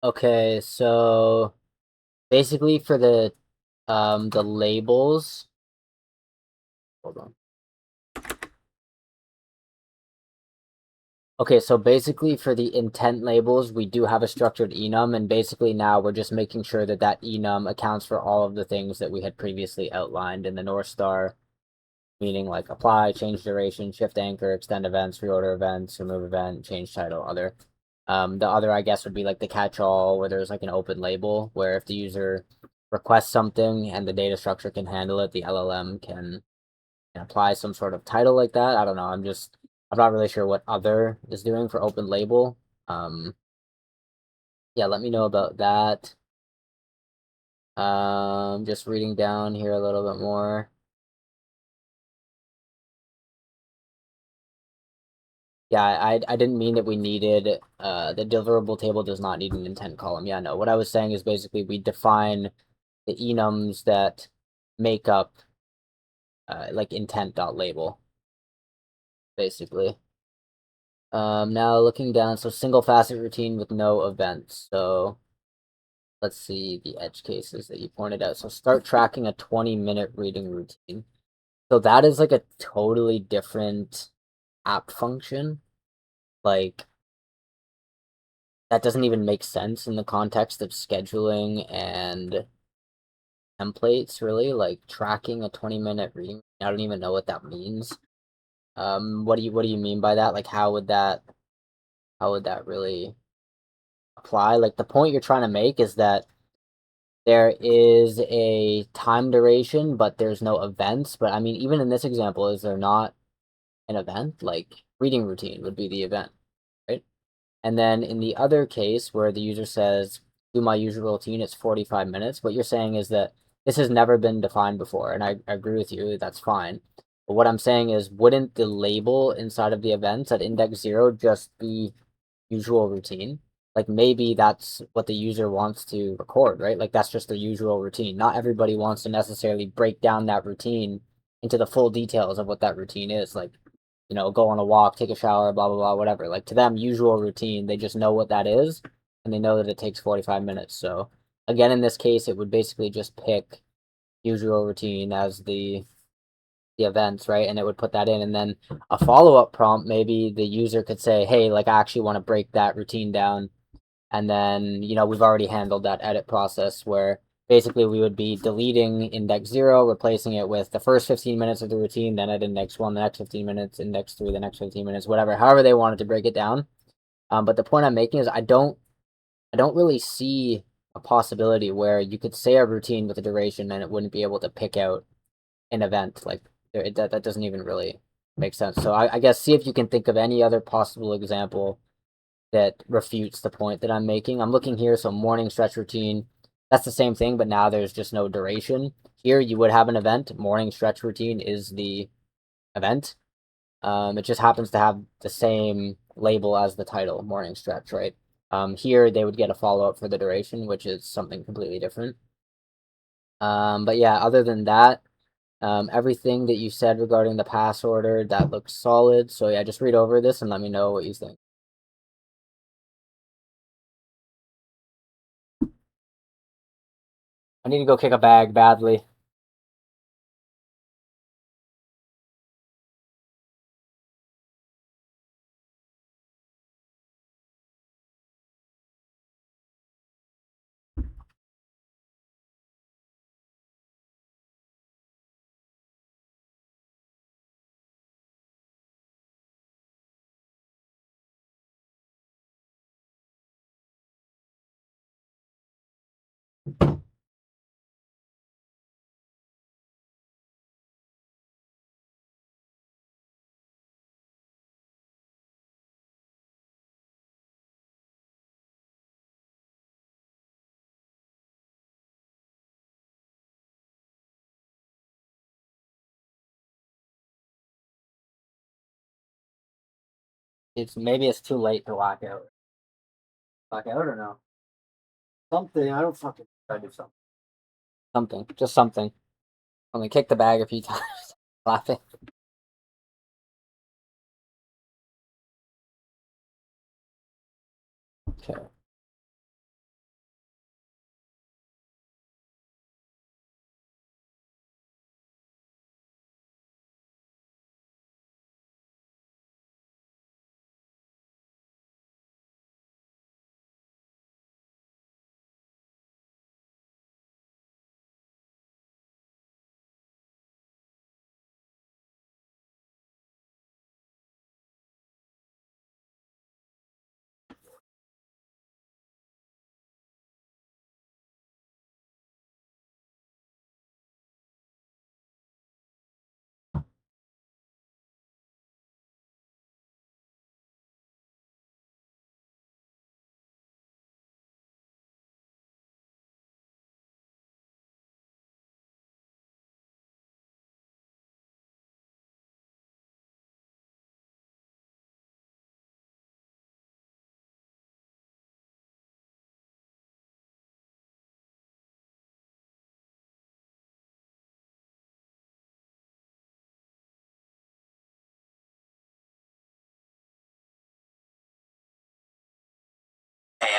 Okay, so basically for the labels. Hold on. Okay, so basically for the intent labels, we do have a structured enum, and basically now we're just making sure that that enum accounts for all of the things that we had previously outlined in the North Star, meaning like apply, change duration, shift anchor, extend events, reorder events, remove event, change title, other. The other, I guess, would be like the catch-all, where there's like an open label, where if the user requests something and the data structure can handle it, the LLM can apply some sort of title like that. I don't know. I'm not really sure what other is doing for open label. Yeah, let me know about that. Just reading down here a little bit more. Yeah, I didn't mean that we needed, the deliverable table does not need an intent column. Yeah, no, what I was saying is basically we define the enums that make up, like intent.label, basically. Now looking down, so single facet routine with no events. So let's see the edge cases that you pointed out. So start tracking a 20-minute reading routine. So that is like a totally different app function. Like, that doesn't even make sense in the context of scheduling and templates, really. Like tracking a 20-minute reading. I don't even know what that means. What do you mean by that? Like how would that really apply? Like the point you're trying to make is that there is a time duration, but there's no events. But I mean, even in this example, is there not an event? Like reading routine would be the event, right? And then in the other case where the user says, do my usual routine, it's 45 minutes. What you're saying is that this has never been defined before. And I agree with you, that's fine. But what I'm saying is, wouldn't the label inside of the events at index 0 just be usual routine? Like maybe that's what the user wants to record, right? Like that's just their usual routine. Not everybody wants to necessarily break down that routine into the full details of what that routine is. Like, go on a walk, take a shower, blah, blah, blah, whatever. Like to them, usual routine, they just know what that is and they know that it takes 45 minutes. So again, in this case, it would basically just pick usual routine as the events, right? And it would put that in. And then a follow-up prompt, maybe the user could say, hey, like I actually want to break that routine down. And then, we've already handled that edit process where basically we would be deleting index 0, replacing it with the first 15 minutes of the routine, then at index 1, the next 15 minutes, index 3, the next 15 minutes, whatever, however they wanted to break it down. But the point I'm making is I don't really see a possibility where you could say a routine with a duration and it wouldn't be able to pick out an event. Like that doesn't even really make sense. So I guess see if you can think of any other possible example that refutes the point that I'm making. I'm looking here, so morning stretch routine. That's the same thing, but now there's just no duration. Here you would have an event. Morning stretch routine is the event. It just happens to have the same label as the title, morning stretch, right? Here they would get a follow-up for the duration, which is something completely different. But yeah, other than that, everything that you said regarding the pass order, that looks solid. So yeah, just read over this and let me know what you think. I need to go kick a bag badly. Maybe it's too late to lock out. Lock out or no? Something, I don't fucking try to do something. Something. Just something. Only kick the bag a few times. Laughing. Okay.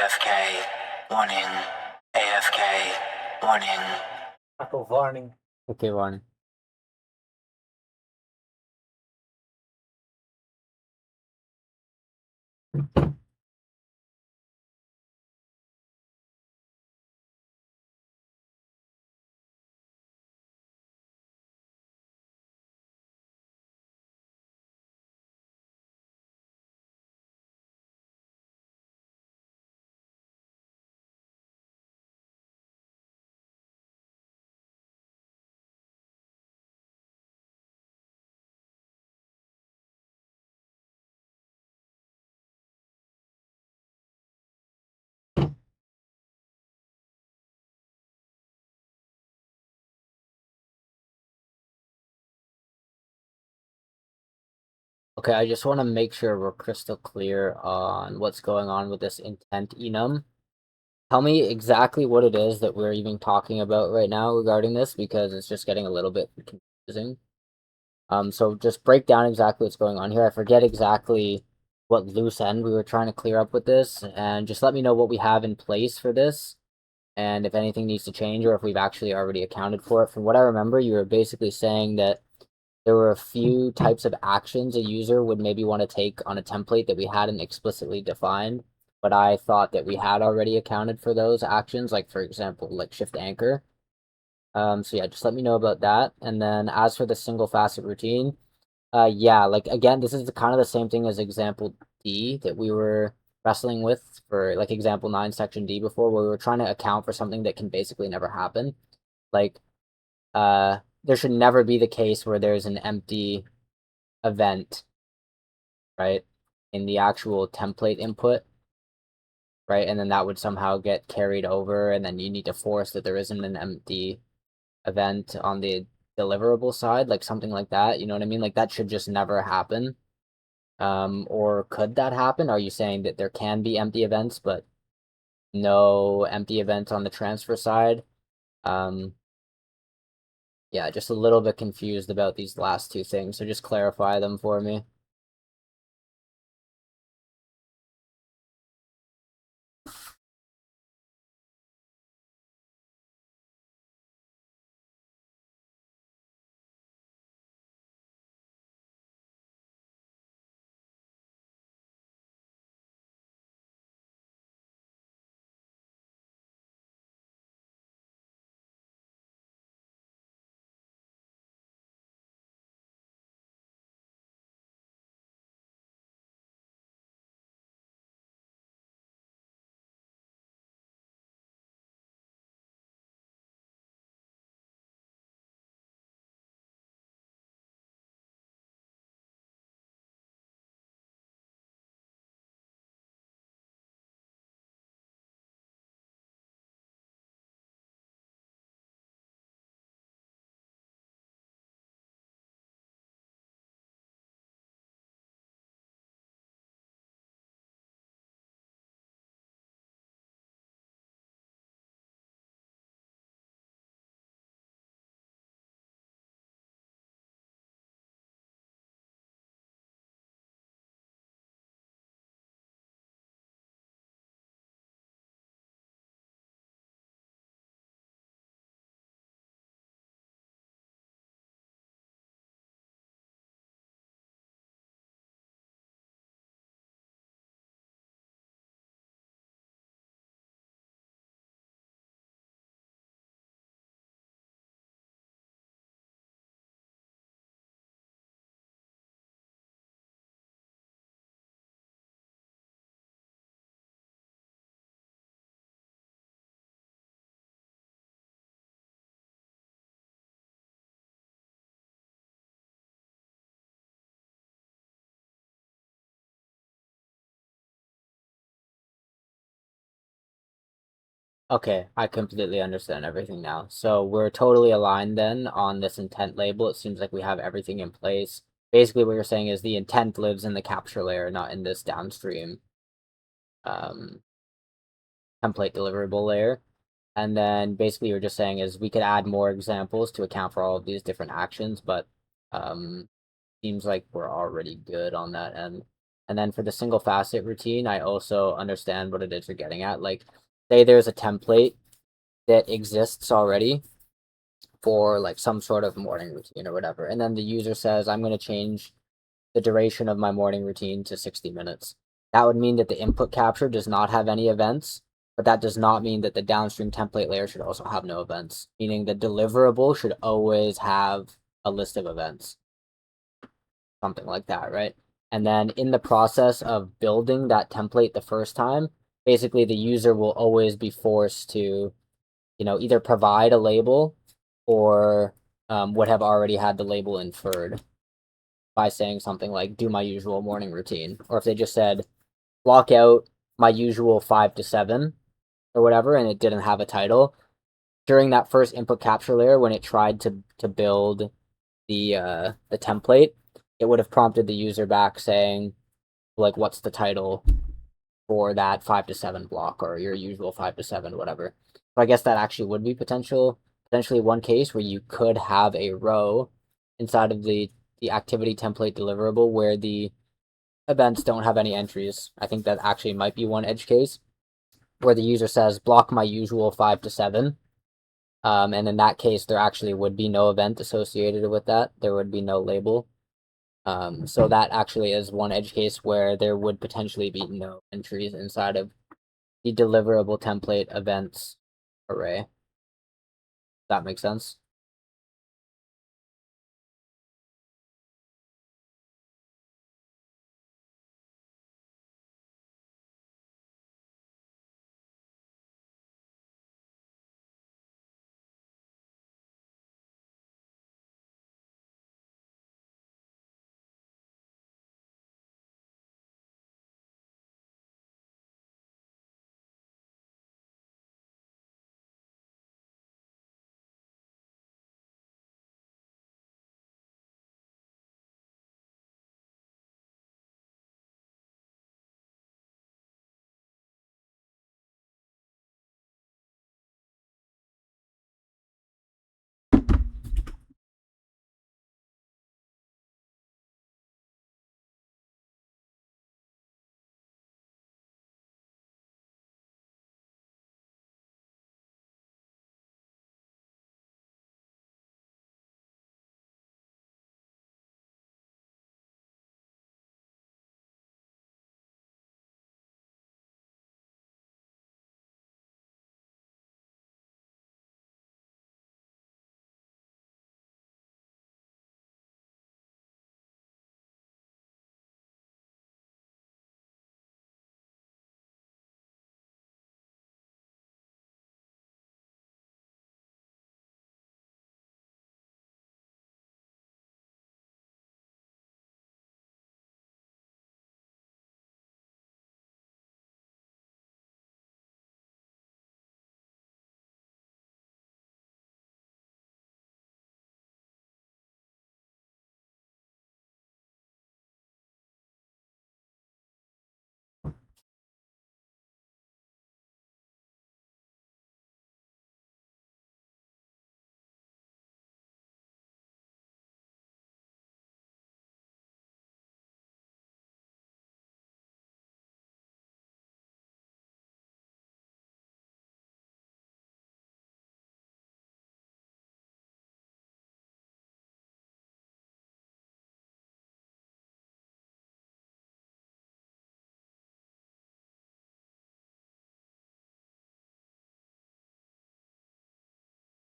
AFK. Warning. AFK. Warning. Echo warning. Okay, Warren. Okay, I just want to make sure we're crystal clear on what's going on with this intent enum. Tell me exactly what it is that we're even talking about right now regarding this, because it's just getting a little bit confusing. So just break down exactly what's going on here. I forget exactly what loose end we were trying to clear up with this, and just let me know what we have in place for this, and if anything needs to change, or if we've actually already accounted for it. From what I remember, you were basically saying that there were a few types of actions a user would maybe want to take on a template that we hadn't explicitly defined, but I thought that we had already accounted for those actions, like for example, like shift anchor. So yeah, just let me know about that. And then as for the single facet routine, yeah, like again, this is kind of the same thing as example D that we were wrestling with for like example 9 section D before, where we were trying to account for something that can basically never happen. Like there should never be the case where there's an empty event, right, in the actual template input, right? And then that would somehow get carried over, and then you need to force that there isn't an empty event on the deliverable side, like something like that. You know what I mean? Like that should just never happen. Or could that happen? Are you saying that there can be empty events, but no empty events on the transfer side? Yeah, just a little bit confused about these last two things, so just clarify them for me. Okay, I completely understand everything now. So we're totally aligned then on this intent label. It seems like we have everything in place. Basically, what you're saying is the intent lives in the capture layer, not in this downstream um, template deliverable layer. And then basically you're just saying is we could add more examples to account for all of these different actions, but seems like we're already good on that end. And then for the single facet routine, I also understand what it is you're getting at. Like, say there's a template that exists already for like some sort of morning routine or whatever, and then the user says, I'm going to change the duration of my morning routine to 60 minutes. That would mean that the input capture does not have any events, but that does not mean that the downstream template layer should also have no events, meaning the deliverable should always have a list of events. Something like that, right? And then in the process of building that template the first time, basically the user will always be forced to, either provide a label or would have already had the label inferred by saying something like do my usual morning routine, or if they just said block out my usual 5 to 7 or whatever and it didn't have a title during that first input capture layer when it tried to build the template, it would have prompted the user back saying like what's the title for that 5 to 7 block or your usual 5 to 7 whatever. So I guess that actually would be potentially one case where you could have a row inside of the activity template deliverable where the events don't have any entries. I think that actually might be one edge case where the user says block my usual 5 to 7. And in that case, there actually would be no event associated with that. There would be no label. So that actually is one edge case where there would potentially be no entries inside of the deliverable template events array. That makes sense?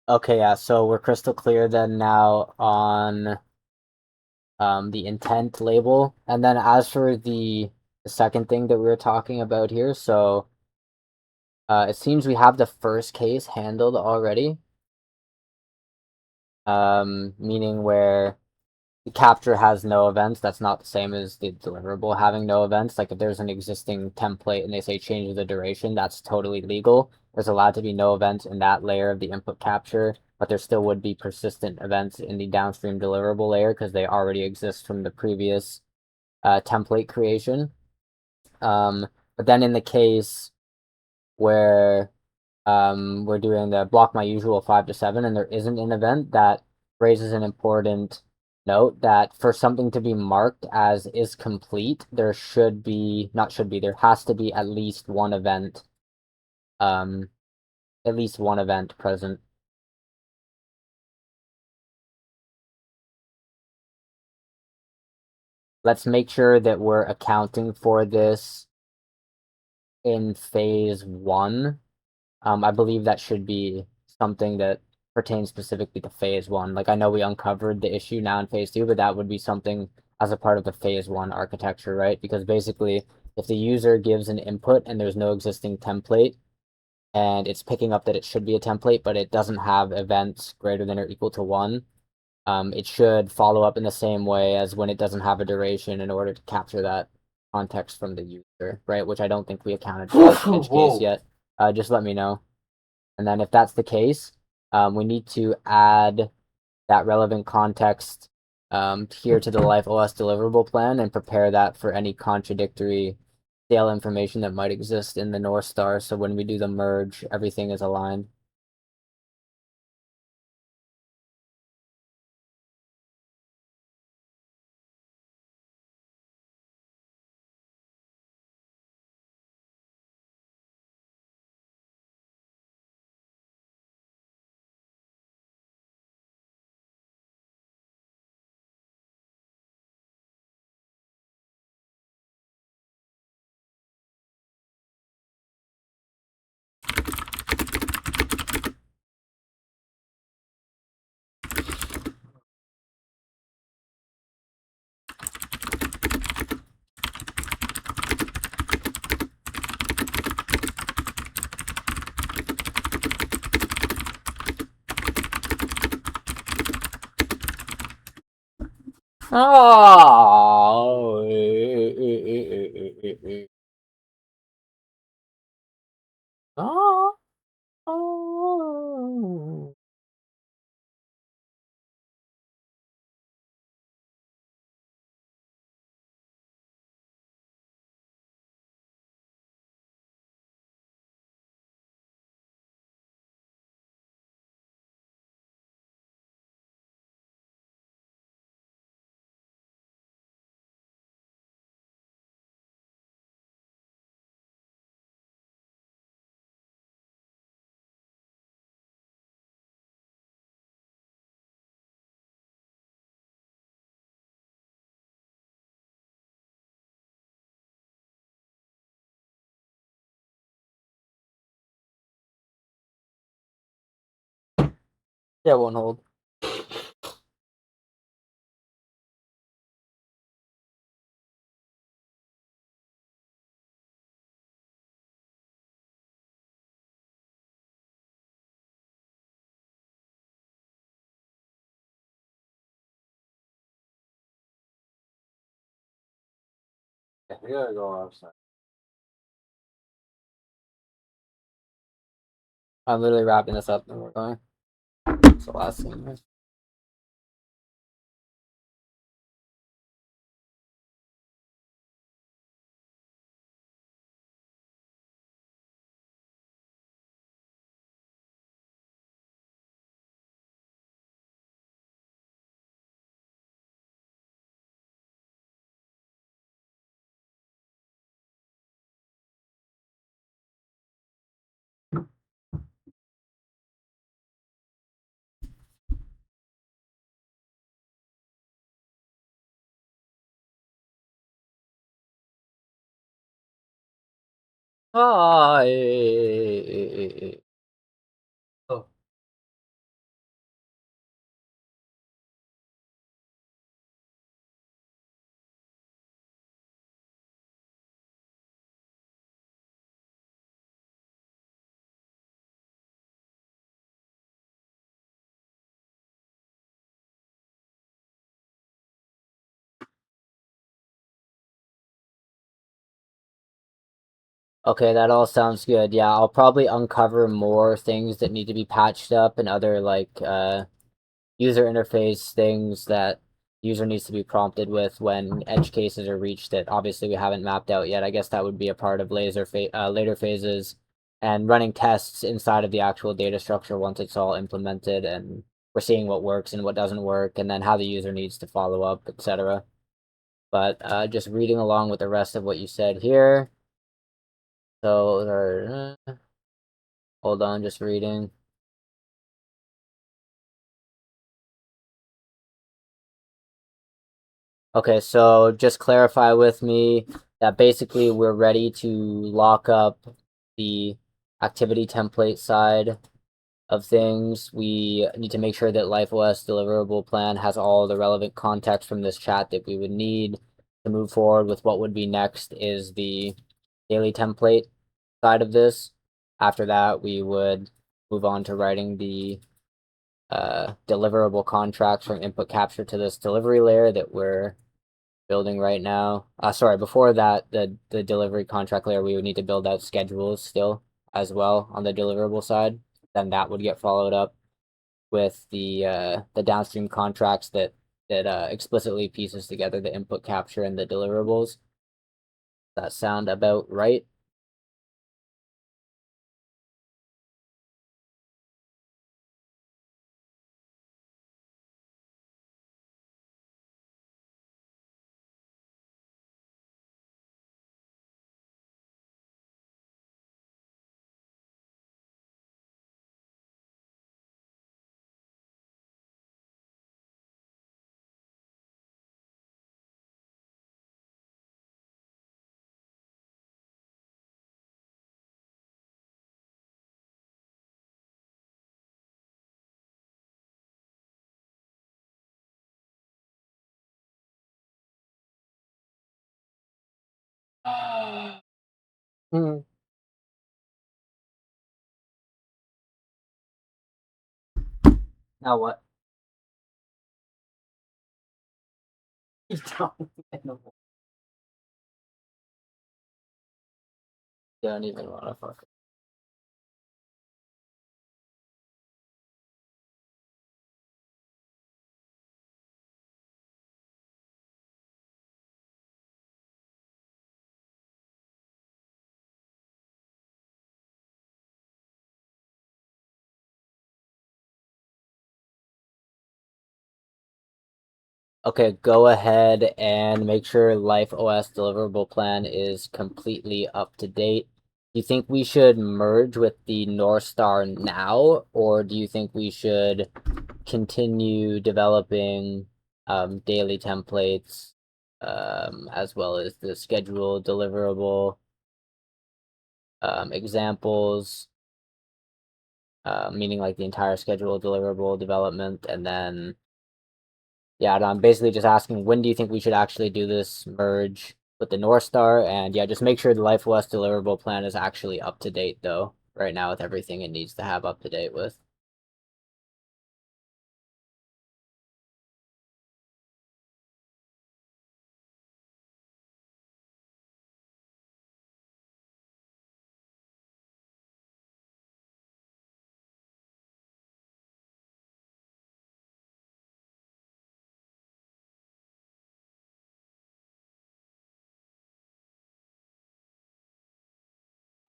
Okay, yeah, so we're crystal clear then now on the intent label. And then as for the second thing that we were talking about here, so it seems we have the first case handled already. Meaning where the capture has no events, that's not the same as the deliverable having no events. Like if there's an existing template and they say change the duration, that's totally legal. There's allowed to be no events in that layer of the input capture, but there still would be persistent events in the downstream deliverable layer because they already exist from the previous template creation. But then in the case where we're doing the block my usual 5 to 7 and there isn't an event, that raises an important note that for something to be marked as is complete, there has to be at least one event present. Let's make sure that we're accounting for this in phase 1. I believe that should be something that pertains specifically to phase 1. Like, I know we uncovered the issue now in phase 2, but that would be something as a part of the phase 1 architecture, right? Because basically, if the user gives an input and there's no existing template, and it's picking up that it should be a template, but it doesn't have events greater than or equal to 1, it should follow up in the same way as when it doesn't have a duration in order to capture that context from the user, right? Which I don't think we accounted for in edge case yet. Just let me know. And then if that's the case, we need to add that relevant context here to the Life OS deliverable plan and prepare that for any contradictory stale information that might exist in the North Star. So when we do the merge, everything is aligned. Oh. Oh. Yeah, it won't hold. Yeah, we gotta go outside. I'm literally wrapping this up and we're going. It's the last thing. Right? Oh. Okay, that all sounds good. Yeah, I'll probably uncover more things that need to be patched up and other like user interface things that user needs to be prompted with when edge cases are reached that obviously we haven't mapped out yet. I guess that would be a part of later phases and running tests inside of the actual data structure once it's all implemented and we're seeing what works and what doesn't work, and then how the user needs to follow up, etc. But just reading along with the rest of what you said here. So, hold on, just reading. Okay, so just clarify with me that basically we're ready to lock up the activity template side of things. We need to make sure that LifeOS deliverable plan has all the relevant context from this chat that we would need to move forward with what would be next is the daily template side of this. After that, we would move on to writing the deliverable contracts from input capture to this delivery layer that we're building right now. Sorry, before that, the delivery contract layer, we would need to build out schedules still as well on the deliverable side. Then that would get followed up with the downstream contracts that explicitly pieces together the input capture and the deliverables. Does that sound about right? Hmm. Now what? You don't even want to fuck. Okay, go ahead and make sure LifeOS deliverable plan is completely up to date. Do you think we should merge with the North Star now, or do you think we should continue developing daily templates as well as the schedule deliverable examples, meaning like the entire schedule deliverable development, and then yeah, and I'm basically just asking when do you think we should actually do this merge with the North Star? And yeah, just make sure the LifeOS deliverable plan is actually up to date though, right now with everything it needs to have up to date with.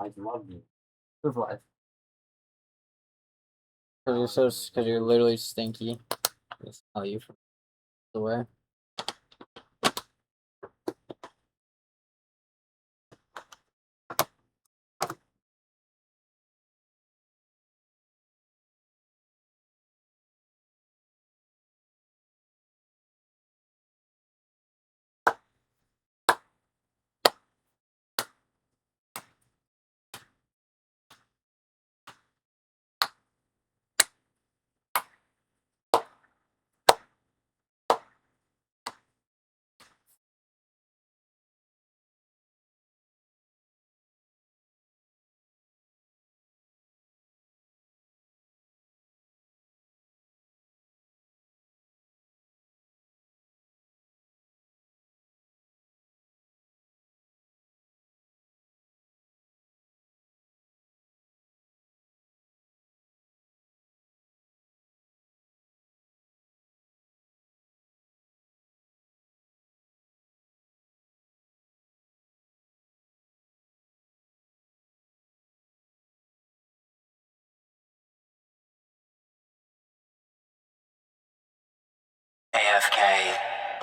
I love you. Proof life. Because you're literally stinky. I smell you from the way.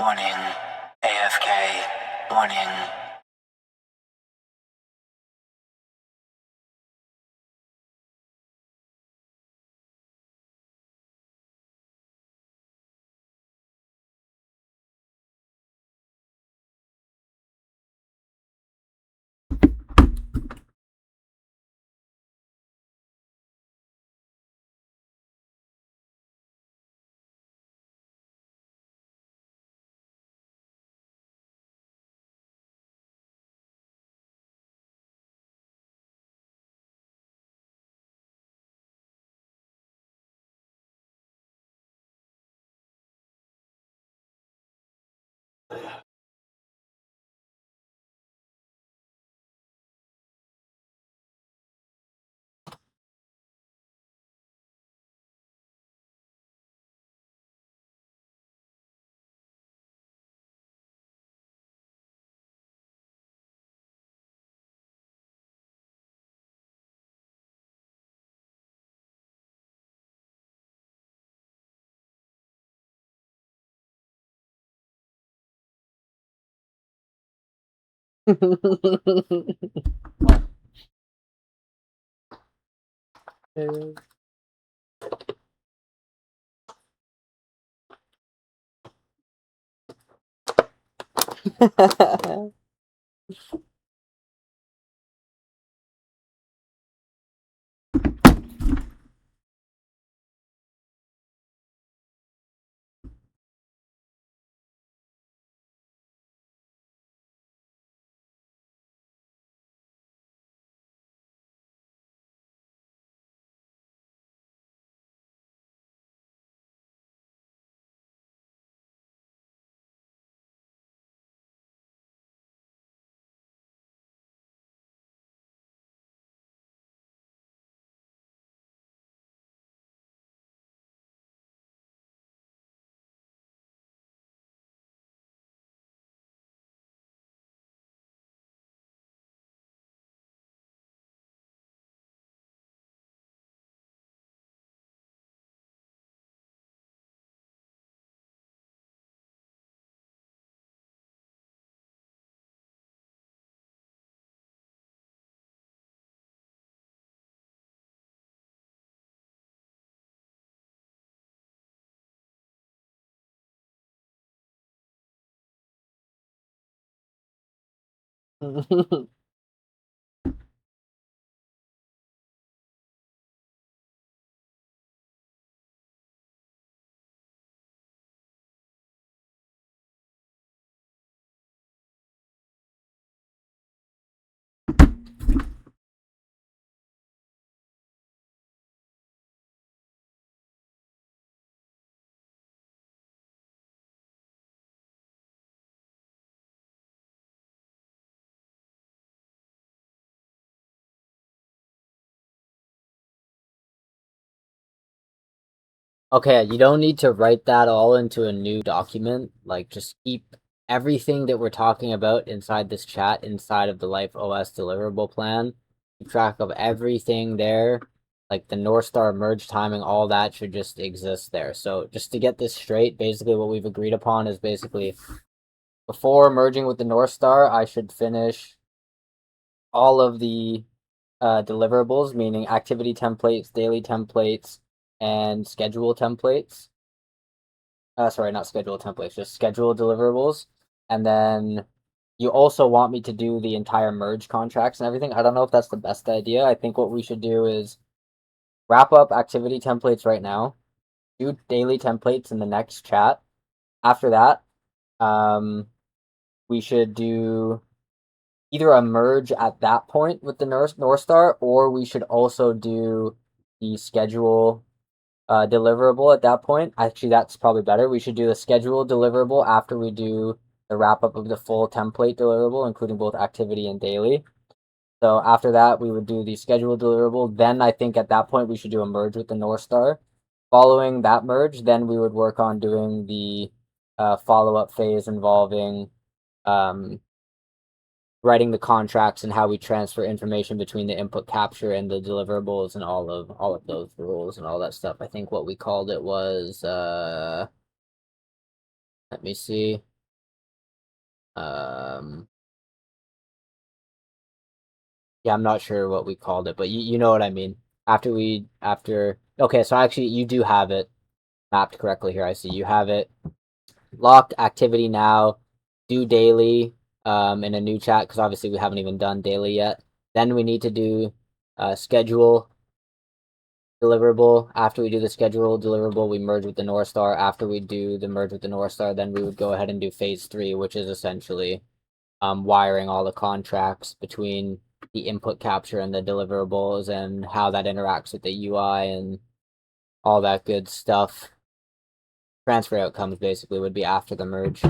Warning. AFK. Warning. Okay, you don't need to write that all into a new document. Like, just keep everything that we're talking about inside this chat, inside of the Life OS deliverable plan. Keep track of everything there. Like the North Star merge timing, all that should just exist there. So just to get this straight, basically what we've agreed upon is basically before merging with the North Star, I should finish all of the deliverables, meaning activity templates, daily templates, and schedule templates. Sorry, not schedule templates, just schedule deliverables. And then you also want me to do the entire merge contracts and everything. I don't know if that's the best idea. I think what we should do is wrap up activity templates right now, do daily templates in the next chat. After that, we should do either a merge at that point with the North Star, or we should also do the schedule deliverable at that point. Actually, that's probably better. We should do the schedule deliverable after we do the wrap up of the full template deliverable, including both activity and daily. So after that, we would do the schedule deliverable. Then I think at that point we should do a merge with the North Star. Following that merge, then we would work on doing the follow up phase involving writing the contracts and how we transfer information between the input capture and the deliverables and all of those rules and all that stuff. I think what we called it was let me see. Yeah, I'm not sure what we called it, but you know what I mean. Okay, so actually you do have it mapped correctly here. I see you have it locked activity now, do daily in a new chat because obviously we haven't even done daily yet. Then we need to do schedule deliverable. After we do the schedule deliverable, we merge with the North Star. After we do the merge with the North Star, then we would go ahead and do phase 3, which is essentially wiring all the contracts between the input capture and the deliverables and how that interacts with the UI and all that good stuff. Transfer outcomes basically would be after the merge.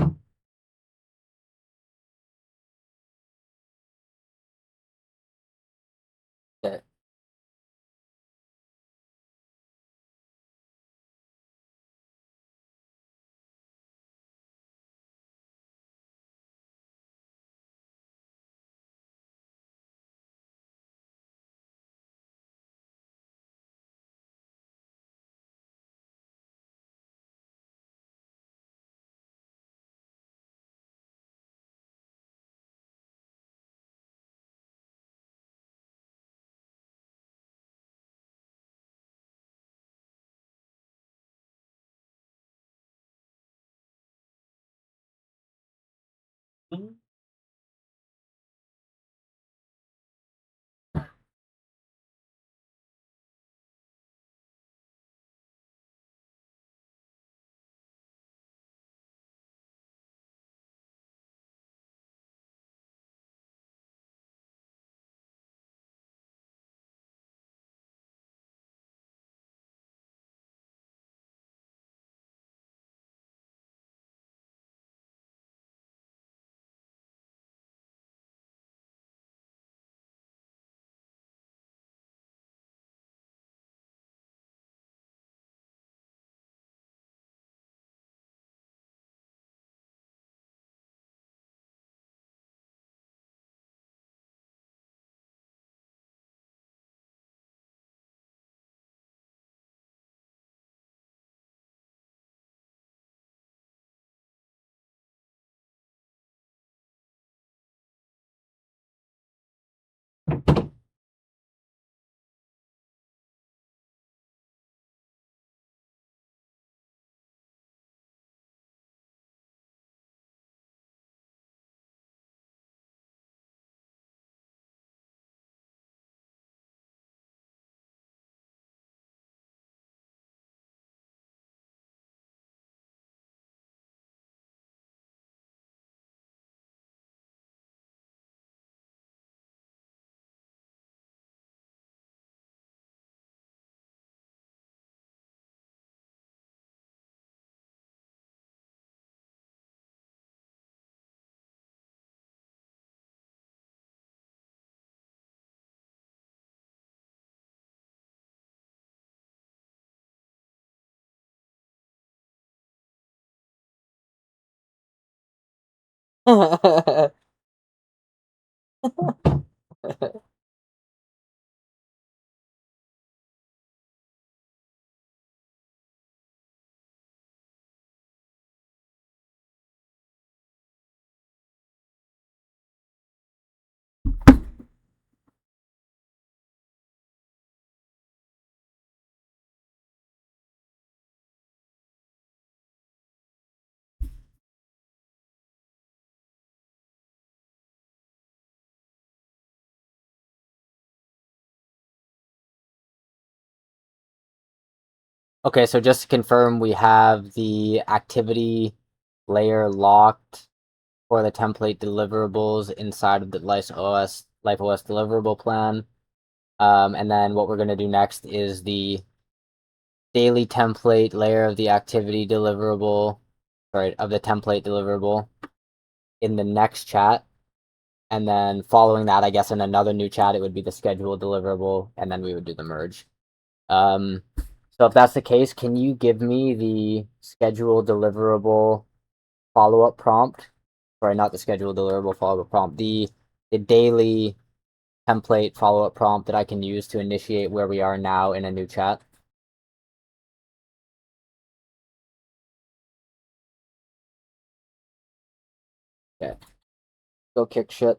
Okay. Okay, so just to confirm, we have the activity layer locked for the template deliverables inside of the LifeOS deliverable plan. And then what we're going to do next is the daily template layer of the activity deliverable, of the template deliverable in the next chat. And then following that, I guess in another new chat, it would be the schedule deliverable, and then we would do the merge. So if that's the case, can you give me the schedule deliverable follow-up prompt? Sorry, not the schedule deliverable follow-up prompt. The daily template follow-up prompt that I can use to initiate where we are now in a new chat. Okay. Go kick shit.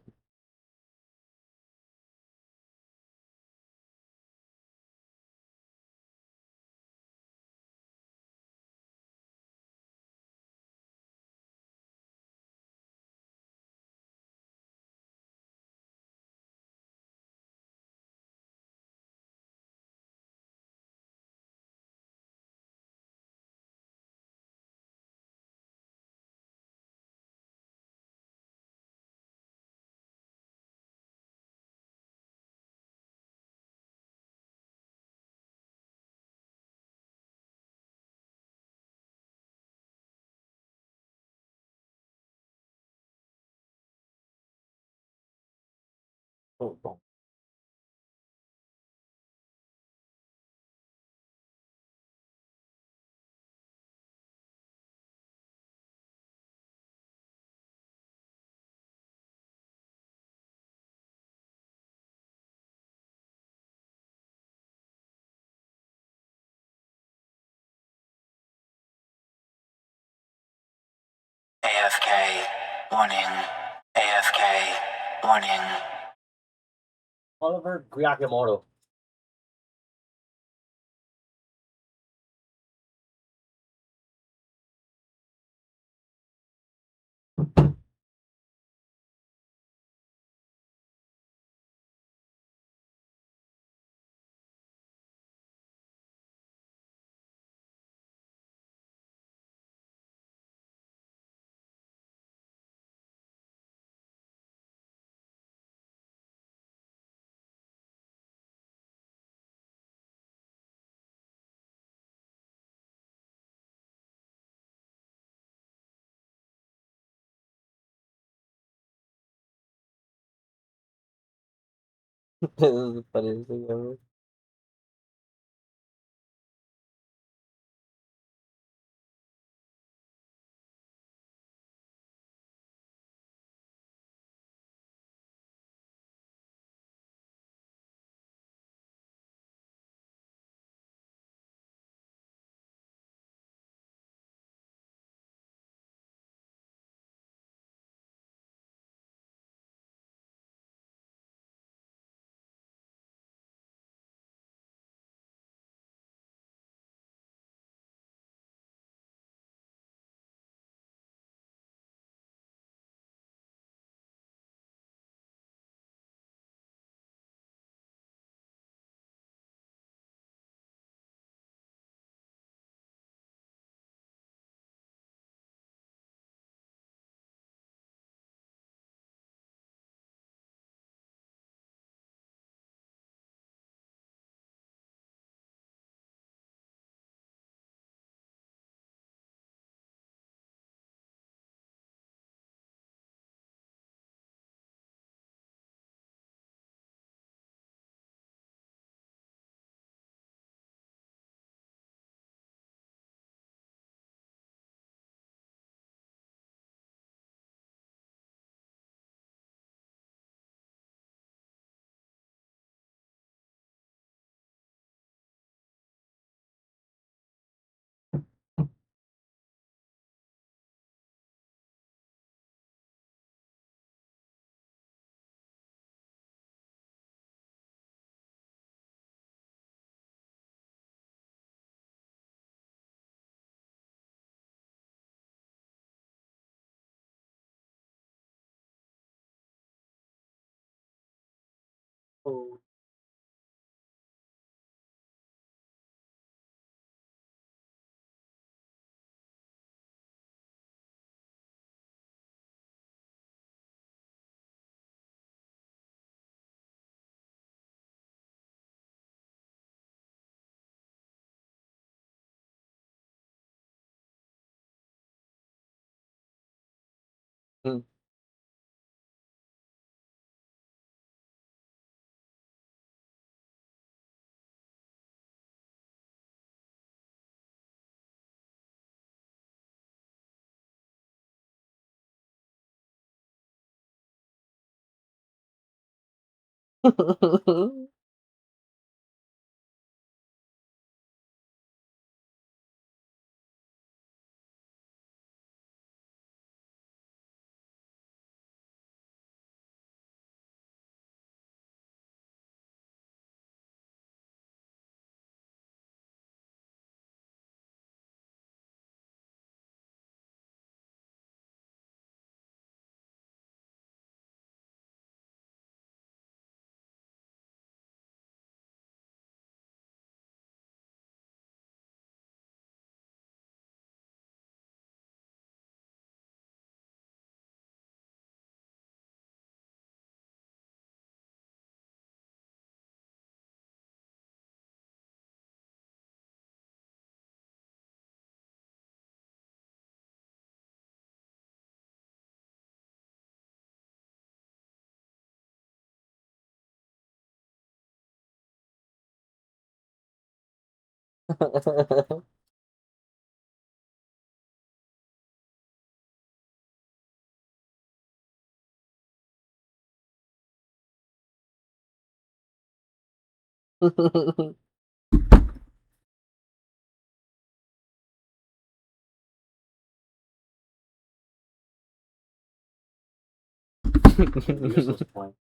Boom, boom. AFK. Warning. AFK. Warning. Oliver Giacomoto. This is the funniest thing ever. Oh. Hmm. Useless point.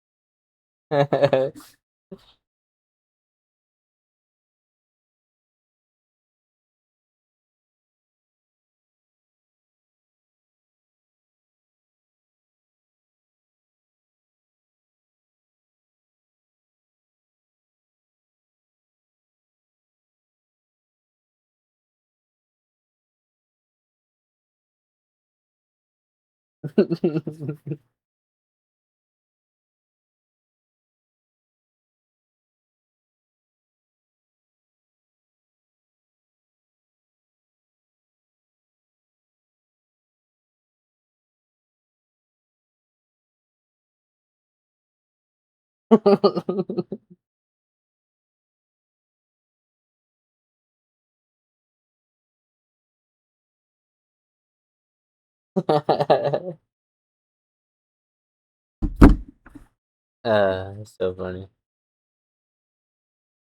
It's so funny.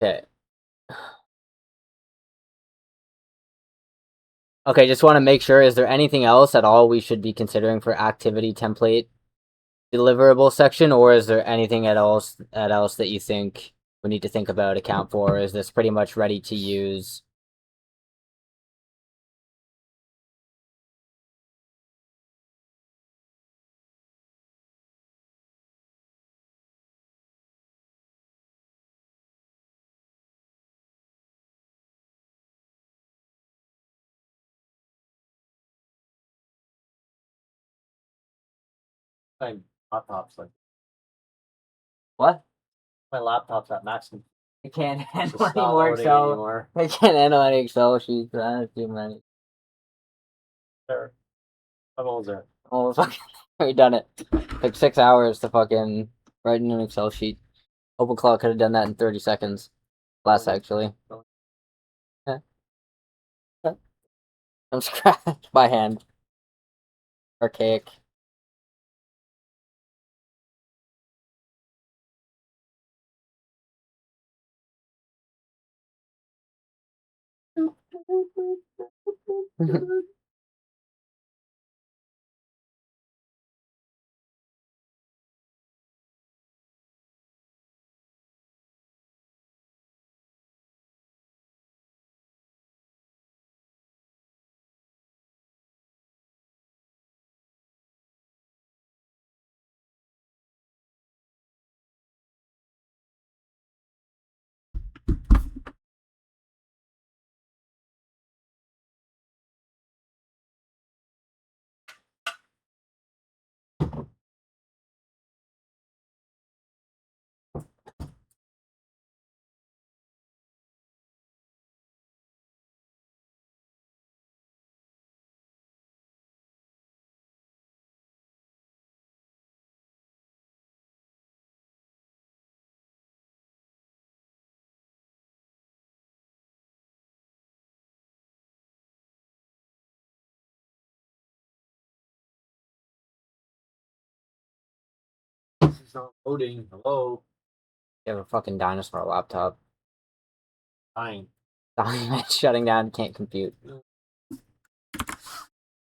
Okay. Okay, just want to make sure, is there anything else at all we should be considering for activity template deliverable section, or is there anything else that you think we need to think about, account for? Is this pretty much ready to use? My laptop's like What? my laptop's at maximum. I can't It's handle just any not more loading Excel. anymore. I can't handle any Excel sheets. That's too many. There. I'm almost there. Oh, fucking, we done it. Took 6 hours to fucking write in an Excel sheet. OpenClaw could have done that in 30 seconds. Less, actually. Yeah. I'm scratched by hand. Archaic. This is not loading. Hello. You have a fucking dinosaur laptop. Fine. It's shutting down, can't compute. Are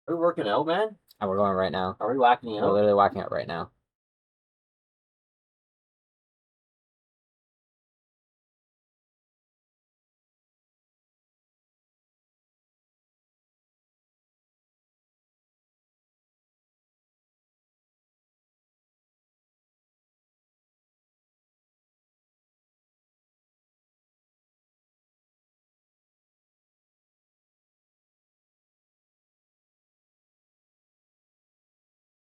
we working out, man? And we're going right now. Are we whacking We're out? literally whacking out right now.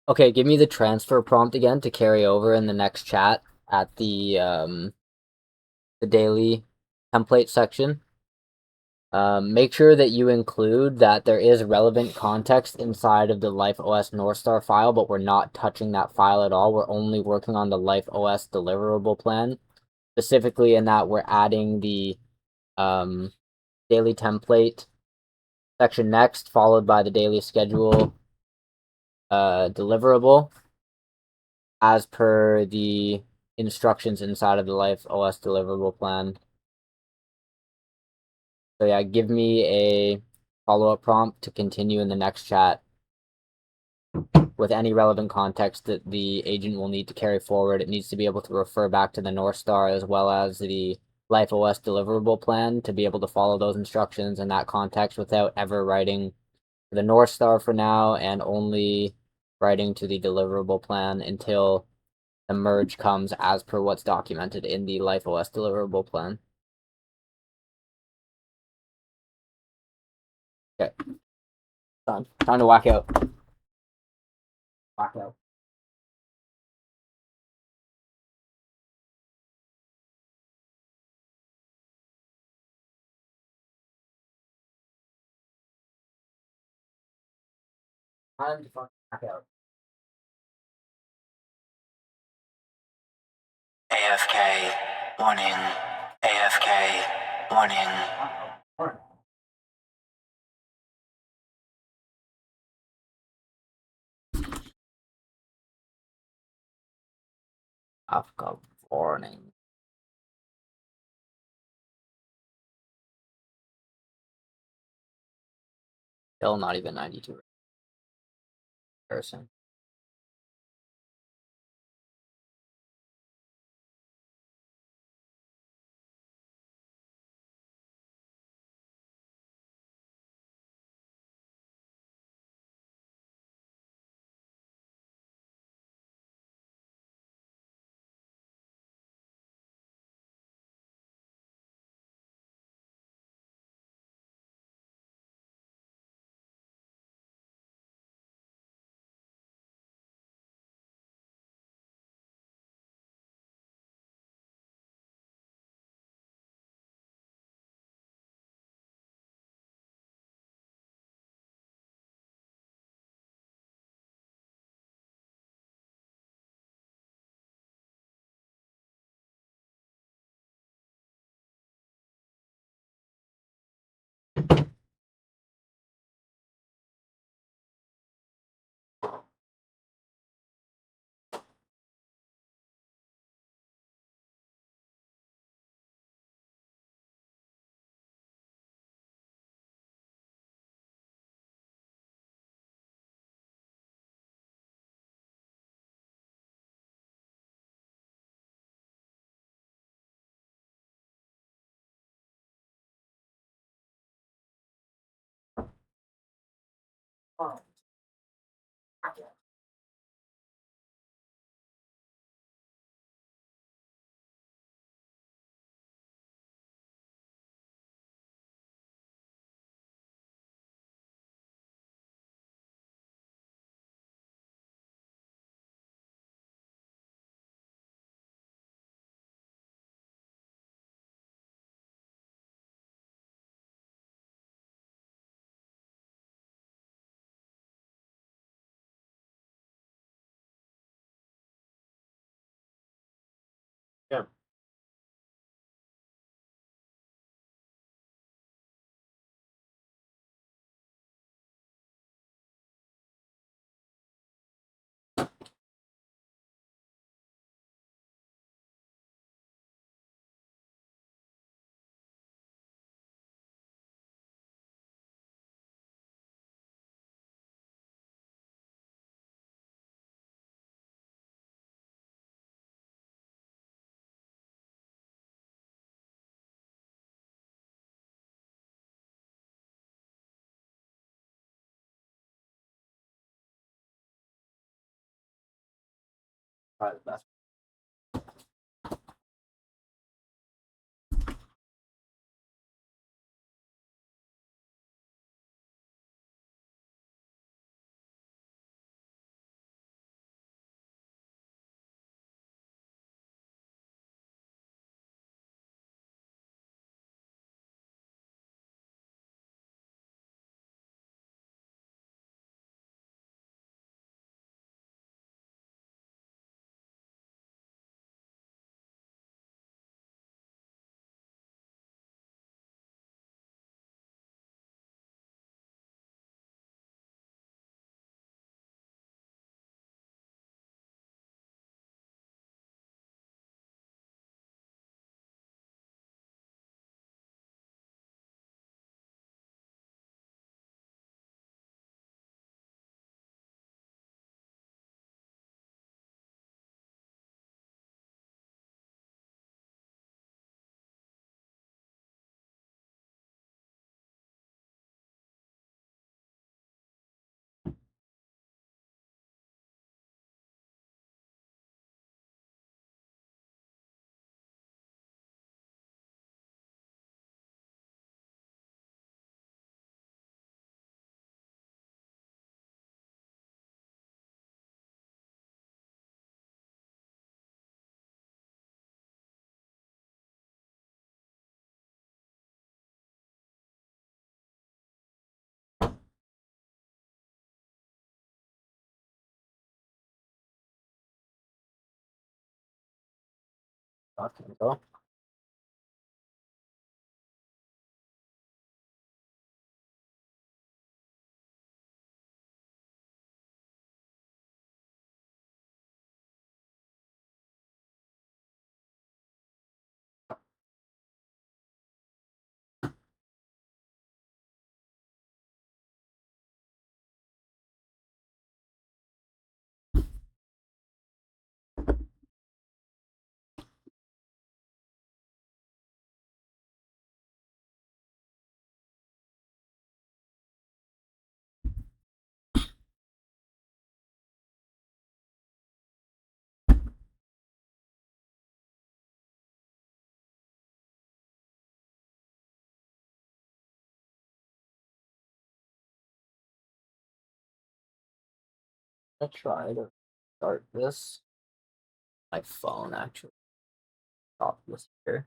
Okay, give me the transfer prompt again to carry over in the next chat at the daily template section. Make sure that you include that there is relevant context inside of the Life OS Northstar file, but we're not touching that file at all. We're only working on the Life OS deliverable plan, specifically in that we're adding the daily template section next, followed by the daily schedule deliverable as per the instructions inside of the Life OS deliverable plan. So yeah, give me a follow-up prompt to continue in the next chat with any relevant context that the agent will need to carry forward. It needs to be able to refer back to the North Star as well as the Life OS deliverable plan to be able to follow those instructions in that context without ever writing the North Star for now and only writing to the deliverable plan until the merge comes as per what's documented in the Life OS deliverable plan. Okay. Done. Time to whack out. Whack out. Time to fucking whack out. AFK. Warning. AFK. Warning. Africa warning. Still not even 92 person. Yeah. That's Go. I'll try to start this. My phone actually. Stop this here.